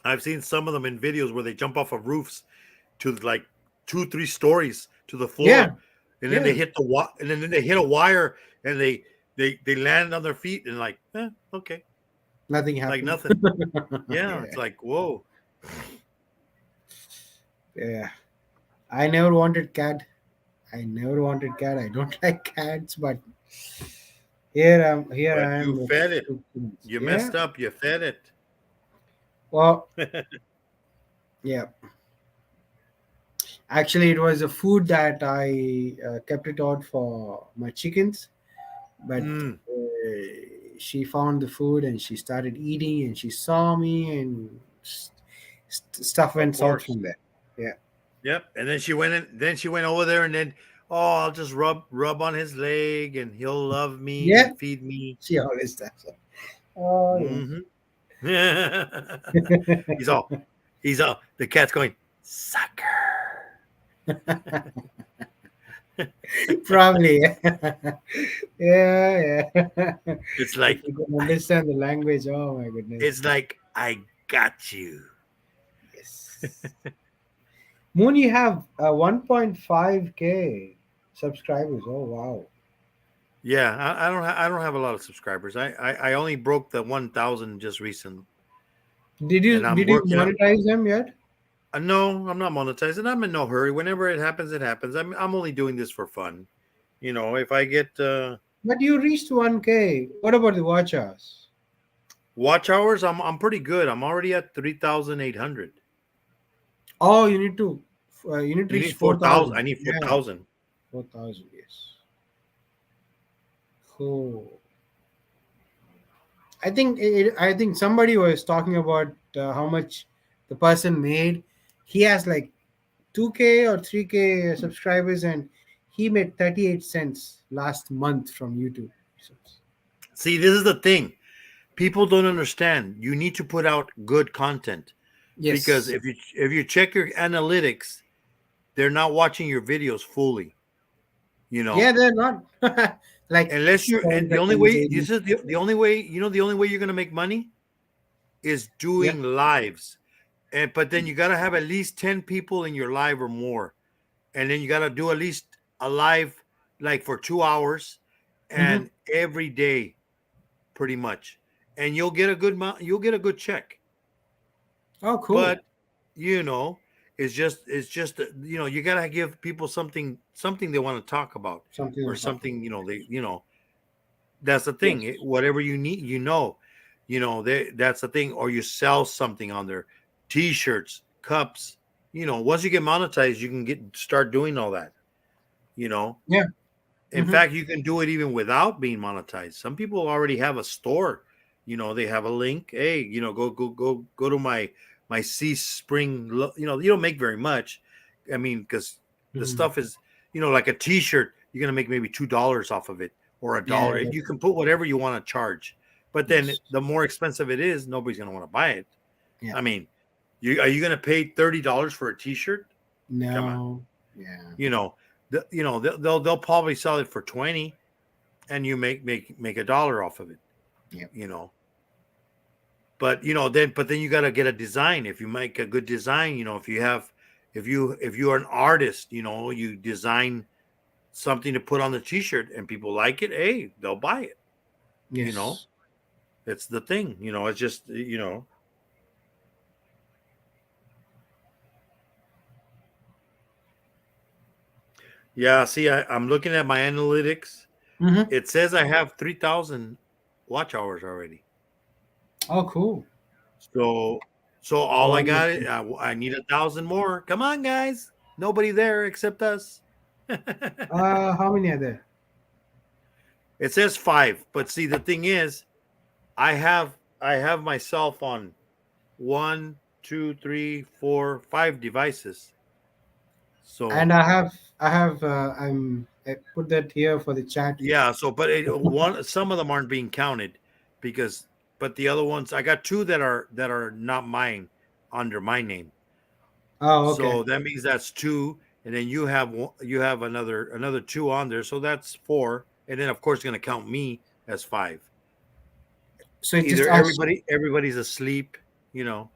I've seen some of them in videos where they jump off of roofs to like 2, 3 stories to the floor, Yeah, and then they yeah. hit and then they hit a wire, and they land on their feet and like, okay, Nothing like happened. nothing. Yeah, Yeah, it's like whoa. yeah. I never wanted cat. I never wanted cat. I don't like cats, but here But I am you with fed it. 2 kids. You Yeah. messed up. You fed it. Well, yeah. Actually, it was a food that I kept it out for my chickens, but Mm, she found the food and she started eating, and she saw me, and stuff of went south course. from there. Yeah. Yep. And then she went in. Then she went over there, and then I'll just rub on his leg, and he'll love me Yeah. and feed me. She always does. Oh Hmm. yeah. he's all. The cat's going sucker. Probably. Yeah, yeah. It's If like you can understand the language, oh my goodness. I got you. Yes. Moon, you have 1.5K subscribers. Oh wow. Yeah, I don't have a lot of subscribers. I only broke the 1,000 just recently, Did you and I'm did you working up. monetize them yet? No, I'm not monetizing. I'm in no hurry. Whenever it happens, it happens. I'm only doing this for fun. If I get But you reached 1K. What about the watch hours? watch hours, I'm pretty good. I'm already at 3,800. Oh, you need to You reach need 4,000. 4,000. I need Yeah, 4,000. 4,000. Yes. Cool. I think somebody was talking about how much the person made. He has like 2K or 3K subscribers, and he made 38 cents last month from YouTube. So, See, this is the thing. People don't understand. You need to put out good content because yes. if you check your analytics, they're not watching your videos fully. Yeah, they're not like Unless you're, and 10 the only seconds, way, 80. this is the only way, the only way you're going to make money is Yeah. doing lives. But then you got to have at least 10 people in your live or more. And then you got to do at least a live like for 2 hours Hmm. and every day pretty much. And you'll get a good check. Oh, cool. But you know, it's just you got to give people something they want to talk about Something or on top. something, that's the thing. Yes. Whatever you need, that's the thing. Or you sell something on there, t-shirts, cups. Once you get monetized, you can start doing all that. You know, Yeah. in Hmm. fact, you can do it even without being monetized. Some people already have a store. They have a link. Hey, go to my C Spring. You don't make very much. I mean, because the Hmm. stuff is, like a T-shirt. You're gonna make maybe $2 off of it or a Yeah. dollar. You can put whatever you want to charge. But then Yes. the more expensive it is, nobody's gonna want to buy it. Yeah. I mean, are you gonna pay $30 for a T-shirt? Come on. No. Yeah. They'll probably sell it for 20 and you make $1 off of it. Yep. But then you got to get a design. If you make a good design, if you are an artist, you design something to put on the t-shirt and people like it, hey, they'll buy it. Yes. It's the thing. It's just yeah. See, I'm looking at my analytics. Hmm. It says I have 3,000 watch hours already. Oh, cool. So all I Oh, got is I need 1,000 more. Come on, guys. Nobody there except us. how many are there? It says 5, but see the thing is, I have myself on 1, 2, 3, 4, 5 devices. So And I put that here for the chat. yeah, so but some of them aren't being counted because but the other ones I got 2 that are not mine under my name. Oh, okay. So that means that's 2, and then you have another 2 on there, so that's 4, and then of course it's going to count me as 5. So it's just Either us. everybody's asleep, you know.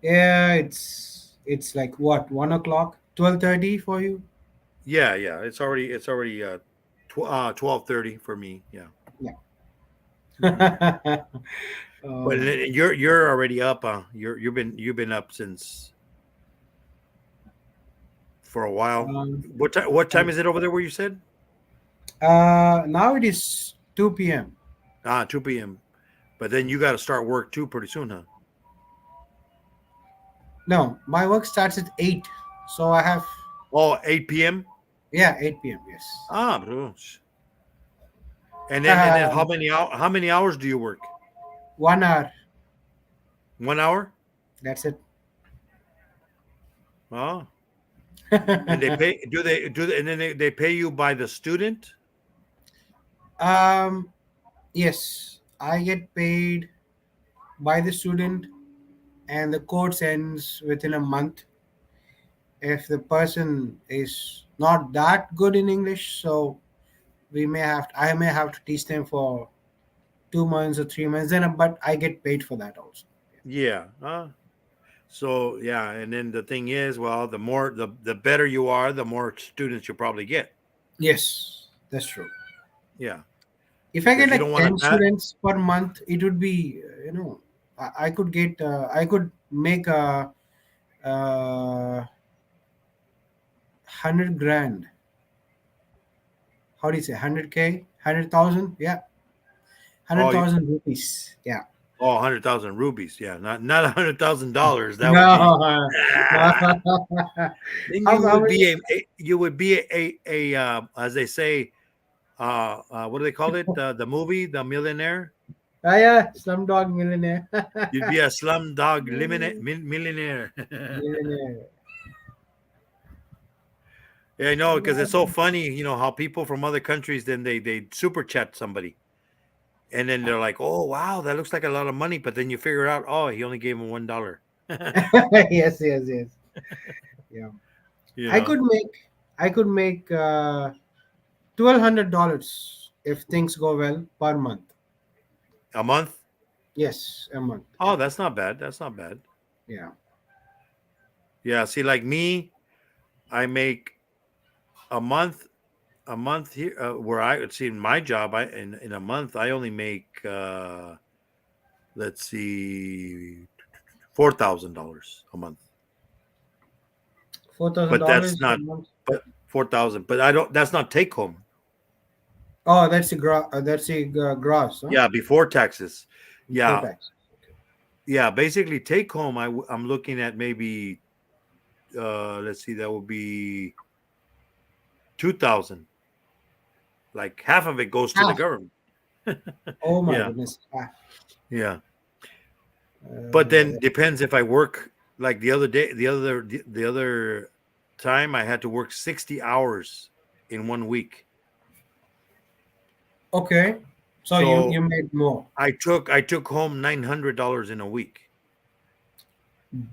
Yeah, it's like what, 1 o'clock, 12:30 for you? Yeah, it's already 12:30 for me. Yeah. But Oh, you're already up. You've been up since for a while. um, What time is it over there? Where you said? now it is 2 p.m. 2 p.m. But then you got to start work too pretty soon, huh? No, my work starts at 8, so I have, Oh, 8 p.m. 8 p.m. Yes. Bro. And then how many hours do you work? 1 hour. 1 hour? That's it. Oh. And they pay and then they pay you by the student? Yes, I get paid by the student, and the course ends within a month. If the person is not that good in English, so I may have to teach them for 2 months or 3 months. But I get paid for that also. Yeah. So yeah, and then the thing is, well, the better you are, the more students you'll probably get. Yes, that's true. Yeah. If I get Because you like don't want 10 to students per month, it would be, I could get, I could make a 100 grand. How do you say 100K? 100,000? Yeah. Oh, 100,000 rupees. Yeah. 100,000 rubies. Yeah, not $100,000. That would No. be. Then How you would be a as they say, what do they call it? The movie, The Millionaire. yeah, Slumdog Millionaire. You'd be a slumdog millionaire. Millionaire. Yeah, I know, because it's so funny, how people from other countries then they super chat somebody, and then they're like, "Oh wow, that looks like a lot of money," but then you figure out, oh, he only gave him $1. Yes. Yeah. You I know, could make $1,200 if things go well per month. a month. Yes, a month. Oh, that's not bad. That's not bad. Yeah. Yeah, see, like me, I make a month here where I would see in my job. In a month I only make let's see, $4,000 a month. But $4,000 that's not a month. but 4,000. But I don't. That's not take home. Oh, that's a gross. Huh? Yeah, before taxes. Before Yeah, tax. yeah. Basically, take home. I'm looking at maybe. Let's see. That would be 2,000. Like half of it goes to the Half. government. Oh my Yeah. goodness. Yeah. But then Uh, depends if I work like the other day. The other time I had to work 60 hours in 1 week. okay. So, So you made more. I took home $900 in a week.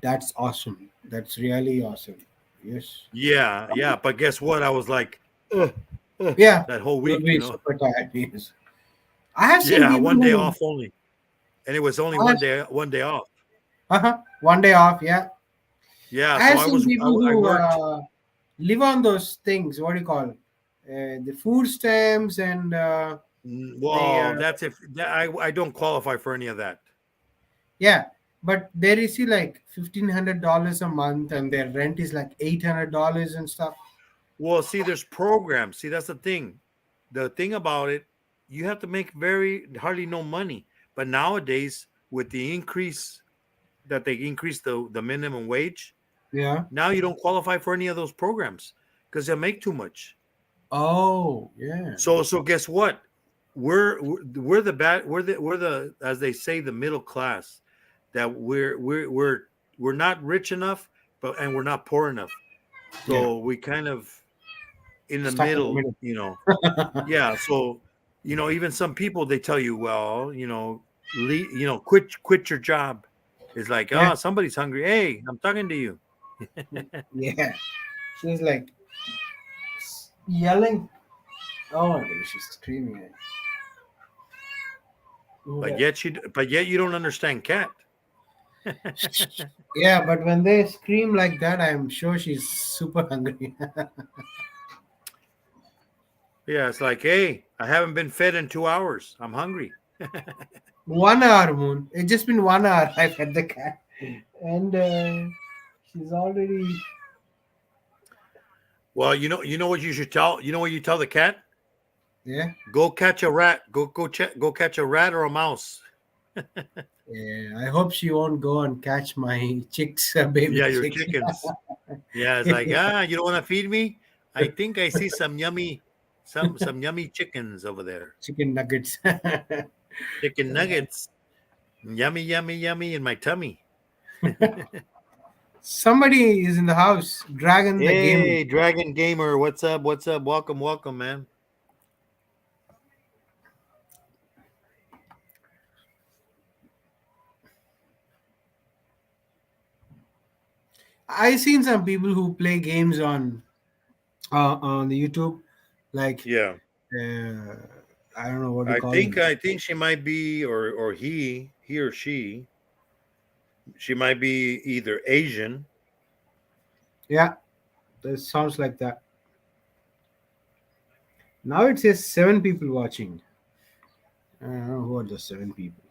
That's awesome. That's really awesome. Yes. Yeah. But guess what? I was like, ugh, Yeah. that whole You'll week, be super tired. Yes. I have seen Yeah, people 1 day who, off only, and it was only I one day off. one day off. Yeah. Yeah, I so have I seen was people I who worked. live on those things. What do you call? The food stamps and Well, they that's if I don't qualify for any of that. yeah, but they receive like $1,500 a month, and their rent is like $800 and stuff. Well, see, there's programs. See, that's the thing. The thing about it, you have to make very hardly no money. But nowadays, with the increase that they increase the minimum wage, Yeah. now you don't qualify for any of those programs because they make too much. Oh, yeah. So guess what? We're the bad we're the as they say the middle class, that we're not rich enough, and we're not poor enough. Yeah. So we kind of in the Stuck in the middle, middle. Yeah. So even some people, they tell you, well, quit your job. It's like, Yeah. somebody's hungry. Hey, I'm talking to you. Yeah. She's like yelling. Oh my goodness, she's screaming. But yet you don't understand cat. Yeah, but when they scream like that, I'm sure she's super hungry. Yeah, it's like, hey, I haven't been fed in 2 hours. I'm hungry. 1 hour, Moon. It's just been 1 hour. I fed the cat, and she's already. Well, you know what you should tell. You know what you tell the cat? Yeah. Go catch a rat. Go catch a rat or a mouse. Yeah. I hope she won't go and catch my chicks, baby Yeah, your chicks. chickens. Yeah, it's like, you don't want to feed me? I think I see some yummy chickens over there. Chicken nuggets. Chicken nuggets. Yummy, yummy, yummy in my tummy. Somebody is in the house. Dragon the gamer. Hey, Dragon Gamer, what's up? What's up? Welcome, welcome, man. I seen some people who play games on the YouTube, like Yeah, I don't know what to call it. I think she might be, or he or she might be either Asian. Yeah, that sounds like that. Now it says 7 people watching. I don't know who are the 7 people.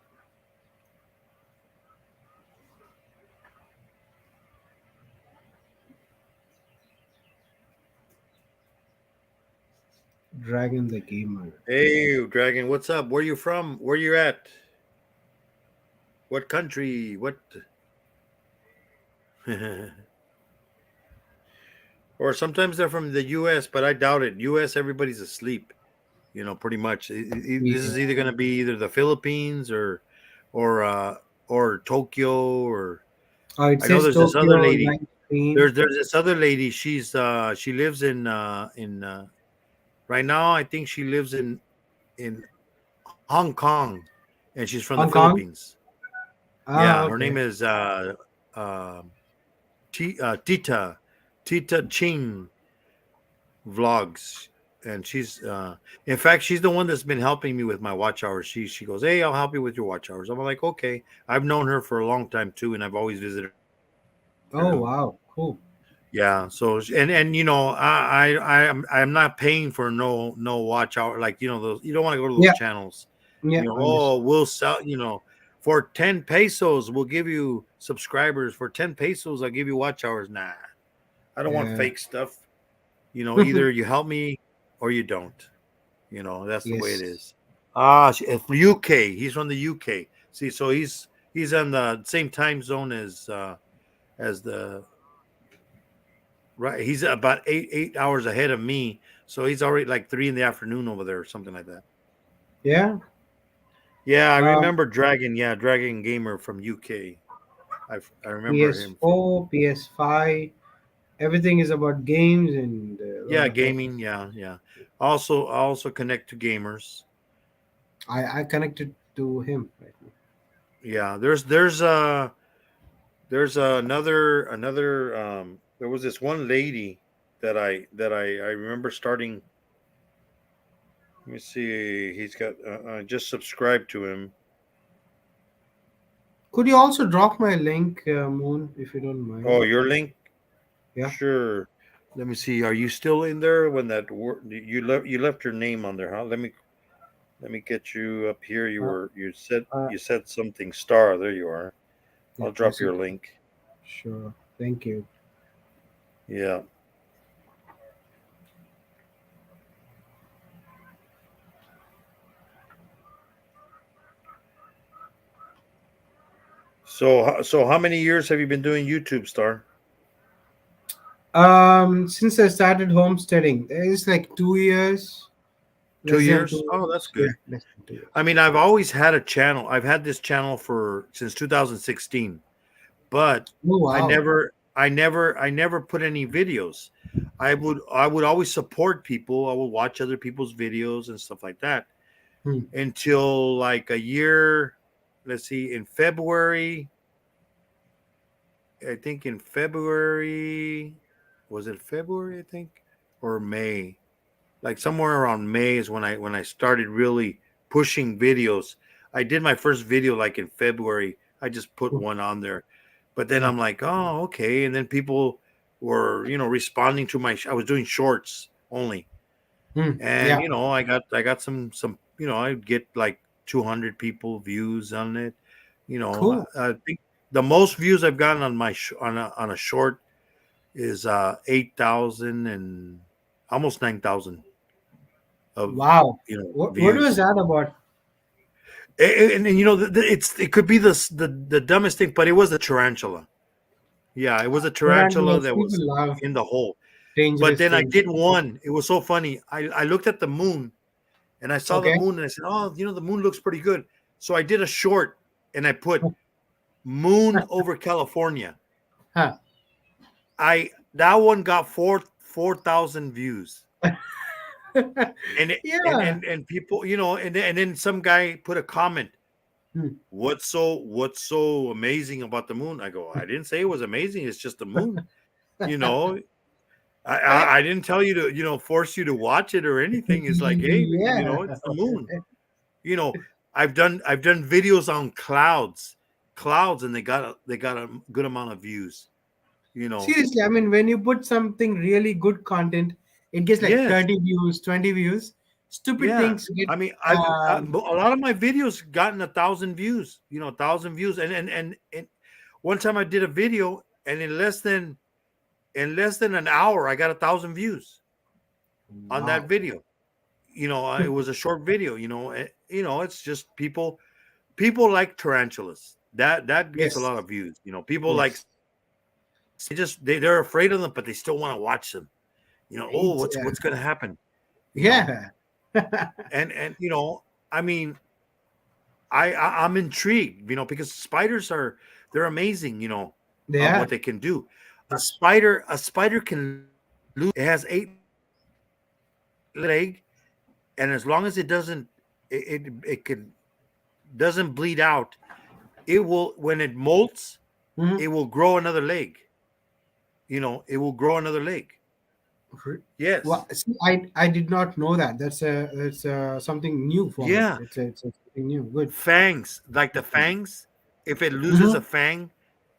Dragon the gamer. Hey, Dragon, what's up? Where you from? Where you at? What country? What? Or sometimes they're from the U.S., but I doubt it. U.S. everybody's asleep. Pretty much. This is either going to be either the Philippines or Tokyo, or Oh, it I know says there's this Tokyo other lady. live stream. There's this other lady. She lives in right now. I think she lives in Hong Kong, and she's from Hong the Kong? Philippines. Ah, Yeah, okay. her name is Tita Ching Vlogs, and she's in fact she's the one that's been helping me with my watch hours. She goes, hey, I'll help you with your watch hours. I'm like, okay. I've known her for a long time too, and I've always visited her. Oh wow, cool. Yeah. So and I'm not paying for no watch hour, like those. You don't want to go to those Yeah. channels. Yeah. We'll sell. For 10 pesos, we'll give you subscribers. For 10 pesos, I'll give you watch hours. Nah, I don't want Yeah. fake stuff. Either you help me or you don't. That's the way it Yes. is. From UK. He's from the UK. See, so he's on the same time zone as the right. He's about 8 hours ahead of me. So he's already like 3 in the afternoon over there or something like that. Yeah. Yeah, I remember Dragon. Yeah, Dragon Gamer from UK. I remember him. PS4, PS5. Everything is about games and Yeah, gaming. Yeah. I also connect to gamers. I connected to him right now. Yeah, there's another there was this one lady that I remember starting. Let me see. He's got I just subscribed to him. Could you also drop my link, Moon, if you don't mind? Oh, your link? Yeah. Sure. Let me see. Are you still in there when that you left your name on there, huh? Let me get you up here. You said something star. There you are. Yeah, I'll drop I see. your link. Sure. Thank you. Yeah. So how many years have you been doing YouTube, Star? Since I started homesteading, it's like 2 years. 2 Less than years? 2 Oh, years. that's good. Yeah, less than 2 years. I mean, I've always had a channel. I've had this channel since 2016, but Oh, wow. I never put any videos. I would always support people. I would watch other people's videos and stuff like that until like a year. Let's see, in February. I think in February, was it February? I think, or May, like somewhere around May is when I started really pushing videos. I did my first video like in February. I just put one on there, but then I'm like, oh, okay. And then people were, responding to I was doing shorts only, and Yeah. I got some, I'd get like 200 people views on it. Cool. I think the most views I've gotten on my on a short is 8,000 and almost 9,000 of Wow. What views. was that about? And it could be the dumbest thing, but it was the tarantula. Yeah, it was a tarantula that was People love in the hole. dangerous But then I things. did one. It was so funny. I looked at the moon, and I saw the Okay. moon, and I said, "Oh, the moon looks pretty good." So I did a short, and I put "moon over California." Huh. That one got 4,000 views. And Yeah. and people, and then some guy put a comment. What's so amazing about the moon? I go, I didn't say it was amazing. It's just the moon. I didn't tell you to force you to watch it or anything. It's like, hey, Yeah. it's the moon. I've done videos on clouds, and they got a good amount of views. Seriously, I mean, when you put something really good content, it gets like Yes. 30 views, 20 views. Stupid Yeah. things get. I mean, a lot of my videos gotten 1,000 views. 1,000 views, and one time I did a video, and in less than an hour, I got 1,000 views on that Wow. video. It was a short video. It's just people like tarantulas. That gets Yes. a lot of views. People Yes. like they're afraid of them, but they still want to watch them. Oh, what's Yeah. what's going to happen? You know? Yeah. And I mean, I'm intrigued, because spiders they're amazing, They of are. what they can do. A spider can lose. It has 8 leg, and as long as it doesn't doesn't bleed out, it will, when it molts, Mhm. it will grow another leg. It will grow another leg. Yes. Well, see, I did not know that. That's something new for Yeah. me. It's something new. Good. Fangs, like the fangs, if it loses a fang,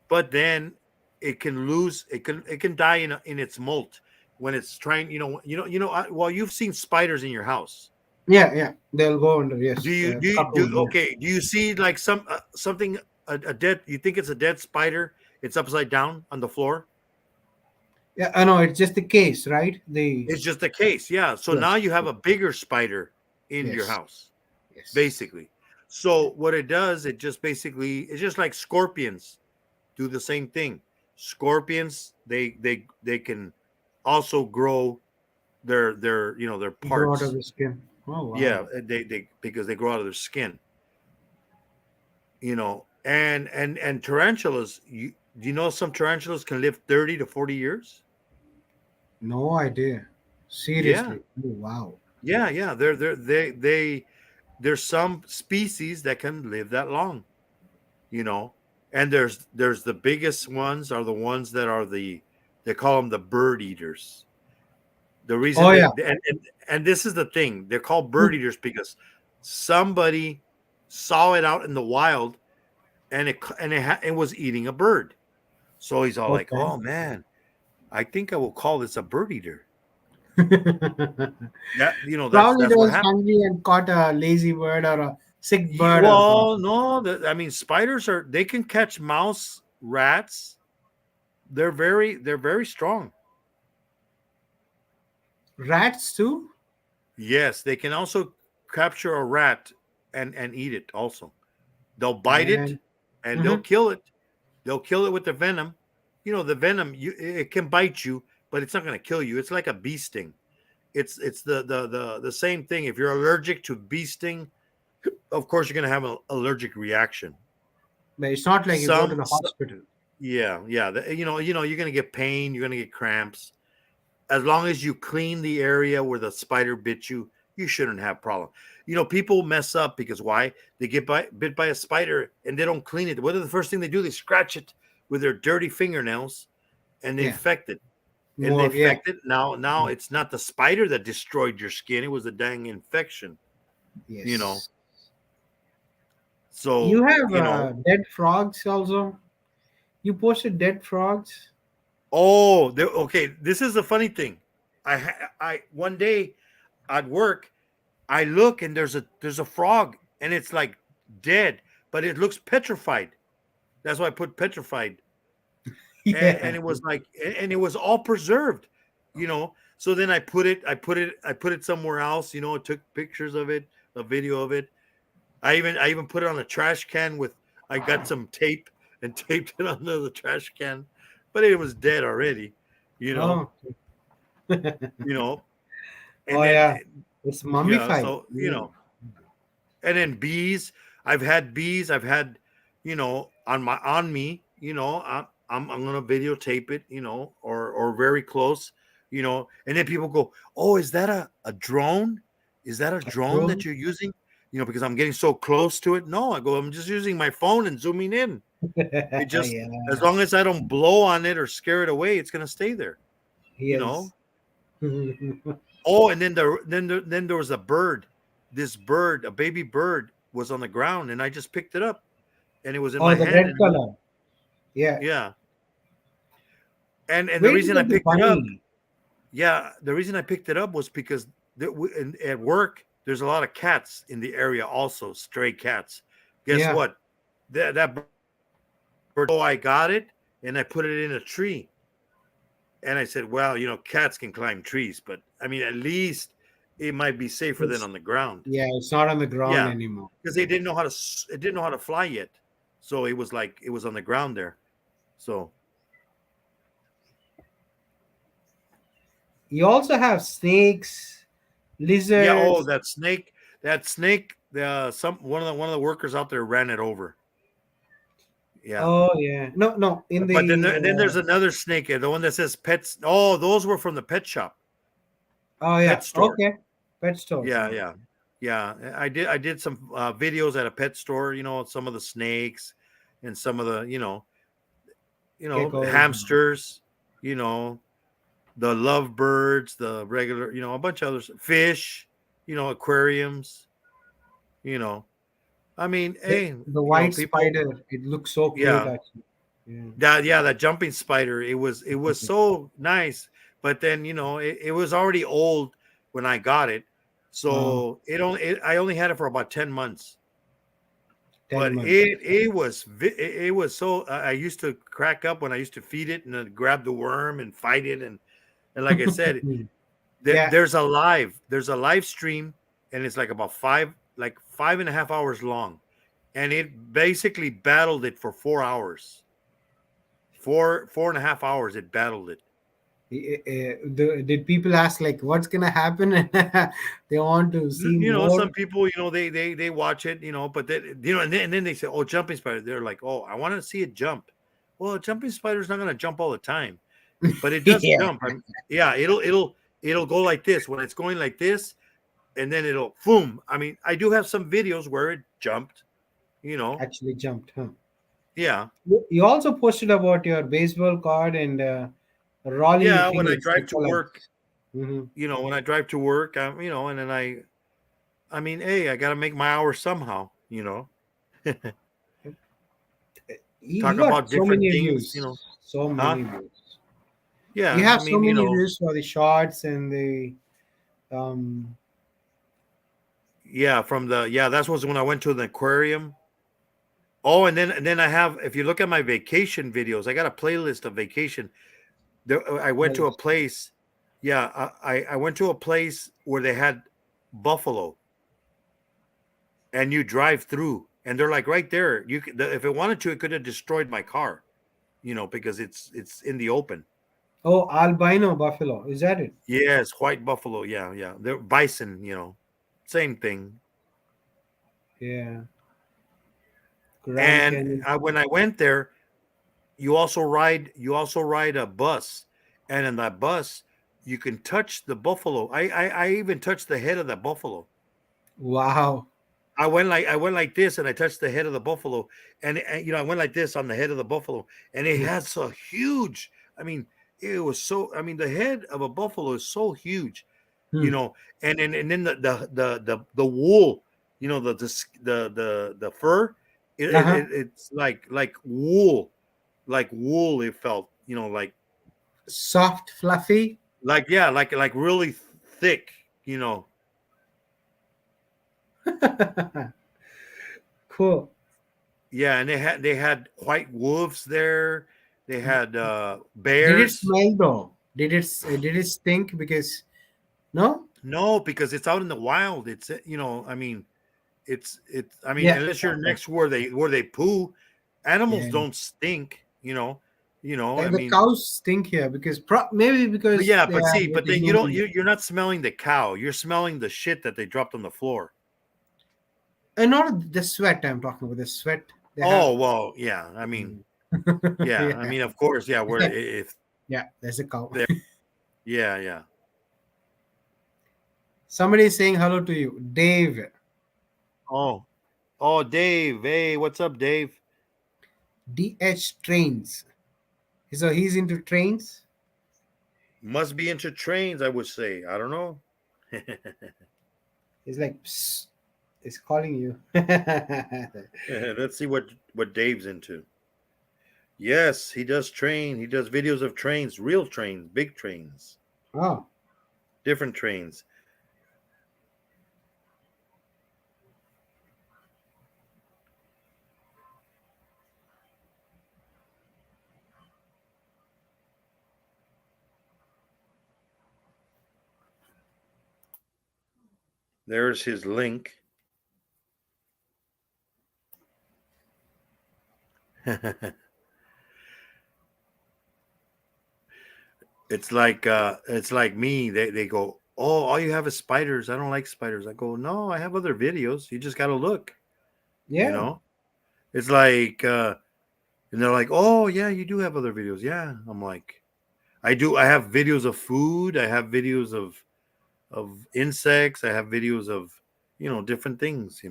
but then it can lose, it can die in its molt when it's trying. Well, you've seen spiders in your house. Yeah. They'll go under. Yes. Do you okay? Do you see like something a dead? You think it's a dead spider? It's upside down on the floor. Yeah. I know. It's just the case, right? It's just a case. Yeah. So Yes. now you have a bigger spider in your Yes. house, Yes. basically. So what it does, it's just like scorpions do the same thing. Scorpions, they can also grow their Grow out parts. of the skin. Oh wow. Yeah, they because they grow out of their skin. And tarantulas, do you know some tarantulas can live 30 to 40 years? No idea. Seriously. Oh, wow. Yeah. There's some species that can live that long, and there's the biggest ones are the ones that are they call them the bird eaters. The reason, Oh, yeah. and this is the thing, they're called bird eaters because somebody saw it out in the wild, and it was eating a bird, so he's all like, Okay. "Oh man, I think I will call this a bird eater." Probably That's it what was happened. hungry and caught a lazy bird or a sick bird. Well, no, I mean, spiders they can catch mouse, rats. They're very strong. Rats too. Yes, they can also capture a rat and eat it also. They'll bite it Man. and they'll kill it, They'll kill it with the venom. You know, the venom, it can bite you, but it's not going to kill you. It's like a bee sting. It's the same thing. If you're allergic to bee sting, of course you're going to have an allergic reaction. But it's not like you go to the Some hospital. Yeah, yeah. You know, you're going to get pain. You're going to get cramps. As long as you clean the area where the spider bit you, you shouldn't have problem. You know, people mess up because why? They get bit by a spider and they don't clean it. What is the first thing they do? They scratch it with their dirty fingernails and they Yeah. infect it. And More, they yeah. infect it. Now it's not the spider that destroyed your skin. It was the dang infection. Yes. You know. So You have you know. dead frogs also. You posted dead frogs. Oh, okay. This is a funny thing. I one day at work, I look and there's a frog and it's like dead, but it looks petrified. That's why I put petrified. And it was like, and it was all preserved, you know. So then I put it somewhere else, you know. I took pictures of it, a video of it. I even put it on a trash can with. I got some tape and taped it under the trash can, but it was dead already, you know. Oh. You know. And Oh then, yeah, it's yeah, mummified. so you know, and then bees. I've had bees. I've had, you know, on me. You know, I'm gonna videotape it. You know, or very close. You know, and then people go, "Oh, is that a drone? Is that a drone that drone? you're using?" You know, because I'm getting so close to it. No, I go, I'm just using my phone and zooming in. It just Yeah. as long as I don't blow on it or scare it away, it's gonna stay there. You know. Yes. Oh, and then there was a bird. This bird, a baby bird, was on the ground, and I just picked it up, and it was in Oh, my the hand. red color. Yeah. Yeah, and the Where reason did I the picked it up, bunny? yeah, the reason I picked it up was because at work there's a lot of cats in the area, also stray cats. Guess Yeah. what? That bird. Oh, I got it, and I put it in a tree. And I said, well, you know, cats can climb trees, but I mean, at least it might be safer than It's, on the ground. yeah, it's not on the ground Yeah, anymore. because they didn't know how to it didn't know how to fly yet, so it was like it was on the ground there. So You also have snakes, lizards. yeah, oh, that snake, one of the workers out there ran it over. Yeah, Oh yeah. No, no. In but then the there's another snake, the one that says pets. Oh, those were from the pet shop, oh yeah. pet store. Okay. Pet store. Yeah, yeah, yeah. I did some videos at a pet store. You know, some of the snakes and some of the Geckos. hamsters. You know, the lovebirds, the regular. You know, a bunch of others, fish. You know, aquariums. You know, I mean, hey, The white people. spider. It looks so cute Yeah, actually. Yeah. that jumping spider. It was so nice, but then you know, it was already old when I got it. Wow. So I only had it for about 10 months, 10 but months. it was so I used to crack up when I used to feed it and then grab the worm and fight it and like I said, Yeah. there's a live stream and it's like about 5.5 hours long, and it basically battled it for 4 hours, 4.5 hours. It battled it. Did people ask like what's gonna happen? They want to see You know, more. some people, you know, they watch it, you know, but then you know, and then they say, "Oh, jumping spider." They're like, "Oh, I want to see it jump." Well, a jumping spider's not going to jump all the time, but it does Yeah. jump. Yeah, it'll go like this when it's going like this, and then it'll boom. I mean, I do have some videos where it jumped. You know, Actually jumped, huh? yeah, You also posted about your baseball card and Raleigh yeah. When I Phoenix. drive to work, Mm-hmm. you know, when I drive to work, you know, and then I mean, hey, I got to make my hours somehow. You know, You talk got about so different many things. views. You know, So huh? many views. Yeah, You have I so mean, you many know. views for the shots and the um Yeah, that was when I went to the aquarium. Oh, and then I have, if you look at my vacation videos, I got a playlist of vacation. I went to a place. Yeah, I went to a place where they had buffalo, and you drive through, and they're like right there. If it wanted to, it could have destroyed my car. because it's in the open. Oh, albino buffalo. Is that it? Yes, white buffalo. Yeah, yeah. They're bison. Same thing. Yeah. Grand And Canyon. when I went there, you also ride a bus, and in that bus you can touch the buffalo. I even touched the head of the buffalo. Wow. I went like this, and I touched the head of the buffalo, and I went like this on the head of the buffalo, and it had so huge. I mean, it was so. I mean, the head of a buffalo is so huge, Hmm. and then the wool, the fur, Uh-huh. it's like wool, like wool. It felt, Soft, fluffy. yeah, like really thick, Cool. Yeah, and they had white wolves there. They had Did it bears. smell though? Did it stink? Because no. No, because it's out in the wild. It's I mean, I mean, Yeah. unless you're next to where they poo, animals Yeah. don't stink. I The mean, cows stink here because maybe because yeah, they but are see, but then you don't eating. you're not smelling the cow. You're smelling the shit that they dropped on the floor. And not the sweat. I'm talking about the sweat. They have. Oh well, yeah. I mean, yeah. I Yeah. mean, of course, yeah. Where if Yeah. There's a cow. There- yeah, yeah. Somebody is saying hello to you, Dave. Oh, Dave. Hey, what's up, Dave? DH Trains. So he's into trains. Must be into trains, I would say. I don't know. He's like, psst, he's calling you. Let's see what Dave's into. Yes, he does train. He does videos of trains, real trains, big trains, Oh, different trains. There's his link. It's like me. They go, "Oh, all you have is spiders. I don't like spiders." I go, "No, I have other videos. You just got to look." You yeah. know? It's like and they're like, "Oh, yeah, you do have other videos." Yeah. I'm like, "I do. I have videos of food. I have videos of insects. I have videos of, different things,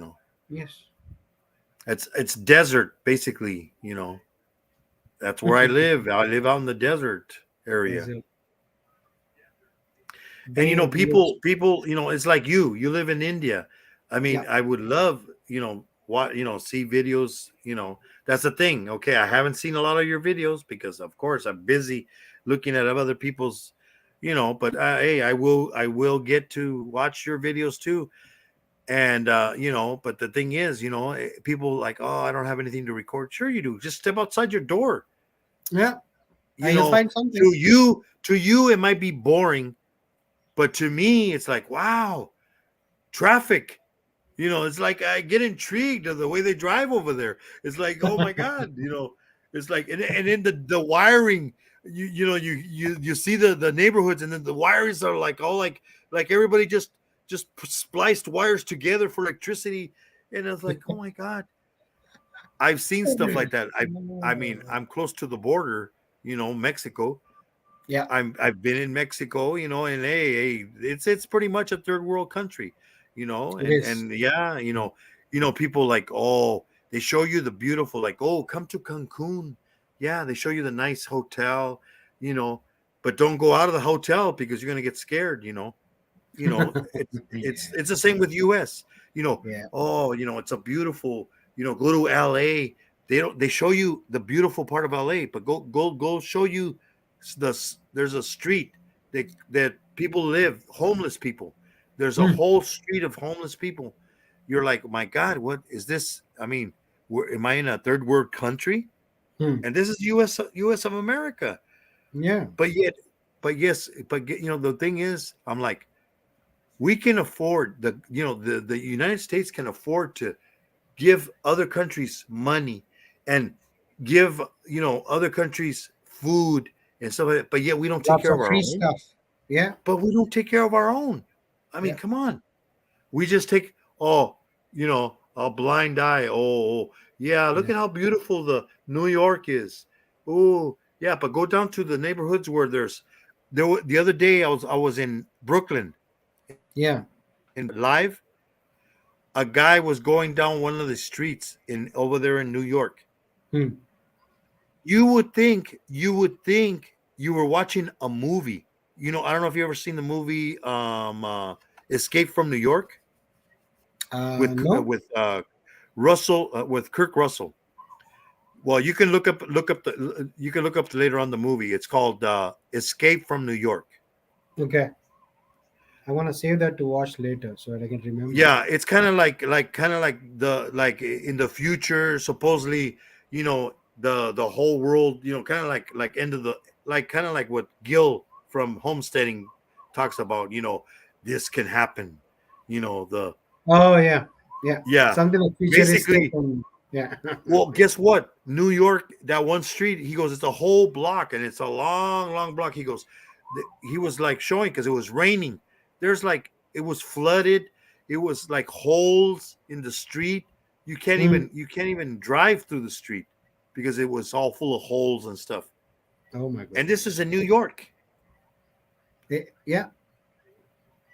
Yes. It's desert basically, That's where I live. I live out in the desert area. There's a And Dave people, it's like you live in India. I mean, Yeah. I would love, see videos, that's the thing. Okay, I haven't seen a lot of your videos because of course I'm busy looking at other people's, but hey, I will get to watch your videos too. And but the thing is, people like, "Oh, I don't have anything to record." Sure you do. Just step outside your door. Yeah. You You'll know, find something. to you it might be boring, but to me it's like, wow, traffic. It's like I get intrigued of the way they drive over there. It's like, oh my god, it's like, and then the wiring, you see the neighborhoods, and then the wires are like all like everybody just spliced wires together for electricity, and it's like, oh my god, I've seen stuff like that. I mean, I'm close to the border, Mexico. Yeah. I've been in Mexico, and hey, it's pretty much a third world country, It is. and yeah, people like, oh, they show you the beautiful, like, oh, come to Cancun. Yeah, they show you the nice hotel, but don't go out of the hotel because you're gonna get scared, it's the same with US, Yeah. oh, it's a beautiful, go to LA. They show you the beautiful part of LA, but go show you there's a street that people live, homeless people. There's a Hmm. whole street of homeless people. You're like, my God, what is this? I mean, am I in a third world country? Hmm. And this is US of America. Yeah. But the thing is, I'm like, we can afford the United States can afford to give other countries money, and give other countries food and stuff like that, but yet we don't take Lots care of of our free own. stuff. Yeah. But we don't take care of our own. I mean, Yeah. come on. We just take a blind eye. Oh, yeah, look at how beautiful the New York is. Oh, yeah, but go down to the neighborhoods where the other day I was in Brooklyn Yeah. in live. A guy was going down one of the streets over there in New York. Hmm. You would think you were watching a movie. I don't know if you ever seen the movie Escape from New York No. with Russell with Kirk Russell. Well, you can look up later on the movie. It's called Escape from New York. Okay. I want to save that to watch later so that I can remember. Yeah, it's kind of like in the future, supposedly, the whole world, kind of like end of the kind of like what Gil from Homesteading talks about. This can happen. The Oh yeah. Yeah. yeah. Something like Basically, futuristic. And, yeah. well, guess what? New York, that one street, he goes, it's a whole block and it's a long, long block. He goes, he was like showing because it was raining. There's it was flooded. It was like holes in the street. You can't even drive through the street because it was all full of holes and stuff. Oh my god. And this is in New York. Yeah.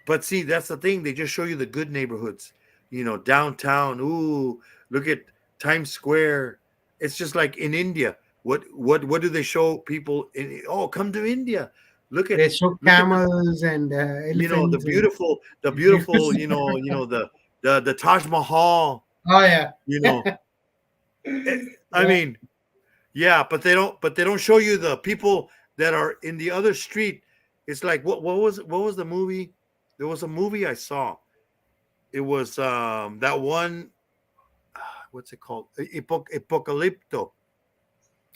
But see, that's the thing. They just show you the good neighborhoods, downtown. Ooh, look at Times Square. It's just like in India. What do they show people in? Oh, come to India. Look at They show camels and the elephants. beautiful, the Taj Mahal. Oh yeah. I mean, yeah, but they don't show you the people that are in the other street. It's like what was the movie? There was a movie I saw. It was that one. What's it called? Apocalypto.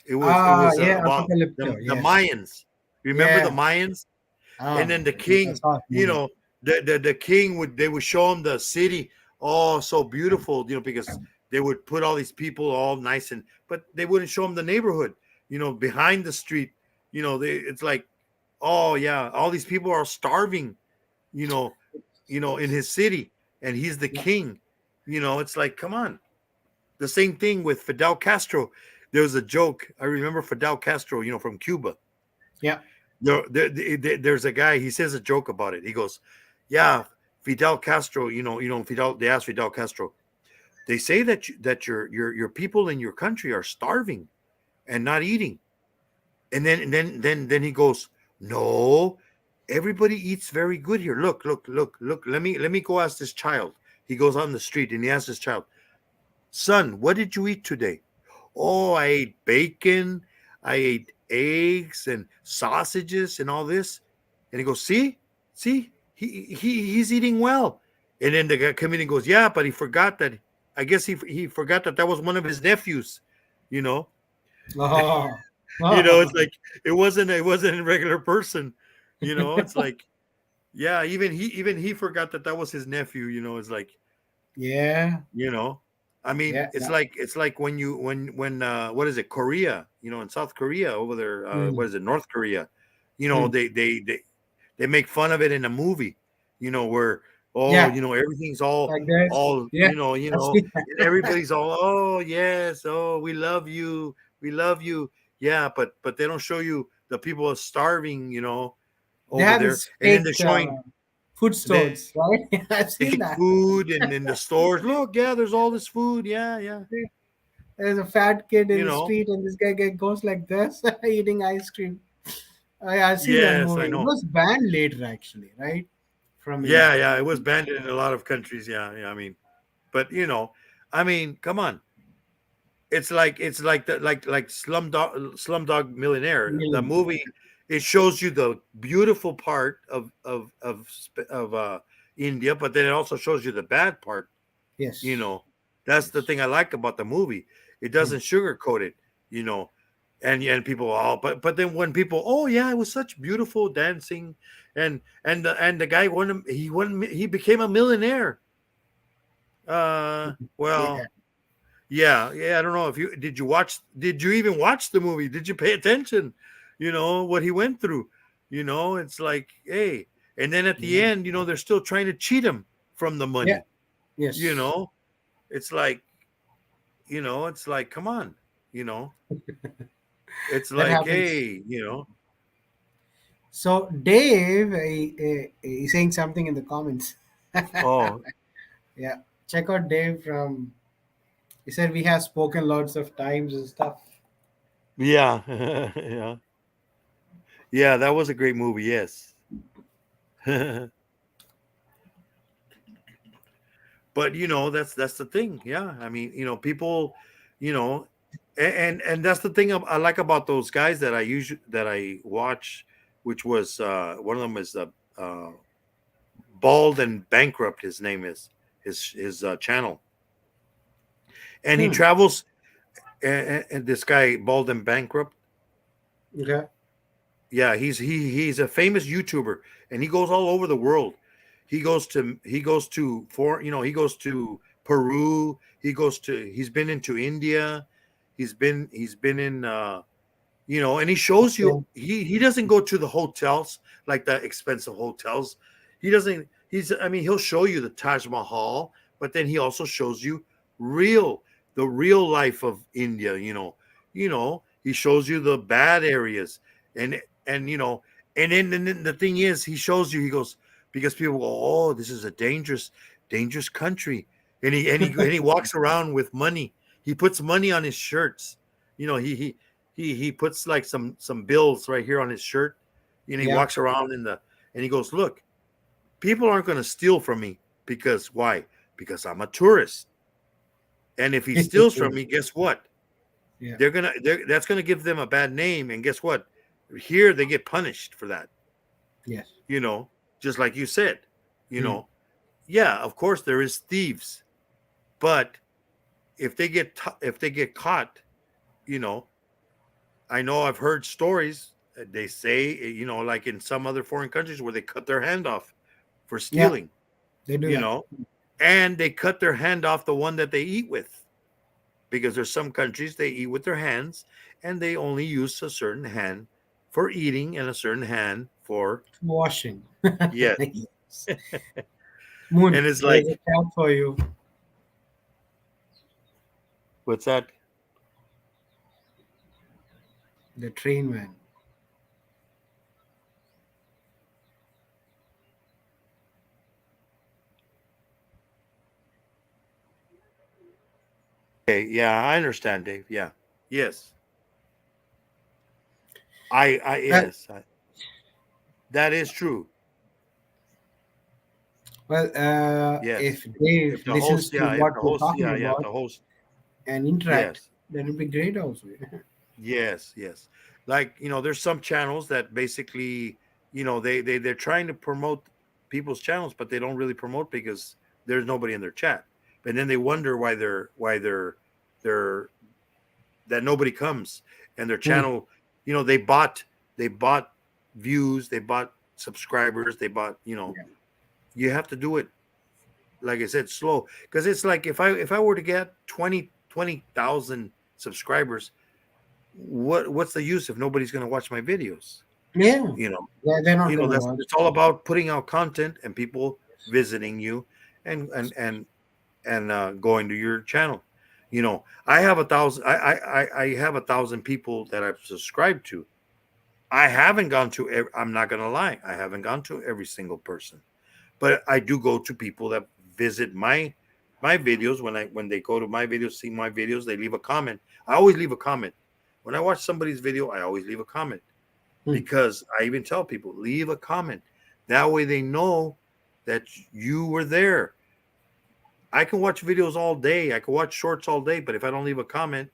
It was about Apocalypto, the Mayans. Remember the Mayans? Oh, And then the king, the king they would show him the city, oh, so beautiful, because they would put all these people all nice but they wouldn't show him the neighborhood, behind the street, it's like, oh yeah, all these people are starving, in his city, and he's the king, it's like, come on. The same thing with Fidel Castro. There was a joke. I remember Fidel Castro, from Cuba. Yeah. There's a guy, he says a joke about it. He goes, yeah, Fidel Castro, Fidel, they asked Fidel Castro, they say that your people in your country are starving and not eating. And then he goes, no, everybody eats very good here. Look. Let me go ask this child. He goes on the street and he asks this child, son, what did you eat today? Oh, I ate bacon. I ate eggs and sausages and all this. And he goes, see, he's eating well. And then the guy coming in and goes, yeah, but he forgot that. I guess he forgot that was one of his nephews. Oh. It's like it wasn't a regular person. It's like, yeah, even he forgot that was his nephew. It's like, yeah. I mean, it's like when what is it, Korea? In South Korea over there, what is it, North Korea? They make fun of it in a movie, where everything's all like this. all Yeah. and everybody's all, oh yes, oh we love you, yeah, but they don't show you the people are starving, over They have there, this and then fake, they're showing food stores, right? I've seen that. food and in the stores. Look, yeah, there's all this food. Yeah. There's a fat kid in the street, and this guy goes like this, eating ice cream. I've seen that movie. I know. It was banned later, actually, right? From Yeah, it was banned in a lot of countries. Yeah. I mean, but I mean, come on. It's like Slumdog Millionaire. The movie, it shows you the beautiful part of India, but then it also shows you the bad part. Yes. That's the thing I like about the movie. It doesn't sugarcoat it, and people all, but then when people, oh yeah, it was such beautiful dancing, and the guy he became a millionaire. Well, Yeah. I don't know if you did. Did you even watch the movie? Did you pay attention? What he went through. It's like, hey, and then at the Yeah. end, they're still trying to cheat him from the Yeah. money. You Yes. know, it's like, come on. You know, it's That like, happens. hey. So Dave is saying something in the comments. Oh, Yeah, check out Dave from. He said we have spoken lots of times and stuff. yeah, yeah. That was a great movie. Yes. But that's the thing. Yeah, I mean, people, you know and that's the thing I like about those guys that I watch, which was one of them is uh Bald and Bankrupt. His name is his channel, and he Hmm. travels. And this guy Bald and Bankrupt, Okay. yeah, he's a famous YouTuber, and he goes all over the world. He goes to Peru. He's been into India. He's been in and he shows you. Okay. He doesn't go to the hotels, like the expensive hotels. He doesn't. I mean, he'll show you the Taj Mahal, but then he also shows you real the real life of India. He shows you the bad areas, and and you know and then the thing is, he shows you. He goes, because people go, oh, this is a dangerous country, and he walks around with money. He puts money on his shirts. He puts like some bills right here on his shirt, and he Yeah. walks around and he goes, look, people aren't going to steal from me. Because why? Because I'm a tourist, and if he steals from me, guess what? Yeah. That's gonna give them a bad name, and guess what? Here they get punished for that. Yes. You know, just like you said. You Hmm. know, yeah, of course there is thieves, but if they get caught, you know, I know I've heard stories. They say, like in some other foreign countries where they cut their hand off for Yeah. stealing. They do You that. know, and they cut their hand off the one that they eat with, because there's some countries they eat with their hands, and they only use a certain hand for eating and a certain hand for, Washing. yes. Yes. Moon, And it's there's a like, chat for you. what's that? The train man. Okay, yeah, I understand, Dave. Yeah, yes, I Well, yes, that is true. Yes, if Dave if the listens host, to yeah, if what the we're host, talking yeah, if about the host, and interact, yes, that would be great also. yes. Like, there's some channels that basically, they're trying to promote people's channels, but they don't really promote because there's nobody in their chat. And then they wonder they're that nobody comes, and their Hmm. channel, they bought views, they bought subscribers, they bought, you have to do it, like I said, slow, because it's like if I were to get 20,000 subscribers, what's the use if nobody's going to watch my videos? Yeah. You know, They're not gonna that's watch. it's all about putting out content and people visiting you, and going to your channel. I have 1,000. I have 1,000 people that I've subscribed to. I haven't gone to. I'm not gonna lie. I haven't gone to every single person, but I do go to people that visit my videos. When they go to my videos, see my videos, they leave a comment. I always leave a comment. When I watch somebody's video, I always leave a comment, Hmm. because I even tell people, leave a comment. That way they know that you were there. I can watch videos all day. I can watch shorts all day, but if I don't leave a comment,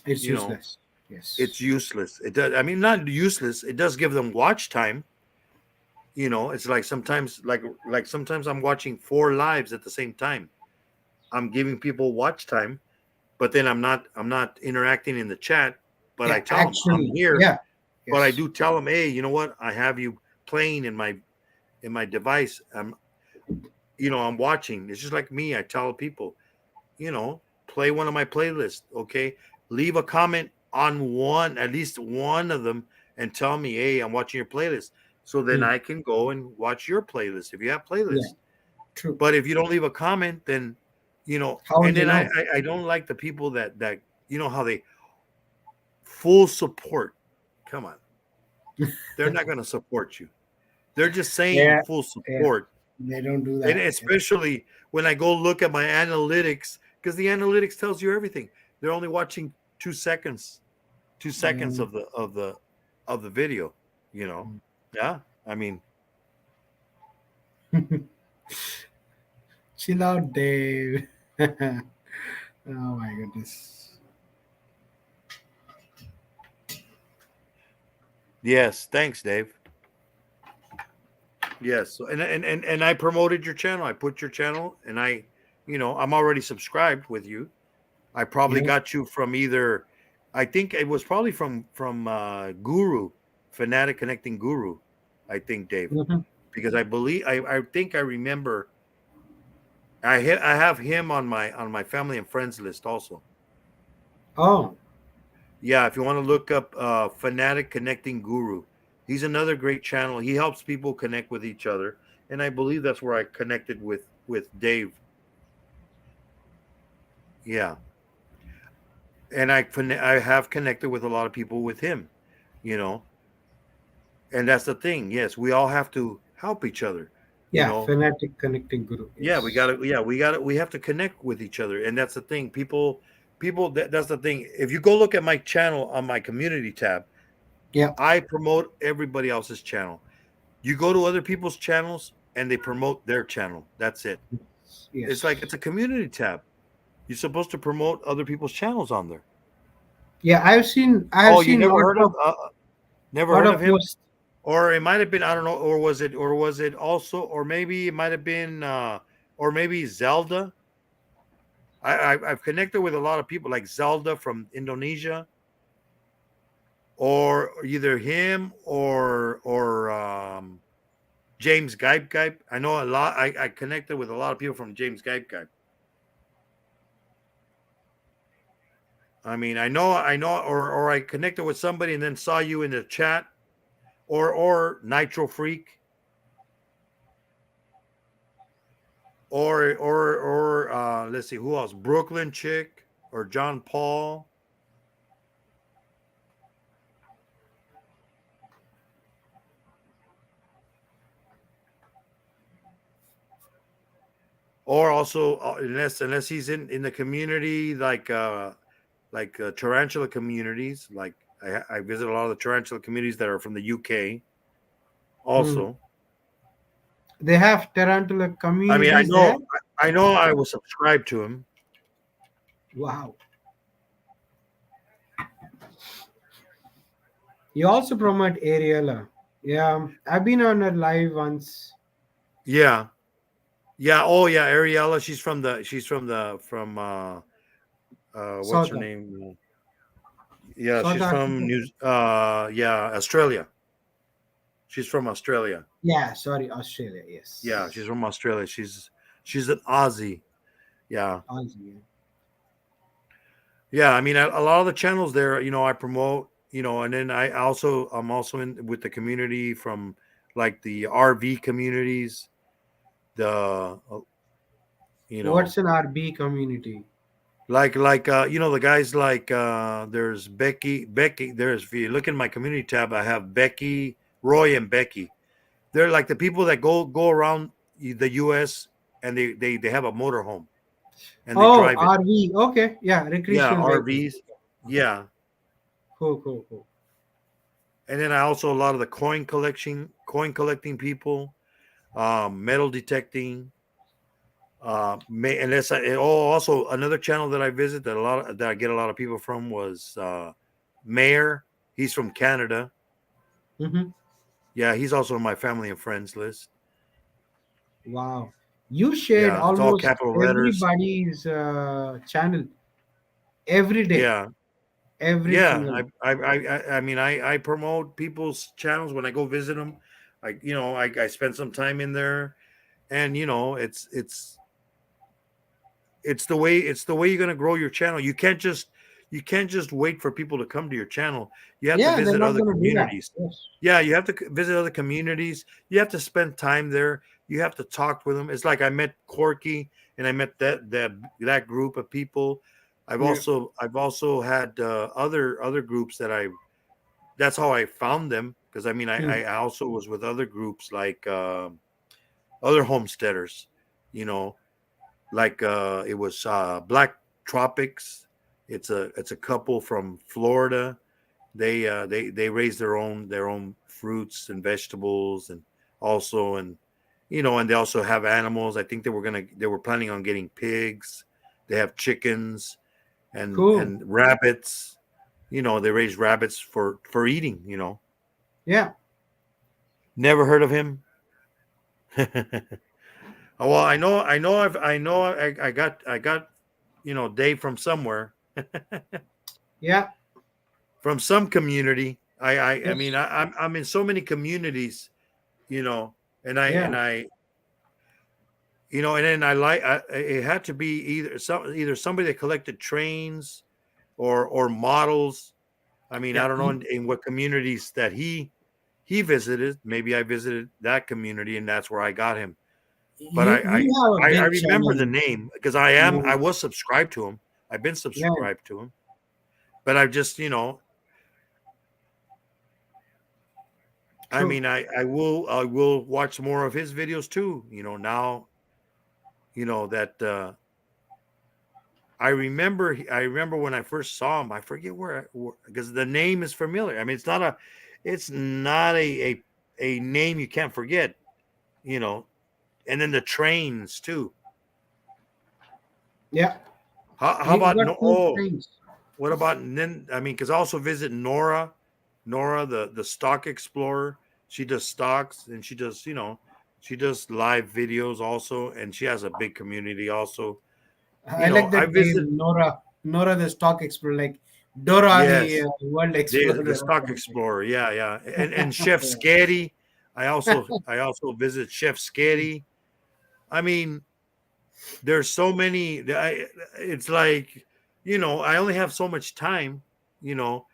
It's you know, useless. Yes. it's useless. It does. I mean, not useless. It does give them watch time. It's like sometimes I'm watching 4 lives at the same time. I'm giving people watch time, but then I'm not interacting in the chat. But I Yeah. tell them I'm Actually. here. Yeah. But I Yes. do tell them, hey, you know what? I have you playing in my device. I'm watching. It's just like me. I tell people, play one of my playlists. Okay, leave a comment on at least one of them, and tell me, hey, I'm watching your playlist, so then I can go and watch your playlist if you have playlists. True. But if you don't leave a comment, then How and would you then know? I don't like the people that how they full support. Come on, they're not going to support you. They're just saying Yeah, full yeah. support. They don't do And that. especially when I go look at my analytics, because the analytics tells you everything. They're only watching 2 seconds, 2 seconds of the video. Yeah. I mean, Chill out, Dave. Oh my goodness. yes. Thanks, Dave. Yes. So, and I promoted your channel. I put your channel, and I'm already subscribed with you. I probably Yeah. got you from either. I think it was probably from Guru, Fanatic Connecting Guru. I think, Dave, Mhm. because I think I remember. I have him on my family and friends list also. Oh, Yeah, if you want to look up Fanatic Connecting Guru, he's another great channel. He helps people connect with each other, and I believe that's where I connected with Dave. Yeah, and I have connected with a lot of people with him, you know, and that's the thing. Yes, we all have to help each other, you yeah. know. Fanatic connecting guru. Yeah, Yes. we have to connect with each other, and that's the thing. That's the thing. If you go look at my channel on my community tab, Yeah. I promote everybody else's channel. You go to other people's channels and they promote their channel. That's it. It's like Yes. it's a community tab. You're supposed to promote other people's channels on there. Yeah. I have Oh, you seen never lot heard of of him? posts. Or it might have been, I don't know, or was it also, or maybe it might have been or maybe Zelda. I've connected with a lot of people like Zelda from Indonesia, or either him or James Gype. I know a lot. I connected with a lot of people from James Gype. I mean, I know, or I connected with somebody and then saw you in the chat, or Nitro Freak, or let's see who else, Brooklyn Chick, or John Paul. Or also, unless he's in the community, like tarantula communities, like I visit a lot of the tarantula communities that are from the UK. Hmm. Also, They have tarantula I mean, communities there. I know, I was subscribed to him. Wow. You also promote Ariella. Yeah, I've been on her live once. Yeah, yeah. Oh, yeah, Ariella. From what's South her name? Yeah, South she's from Africa. Australia. She's from Australia. Yeah, sorry, Australia. Yeah, she's Yes. from Australia. She's an Aussie. Yeah. Aussie. Yeah, I mean, a lot of the channels there, I promote, and then I'm also in with the community from like the RV communities, the, you know, What's an RB community? the guys like, there's Becky, there's, if you look in my community tab, I have Becky, Roy and Becky. They're like the people that go around the US, and they have a motorhome and they Oh, drive it. RV. Okay, yeah, Yeah, recreational vehicle. RVs. Okay, Yeah. cool, cool, cool. And then I also, a lot of the coin collecting people, metal detecting, also another channel that I visit that I get a lot of people from was Mayor. He's from Canada. Mm-hmm. Yeah, he's also on my family and friends list. Wow, you shared Yeah, it's all almost capital letters. everybody's channel every day, Yeah, every yeah. single. I mean, I promote people's channels when I go visit them. I spend some time in there, and it's it's the way you're going to grow your channel. You can't just wait for people to come to your channel. You have to Yeah, they're visit not other gonna do that. communities. Yes. Yeah, you have to visit other communities. You have to spend time there. You have to talk with them. It's like I met Corky and I met that group of people. I've Yeah. also had other groups that's how I found them, because I mean I also was with other groups like other homesteaders, you know, like it was Black Tropics. It's a couple from Florida. They raise their own fruits and vegetables, and also, and you know, and they also have animals. I think they were planning on getting pigs. They have chickens and Cool. and rabbits. You know, they raise rabbits for eating. You know, Yeah. never heard of him. Well, I got you know, Dave from somewhere. Yeah. From some community. I Yes. mean, I'm in so many communities, you know, and I you know, and then it had to be either somebody that collected trains or models. I mean, Yeah. I don't know in what communities that he visited. Maybe I visited that community and that's where I got him. But You have a I big remember the channel. name because Yeah. I was subscribed to him. I've been subscribed to him, but I've just, you know, I True. mean, I will watch more of his videos too. You know, now, you know that I remember when I first saw him. I forget where because the name is familiar. I mean, it's not a name you can't forget. You know, and then the trains too. Yeah. How You about got two things. what about, and then I mean, because I also visit Nora, the stock explorer. She does stocks and she does, you know, she does live videos also, and she has a big community also. You I know, like I that visit, name, Nora. Nora the stock explorer, like Dora the yes, world explorer. the or stock something. explorer, yeah, and Chef Scatty. I also visit Chef Scatty. I mean, there's so many. It's like, you know, I only have so much time, you know,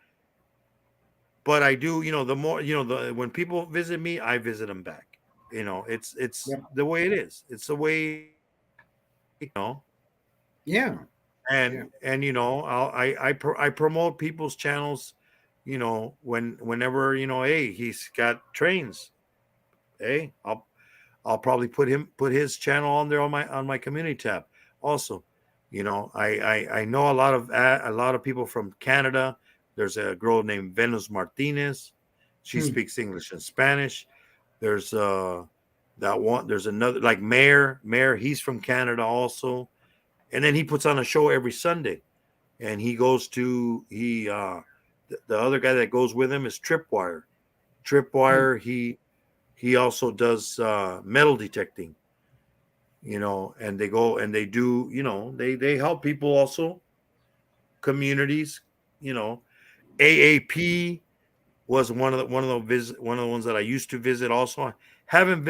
but I do, you know, the more, you know, when people visit me, I visit them back. You know, it's Yeah. the way it is. It's the way, you know, Yeah. Yeah. and you know, I promote people's channels, you know, whenever, you know, hey, he's got trains, hey, I'll probably put his channel on there on my community tab. Also, you know, I know a lot of people from Canada. There's a girl named Venus Martinez. She Hmm. speaks English and Spanish. There's that one. There's another like Mayor. He's from Canada also, and then he puts on a show every Sunday. And he goes to the other guy that goes with him is Tripwire. Tripwire. He also does metal detecting, you know, and they go and they do, you know, they help people also, communities, you know. AAP was one of the ones that I used to visit also. I haven't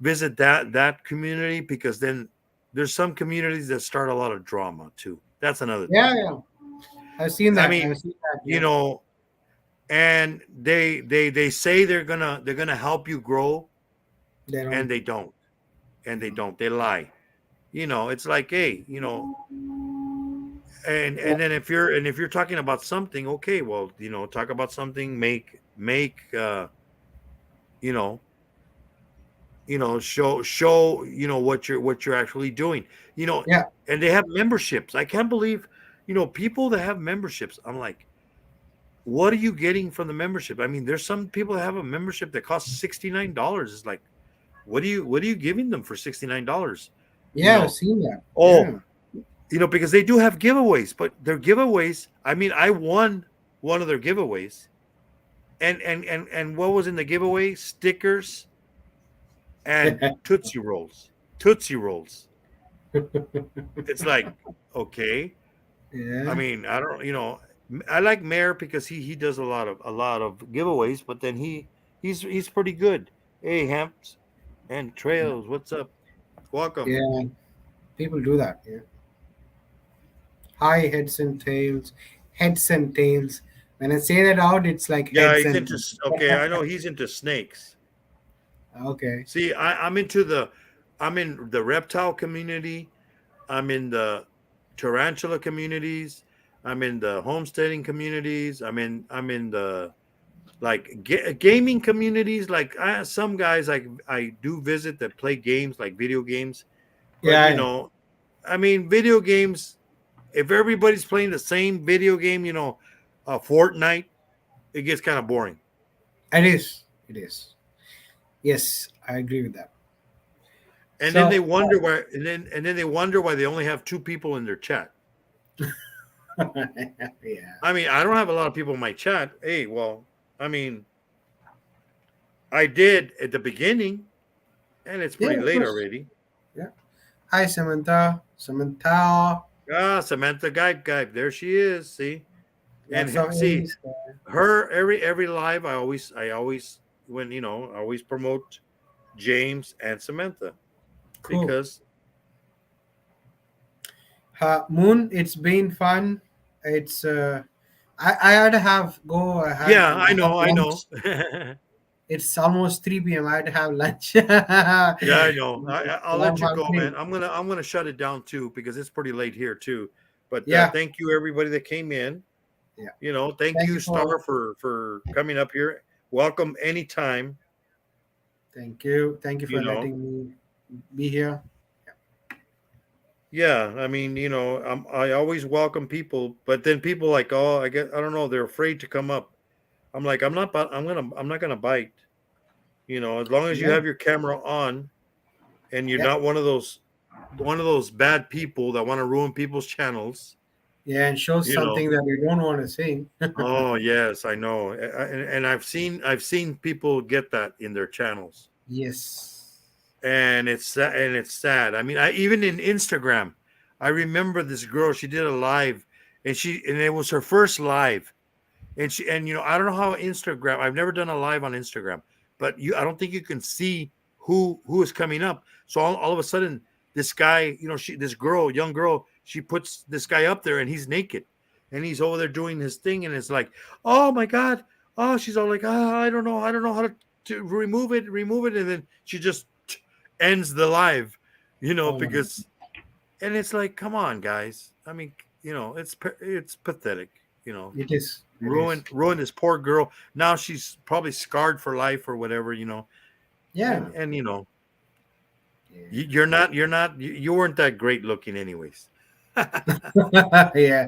visit that community because then there's some communities that start a lot of drama too. That's another thing. Yeah. Yeah. I've seen I that. mean, I've seen that. you Yeah. know, and they say they're gonna help you grow, They and don't. they don't. They lie. You know, it's like, hey, you know, and then if you're talking about something, okay, well, you know, talk about something, make you know, show you know what you're actually doing, you know. Yeah. And they have memberships. I can't believe, you know, people that have memberships. I'm like, what are you getting from the membership? I mean, there's some people that have a membership that costs $69. It's like, what are you giving them for $69? You Yeah. I've know, seen that. oh, Yeah. you know, because they do have giveaways, but their giveaways, I mean, I won one of their giveaways, and what was in the giveaway? Stickers and Tootsie Rolls. It's like, okay. Yeah. I mean, I don't, you know, I like Mayor because he does a lot of giveaways, but then he's pretty good. Hey, Hamps and Trails, what's up? Welcome. Yeah. People do that. Yeah. Hi, heads and tails. Heads and tails. When I say that out, it's like Yeah, heads he's and into. Okay, I know he's into snakes. okay. See, I'm in the reptile community. I'm in the tarantula communities. I'm in the homesteading communities. I'm in the like gaming communities. Like some guys I do visit that play games like video games, but Yeah, yeah. video games. If everybody's playing the same video game, Fortnite, it gets kind of boring. It is. It is. Yes, I agree with that. And then they So, wonder why, and then they wonder why they only have two people in their chat. yeah. I mean, I don't have a lot of people in my chat. Hey, well, I mean, I did at the beginning, and it's Yeah, pretty of late course. already. Yeah. Hi, Samantha. Samantha. Ah, Samantha Guy, there she is. See, and Lots of see A's. her every live. I always when I always promote James and Samantha Cool. because Moon, it's been fun. It's I had to have go. yeah, I Have know, I know. lunch. It's almost 3 p.m. I had to have lunch. Yeah, I know. I'll I'm let you go, man. hungry. I'm gonna shut it down too because it's pretty late here too. But Yeah, thank you everybody that came in. yeah. Thank Thank you, you for Star, for coming up here. Welcome anytime. thank you. Thank you You for know, letting me be here. yeah. I mean, I always welcome people, but then people like, oh, I don't know, they're afraid to come up. I'm like, I'm not gonna bite. As long as you Yeah, have your camera on and you're yeah, not one of those bad people that want to ruin people's channels. yeah, and show You know. something that you don't want to see. Oh yes, I know, and I've seen people get that in their channels, Yes. and it's sad. I mean, even in Instagram, I remember this girl. She did a live, and it was her first live, and I don't know how Instagram. I've never done a live on Instagram, but I don't think you can see who is coming up. So all of a sudden, this guy, young girl, she puts this guy up there, and he's naked, and he's over there doing his thing, and it's like, oh my god, oh, she's all like, I don't know how to remove it, and then she just ends the live, Oh my. because, and it's like, come on, guys. I mean, it's pathetic, It is. It is. ruin this poor girl. Now she's probably scarred for life or whatever, Yeah. and Yeah. you weren't that great looking anyways. Yeah.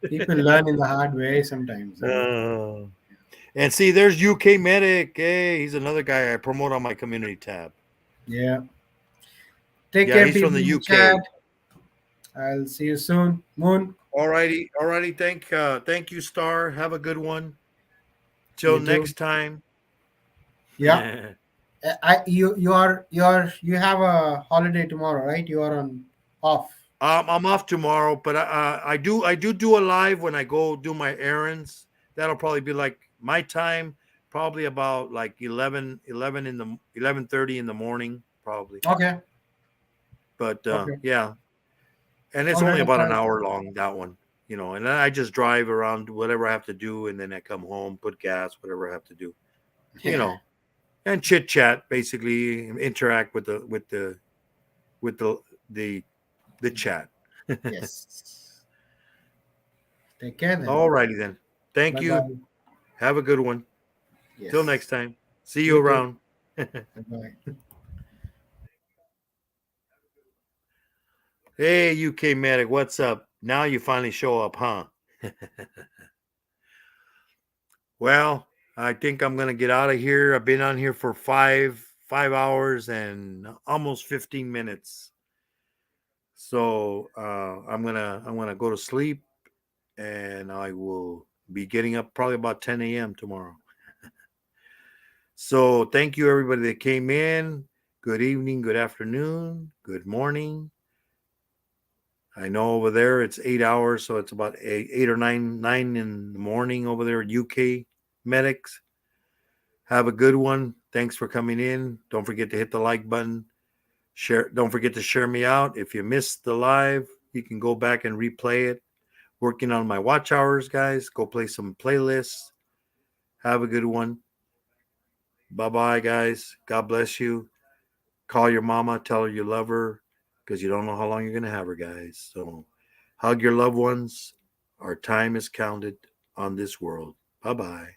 People learn in the hard way sometimes. And see, there's UK Medic. Hey, he's another guy I promote on my community tab. Yeah. Take Yeah, care, he's from people the in the UK. chat. I'll see you soon. Moon. Alrighty. Thank you, Star. Have a good one. Till You too. next time. Yeah. You have a holiday tomorrow, right? You are on off. I'm off tomorrow, but I do a live when I go do my errands. That'll probably be like my time, probably about like 11 in the 11:30 in the morning, probably. Okay. But Okay. yeah, and it's Okay. only No about an problem. hour long, that one. And then I just drive around whatever I have to do, and then I come home, put gas, whatever I have to do, Yeah. and chit chat, basically interact with the chat. Yes. Take care then. All righty then. Thank Bye you. bye. Have a good one. Yes. Till next time. See You you too. around. Bye. Hey, UK Medic, what's up? Now you finally show up, huh? Well, I think I'm gonna get out of here. I've been on here for five hours and almost 15 minutes. So I'm gonna go to sleep, and I will be getting up probably about 10 a.m. tomorrow. So thank you everybody that came in. Good evening, good afternoon, good morning. I know over there it's 8 hours, so it's about eight or nine in the morning over there at UK Medics. Have a good one. Thanks for coming in. Don't forget to hit the like button. Share. Don't forget to share me out. If you missed the live, you can go back and replay it. working on my watch hours, guys. Go play some playlists. Have a good one. Bye-bye, guys. God bless you. Call your mama. Tell her you love her because you don't know how long you're going to have her, guys. So hug your loved ones. Our time is counted on this world. Bye-bye.